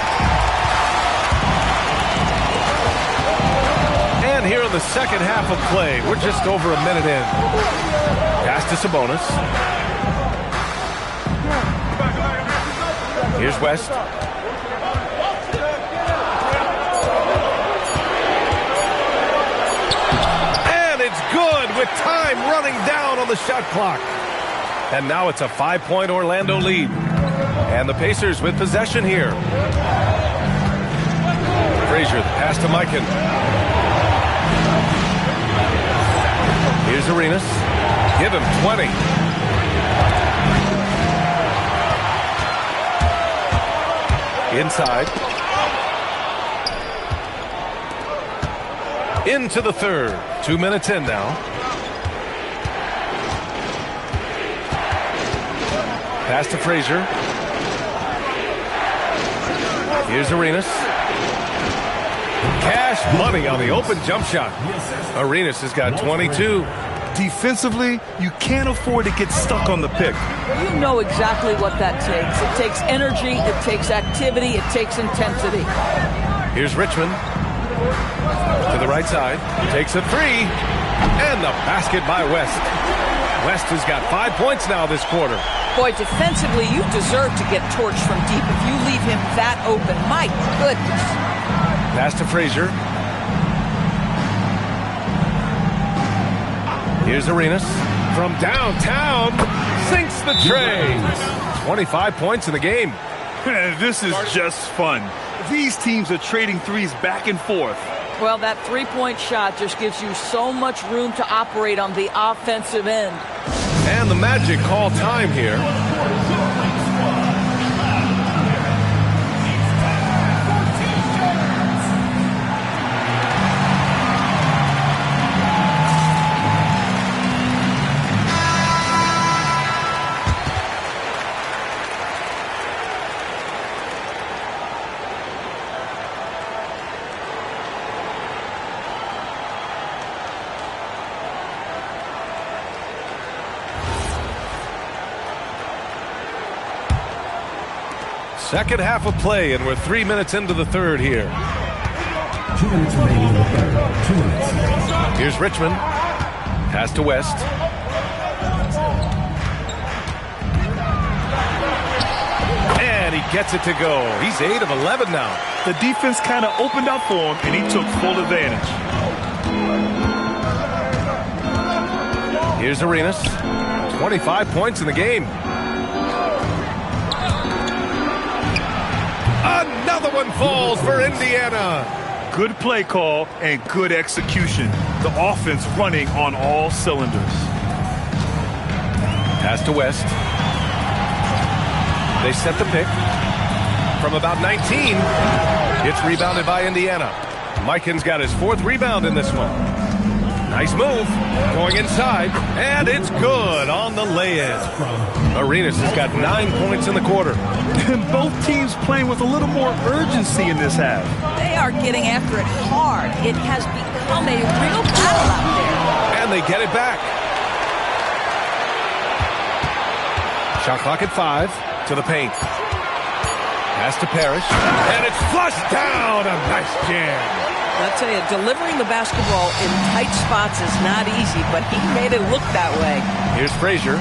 And here in the second half of play, we're just over a minute in. Pass to Sabonis. Here's West. And it's good. with time running down on the shot clock. And now it's a 5-point Orlando lead. And the Pacers with possession here. Frazier, the pass to Mikan. Here's Arenas. Give him 20. Inside. Into the third. 2 minutes in now. Pass to Frazier. Here's Arenas. Cash money on the open jump shot. Arenas has got 22. Defensively, you can't afford to get stuck on the pick. You know exactly what that takes. It takes energy, it takes activity, it takes intensity. Here's Richmond. To the right side. Takes a three. And the basket by West. West has got 5 points now this quarter. Boy, defensively, you deserve to get torched from deep if you leave him that open. My goodness. Pass to Frazier. Here's Arenas from downtown. Sinks the tray. 25 points in the game. This is just fun. These teams are trading threes back and forth. Well, that three-point shot just gives you so much room to operate on the offensive end. And the Magic call time here. Second half of play, and we're 3 minutes into the third here. 2 minutes remaining in the third. 2 minutes. Here's Richmond. Pass to West. And he gets it to go. He's 8 of 11 now. The defense kind of opened up for him, and he took full advantage. Here's Arenas. 25 points in the game. Another one falls for Indiana. Good play call and good execution. The offense running on all cylinders. Pass to West. They set the pick. From about 19, it's rebounded by Indiana. Mikan's got his 4th rebound in this one. Nice move. Going inside, and it's good on the lay-in. Arenas has got 9 points in the quarter. And both teams playing with a little more urgency in this half. They are getting after it hard. It has become a real battle out there. And they get it back. Shot clock at 5. To the paint. Pass to Parrish. And it's flushed down. A nice jam. I'll tell you, delivering the basketball in tight spots is not easy, but he made it look that way. Here's Frazier.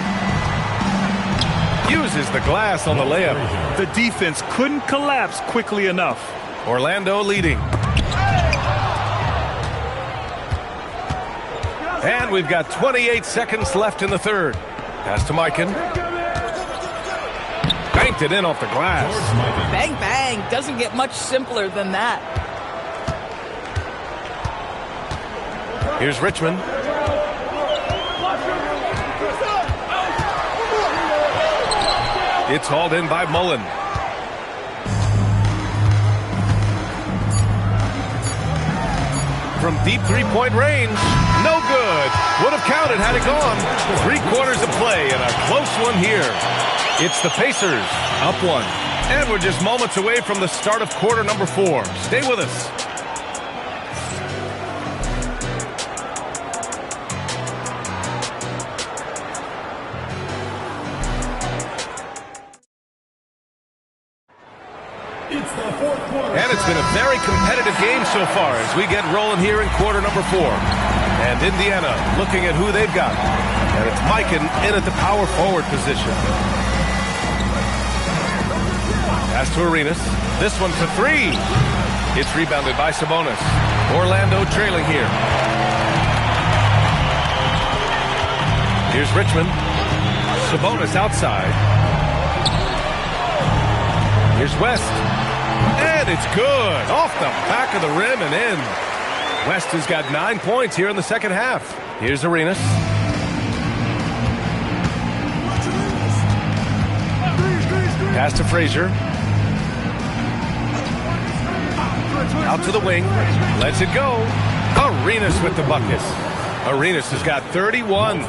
Uses the glass on the layup. The defense couldn't collapse quickly enough. Orlando leading. And we've got 28 seconds left in the third. Pass to Mikan. Banked it in off the glass. Bang, bang. Doesn't get much simpler than that. Here's Richmond. It's hauled in by Mullen. From deep three-point range, no good. Would have counted had it gone. 3 quarters of play and a close one here. It's the Pacers, up 1. And we're just moments away from the start of quarter number 4. Stay with us. And it's been a very competitive game so far as we get rolling here in quarter number 4. And Indiana looking at who they've got. And it's Mikan in at the power forward position. Pass to Arenas. This one for 3. It's rebounded by Sabonis. Orlando trailing here. Here's Richmond. Sabonis outside. Here's West. And it's good. Off the back of the rim and in. West has got 9 points here in the second half. Here's Arenas. Pass to Frazier. Out to the wing. Lets it go. Arenas with the bucket. Arenas has got 31.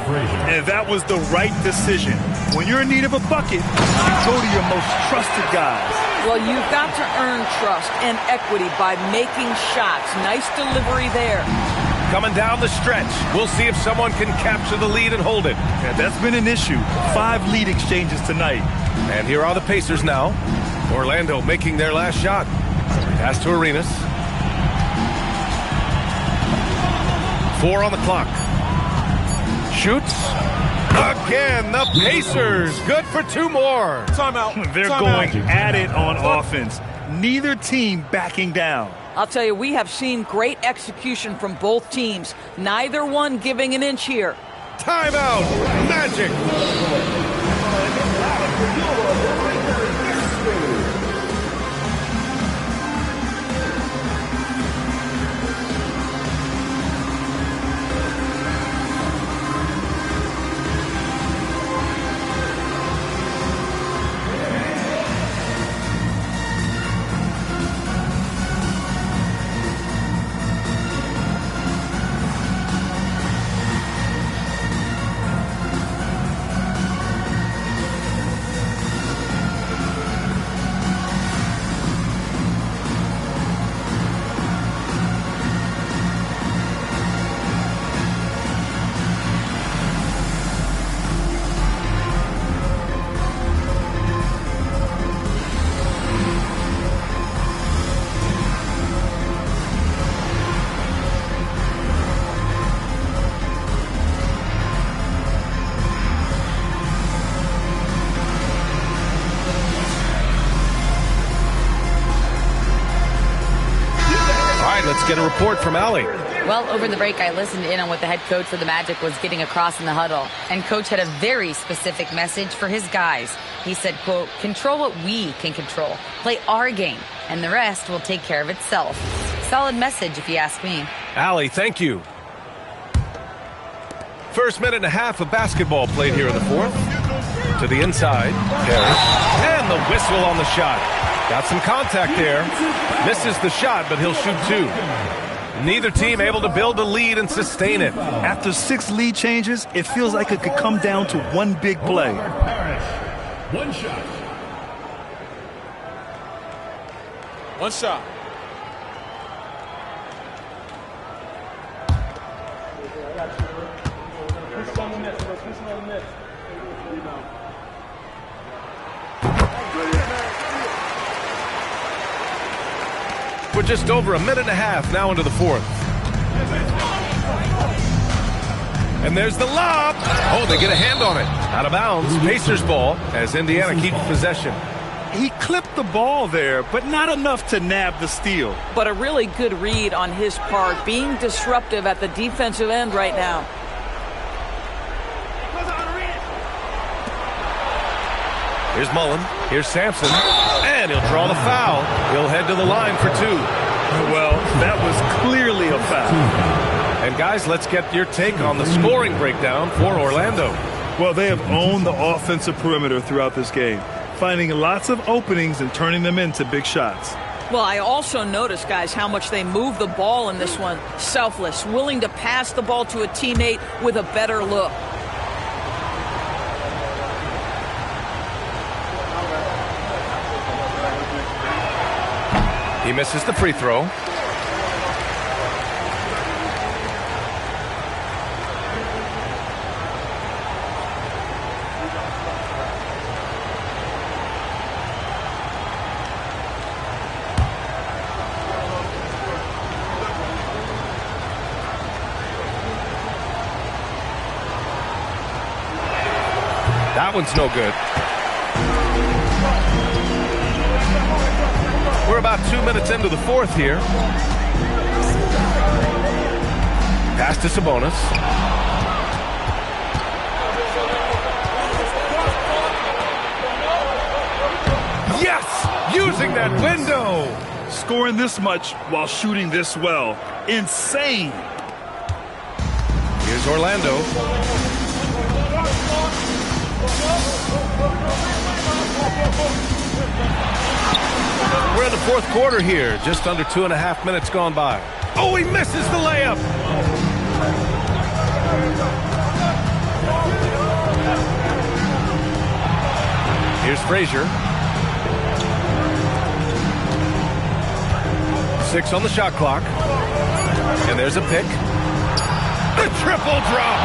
And that was the right decision. When you're in need of a bucket, you go to your most trusted guys. Well, you've got to earn trust and equity by making shots. Nice delivery there. Coming down the stretch. We'll see if someone can capture the lead and hold it. Yeah, that's been an issue. 5 lead exchanges tonight. And here are the Pacers now. Orlando making their last shot. Pass to Arenas. 4 on the clock. Shoots. Again, the Pacers. Good for 2 more. Timeout. They're going at it on offense. Neither team backing down. I'll tell you, we have seen great execution from both teams. Neither one giving an inch here. Timeout. Magic. Let's get a report from Allie. Well, over the break, I listened in on what the head coach for the Magic was getting across in the huddle. And coach had a very specific message for his guys. He said, quote, control what we can control. Play our game. And the rest will take care of itself. Solid message, if you ask me. Allie, thank you. First minute and a half of basketball played here in the fourth. To the inside. And the whistle on the shot. Got some contact there. Misses the shot, but he'll shoot 2. Neither team able to build a lead and sustain it. After 6 lead changes, it feels like it could come down to one big play. One shot. One shot. We're just over a minute and a half now into the fourth. And there's the lob. Oh, they get a hand on it. Out of bounds. Pacers ball as Indiana keeps possession. He clipped the ball there, but not enough to nab the steal. But a really good read on his part, being disruptive at the defensive end right now. Here's Mullen. Here's Sampson. And he'll draw the foul. He'll head to the line for 2. Well, that was clearly a foul. And guys, let's get your take on the scoring breakdown for Orlando. Well, they have owned the offensive perimeter throughout this game, finding lots of openings and turning them into big shots. Well, I also noticed, guys, how much they move the ball in this one. Selfless, willing to pass the ball to a teammate with a better look. He misses the free throw. That one's no good. We're about 2 minutes into the fourth here. Pass to Sabonis. using that window. Scoring this much while shooting this well. Insane. Here's Orlando. We're in the fourth quarter here. Just under 2.5 minutes gone by. Oh, he misses the layup. Here's Frazier. 6 on the shot clock. And there's a pick. The triple drop.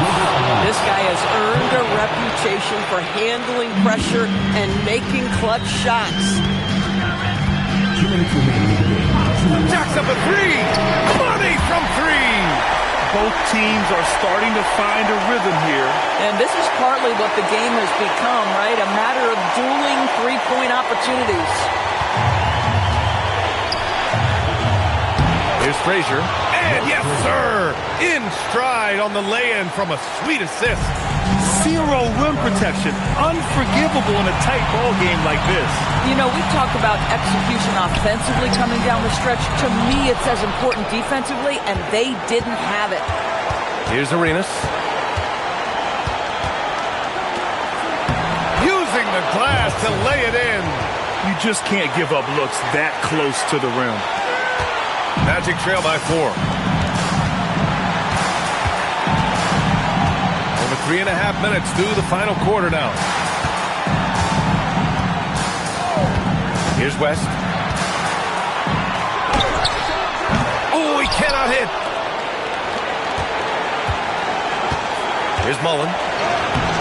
This guy has earned a reputation for handling pressure and making clutch shots. Jacks up a 3. Money from 3. Both teams are starting to find a rhythm here. And this is partly what the game has become, right? A matter of dueling three-point opportunities. Here's Frazier. And yes, sir! In stride on the lay-in from a sweet assist. Zero rim protection. Unforgivable in a tight ball game like this. You know, we talk about execution offensively coming down the stretch. To me, it's as important defensively, and they didn't have it. Here's Arenas. Using the glass to lay it in. You just can't give up looks that close to the rim. Magic trail by 4. Over 3.5 minutes through the final quarter now. Here's West. Oh, he cannot hit. Here's Mullen.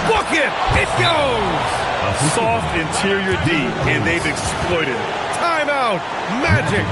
Book it! It goes! A soft interior D, and they've exploited it. Timeout! Magic!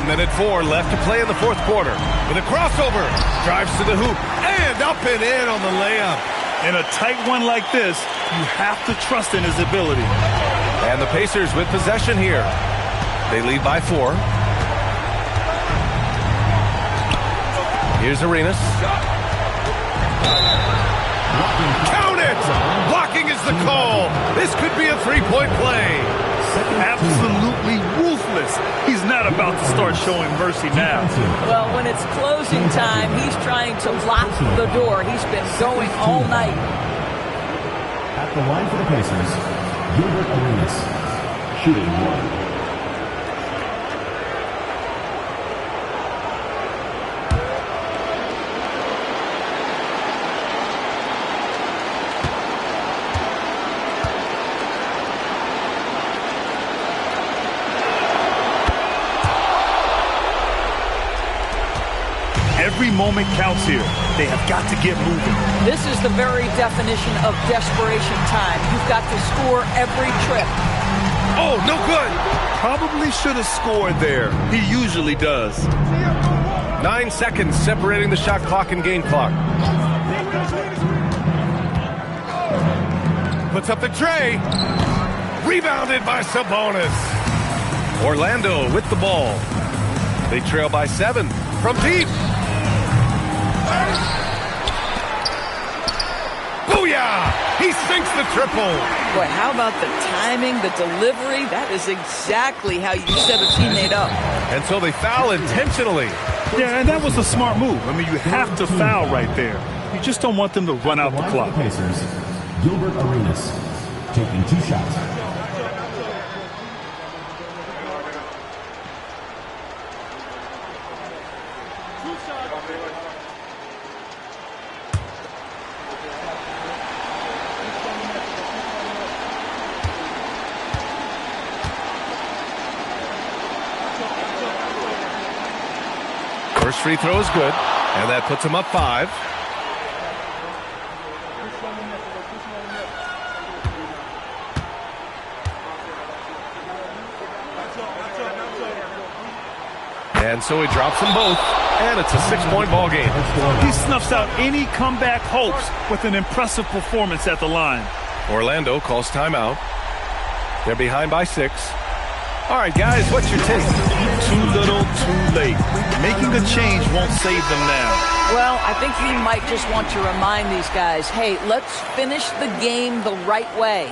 Minute 4 left to play in the fourth quarter. With a crossover, drives to the hoop, and up and in on the layup. In a tight one like this, you have to trust in his ability. And the Pacers with possession here. They lead by 4. Here's Arenas. Count it! Blocking is the call. This could be a three-point play. Absolutely ruthless. He's not about to start showing mercy now. Well, when it's closing time, he's trying to lock the door. He's been going all night. At the line for the Pacers, Gilbert Arenas, shooting 1. Every moment counts here. They have got to get moving. This is the very definition of desperation time. You've got to score every trip. Oh, no good. Probably should have scored there. He usually does. 9 seconds separating the shot clock and game clock. Puts up the tray. Rebounded by Sabonis. Orlando with the ball. They trail by 7 from deep. Booyah! He sinks the triple. Boy, how about the timing, the delivery? That is exactly how you set a teammate up. And so they foul intentionally. Yeah, and that was a smart move. I mean, you have to foul right there. You just don't want them to run out the clock. Pacers, Gilbert Arenas, taking 2 shots. First free throw is good, and that puts him up 5. And so he drops them both, and it's a 6-point ball game. He snuffs out any comeback hopes with an impressive performance at the line. Orlando calls timeout. They're behind by 6. All right, guys, what's your take? Too little, too late. Making a change won't save them now. Well, I think he might just want to remind these guys, hey, let's finish the game the right way.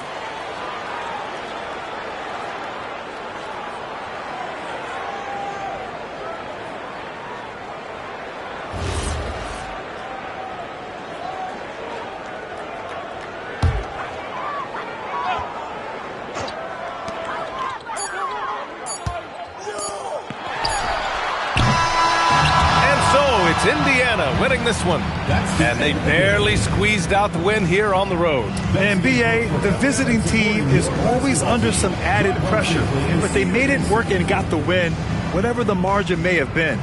It's Indiana winning this one, and they barely squeezed out the win here on the road. And BA, the visiting team is always under some added pressure, but they made it work and got the win, whatever the margin may have been.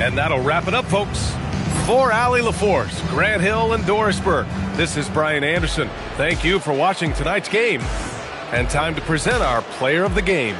And that'll wrap it up, folks. For Allie LaForce, Grant Hill, and Doris Burke, this is Brian Anderson. Thank you for watching tonight's game, and time to present our player of the game.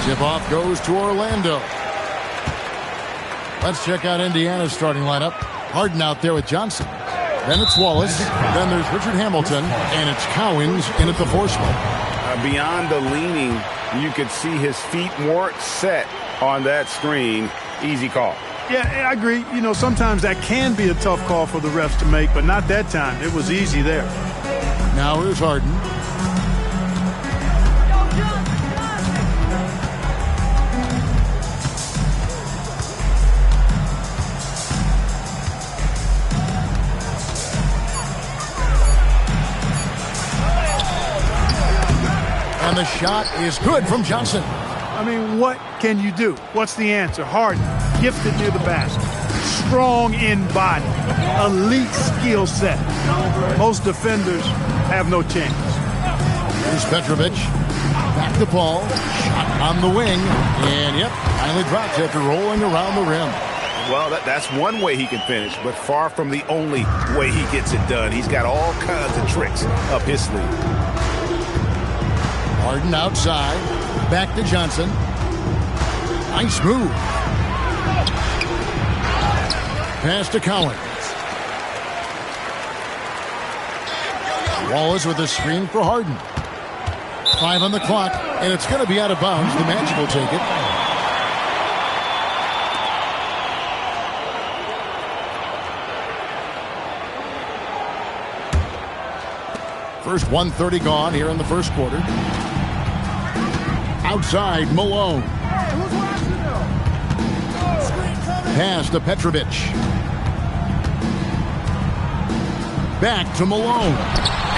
Tip-off goes to Orlando. Let's check out Indiana's starting lineup. Harden out there with Johnson. Then it's Wallace. Then there's Richard Hamilton. And it's Cowens in at the 4 spot. Beyond the leaning, you could see his feet more set on that screen. Easy call. Yeah, I agree. You know, sometimes that can be a tough call for the refs to make, but not that time. It was easy there. Now here's Harden. And the shot is good from Johnson. I mean, what can you do? What's the answer? Harden, gifted near the basket, strong in body, elite skill set. Most defenders have no chance. Here's Petrovic. Back to Paul. Shot on the wing. And, yep, finally drops after rolling around the rim. Well, that's one way he can finish, but far from the only way he gets it done. He's got all kinds of tricks up his sleeve. Harden outside. Back to Johnson. Nice move. Pass to Cowens. Wallace with a screen for Harden. 5 on the clock, and it's going to be out of bounds. The Magic will take it. First 1:30 gone here in the first quarter. Outside, Malone. Pass to Petrovic. Back to Malone.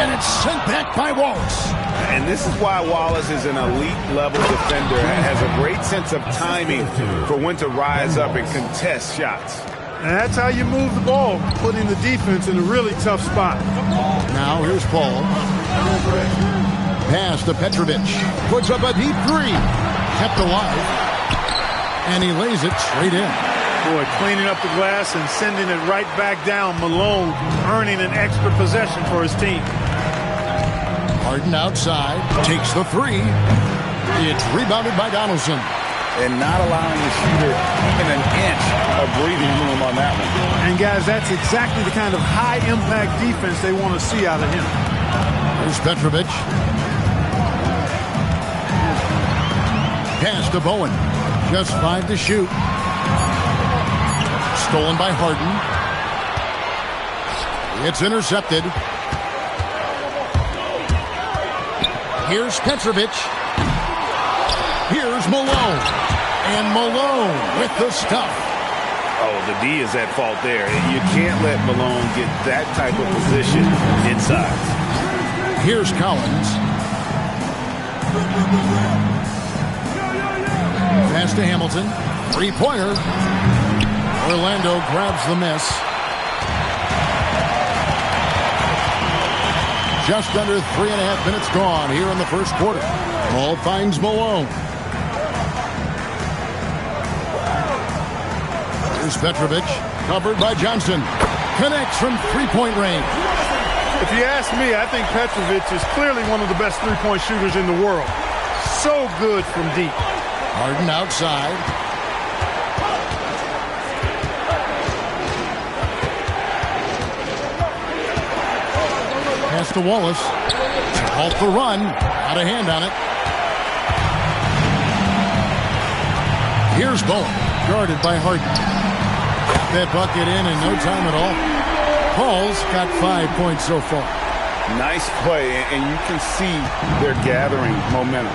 And it's sent back by Wallace. And this is why Wallace is an elite-level defender and has a great sense of timing for when to rise up and contest shots. And that's how you move the ball, putting the defense in a really tough spot. Now here's Paul. Pass to Petrovic. Puts up a deep 3. Kept alive. And he lays it straight in. Boy, cleaning up the glass and sending it right back down. Malone earning an extra possession for his team. Harden outside. Takes the 3. It's rebounded by Donaldson. And not allowing the shooter even an inch of breathing room on that one. And, guys, that's exactly the kind of high-impact defense they want to see out of him. Here's Petrovic. Pass to Bowen. Just 5 to shoot. Stolen by Harden. It's intercepted. Here's Petrovic. Here's Malone. And Malone with the stuff. Oh, the D is at fault there. You can't let Malone get that type of position inside. Here's Cowens. Pass to Hamilton. 3-pointer. Orlando grabs the miss. Just under 3.5 minutes gone here in the first quarter. Ball finds Malone. Here's Petrovic, covered by Johnson. Connects from 3-point range. If you ask me, I think Petrovic is clearly one of the best 3-point shooters in the world. So good from deep. Harden outside. Pass to Wallace. Halt the run. Out of hand on it. Here's Bowen. Guarded by Harden. That bucket in no time at all. Paul's got 5 points so far. Nice play, and you can see they're gathering momentum.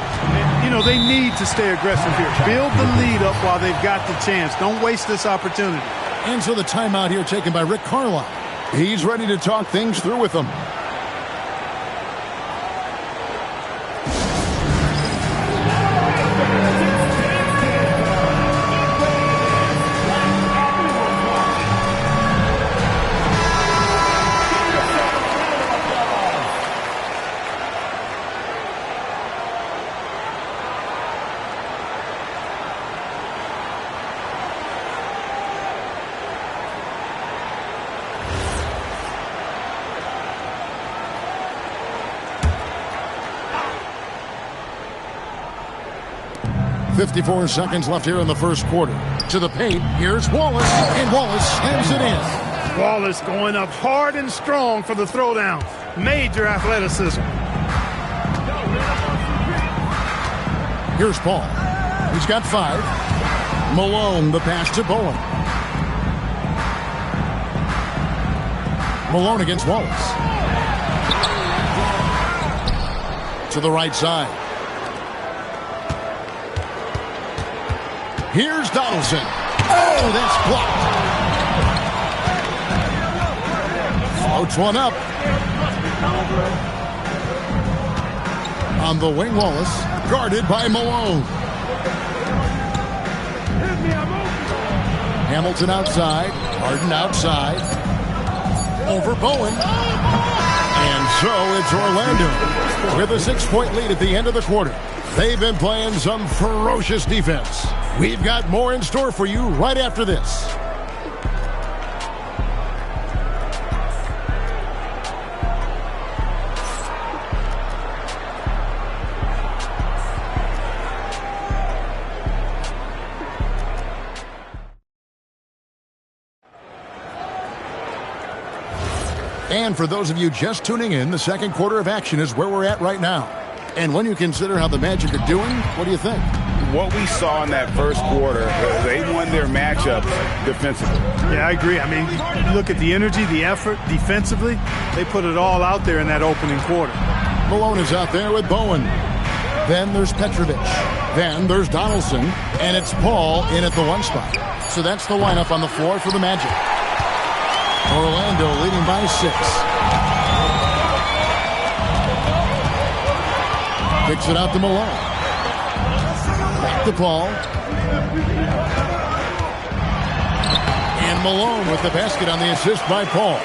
You know, they need to stay aggressive here. Build the lead up while they've got the chance. Don't waste this opportunity. And so the timeout here taken by Rick Carlisle. He's ready to talk things through with them. .54 seconds left here in the first quarter. To the paint, here's Wallace, and Wallace slams it in. Wallace going up hard and strong for the throwdown. Major athleticism. Here's Paul. He's got 5. Malone, the pass to Bowen. Malone against Wallace. To the right side. Here's Donaldson. Oh, that's blocked. Floats one up. On the wing, Wallace. Guarded by Malone. Hamilton outside. Harden outside. Over Bowen. And so it's Orlando with a 6-point lead at the end of the quarter. They've been playing some ferocious defense. We've got more in store for you right after this. And for those of you just tuning in, the second quarter of action is where we're at right now. And when you consider how the Magic are doing, what do you think? What we saw in that first quarter, they won their matchups defensively. Yeah, I agree. I mean, you look at the energy, the effort defensively. They put it all out there in that opening quarter. Malone is out there with Bowen. Then there's Petrovic. Then there's Donaldson. And it's Paul in at the 1 spot. So that's the lineup on the floor for the Magic. Orlando leading by 6. Kicks it out to Malone. Back to Paul. And Malone with the basket on the assist by Paul.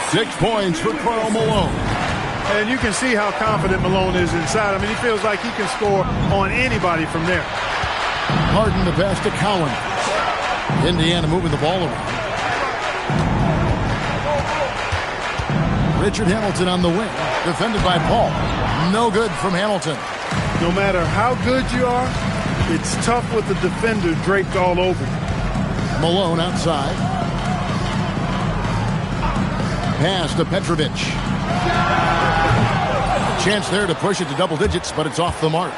6 points for Karl Malone. And you can see how confident Malone is inside. I mean, he feels like he can score on anybody from there. Harden the pass to Cowan. Indiana moving the ball around. Richard Hamilton on the wing. Defended by Paul. No good from Hamilton. No matter how good you are, it's tough with the defender draped all over you. Malone outside. Pass to Petrovic. Chance there to push it to double digits, but it's off the mark.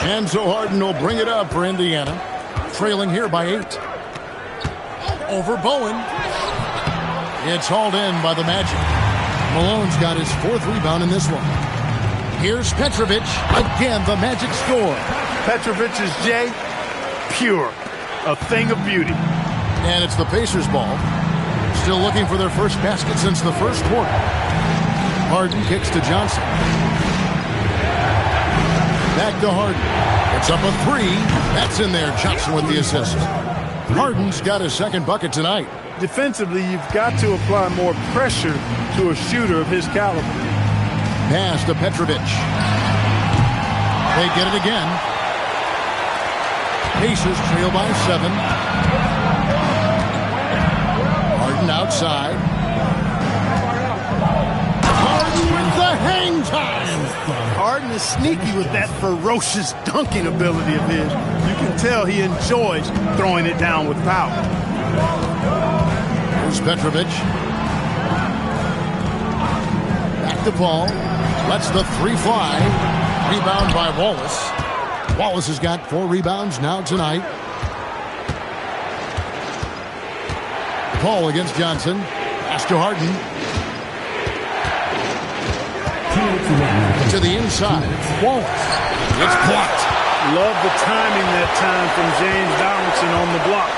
And so Harden will bring it up for Indiana. Trailing here by 8. Over Bowen. It's hauled in by the Magic. Malone's got his 4th rebound in this one. Here's Petrovic. Again, the Magic score. Petrovic's J, pure. A thing of beauty. And it's the Pacers' ball. Still looking for their first basket since the first quarter. Harden kicks to Johnson. Back to Harden. It's up a 3. That's in there. Johnson with the assist. Harden's got his 2nd bucket tonight. Defensively, you've got to apply more pressure to a shooter of his caliber. Pass to Petrovic. They get it again. Pacers trail by 7. Harden outside. Harden with the hang time. Harden is sneaky with that ferocious dunking ability of his. You can tell he enjoys throwing it down with power. Here's Petrovic. Back to Paul. Lets the three fly. Rebound by Wallace. Wallace has got 4 rebounds now tonight. Paul against Johnson. Pass to Harden. To the inside. Wallace. It's blocked. Love the timing that time from James Donaldson on the block.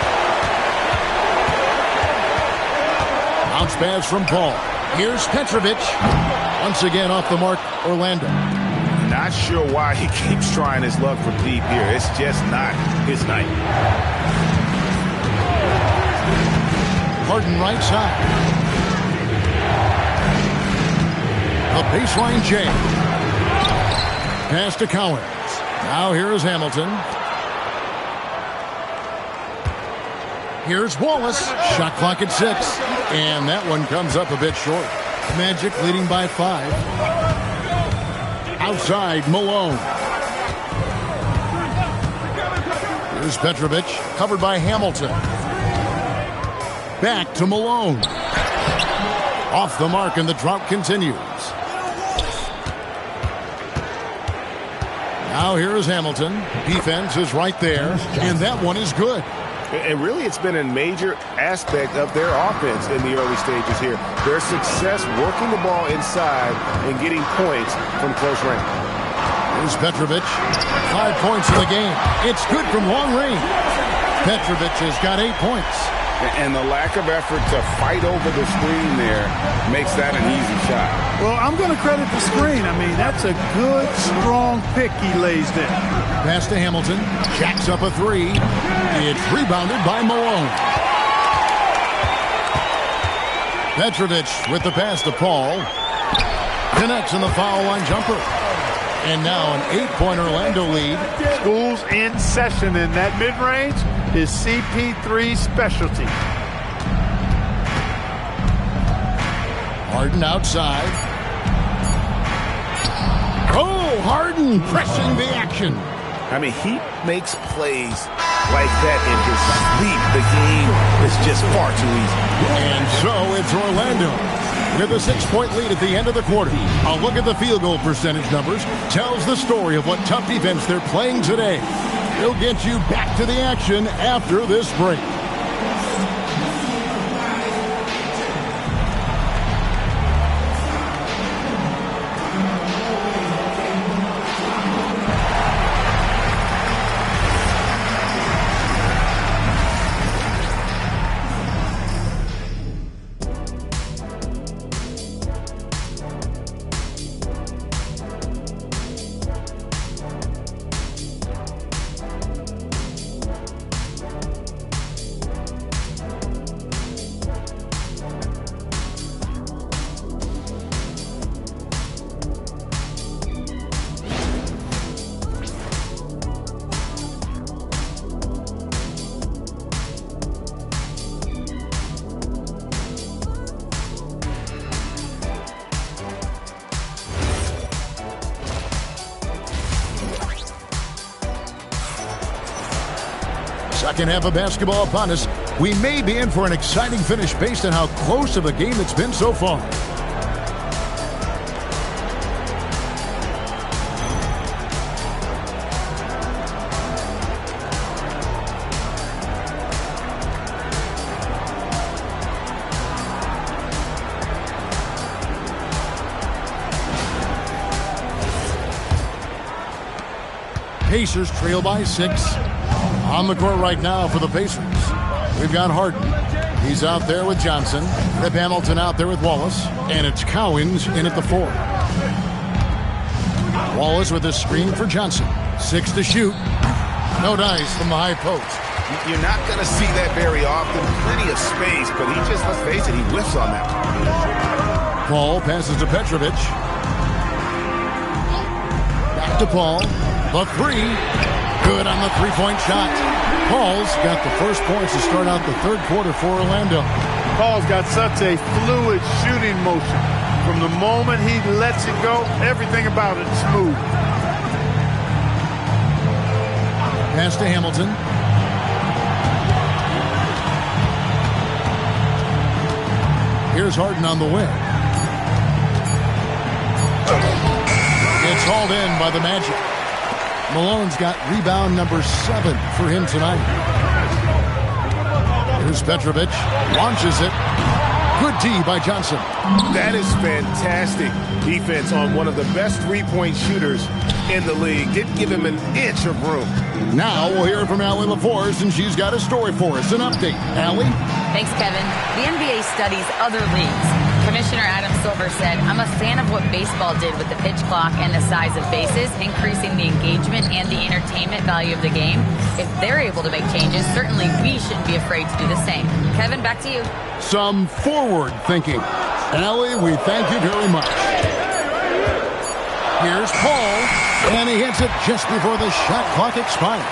Bounce pass from Paul. Here's Petrovic. Once again off the mark, Orlando. Not sure why he keeps trying his luck from deep here. It's just not his night. Harden right side. A baseline J. Pass to Cowens. Now here is Hamilton. Here's Wallace. Shot clock at 6. And that one comes up a bit short. Magic leading by 5. Outside, Malone. Here's Petrovic. Covered by Hamilton. Back to Malone. Off the mark, and the drought continues. Now here is Hamilton. Defense is right there, and that one is good. And really, it's been a major aspect of their offense in the early stages here. Their success working the ball inside and getting points from close range. Here's Petrovic. 5 points in the game. It's good from long range. Petrovic has got 8 points. And the lack of effort to fight over the screen there makes that an easy shot. Well, I'm going to credit the screen. I mean, that's a good, strong pick he lays there. Pass to Hamilton. Jacks up a 3. It's rebounded by Malone. Petrovic with the pass to Paul. Connects in the foul line jumper. And now an 8-point Orlando lead. School's in session, and that mid-range is CP3's specialty. Harden outside. Oh, Harden pressing the action. I mean, he makes plays like that in his sleep. The game is just far too easy. And so it's Orlando with a 6-point lead at the end of the quarter. A look at the field goal percentage numbers tells the story of what tough defense they're playing today. We'll get you back to the action after this break. Second half of basketball upon us. We may be in for an exciting finish based on how close of a game it's been so far. Pacers trail by 6. On the court right now for the Pacers. We've got Harden. He's out there with Johnson. Rip Hamilton out there with Wallace. And it's Cowens in at the 4. Wallace with a screen for Johnson. 6 to shoot. No dice from the high post. You're not going to see that very often. Plenty of space, but he just, let's face it, he whiffs on that one. Paul passes to Petrovic. Back to Paul. The 3. Good on the 3-point shot. Paul's got the first points to start out the third quarter for Orlando. Paul's got such a fluid shooting motion. From the moment he lets it go, everything about it is smooth. Pass to Hamilton. Here's Harden on the wing. It's hauled in by the Magic. Malone's got rebound number 7 for him tonight. Here's Petrovic. Launches it. Good D by Johnson. That is fantastic defense on one of the best three-point shooters in the league. Didn't give him an inch of room. Now we'll hear from Allie LaForce, and she's got a story for us. An update. Allie? Thanks, Kevin. The NBA studies other leagues. Commissioner Adam Silver said, "I'm a fan of what baseball did with the pitch clock and the size of bases, increasing the engagement and the entertainment value of the game. If they're able to make changes, certainly we shouldn't be afraid to do the same." Kevin, back to you. Some forward thinking. Allie, we thank you very much. Here's Paul, and he hits it just before the shot clock expires.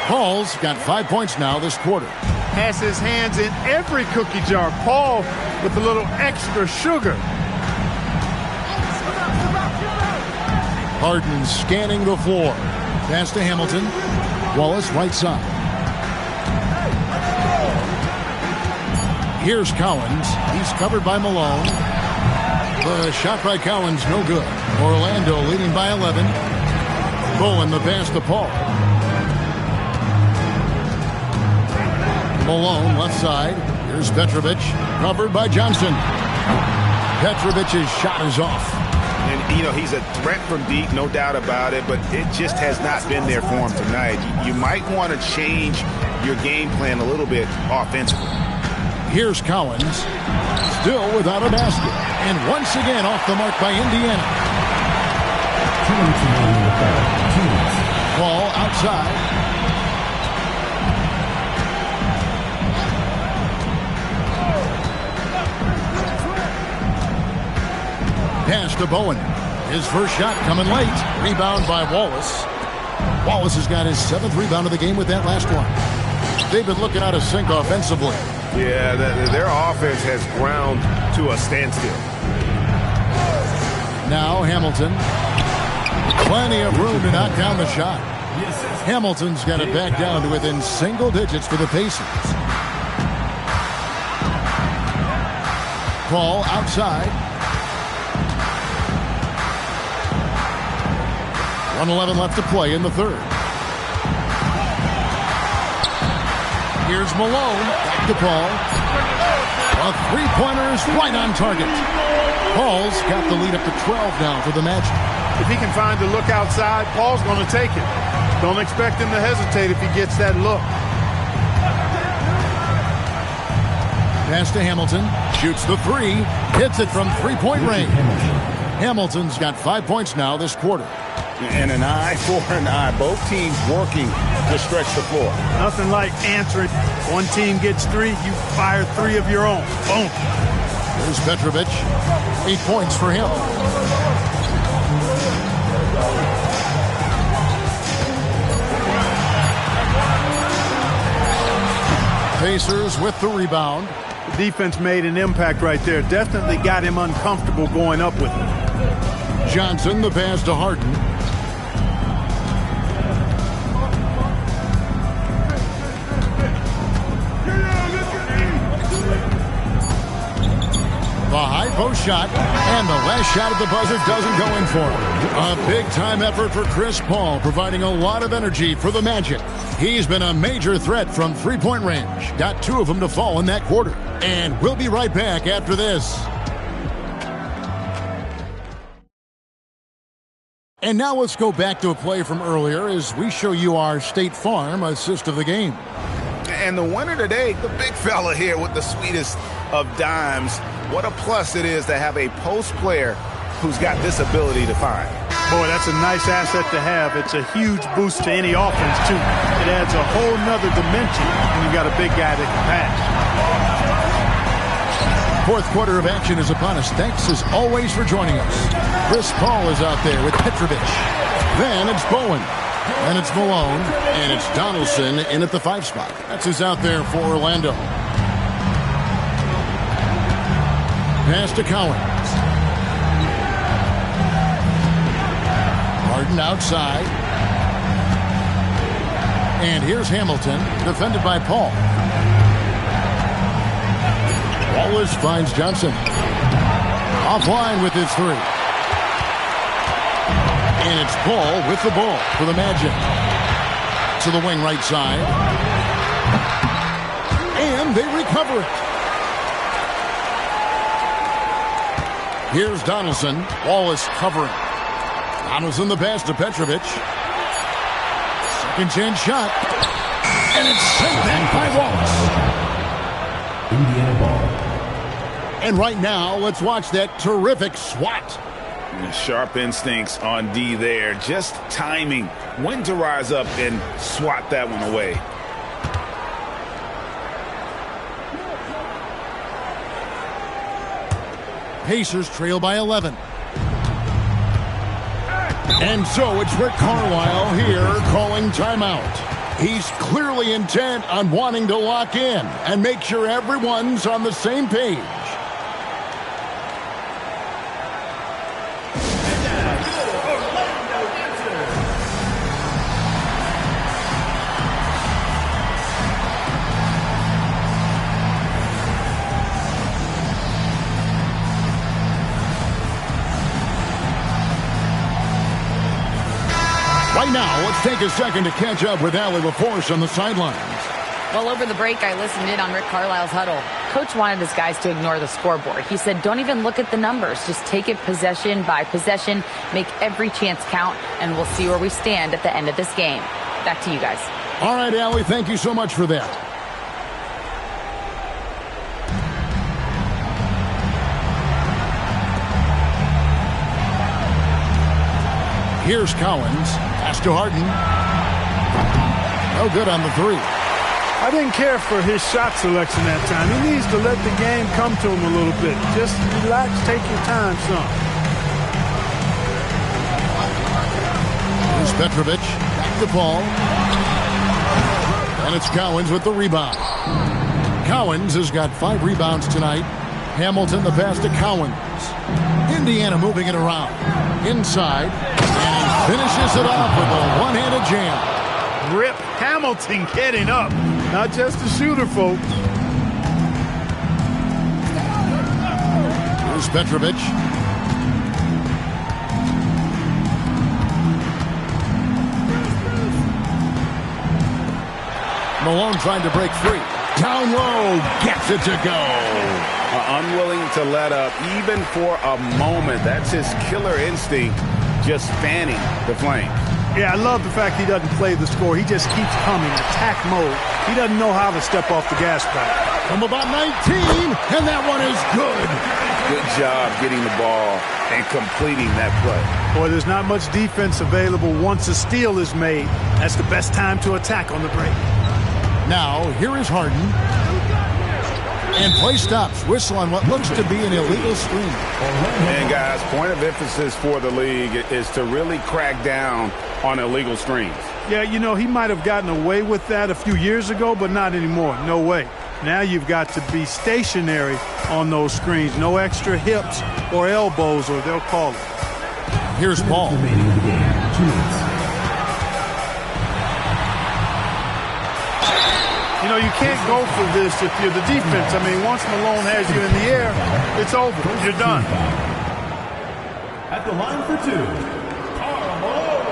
Paul's got 5 points now this quarter. Has his hands in every cookie jar. Paul with a little extra sugar. Harden scanning the floor. Pass to Hamilton. Wallace right side. Here's Collins. He's covered by Malone. The shot by Collins no good. Orlando leading by 11. Bowen the pass to Paul. Malone left side. Here's Petrovic. Covered by Johnson. Petrovic's shot is off. And, you know, he's a threat from deep, no doubt about it, but it just has not been there for him tonight. You might want to change your game plan a little bit offensively. Here's Collins. Still without a basket. And once again off the mark by Indiana. Ball outside. Pass to Bowen. His first shot coming late. Rebound by Wallace. Wallace has got his 7th rebound of the game with that last one. They've been looking out of sync offensively. Yeah, their offense has ground to a standstill. Now Hamilton. Plenty of room to knock down the shot. Hamilton's got it back down to within single digits for the Pacers. Ball outside. 1:11 left to play in the third. Here's Malone. Back to Paul. A three-pointer is right on target. Paul's got the lead up to 12 now for the Magic. If he can find the look outside, Paul's going to take it. Don't expect him to hesitate if he gets that look. Pass to Hamilton. Shoots the three. Hits it from three-point range. Hamilton's got 5 points now this quarter. And an eye for an eye. Both teams working to stretch the floor. Nothing like answering. One team gets 3, you fire 3 of your own. Boom. There's Petrovic. 8 points for him. Pacers with the rebound. The defense made an impact right there. Definitely got him uncomfortable going up with it. Johnson, the pass to Harden. The high post shot, and the last shot at the buzzer doesn't go in for him. A big-time effort for Chris Paul, providing a lot of energy for the Magic. He's been a major threat from three-point range. Got 2 of them to fall in that quarter. And we'll be right back after this. And now let's go back to a play from earlier as we show you our State Farm assist of the game. And the winner today, the big fella here with the sweetest of dimes. What a plus it is to have a post player who's got this ability to find. Boy, that's a nice asset to have. It's a huge boost to any offense, too. It adds a whole nother dimension when you've got a big guy that can pass. Fourth quarter of action is upon us. Thanks as always for joining us. Chris Paul is out there with Petrovic. Then it's Bowen. Then it's Malone. And it's Donaldson in at the 5 spot. That's who's out there for Orlando. Pass to Collins. Harden outside. And here's Hamilton, defended by Paul. Wallace finds Johnson. Offline with his three. And it's Paul with the ball for the Magic. To the wing right side. And they recover it. Here's Donaldson. Wallace covering. Donaldson the pass to Petrovic. Second chance shot. And it's sent back by Wallace. Indiana ball. And right now, let's watch that terrific swat. Sharp instincts on D there. Just timing when to rise up and swat that one away. Pacers trail by 11. And so it's Rick Carlisle here calling timeout. He's clearly intent on wanting to lock in and make sure everyone's on the same page. Right now, let's take a second to catch up with Allie LaForce on the sidelines. Well, over the break, I listened in on Rick Carlisle's huddle. Coach wanted his guys to ignore the scoreboard. He said, don't even look at the numbers. Just take it possession by possession, make every chance count, and we'll see where we stand at the end of this game. Back to you guys. All right, Allie, thank you so much for that. Here's Cowens. Pass to Harden. No good on the three. I didn't care for his shot selection that time. He needs to let the game come to him a little bit. Just relax, take your time, son. Here's Petrovic. Back to Paul. And it's Cowens with the rebound. Cowens has got 5 rebounds tonight. Hamilton the pass to Cowens. Indiana moving it around. Inside. And he finishes it off with a one-handed jam. Rip Hamilton getting up. Not just a shooter, folks. Here's Petrovic. Malone trying to break free. Down low. Gets it to go. Unwilling to let up even for a moment. That's his killer instinct, just fanning the flame. Yeah, I love the fact he doesn't play the score. He just keeps coming, attack mode. He doesn't know how to step off the gas pedal. From about 19, and that one is good. Good job getting the ball and completing that play. Boy, there's not much defense available once a steal is made. That's the best time to attack on the break. Now, here is Harden. And play stops. Whistle on what looks to be an illegal screen. And guys, point of emphasis for the league is to really crack down on illegal screens. Yeah, you know, he might have gotten away with that a few years ago, but not anymore. No way. Now you've got to be stationary on those screens. No extra hips or elbows, or they'll call it. Here's Paul. You know, you can't go for this if you're the defense. I mean, once Malone has you in the air, it's over. You're done. At the line for 2, Karl Malone.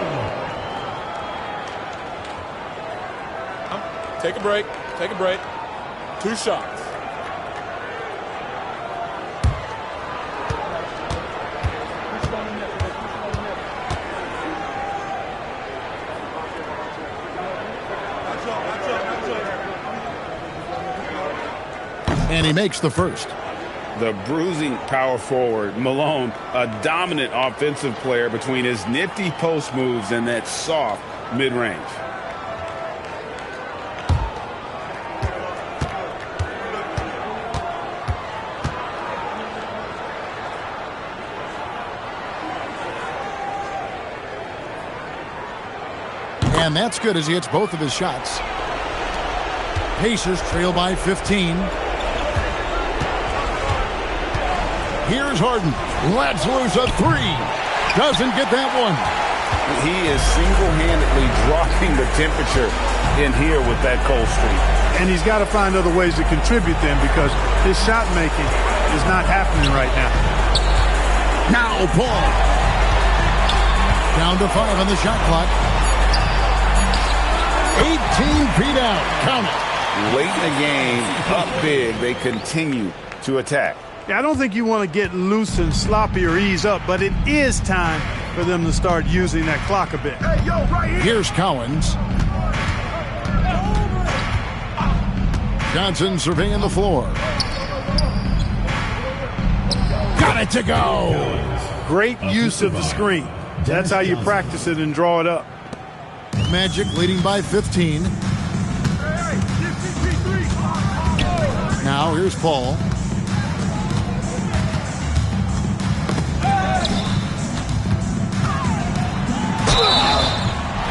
Take a break. Take a break. 2 shots. And he makes the first. The bruising power forward, Malone, a dominant offensive player between his nifty post moves and that soft mid-range. And that's good as he hits both of his shots. Pacers trail by 15. Here's Harden. Lets loose a 3. Doesn't get that one. He is single-handedly dropping the temperature in here with that cold streak. And he's got to find other ways to contribute then, because his shot making is not happening right now. Now Paul. Down to 5 on the shot clock. 18 feet out. Count it. Late in the game, up big, they continue to attack. Yeah, I don't think you want to get loose and sloppy or ease up, but it is time for them to start using that clock a bit. Hey, yo, right here. Here's Collins. Johnson surveying the floor. Got it to go. Great use of the screen. That's how you practice it and draw it up. Magic leading by 15. Now here's Paul.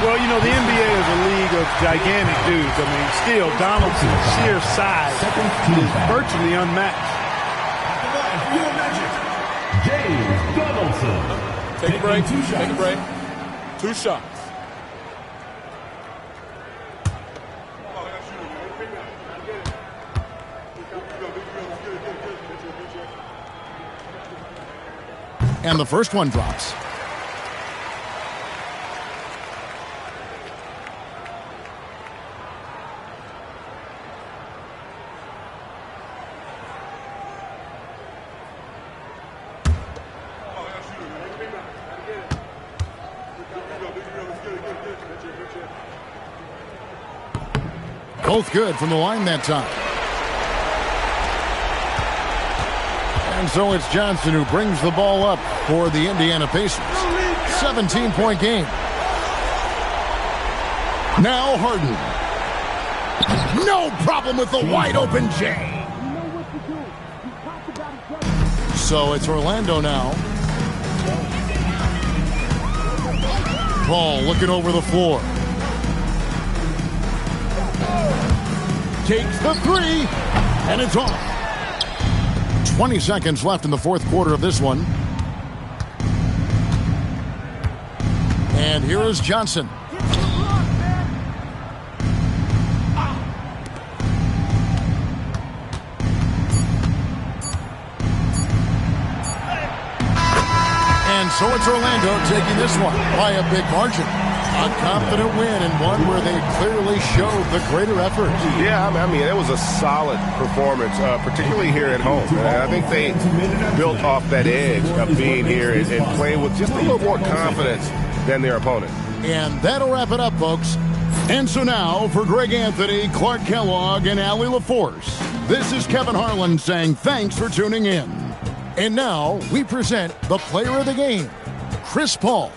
Well, you know, the NBA is a league of gigantic dudes. I mean, still, Donaldson's sheer size is virtually unmatched. James Donaldson. Take a break. Take a break. 2 shots. And the first one drops. Both good from the line that time. And so it's Johnson who brings the ball up for the Indiana Pacers. 17-point game. Now Harden. No problem with the wide open J. So it's Orlando now. Paul looking over the floor. Takes the 3, and it's off. 20 seconds left in the fourth quarter of this one. And here is Johnson. And so it's Orlando taking this one by a big margin. A confident win, and one where they clearly showed the greater effort. Yeah, I mean, it was a solid performance, particularly here at home. I think they built off that edge of being here and playing with just a little more confidence than their opponent. And that'll wrap it up, folks. And so now, for Greg Anthony, Clark Kellogg, and Allie LaForce, this is Kevin Harlan saying thanks for tuning in. And now, we present the player of the game, Chris Paul.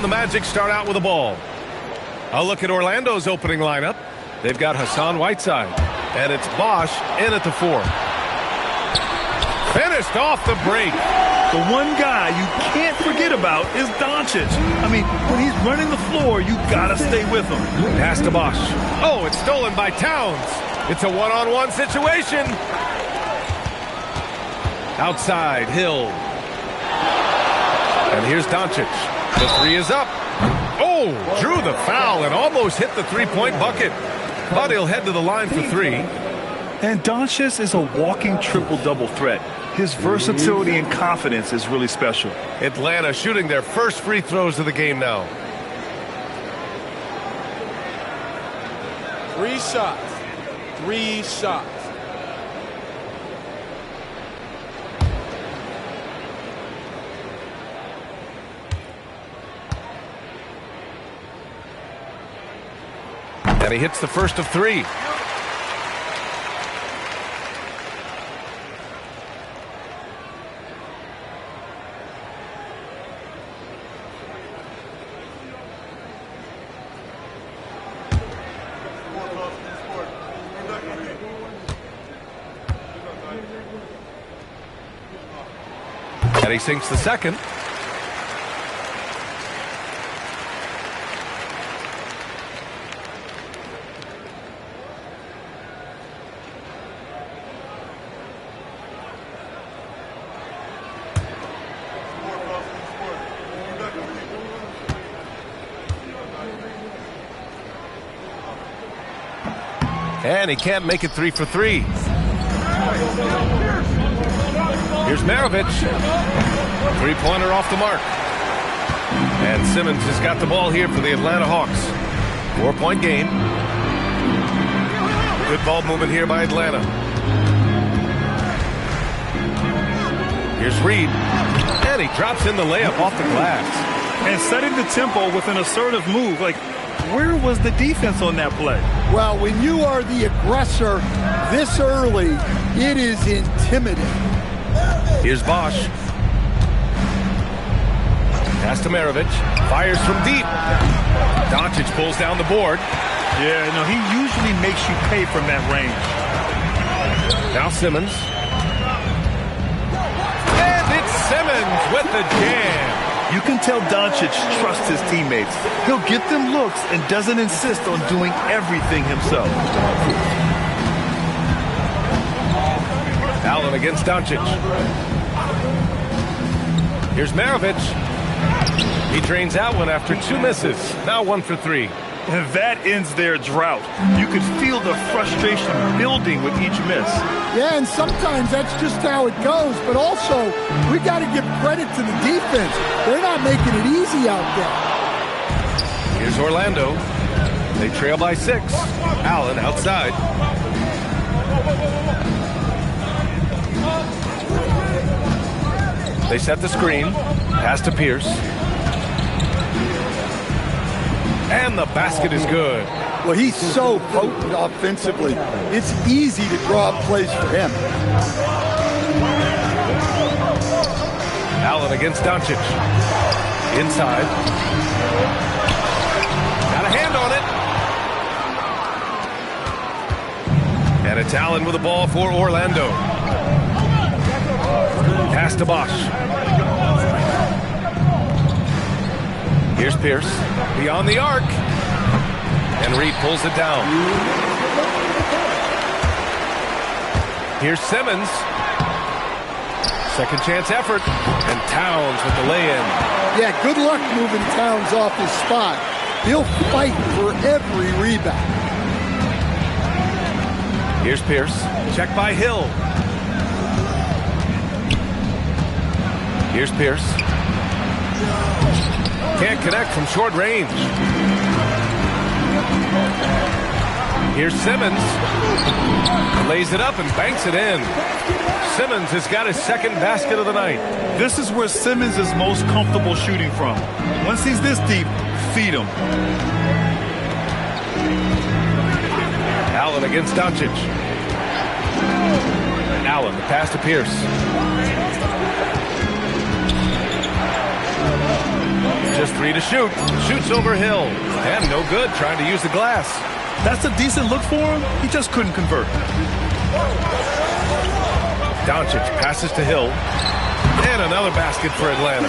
the Magic start out with the ball. A look at Orlando's opening lineup. They've got Hassan Whiteside, and it's Bosch in at the 4. Finished off the break. The one guy you can't forget about is Doncic. I mean, when he's running the floor, you gotta stay with him. Pass to Bosch. Oh, it's stolen by Towns. It's a one-on-one situation. Outside, Hill. And here's Doncic. The 3 is up. Oh, drew the foul and almost hit the three-point bucket. But he'll head to the line for 3. And Doncic is a walking triple-double threat. His versatility and confidence is really special. Atlanta shooting their first free throws of the game now. 3 shots. 3 shots. And he hits the first of 3. And he sinks the second. And he can't make it 3 for 3. Here's Maravich. Three-pointer off the mark. And Simmons has got the ball here for the Atlanta Hawks. 4-point game. Good ball movement here by Atlanta. Here's Reed. And he drops in the layup off the glass. And setting the tempo with an assertive move. Like, where was the defense on that play? Well, when you are the aggressor this early, it is intimidating. Here's Bosch. Pass to Maravich. Fires from deep. Doncic pulls down the board. Yeah, no, he usually makes you pay from that range. Now Simmons. And it's Simmons with the jam. You can tell Doncic trusts his teammates. He'll get them looks and doesn't insist on doing everything himself. Allen against Doncic. Here's Maravich. He drains out one after 2 misses. Now 1 for 3. And that ends their drought. You could feel the frustration building with each miss. Yeah, and sometimes that's just how it goes. But also, we got to give credit to the defense. They're not making it easy out there. Here's Orlando. They trail by 6. Allen outside. They set the screen. Pass to Pierce. And the basket is good. Well, he's so potent offensively. It's easy to draw up plays for him. Allen against Doncic. Inside. Got a hand on it. And it's Allen with the ball for Orlando. Pass to Bosch. Here's Pierce. Beyond the arc. And Reed pulls it down. Here's Simmons. Second chance effort. And Towns with the lay-in. Yeah, good luck moving Towns off his spot. He'll fight for every rebound. Here's Pierce. Check by Hill. Here's Pierce. Can't connect from short range. Here's Simmons. Lays it up and banks it in. Simmons has got his second basket of the night. This is where Simmons is most comfortable shooting from. Once he's this deep, feed him. Allen against Doncic. Allen, the pass to Pierce. To Just 3 to shoot. Shoots over Hill. And no good trying to use the glass. That's a decent look for him. He just couldn't convert. Doncic passes to Hill. And another basket for Atlanta.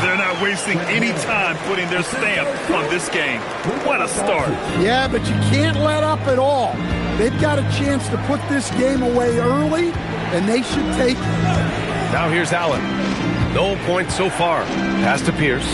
They're not wasting any time putting their stamp on this game. What a start. Yeah, but you can't let up at all. They've got a chance to put this game away early, and they should take it. Now here's Allen. No points so far. Pass to Pierce.